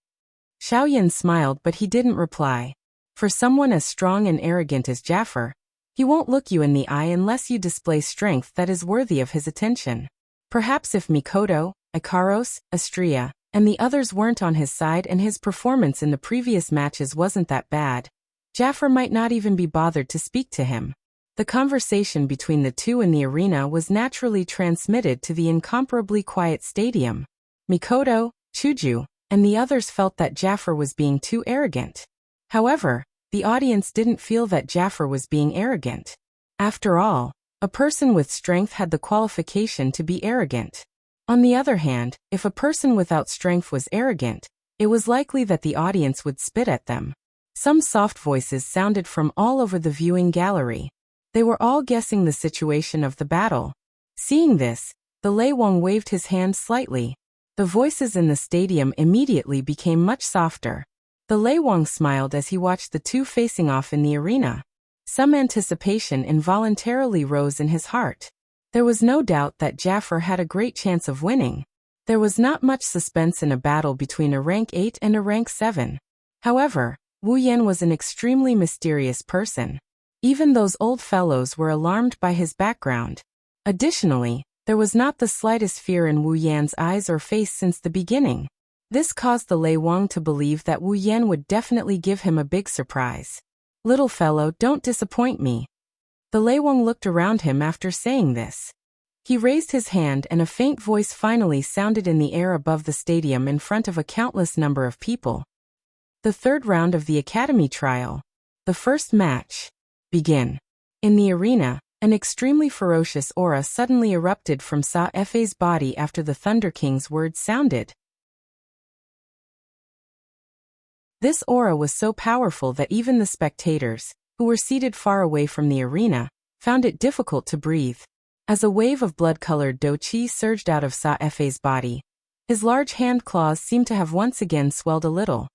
Xiaoyan smiled but he didn't reply. For someone as strong and arrogant as Jaffer, he won't look you in the eye unless you display strength that is worthy of his attention. Perhaps if Mikoto, Ikaros, Astria, and the others weren't on his side and his performance in the previous matches wasn't that bad, Jaffer might not even be bothered to speak to him. The conversation between the two in the arena was naturally transmitted to the incomparably quiet stadium. Mikoto, Chuju, and the others felt that Jaffer was being too arrogant. However, the audience didn't feel that Jaffer was being arrogant. After all, a person with strength had the qualification to be arrogant. On the other hand, if a person without strength was arrogant, it was likely that the audience would spit at them. Some soft voices sounded from all over the viewing gallery. They were all guessing the situation of the battle. Seeing this, the Lei Wang waved his hand slightly. The voices in the stadium immediately became much softer. The Lei Wang smiled as he watched the two facing off in the arena. Some anticipation involuntarily rose in his heart. There was no doubt that Jaffer had a great chance of winning. There was not much suspense in a battle between a rank 8 and a rank 7. However, Wu Yan was an extremely mysterious person. Even those old fellows were alarmed by his background. Additionally, there was not the slightest fear in Wu Yan's eyes or face since the beginning. This caused the Lei Wang to believe that Wu Yan would definitely give him a big surprise. Little fellow, don't disappoint me. The Lei Wang looked around him after saying this. He raised his hand and a faint voice finally sounded in the air above the stadium in front of a countless number of people. The third round of the Academy trial. The first match. Begin. In the arena, an extremely ferocious aura suddenly erupted from Sa-Fe's body after the Thunder King's words sounded. This aura was so powerful that even the spectators, who were seated far away from the arena, found it difficult to breathe. As a wave of blood-colored do-chi surged out of Sa-Fe's body, his large hand claws seemed to have once again swelled a little.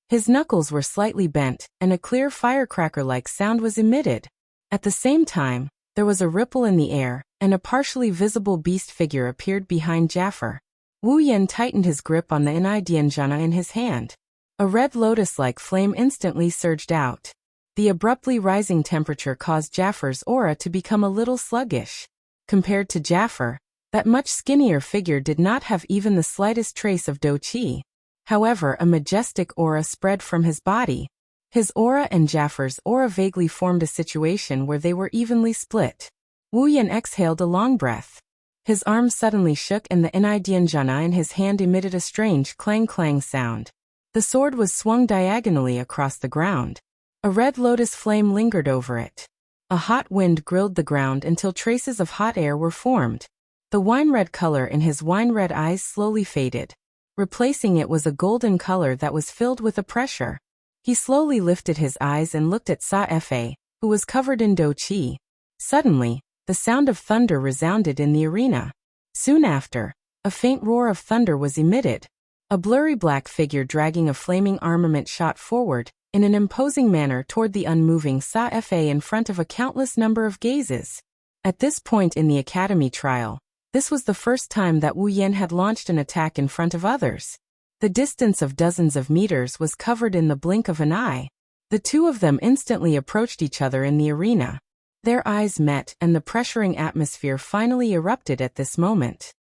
His knuckles were slightly bent, and a clear firecracker-like sound was emitted. At the same time, there was a ripple in the air, and a partially visible beast figure appeared behind Jaffer. Wu Yan tightened his grip on the Enai-Dienjana in his hand. A red lotus-like flame instantly surged out. The abruptly rising temperature caused Jaffer's aura to become a little sluggish. Compared to Jaffer, that much skinnier figure did not have even the slightest trace of do-chi. However, a majestic aura spread from his body. His aura and Jaffer's aura vaguely formed a situation where they were evenly split. Wu Yan exhaled a long breath. His arm suddenly shook and the Enai-Dienjana in his hand emitted a strange clang-clang sound. The sword was swung diagonally across the ground. A red lotus flame lingered over it. A hot wind grilled the ground until traces of hot air were formed. The wine-red color in his wine-red eyes slowly faded. Replacing it was a golden color that was filled with a pressure. He slowly lifted his eyes and looked at Sa-Fe, who was covered in do-chi. Suddenly, the sound of thunder resounded in the arena. Soon after, a faint roar of thunder was emitted. A blurry black figure dragging a flaming armament shot forward, in an imposing manner toward the unmoving Sa-Fe in front of a countless number of gazes. At this point in the Academy trial, this was the first time that Wu Yan had launched an attack in front of others. The distance of dozens of meters was covered in the blink of an eye. The two of them instantly approached each other in the arena. Their eyes met and the pressuring atmosphere finally erupted at this moment.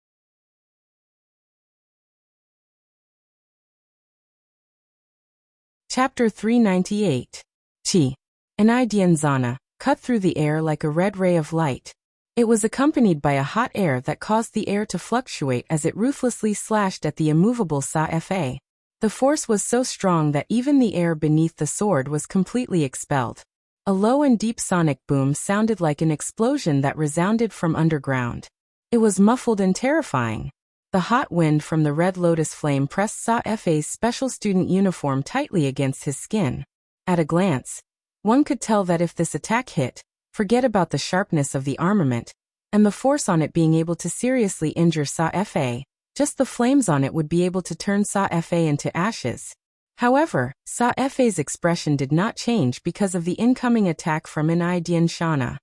Chapter 398. Chi. Enai-Dienjana, cut through the air like a red ray of light. It was accompanied by a hot air that caused the air to fluctuate as it ruthlessly slashed at the immovable Sa-Fe. The force was so strong that even the air beneath the sword was completely expelled. A low and deep sonic boom sounded like an explosion that resounded from underground. It was muffled and terrifying. The hot wind from the red lotus flame pressed Sa-Fe's special student uniform tightly against his skin. At a glance, one could tell that if this attack hit, forget about the sharpness of the armament, and the force on it being able to seriously injure Sa-Fe, just the flames on it would be able to turn Sa-Fe into ashes. However, Sa-Fe's expression did not change because of the incoming attack from Enai-Dienjana.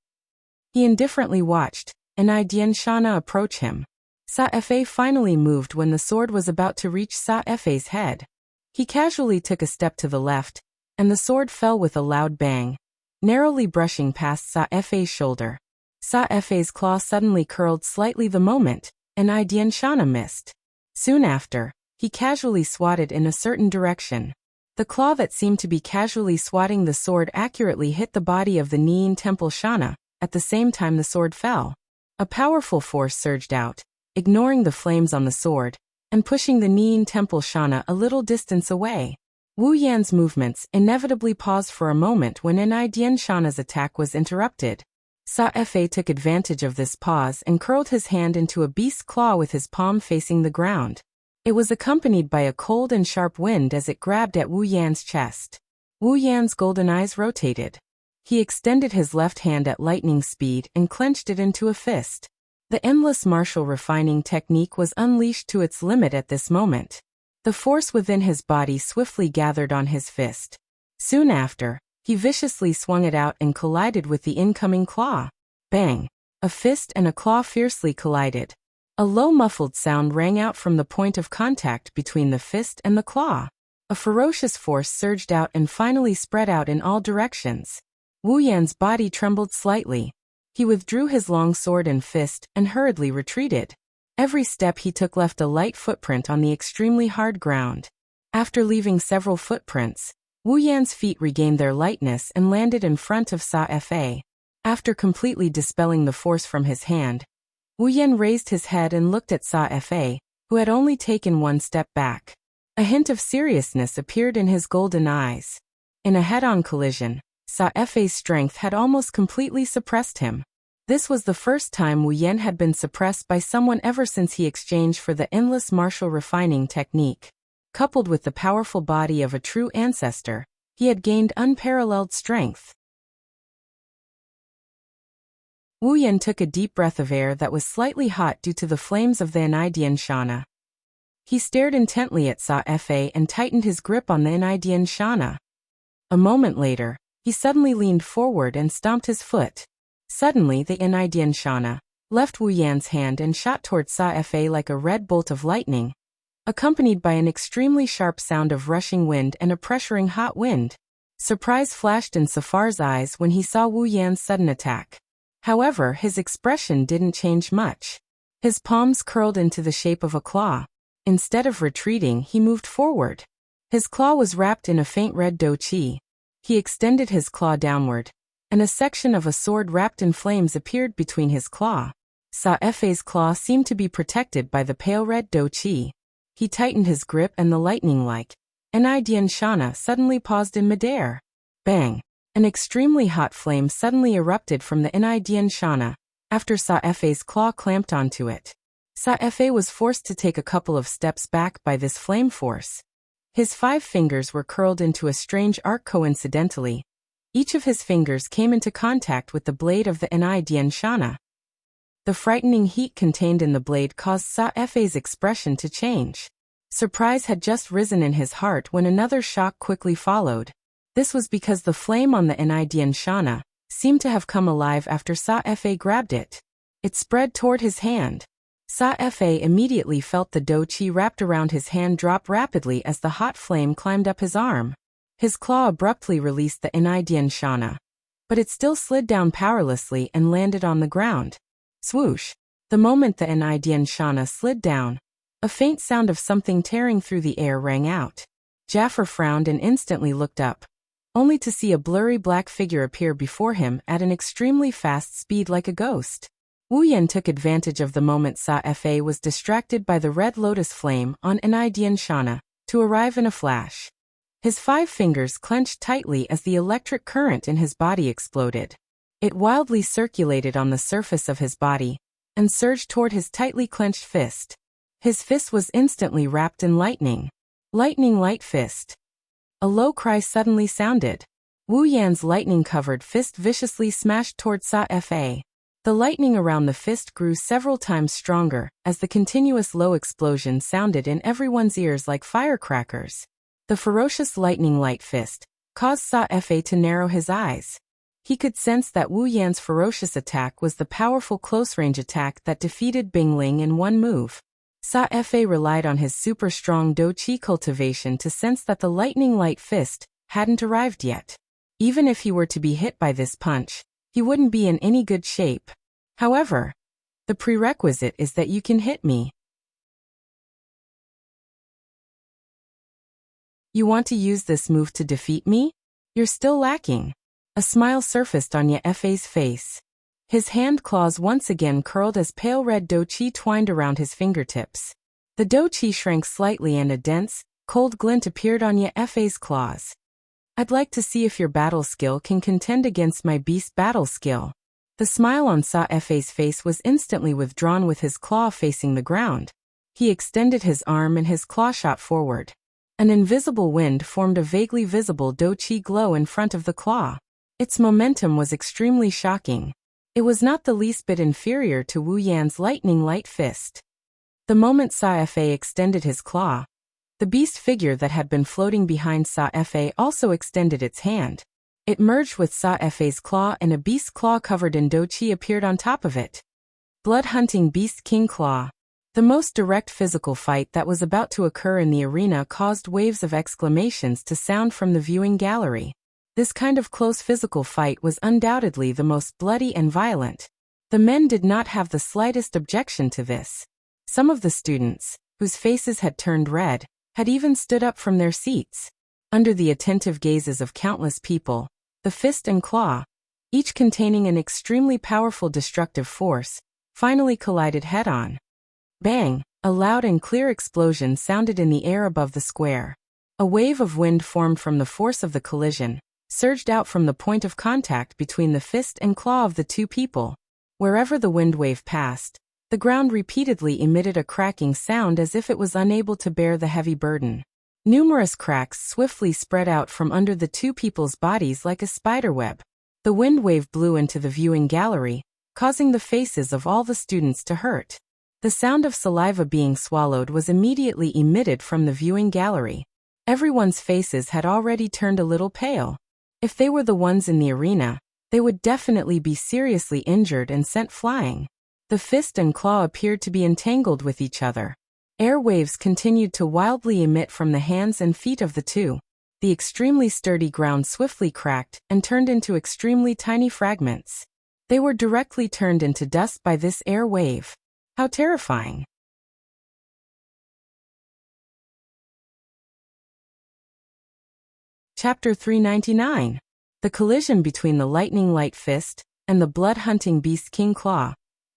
He indifferently watched Enai-Dienjana approach him. Sa-Fe finally moved when the sword was about to reach Sa-Fe's head. He casually took a step to the left, and the sword fell with a loud bang, narrowly brushing past Sa-Fe's shoulder. Sa-Fe's claw suddenly curled slightly the moment Enai-Dienjana missed. Soon after, he casually swatted in a certain direction. The claw that seemed to be casually swatting the sword accurately hit the body of the Niin Temple Shana. At the same time the sword fell. A powerful force surged out, ignoring the flames on the sword, and pushing the Niin Temple Shana a little distance away. Wu Yan's movements inevitably paused for a moment when Enai-Dienjana's attack was interrupted. Sa-Fe took advantage of this pause and curled his hand into a beast's claw with his palm facing the ground. It was accompanied by a cold and sharp wind as it grabbed at Wu Yan's chest. Wu Yan's golden eyes rotated. He extended his left hand at lightning speed and clenched it into a fist. The endless martial refining technique was unleashed to its limit at this moment. The force within his body swiftly gathered on his fist. Soon after, he viciously swung it out and collided with the incoming claw. Bang! A fist and a claw fiercely collided. A low muffled sound rang out from the point of contact between the fist and the claw. A ferocious force surged out and finally spread out in all directions. Wu Yan's body trembled slightly. He withdrew his long sword and fist and hurriedly retreated. Every step he took left a light footprint on the extremely hard ground. After leaving several footprints, Wu Yan's feet regained their lightness and landed in front of Sa-Fe. After completely dispelling the force from his hand, Wu Yan raised his head and looked at Sa Fa, who had only taken one step back. A hint of seriousness appeared in his golden eyes. In a head-on collision, Sa Fa's strength had almost completely suppressed him. This was the first time Wu Yan had been suppressed by someone ever since he exchanged for the endless martial refining technique. Coupled with the powerful body of a true ancestor, he had gained unparalleled strength. Wu Yan took a deep breath of air that was slightly hot due to the flames of the Enidian Shana. He stared intently at Sa Fa and tightened his grip on the Enidian Shana. A moment later, he suddenly leaned forward and stomped his foot. Suddenly the Enidian Shana left Wu Yan's hand and shot toward Sa Fa like a red bolt of lightning, accompanied by an extremely sharp sound of rushing wind and a pressuring hot wind. Surprise flashed in Safar's eyes when he saw Wu Yan's sudden attack. However, his expression didn't change much. His palms curled into the shape of a claw. Instead of retreating, he moved forward. His claw was wrapped in a faint red douqi. He extended his claw downward, and a section of a sword wrapped in flames appeared between his claw. Sa Fa's claw seemed to be protected by the pale red douqi. He tightened his grip and the lightning-like Enidian Shana suddenly paused in midair. Bang! An extremely hot flame suddenly erupted from the Enidian Shana, after Sa Fa's claw clamped onto it. Sa Fa was forced to take a couple of steps back by this flame force. His 5 fingers were curled into a strange arc coincidentally. Each of his fingers came into contact with the blade of the Enidian Shana. The frightening heat contained in the blade caused Sa Fa's expression to change. Surprise had just risen in his heart when another shock quickly followed. This was because the flame on the Enidian Shana seemed to have come alive after Sa Fa grabbed it. It spread toward his hand. Sa Fa immediately felt the douqi wrapped around his hand drop rapidly as the hot flame climbed up his arm. His claw abruptly released the Enidian Shana, but it still slid down powerlessly and landed on the ground. Swoosh! The moment the Enidian Shana slid down, a faint sound of something tearing through the air rang out. Jafar frowned and instantly looked up, only to see a blurry black figure appear before him at an extremely fast speed like a ghost. Wu Yan took advantage of the moment Sa Fa was distracted by the red lotus flame on Enidian Shana to arrive in a flash. His 5 fingers clenched tightly as the electric current in his body exploded. It wildly circulated on the surface of his body and surged toward his tightly clenched fist. His fist was instantly wrapped in lightning. Lightning light fist. A low cry suddenly sounded. Wu Yan's lightning-covered fist viciously smashed toward Sa Fa. The lightning around the fist grew several times stronger as the continuous low explosion sounded in everyone's ears like firecrackers. The ferocious lightning light fist caused Sa Fa to narrow his eyes. He could sense that Wu Yan's ferocious attack was the powerful close-range attack that defeated Bing Ling in one move. Sa Fa relied on his super-strong douqi cultivation to sense that the lightning light fist hadn't arrived yet. Even if he were to be hit by this punch, he wouldn't be in any good shape. However, the prerequisite is that you can hit me. You want to use this move to defeat me? You're still lacking. A smile surfaced on Ye Fa's face. His hand claws once again curled as pale red douqi twined around his fingertips. The douqi shrank slightly and a dense, cold glint appeared on Ye Fa's claws. I'd like to see if your battle skill can contend against my beast battle skill. The smile on Sa Fa's face was instantly withdrawn with his claw facing the ground. He extended his arm and his claw shot forward. An invisible wind formed a vaguely visible douqi glow in front of the claw. Its momentum was extremely shocking. It was not the least bit inferior to Wu Yan's lightning light fist. The moment Sa Fa extended his claw, the beast figure that had been floating behind Sa Fa also extended its hand. It merged with Sa Fa's claw and a beast claw covered in douqi appeared on top of it. Blood-hunting beast king claw. The most direct physical fight that was about to occur in the arena caused waves of exclamations to sound from the viewing gallery. This kind of close physical fight was undoubtedly the most bloody and violent. The men did not have the slightest objection to this. Some of the students, whose faces had turned red, had even stood up from their seats. Under the attentive gazes of countless people, the fist and claw, each containing an extremely powerful destructive force, finally collided head-on. Bang! A loud and clear explosion sounded in the air above the square. A wave of wind formed from the force of the collision, surged out from the point of contact between the fist and claw of the two people. Wherever the wind wave passed, the ground repeatedly emitted a cracking sound as if it was unable to bear the heavy burden. Numerous cracks swiftly spread out from under the two people's bodies like a spiderweb. The wind wave blew into the viewing gallery, causing the faces of all the students to hurt. The sound of saliva being swallowed was immediately emitted from the viewing gallery. Everyone's faces had already turned a little pale. If they were the ones in the arena, they would definitely be seriously injured and sent flying. The fist and claw appeared to be entangled with each other. Air waves continued to wildly emit from the hands and feet of the two. The extremely sturdy ground swiftly cracked and turned into extremely tiny fragments. They were directly turned into dust by this air wave. How terrifying! Chapter 399. The collision between the lightning light fist and the blood-hunting beast King Claw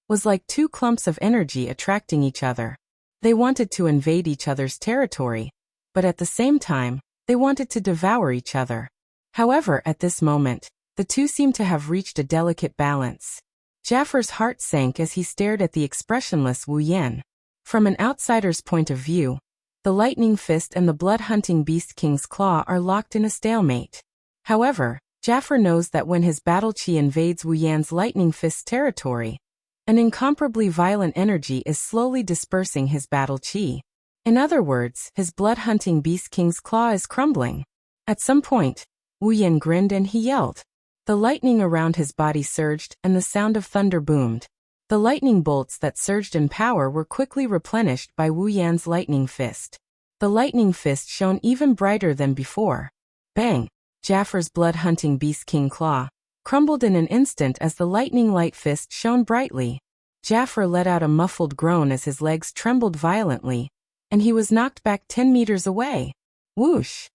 was like two clumps of energy attracting each other. They wanted to invade each other's territory, but at the same time, they wanted to devour each other. However, at this moment, the two seemed to have reached a delicate balance. Jaffer's heart sank as he stared at the expressionless Wu Yan. From an outsider's point of view, the lightning fist and the blood-hunting beast King's claw are locked in a stalemate. However, Jaffer knows that when his battle chi invades Wu Yan's lightning fist territory, an incomparably violent energy is slowly dispersing his battle chi. In other words, his blood-hunting beast King's claw is crumbling. At some point, Wu Yan grinned and he yelled. The lightning around his body surged and the sound of thunder boomed. The lightning bolts that surged in power were quickly replenished by Wu Yan's lightning fist. The lightning fist shone even brighter than before. Bang! Jaffer's blood-hunting beast King Claw crumbled in an instant as the lightning light fist shone brightly. Jaffer let out a muffled groan as his legs trembled violently, and he was knocked back 10 meters away. Whoosh!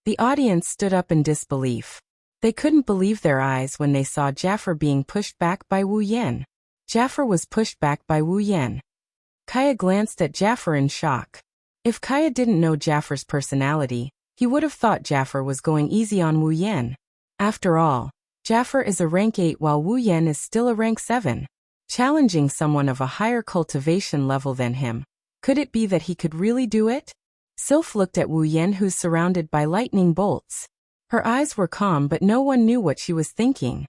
The audience stood up in disbelief. They couldn't believe their eyes when they saw Jaffer being pushed back by Wu Yan. Jaffer was pushed back by Wu Yan. Kaya glanced at Jaffer in shock. If Kaya didn't know Jaffer's personality, he would have thought Jaffer was going easy on Wu Yan. After all, Jaffer is a rank 8 while Wu Yan is still a rank 7. Challenging someone of a higher cultivation level than him. Could it be that he could really do it? Sylph looked at Wu Yan, who's surrounded by lightning bolts. Her eyes were calm, but no one knew what she was thinking.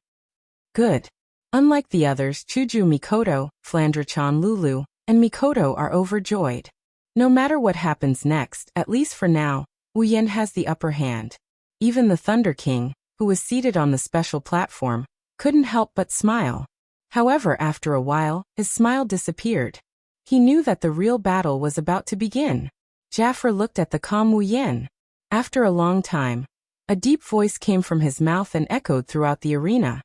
Good. Unlike the others, Chuju Mikoto, Flandre-chan Lulu, and Mikoto are overjoyed. No matter what happens next, at least for now, Wu Yan has the upper hand. Even the Thunder King, who was seated on the special platform, couldn't help but smile. However, after a while, his smile disappeared. He knew that the real battle was about to begin. Jaffer looked at the calm Wu Yan. After a long time, a deep voice came from his mouth and echoed throughout the arena.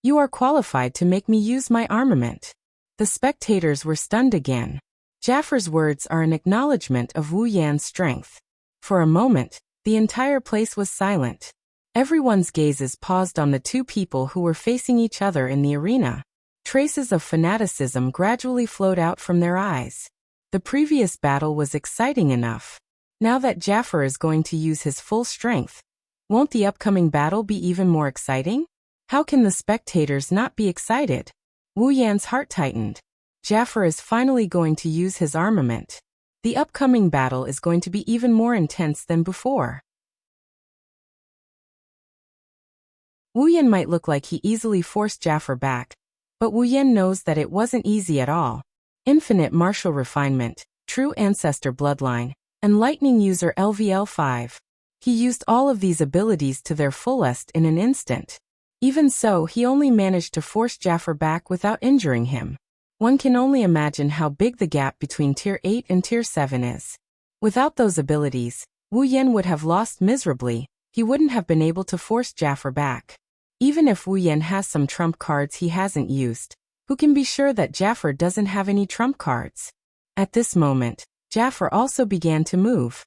You are qualified to make me use my armament. The spectators were stunned again. Jaffer's words are an acknowledgement of Wu Yan's strength. For a moment, the entire place was silent. Everyone's gazes paused on the two people who were facing each other in the arena. Traces of fanaticism gradually flowed out from their eyes. The previous battle was exciting enough. Now that Jaffer is going to use his full strength, won't the upcoming battle be even more exciting? How can the spectators not be excited? Wu Yan's heart tightened. Jaffer is finally going to use his armament. The upcoming battle is going to be even more intense than before. Wu Yan might look like he easily forced Jaffer back, but Wu Yan knows that it wasn't easy at all. Infinite martial refinement, true ancestor bloodline, and lightning user LVL5. He used all of these abilities to their fullest in an instant. Even so, he only managed to force Jaffer back without injuring him. One can only imagine how big the gap between Tier 8 and Tier 7 is. Without those abilities, Wu Yan would have lost miserably. He wouldn't have been able to force Jaffer back. Even if Wu Yan has some trump cards he hasn't used, who can be sure that Jaffer doesn't have any trump cards? At this moment, Jaffer also began to move.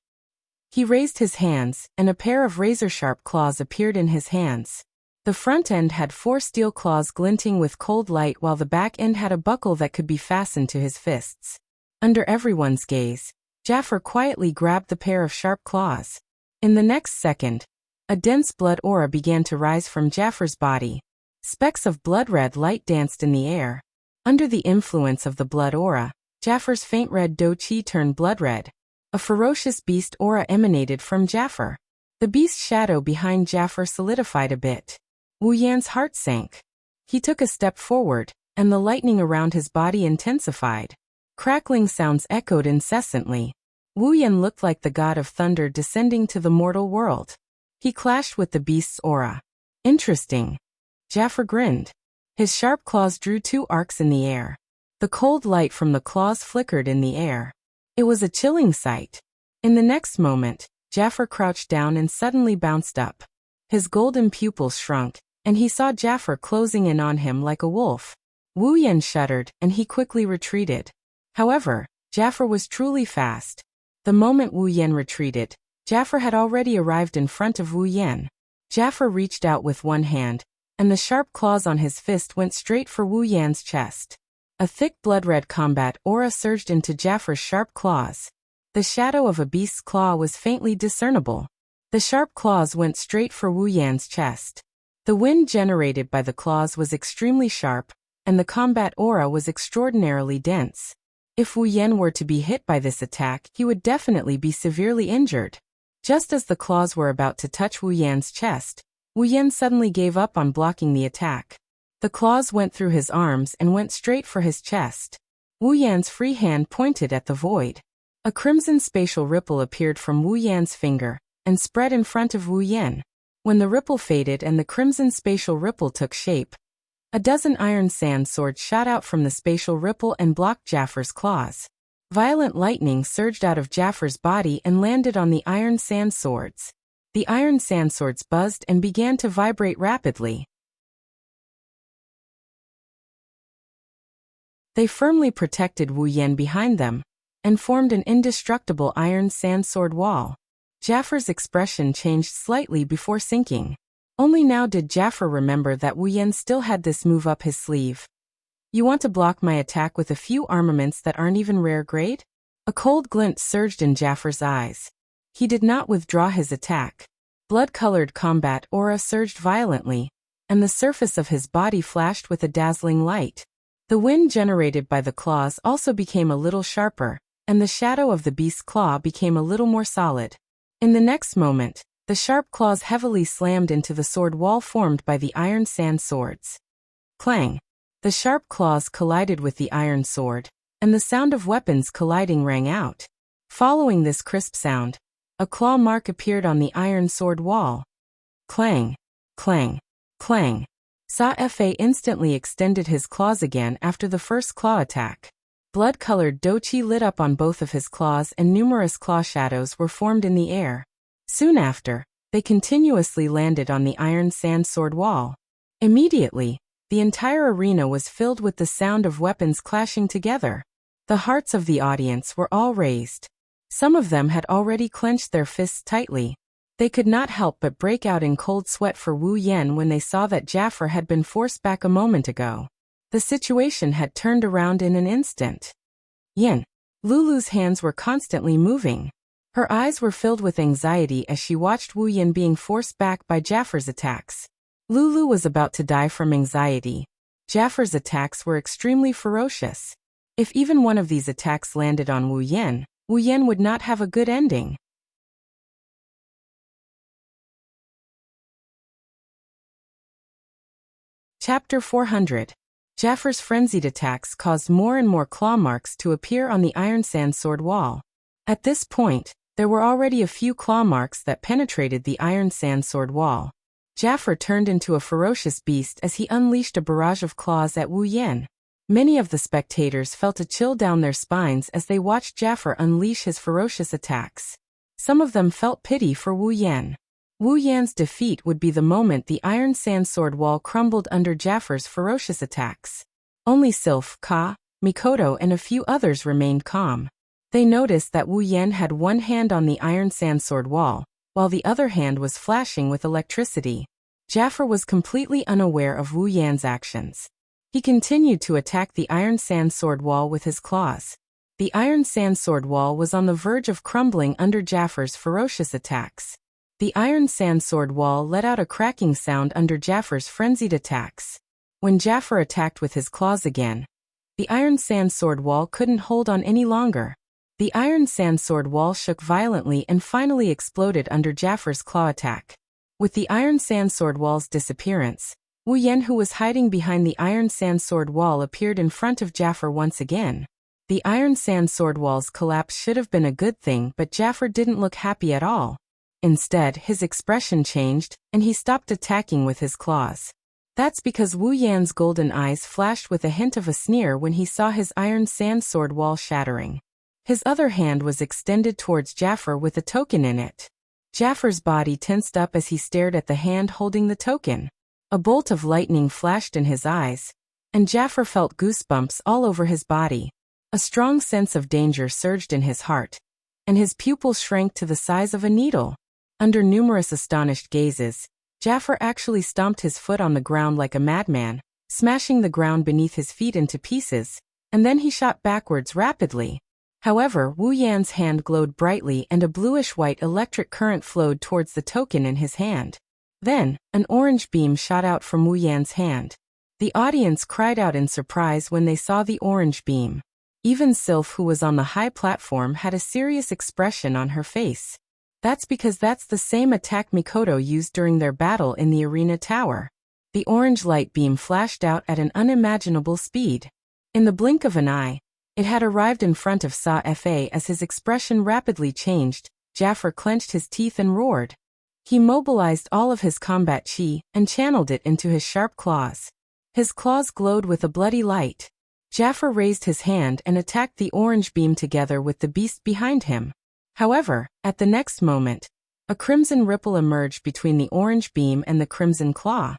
He raised his hands, and a pair of razor-sharp claws appeared in his hands. The front end had 4 steel claws glinting with cold light, while the back end had a buckle that could be fastened to his fists. Under everyone's gaze, Jafar quietly grabbed the pair of sharp claws. In the next second, a dense blood aura began to rise from Jafar's body. Specks of blood-red light danced in the air. Under the influence of the blood aura, Jafar's faint red do-chi turned blood-red. A ferocious beast aura emanated from Jafar. The beast's shadow behind Jafar solidified a bit. Wu Yan's heart sank. He took a step forward, and the lightning around his body intensified. Crackling sounds echoed incessantly. Wu Yan looked like the god of thunder descending to the mortal world. He clashed with the beast's aura. Interesting. Jafar grinned. His sharp claws drew 2 arcs in the air. The cold light from the claws flickered in the air. It was a chilling sight. In the next moment, Jafar crouched down and suddenly bounced up. His golden pupils shrunk, and he saw Jafar closing in on him like a wolf. Wu Yan shuddered, and he quickly retreated. However, Jafar was truly fast. The moment Wu Yan retreated, Jafar had already arrived in front of Wu Yan. Jafar reached out with one hand, and the sharp claws on his fist went straight for Wu Yan's chest. A thick blood-red combat aura surged into Jafar's sharp claws. The shadow of a beast's claw was faintly discernible. The sharp claws went straight for Wu Yan's chest. The wind generated by the claws was extremely sharp, and the combat aura was extraordinarily dense. If Wu Yan were to be hit by this attack, he would definitely be severely injured. Just as the claws were about to touch Wu Yan's chest, Wu Yan suddenly gave up on blocking the attack. The claws went through his arms and went straight for his chest. Wu Yan's free hand pointed at the void. A crimson spatial ripple appeared from Wu Yan's finger and spread in front of Wu Yan. When the ripple faded and the crimson spatial ripple took shape, a dozen iron sand swords shot out from the spatial ripple and blocked Jafar's claws. Violent lightning surged out of Jafar's body and landed on the iron sand swords. The iron sand swords buzzed and began to vibrate rapidly. They firmly protected Wu Yan behind them and formed an indestructible iron sand sword wall. Jafar's expression changed slightly before sinking. Only now did Jafar remember that Wu Yan still had this move up his sleeve. You want to block my attack with a few armaments that aren't even rare grade? A cold glint surged in Jafar's eyes. He did not withdraw his attack. Blood-colored combat aura surged violently, and the surface of his body flashed with a dazzling light. The wind generated by the claws also became a little sharper, and the shadow of the beast's claw became a little more solid. In the next moment, the sharp claws heavily slammed into the sword wall formed by the iron sand swords. Clang! The sharp claws collided with the iron sword, and the sound of weapons colliding rang out. Following this crisp sound, a claw mark appeared on the iron sword wall. Clang! Clang! Clang! Sa-Fa instantly extended his claws again after the first claw attack. Blood-colored do-chi lit up on both of his claws and numerous claw shadows were formed in the air. Soon after, they continuously landed on the iron sand sword wall. Immediately, the entire arena was filled with the sound of weapons clashing together. The hearts of the audience were all raised. Some of them had already clenched their fists tightly. They could not help but break out in cold sweat for Wu Yan when they saw that Jafar had been forced back a moment ago. The situation had turned around in an instant. Yin. Lulu's hands were constantly moving. Her eyes were filled with anxiety as she watched Wu Yan being forced back by Jafar's attacks. Lulu was about to die from anxiety. Jafar's attacks were extremely ferocious. If even one of these attacks landed on Wu Yan would not have a good ending. Chapter 400. Jafar's frenzied attacks caused more and more claw marks to appear on the iron sand sword wall. At this point, there were already a few claw marks that penetrated the iron sand sword wall. Jafar turned into a ferocious beast as he unleashed a barrage of claws at Wu Yan. Many of the spectators felt a chill down their spines as they watched Jafar unleash his ferocious attacks. Some of them felt pity for Wu Yan. Wu Yan's defeat would be the moment the iron sand sword wall crumbled under Jafar's ferocious attacks. Only Sylph, Ka, Mikoto and a few others remained calm. They noticed that Wu Yan had one hand on the iron sand sword wall, while the other hand was flashing with electricity. Jaffer was completely unaware of Wu Yan's actions. He continued to attack the iron sand sword wall with his claws. The iron sand sword wall was on the verge of crumbling under Jaffer's ferocious attacks. The iron sand sword wall let out a cracking sound under Jaffer's frenzied attacks. When Jaffer attacked with his claws again, the iron sand sword wall couldn't hold on any longer. The iron sand sword wall shook violently and finally exploded under Jaffer's claw attack. With the iron sand sword wall's disappearance, Wu Yan, who was hiding behind the iron sand sword wall, appeared in front of Jaffer once again. The iron sand sword wall's collapse should have been a good thing, but Jaffer didn't look happy at all. Instead, his expression changed, and he stopped attacking with his claws. That's because Wu Yan's golden eyes flashed with a hint of a sneer when he saw his iron sand sword wall shattering. His other hand was extended towards Jaffer with a token in it. Jaffer's body tensed up as he stared at the hand holding the token. A bolt of lightning flashed in his eyes, and Jaffer felt goosebumps all over his body. A strong sense of danger surged in his heart, and his pupils shrank to the size of a needle. Under numerous astonished gazes, Jaffer actually stomped his foot on the ground like a madman, smashing the ground beneath his feet into pieces, and then he shot backwards rapidly. However, Wu Yan's hand glowed brightly and a bluish-white electric current flowed towards the token in his hand. Then, an orange beam shot out from Wu Yan's hand. The audience cried out in surprise when they saw the orange beam. Even Sylph, who was on the high platform, had a serious expression on her face. That's because that's the same attack Mikoto used during their battle in the arena tower. The orange light beam flashed out at an unimaginable speed. In the blink of an eye, it had arrived in front of Sa-Fa. As his expression rapidly changed, Jaffer clenched his teeth and roared. He mobilized all of his combat chi and channeled it into his sharp claws. His claws glowed with a bloody light. Jaffer raised his hand and attacked the orange beam together with the beast behind him. However, at the next moment, a crimson ripple emerged between the orange beam and the crimson claw.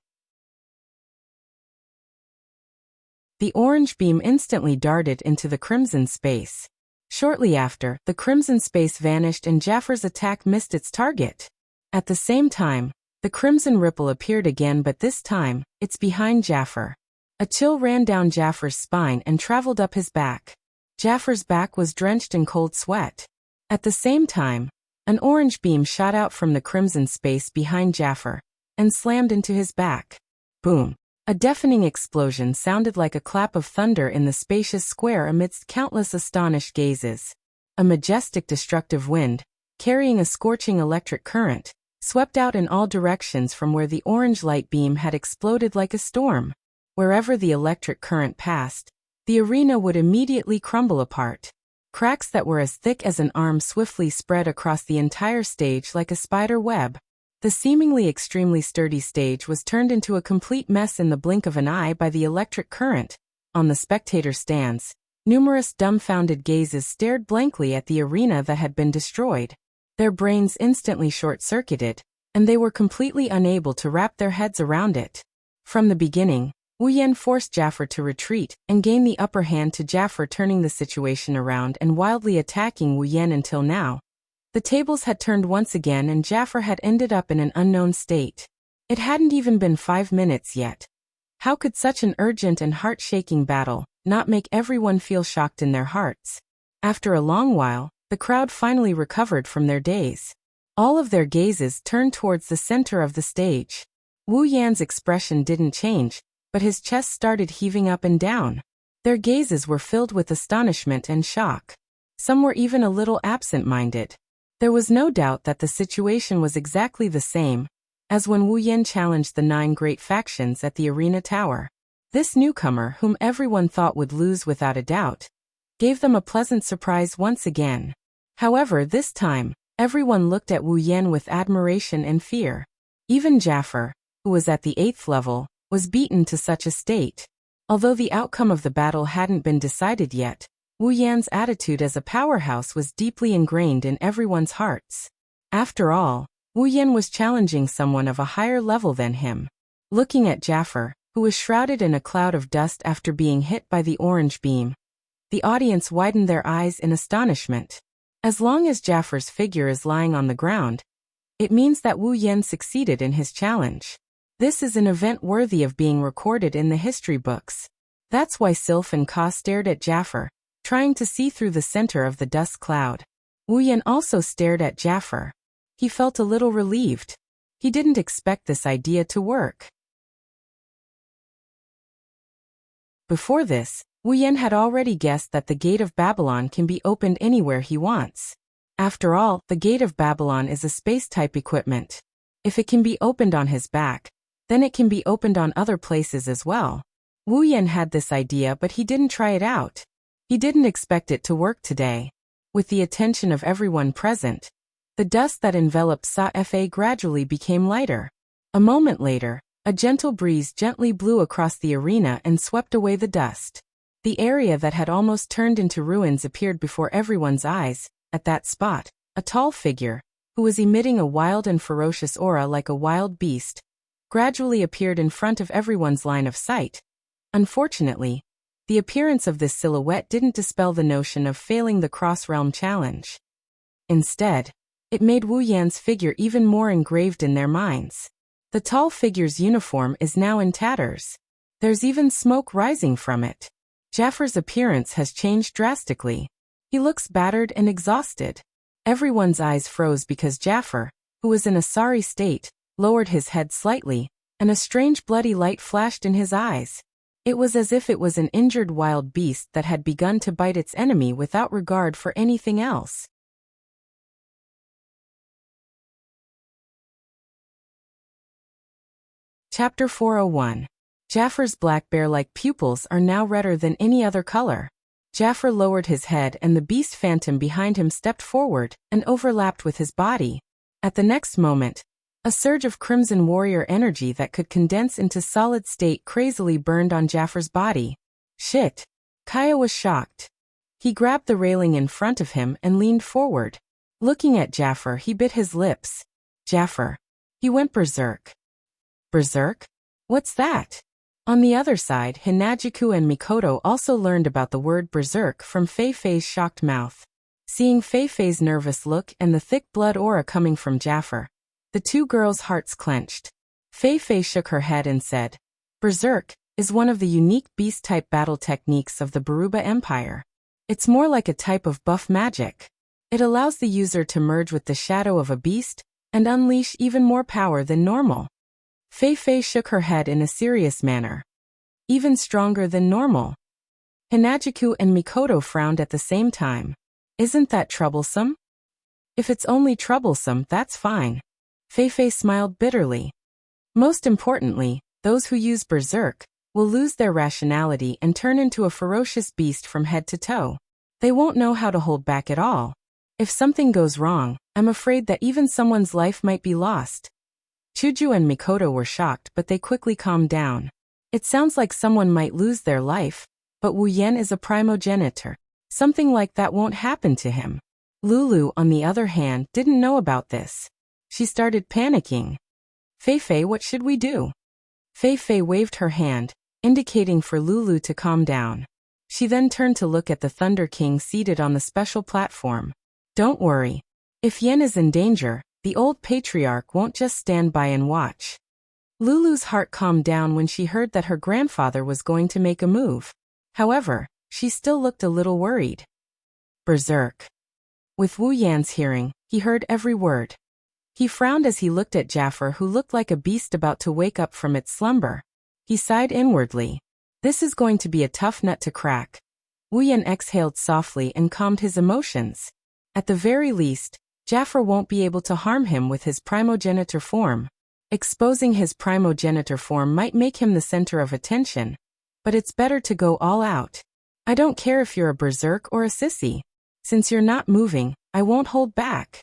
The orange beam instantly darted into the crimson space. Shortly after, the crimson space vanished and Jaffer's attack missed its target. At the same time, the crimson ripple appeared again, but this time, it's behind Jaffer. A chill ran down Jaffer's spine and traveled up his back. Jaffer's back was drenched in cold sweat. At the same time, an orange beam shot out from the crimson space behind Jaffer and slammed into his back. Boom! A deafening explosion sounded like a clap of thunder in the spacious square amidst countless astonished gazes. A majestic destructive wind, carrying a scorching electric current, swept out in all directions from where the orange light beam had exploded like a storm. Wherever the electric current passed, the arena would immediately crumble apart. Cracks that were as thick as an arm swiftly spread across the entire stage like a spider web. The seemingly extremely sturdy stage was turned into a complete mess in the blink of an eye by the electric current. On the spectator stands, numerous dumbfounded gazes stared blankly at the arena that had been destroyed. Their brains instantly short-circuited, and they were completely unable to wrap their heads around it. From the beginning, Wu Yan forced Jaffer to retreat and gain the upper hand to Jaffer, turning the situation around and wildly attacking Wu Yan until now. The tables had turned once again and Jaffer had ended up in an unknown state. It hadn't even been 5 minutes yet. How could such an urgent and heart-shaking battle not make everyone feel shocked in their hearts? After a long while, the crowd finally recovered from their daze. All of their gazes turned towards the center of the stage. Wu Yan's expression didn't change, but his chest started heaving up and down. Their gazes were filled with astonishment and shock. Some were even a little absent-minded. There was no doubt that the situation was exactly the same as when Wu Yan challenged the 9 great factions at the arena tower. This newcomer, whom everyone thought would lose without a doubt, gave them a pleasant surprise once again. However, this time, everyone looked at Wu Yan with admiration and fear. Even Jaffer, who was at the 8th level, was beaten to such a state. Although the outcome of the battle hadn't been decided yet, Wu Yan's attitude as a powerhouse was deeply ingrained in everyone's hearts. After all, Wu Yan was challenging someone of a higher level than him. Looking at Jaffer, who was shrouded in a cloud of dust after being hit by the orange beam, the audience widened their eyes in astonishment. As long as Jaffer's figure is lying on the ground, it means that Wu Yan succeeded in his challenge. This is an event worthy of being recorded in the history books. That's why Sylph and Ka stared at Jafar, trying to see through the center of the dust cloud. Wu Yan also stared at Jafar. He felt a little relieved. He didn't expect this idea to work. Before this, Wu Yan had already guessed that the Gate of Babylon can be opened anywhere he wants. After all, the Gate of Babylon is a space-type equipment. If it can be opened on his back, then it can be opened on other places as well. Wu Yan had this idea, but he didn't try it out. He didn't expect it to work today. With the attention of everyone present, the dust that enveloped Sa-Fa gradually became lighter. A moment later, a gentle breeze gently blew across the arena and swept away the dust. The area that had almost turned into ruins appeared before everyone's eyes. At that spot, a tall figure, who was emitting a wild and ferocious aura like a wild beast, gradually appeared in front of everyone's line of sight. Unfortunately, the appearance of this silhouette didn't dispel the notion of failing the cross-realm challenge. Instead, it made Wu Yan's figure even more engraved in their minds. The tall figure's uniform is now in tatters. There's even smoke rising from it. Jafar's appearance has changed drastically. He looks battered and exhausted. Everyone's eyes froze because Jafar, who was in a sorry state, lowered his head slightly, and a strange bloody light flashed in his eyes. It was as if it was an injured wild beast that had begun to bite its enemy without regard for anything else. Chapter 401. Jafar's black bear-like pupils are now redder than any other color. Jafar lowered his head and the beast phantom behind him stepped forward and overlapped with his body. At the next moment, a surge of crimson warrior energy that could condense into solid state crazily burned on Jafar's body. Shit! Kaya was shocked. He grabbed the railing in front of him and leaned forward. Looking at Jafar, he bit his lips. Jafar. He went berserk. Berserk? What's that? On the other side, Hinajiku and Mikoto also learned about the word berserk from Fei-Fei's shocked mouth. Seeing Fei-Fei's nervous look and the thick blood aura coming from Jafar, the two girls' hearts clenched. Fei-Fei shook her head and said, Berserk is one of the unique beast-type battle techniques of the Baruba Empire. It's more like a type of buff magic. It allows the user to merge with the shadow of a beast and unleash even more power than normal. Fei-Fei shook her head in a serious manner. Even stronger than normal. Hinajiku and Mikoto frowned at the same time. Isn't that troublesome? If it's only troublesome, that's fine. Fei-Fei smiled bitterly. Most importantly, those who use berserk will lose their rationality and turn into a ferocious beast from head to toe. They won't know how to hold back at all. If something goes wrong, I'm afraid that even someone's life might be lost. Chuju and Mikoto were shocked, but they quickly calmed down. It sounds like someone might lose their life, but Wu Yan is a primogenitor. Something like that won't happen to him. Lulu, on the other hand, didn't know about this. She started panicking. Fei-Fei, what should we do? Fei-Fei waved her hand, indicating for Lulu to calm down. She then turned to look at the Thunder King seated on the special platform. Don't worry. If Yen is in danger, the old patriarch won't just stand by and watch. Lulu's heart calmed down when she heard that her grandfather was going to make a move. However, she still looked a little worried. Berserk. With Wu Yan's hearing, he heard every word. He frowned as he looked at Jafar, who looked like a beast about to wake up from its slumber. He sighed inwardly. This is going to be a tough nut to crack. Wu Yan exhaled softly and calmed his emotions. At the very least, Jafar won't be able to harm him with his primogenitor form. Exposing his primogenitor form might make him the center of attention, but it's better to go all out. I don't care if you're a berserk or a sissy. Since you're not moving, I won't hold back.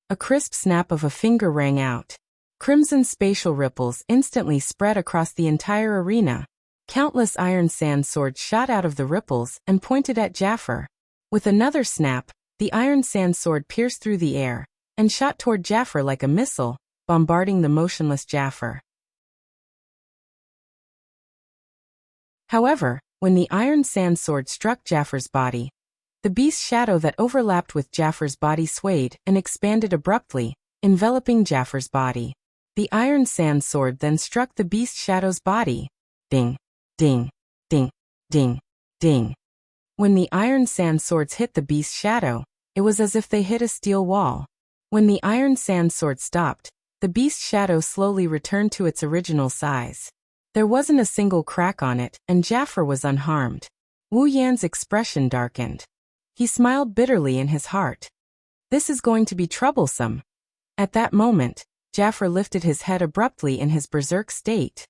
A crisp snap of a finger rang out. Crimson spatial ripples instantly spread across the entire arena. Countless iron sand swords shot out of the ripples and pointed at Jafar. With another snap, the iron sand sword pierced through the air and shot toward Jafar like a missile, bombarding the motionless Jafar. However, when the iron sand sword struck Jafar's body, the beast's shadow that overlapped with Jafar's body swayed and expanded abruptly, enveloping Jafar's body. The iron sand sword then struck the beast shadow's body. Ding, ding, ding, ding, ding. When the iron sand swords hit the beast shadow, it was as if they hit a steel wall. When the iron sand sword stopped, the beast shadow slowly returned to its original size. There wasn't a single crack on it, and Jaffer was unharmed. Wu Yan's expression darkened. He smiled bitterly in his heart. This is going to be troublesome. At that moment, Jaffer lifted his head abruptly in his berserk state.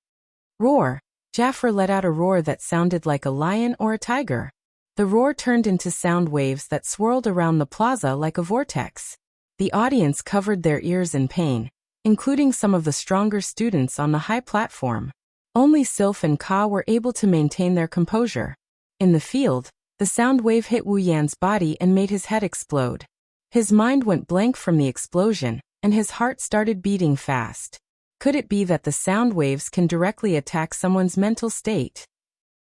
Roar! Jaffer let out a roar that sounded like a lion or a tiger. The roar turned into sound waves that swirled around the plaza like a vortex. The audience covered their ears in pain, including some of the stronger students on the high platform. Only Sylph and Ka were able to maintain their composure. In the field, the sound wave hit Wu Yan's body and made his head explode. His mind went blank from the explosion, and his heart started beating fast. Could it be that the sound waves can directly attack someone's mental state?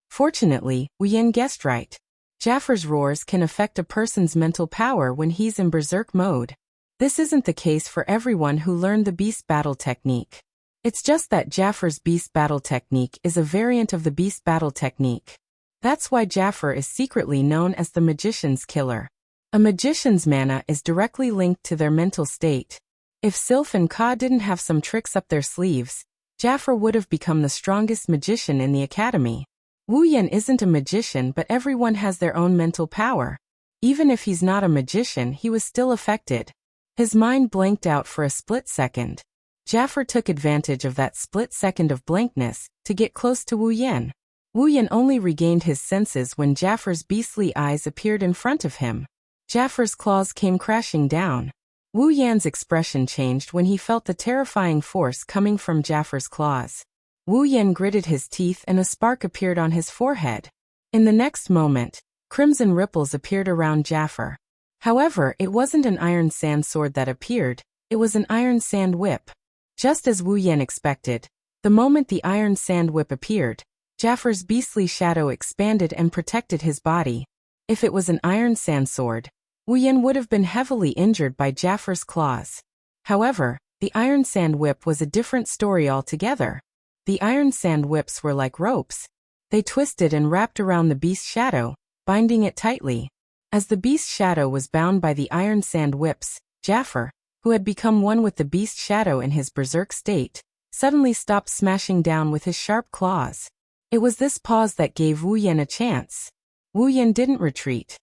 Fortunately, Wu Yan guessed right. Jaffer's roars can affect a person's mental power when he's in berserk mode. This isn't the case for everyone who learned the beast battle technique. It's just that Jaffer's beast battle technique is a variant of the beast battle technique. That's why Jaffer is secretly known as the magician's killer. A magician's mana is directly linked to their mental state. If Sylph and Ka didn't have some tricks up their sleeves, Jaffer would have become the strongest magician in the academy. Wu Yan isn't a magician, but everyone has their own mental power. Even if he's not a magician, he was still affected. His mind blanked out for a split second. Jaffer took advantage of that split second of blankness to get close to Wu Yan. Wu Yan only regained his senses when Jaffer's beastly eyes appeared in front of him. Jaffer's claws came crashing down. Wu Yan's expression changed when he felt the terrifying force coming from Jaffer's claws. Wu Yan gritted his teeth and a spark appeared on his forehead. In the next moment, crimson ripples appeared around Jaffer. However, it wasn't an iron sand sword that appeared, it was an iron sand whip. Just as Wu Yan expected, the moment the iron sand whip appeared, Jaffer's beastly shadow expanded and protected his body. If it was an iron sand sword, Wu Yan would have been heavily injured by Jaffer's claws. However, the iron sand whip was a different story altogether. The iron sand whips were like ropes. They twisted and wrapped around the beast's shadow, binding it tightly. As the beast's shadow was bound by the iron sand whips, Jaffer, who had become one with the beast's shadow in his berserk state, suddenly stopped smashing down with his sharp claws. It was this pause that gave Wu Yan a chance. Wu Yan didn't retreat.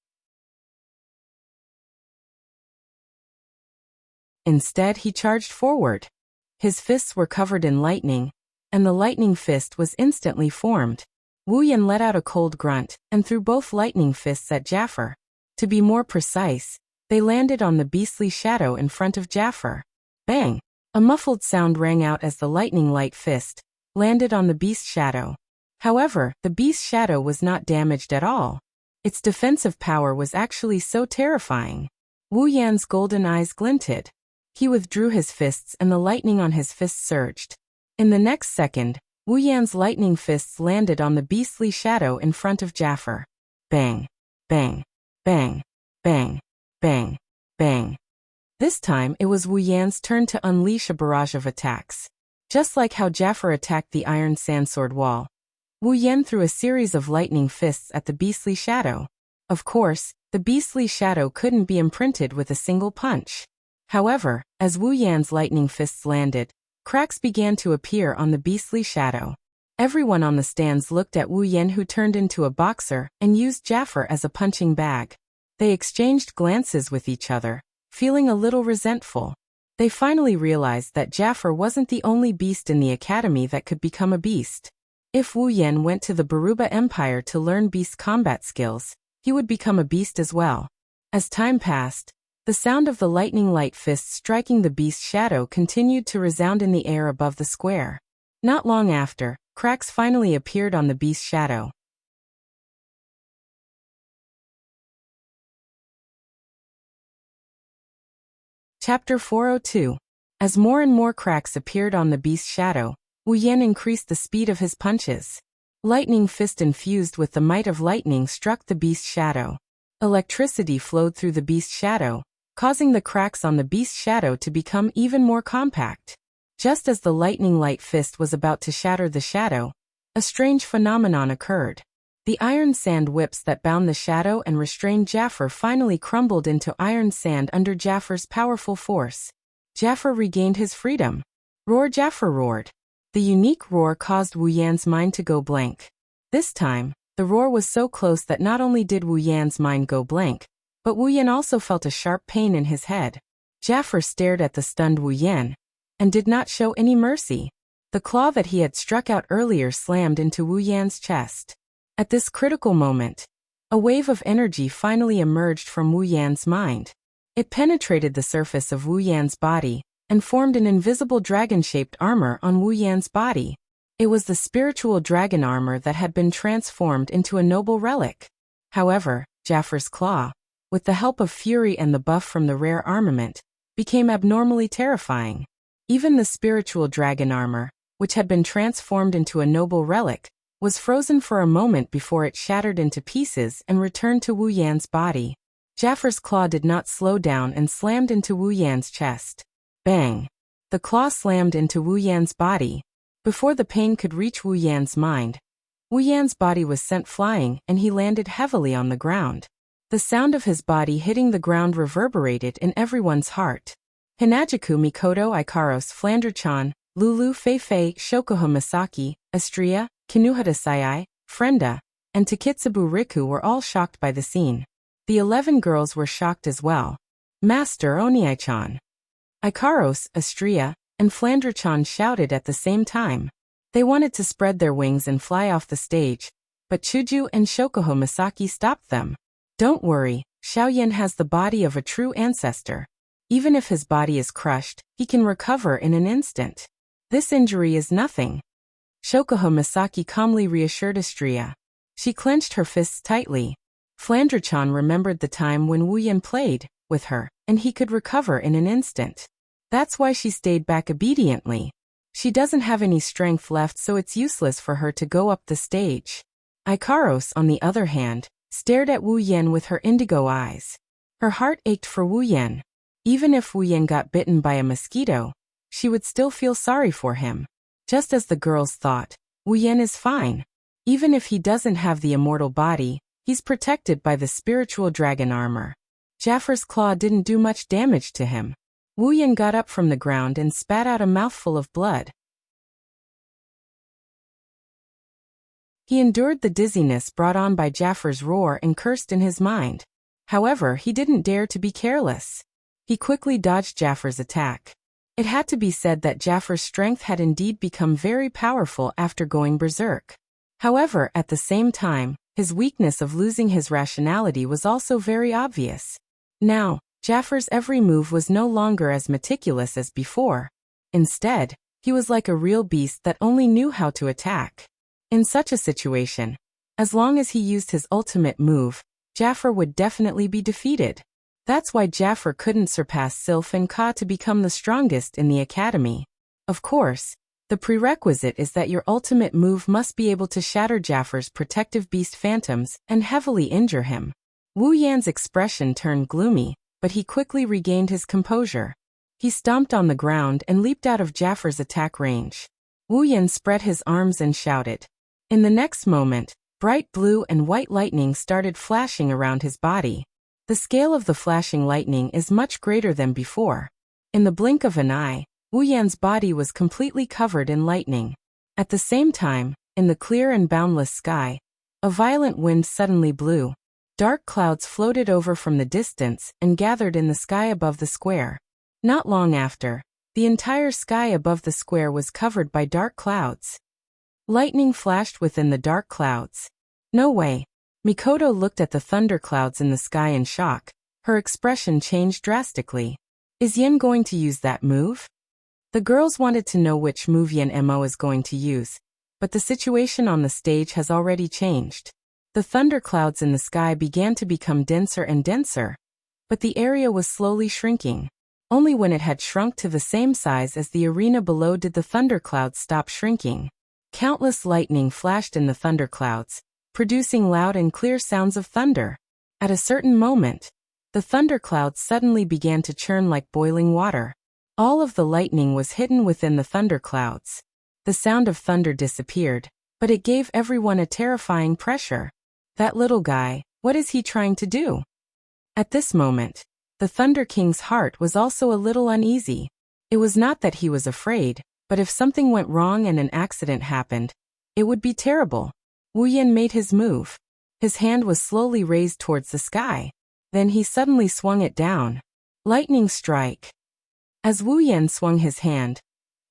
Instead, he charged forward. His fists were covered in lightning, and the lightning fist was instantly formed. Wu Yan let out a cold grunt and threw both lightning fists at Jaffer. To be more precise, they landed on the beastly shadow in front of Jaffer. Bang! A muffled sound rang out as the lightning light fist landed on the beast's shadow. However, the beast's shadow was not damaged at all. Its defensive power was actually so terrifying. Wu Yan's golden eyes glinted. He withdrew his fists and the lightning on his fists surged. In the next second, Wu Yan's lightning fists landed on the beastly shadow in front of Jaffer. Bang! Bang! Bang! Bang! Bang! Bang! This time it was Wu Yan's turn to unleash a barrage of attacks. Just like how Jaffer attacked the iron sandsword wall, Wu Yan threw a series of lightning fists at the beastly shadow. Of course, the beastly shadow couldn't be imprinted with a single punch. However, as Wu Yan's lightning fists landed, cracks began to appear on the beastly shadow. Everyone on the stands looked at Wu Yan, who turned into a boxer and used Jaffer as a punching bag. They exchanged glances with each other, feeling a little resentful. They finally realized that Jaffer wasn't the only beast in the academy that could become a beast. If Wu Yan went to the Baruba Empire to learn beast combat skills, he would become a beast as well. As time passed, the sound of the lightning light fists striking the beast's shadow continued to resound in the air above the square. Not long after, cracks finally appeared on the beast's shadow. Chapter 402. As more and more cracks appeared on the beast's shadow, Wu Yan increased the speed of his punches. Lightning fist infused with the might of lightning struck the beast's shadow. Electricity flowed through the beast's shadow, causing the cracks on the beast's shadow to become even more compact. Just as the lightning light fist was about to shatter the shadow, a strange phenomenon occurred. The iron sand whips that bound the shadow and restrained Jafar finally crumbled into iron sand under Jafar's powerful force. Jafar regained his freedom. Roar! Jafar roared. The unique roar caused Wu Yan's mind to go blank. This time, the roar was so close that not only did Wu Yan's mind go blank, but Wu Yan also felt a sharp pain in his head. Jafar stared at the stunned Wu Yan and did not show any mercy. The claw that he had struck out earlier slammed into Wu Yan's chest. At this critical moment, a wave of energy finally emerged from Wu Yan's mind. It penetrated the surface of Wu Yan's body and formed an invisible dragon-shaped armor on Wu Yan's body. It was the spiritual dragon armor that had been transformed into a noble relic. However, Jafar's claw, with the help of fury and the buff from the rare armament, became abnormally terrifying. Even the spiritual dragon armor, which had been transformed into a noble relic, was frozen for a moment before it shattered into pieces and returned to Wu Yan's body. Jafar's claw did not slow down and slammed into Wu Yan's chest. Bang! The claw slammed into Wu Yan's body. Before the pain could reach Wu Yan's mind, Wu Yan's body was sent flying and he landed heavily on the ground. The sound of his body hitting the ground reverberated in everyone's heart. Hinajaku, Mikoto, Ikaros, Flandre-chan, Lulu, Fei-Fei, Shokuha Misaki, Astria, Kinuhata Sayai, Frenda, and Takitsubu Riku were all shocked by the scene. The 11 girls were shocked as well. Master Oniai-chan. Ikaros, Astria, and Flandre-chan shouted at the same time. They wanted to spread their wings and fly off the stage, but Chuju and Shokuha Misaki stopped them. Don't worry, Xiaoyan has the body of a true ancestor. Even if his body is crushed, he can recover in an instant. This injury is nothing. Shokuha Misaki calmly reassured Astria. She clenched her fists tightly. Flandre-chan remembered the time when Wu Yan played with her, and he could recover in an instant. That's why she stayed back obediently. She doesn't have any strength left, so it's useless for her to go up the stage. Ikaros, on the other hand, stared at Wu Yan with her indigo eyes. Her heart ached for Wu Yan. Even if Wu Yan got bitten by a mosquito, she would still feel sorry for him. Just as the girls thought, Wu Yan is fine. Even if he doesn't have the immortal body, he's protected by the spiritual dragon armor. Jafar's claw didn't do much damage to him. Wu Yan got up from the ground and spat out a mouthful of blood. He endured the dizziness brought on by Jafar's roar and cursed in his mind. However, he didn't dare to be careless. He quickly dodged Jafar's attack. It had to be said that Jafar's strength had indeed become very powerful after going berserk. However, at the same time, his weakness of losing his rationality was also very obvious. Now, Jafar's every move was no longer as meticulous as before. Instead, he was like a real beast that only knew how to attack. In such a situation, as long as he used his ultimate move, Jafar would definitely be defeated. That's why Jafar couldn't surpass Sylph and Ka to become the strongest in the academy. Of course, the prerequisite is that your ultimate move must be able to shatter Jafar's protective beast phantoms and heavily injure him. Wu Yan's expression turned gloomy, but he quickly regained his composure. He stomped on the ground and leaped out of Jafar's attack range. Wu Yan spread his arms and shouted. In the next moment, bright blue and white lightning started flashing around his body. The scale of the flashing lightning is much greater than before. In the blink of an eye, Wu Yan's body was completely covered in lightning. At the same time, in the clear and boundless sky, a violent wind suddenly blew. Dark clouds floated over from the distance and gathered in the sky above the square. Not long after, the entire sky above the square was covered by dark clouds. Lightning flashed within the dark clouds. No way. Mikoto looked at the thunderclouds in the sky in shock. Her expression changed drastically. Is Yen going to use that move? The girls wanted to know which move Yen Mo is going to use, but the situation on the stage has already changed. The thunderclouds in the sky began to become denser and denser, but the area was slowly shrinking. Only when it had shrunk to the same size as the arena below did the thunderclouds stop shrinking. Countless lightning flashed in the thunderclouds, producing loud and clear sounds of thunder. At a certain moment, the thunderclouds suddenly began to churn like boiling water. All of the lightning was hidden within the thunderclouds. The sound of thunder disappeared, but it gave everyone a terrifying pressure. That little guy, what is he trying to do? At this moment, the Thunder King's heart was also a little uneasy. It was not that he was afraid, but if something went wrong and an accident happened, it would be terrible. Wu Yan made his move. His hand was slowly raised towards the sky. Then he suddenly swung it down. Lightning strike. As Wu Yan swung his hand,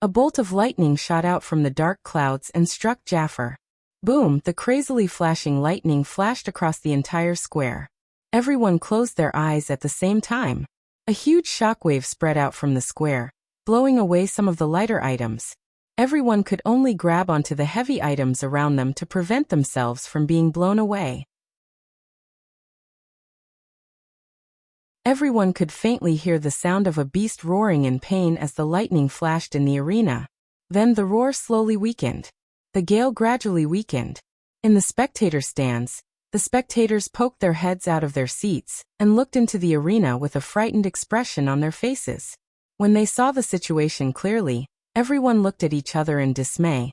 a bolt of lightning shot out from the dark clouds and struck Jafar. Boom! The crazily flashing lightning flashed across the entire square. Everyone closed their eyes at the same time. A huge shockwave spread out from the square, blowing away some of the lighter items. Everyone could only grab onto the heavy items around them to prevent themselves from being blown away. Everyone could faintly hear the sound of a beast roaring in pain as the lightning flashed in the arena. Then the roar slowly weakened. The gale gradually weakened. In the spectator stands, the spectators poked their heads out of their seats and looked into the arena with a frightened expression on their faces. When they saw the situation clearly, everyone looked at each other in dismay.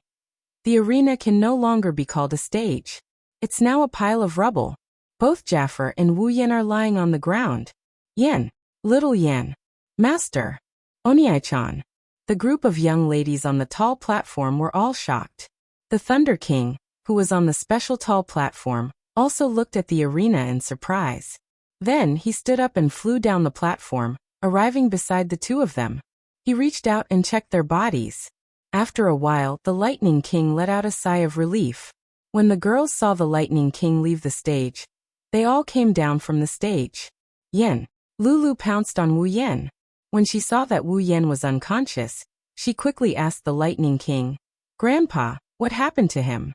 The arena can no longer be called a stage. It's now a pile of rubble. Both Jafar and Wu Yan are lying on the ground. Yan, little Yan, Master, Oniai-chan. The group of young ladies on the tall platform were all shocked. The Thunder King, who was on the special tall platform, also looked at the arena in surprise. Then he stood up and flew down the platform, arriving beside the two of them. He reached out and checked their bodies. After a while, the Lightning King let out a sigh of relief. When the girls saw the Lightning King leave the stage, they all came down from the stage. Yan. Lulu pounced on Wu Yan. When she saw that Wu Yan was unconscious, she quickly asked the Lightning King, "Grandpa, what happened to him?"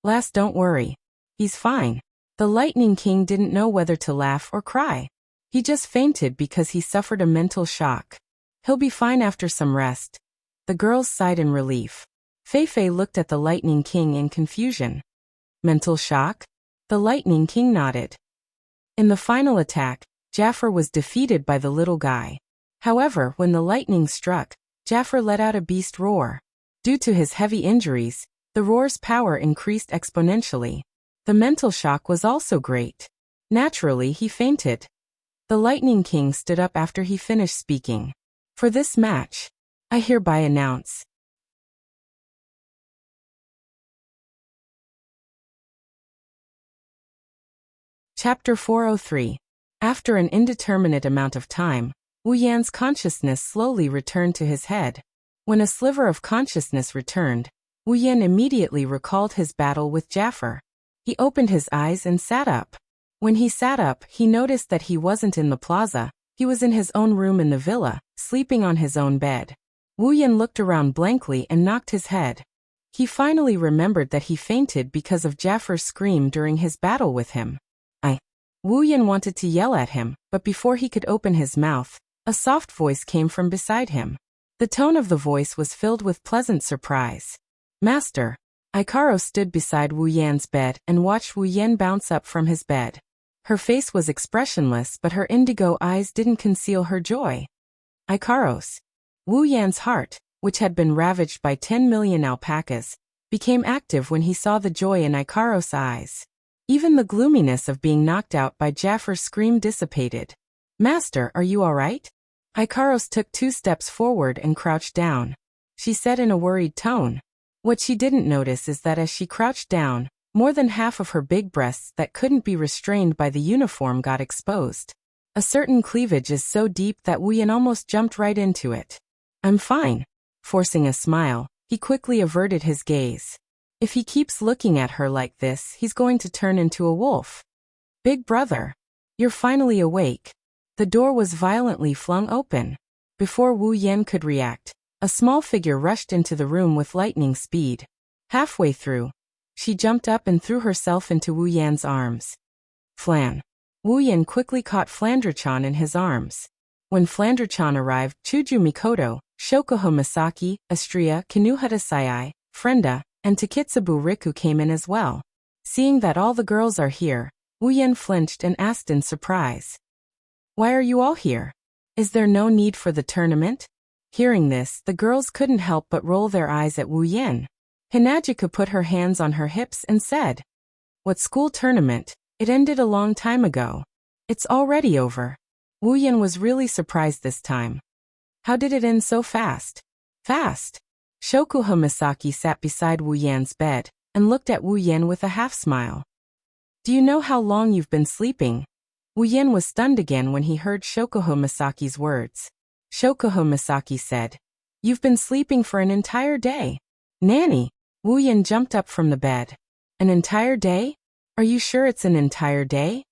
"Last, don't worry. He's fine." The Lightning King didn't know whether to laugh or cry. He just fainted because he suffered a mental shock. He'll be fine after some rest. The girls sighed in relief. Fei looked at the Lightning King in confusion. Mental shock? The Lightning King nodded. In the final attack, Jafar was defeated by the little guy. However, when the lightning struck, Jafar let out a beast roar. Due to his heavy injuries, the roar's power increased exponentially. The mental shock was also great. Naturally, he fainted. The Lightning King stood up after he finished speaking. For this match, I hereby announce. Chapter 403. After an indeterminate amount of time, Wu Yan's consciousness slowly returned to his head. When a sliver of consciousness returned, Wu Yan immediately recalled his battle with Jafar. He opened his eyes and sat up. When he sat up, he noticed that he wasn't in the plaza. He was in his own room in the villa, sleeping on his own bed. Wu Yan looked around blankly and knocked his head. He finally remembered that he fainted because of Jafar's scream during his battle with him. Wu Yan wanted to yell at him, but before he could open his mouth, a soft voice came from beside him. The tone of the voice was filled with pleasant surprise. "Master." Ikaro stood beside Wu Yan's bed and watched Wu Yan bounce up from his bed. Her face was expressionless, but her indigo eyes didn't conceal her joy. Ikaros. Wu Yan's heart, which had been ravaged by 10 million alpacas, became active when he saw the joy in Ikaros' eyes. Even the gloominess of being knocked out by Jafar's scream dissipated. "Master, are you all right?" Ikaros took 2 steps forward and crouched down. She said in a worried tone. What she didn't notice is that as she crouched down, more than half of her big breasts that couldn't be restrained by the uniform got exposed. A certain cleavage is so deep that Wu Yan almost jumped right into it. "I'm fine." Forcing a smile, he quickly averted his gaze. If he keeps looking at her like this, he's going to turn into a wolf. "Big brother. You're finally awake." The door was violently flung open. Before Wu Yan could react, a small figure rushed into the room with lightning speed. Halfway through, she jumped up and threw herself into Wu Yan's arms. Flan. Wu Yan quickly caught Flandra-chan in his arms. When Flandra-chan arrived, Chuju Mikoto, Shokoho Masaki, Astria, Kinuhata Sayai, Frenda, and Takitsubu Riku came in as well. Seeing that all the girls are here, Wu Yan flinched and asked in surprise. "Why are you all here? Is there no need for the tournament?" Hearing this, the girls couldn't help but roll their eyes at Wu Yan. Hinajika put her hands on her hips and said, "What school tournament? It ended a long time ago. It's already over." Wu Yan was really surprised this time. How did it end so fast? Fast? Shokuha Misaki sat beside Wu Yan's bed and looked at Wu Yan with a half-smile. "Do you know how long you've been sleeping?" Wu Yan was stunned again when he heard Shokuha Misaki's words. Shokuha Misaki said, "You've been sleeping for an entire day." "Nanny!" Wu Yan jumped up from the bed. "An entire day? Are you sure it's an entire day?"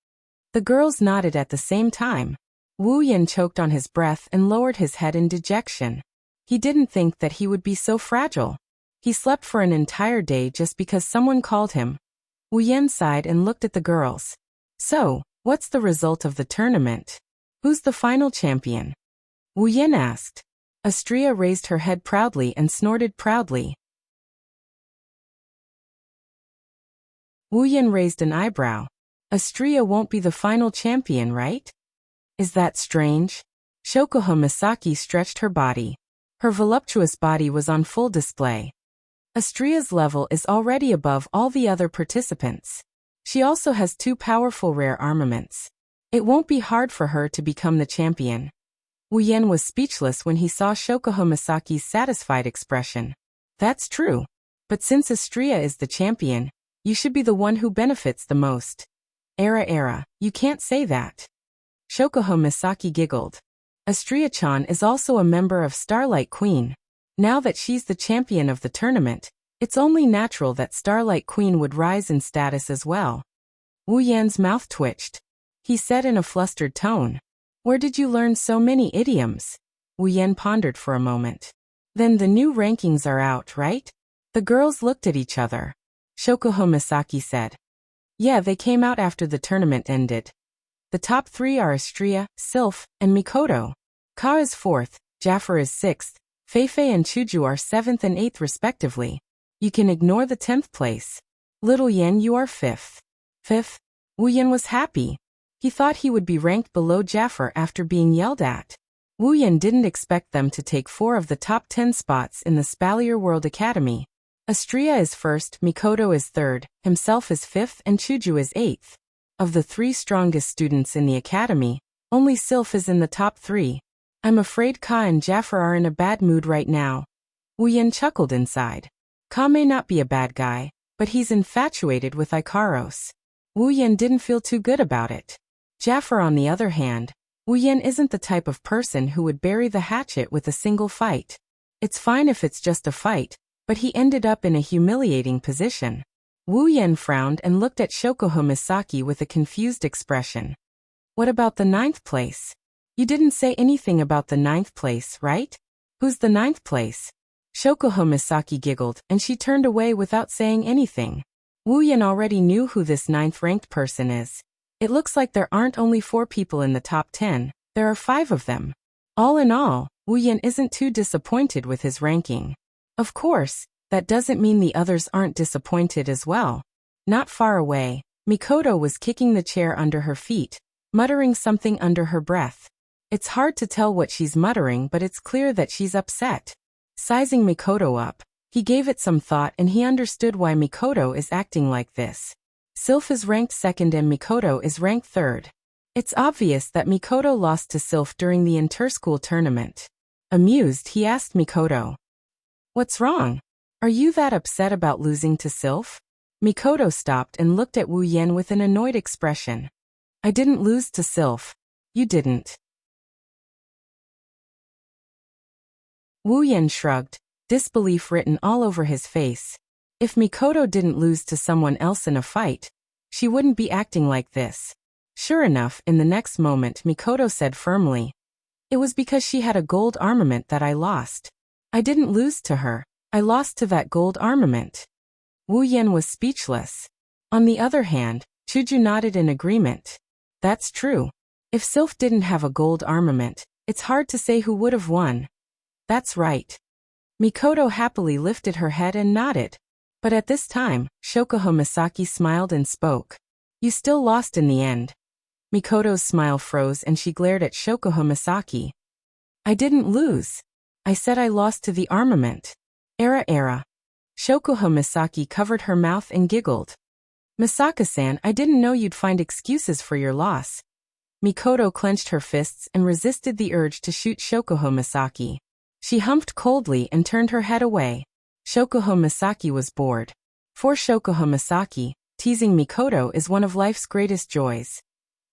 The girls nodded at the same time. Wu Yan choked on his breath and lowered his head in dejection. He didn't think that he would be so fragile. He slept for an entire day just because someone called him. Wu Yan sighed and looked at the girls. "So, what's the result of the tournament? Who's the final champion?" Wu Yan asked. Astria raised her head proudly and snorted proudly. Wu Yan raised an eyebrow. "Astria won't be the final champion, right? Is that strange?" Shokuha Misaki stretched her body. Her voluptuous body was on full display. Astria's level is already above all the other participants. She also has 2 powerful rare armaments. It won't be hard for her to become the champion. Wu Yan was speechless when he saw Shokuha Misaki's satisfied expression. "That's true. But since Astria is the champion, you should be the one who benefits the most." Era, you can't say that." Shokuha Misaki giggled. "Astria-chan is also a member of Starlight Queen. Now that she's the champion of the tournament, it's only natural that Starlight Queen would rise in status as well." Wu Yan's mouth twitched. He said in a flustered tone, "Where did you learn so many idioms?" Wu Yan pondered for a moment. "Then the new rankings are out, right?" The girls looked at each other. Shokuha Misaki said, "Yeah, they came out after the tournament ended. The top 3 are Astria, Sylph, and Mikoto. Ka is 4th, Jafar is 6th, Feifei and Chuju are 7th and 8th respectively. You can ignore the 10th place. Little Yan, you are 5th. 5th? Wu Yan was happy. He thought he would be ranked below Jafar after being yelled at. Wu Yan didn't expect them to take 4 of the top 10 spots in the Spalier World Academy. Astria is 1st, Mikoto is 3rd, himself is 5th, and Chuju is 8th. Of the 3 strongest students in the academy, only Sylph is in the top 3. I'm afraid Ka and Jafar are in a bad mood right now." Wu Yan chuckled inside. Ka may not be a bad guy, but he's infatuated with Ikaros. Wu Yan didn't feel too good about it. Jafar, on the other hand, Wu Yan isn't the type of person who would bury the hatchet with a single fight. It's fine if it's just a fight, but he ended up in a humiliating position. Wu Yan frowned and looked at Shokuha Misaki with a confused expression. "What about the 9th place? You didn't say anything about the 9th place, right? Who's the 9th place?" Shokuha Misaki giggled, and she turned away without saying anything. Wu Yan already knew who this 9th-ranked person is. It looks like there aren't only 4 people in the top 10, there are 5 of them. All in all, Wu Yan isn't too disappointed with his ranking. Of course, that doesn't mean the others aren't disappointed as well. Not far away, Mikoto was kicking the chair under her feet, muttering something under her breath. It's hard to tell what she's muttering, but it's clear that she's upset. Sizing Mikoto up, he gave it some thought and he understood why Mikoto is acting like this. Sylph is ranked 2nd and Mikoto is ranked 3rd. It's obvious that Mikoto lost to Sylph during the inter-school tournament. Amused, he asked Mikoto, "What's wrong? Are you that upset about losing to Sylph?" Mikoto stopped and looked at Wu Yan with an annoyed expression. "I didn't lose to Sylph. You didn't." Wu Yan shrugged, disbelief written all over his face. If Mikoto didn't lose to someone else in a fight, she wouldn't be acting like this. Sure enough, in the next moment Mikoto said firmly, "It was because she had a gold armament that I lost. I didn't lose to her. I lost to that gold armament." Wu Yan was speechless. On the other hand, Chuju nodded in agreement. "That's true. If Sylph didn't have a gold armament, it's hard to say who would have won." "That's right." Mikoto happily lifted her head and nodded. But at this time, Shokuha Misaki smiled and spoke. "You still lost in the end." Mikoto's smile froze and she glared at Shokuha Misaki. "I didn't lose. I said I lost to the armament. Era. Shokuho Misaki covered her mouth and giggled. Misaka-san, I didn't know you'd find excuses for your loss. Mikoto clenched her fists and resisted the urge to shoot Shokuho Misaki. She humped coldly and turned her head away. Shokuho Misaki was bored. For Shokuho Misaki, teasing Mikoto is one of life's greatest joys.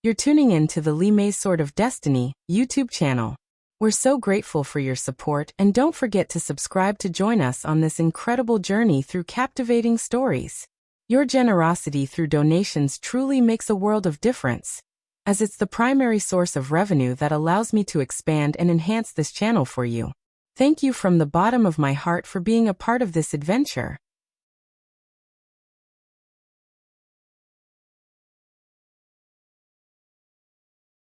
You're tuning in to the Limei's Sword of Destiny YouTube channel. We're so grateful for your support, and don't forget to subscribe to join us on this incredible journey through captivating stories. Your generosity through donations truly makes a world of difference, as it's the primary source of revenue that allows me to expand and enhance this channel for you. Thank you from the bottom of my heart for being a part of this adventure.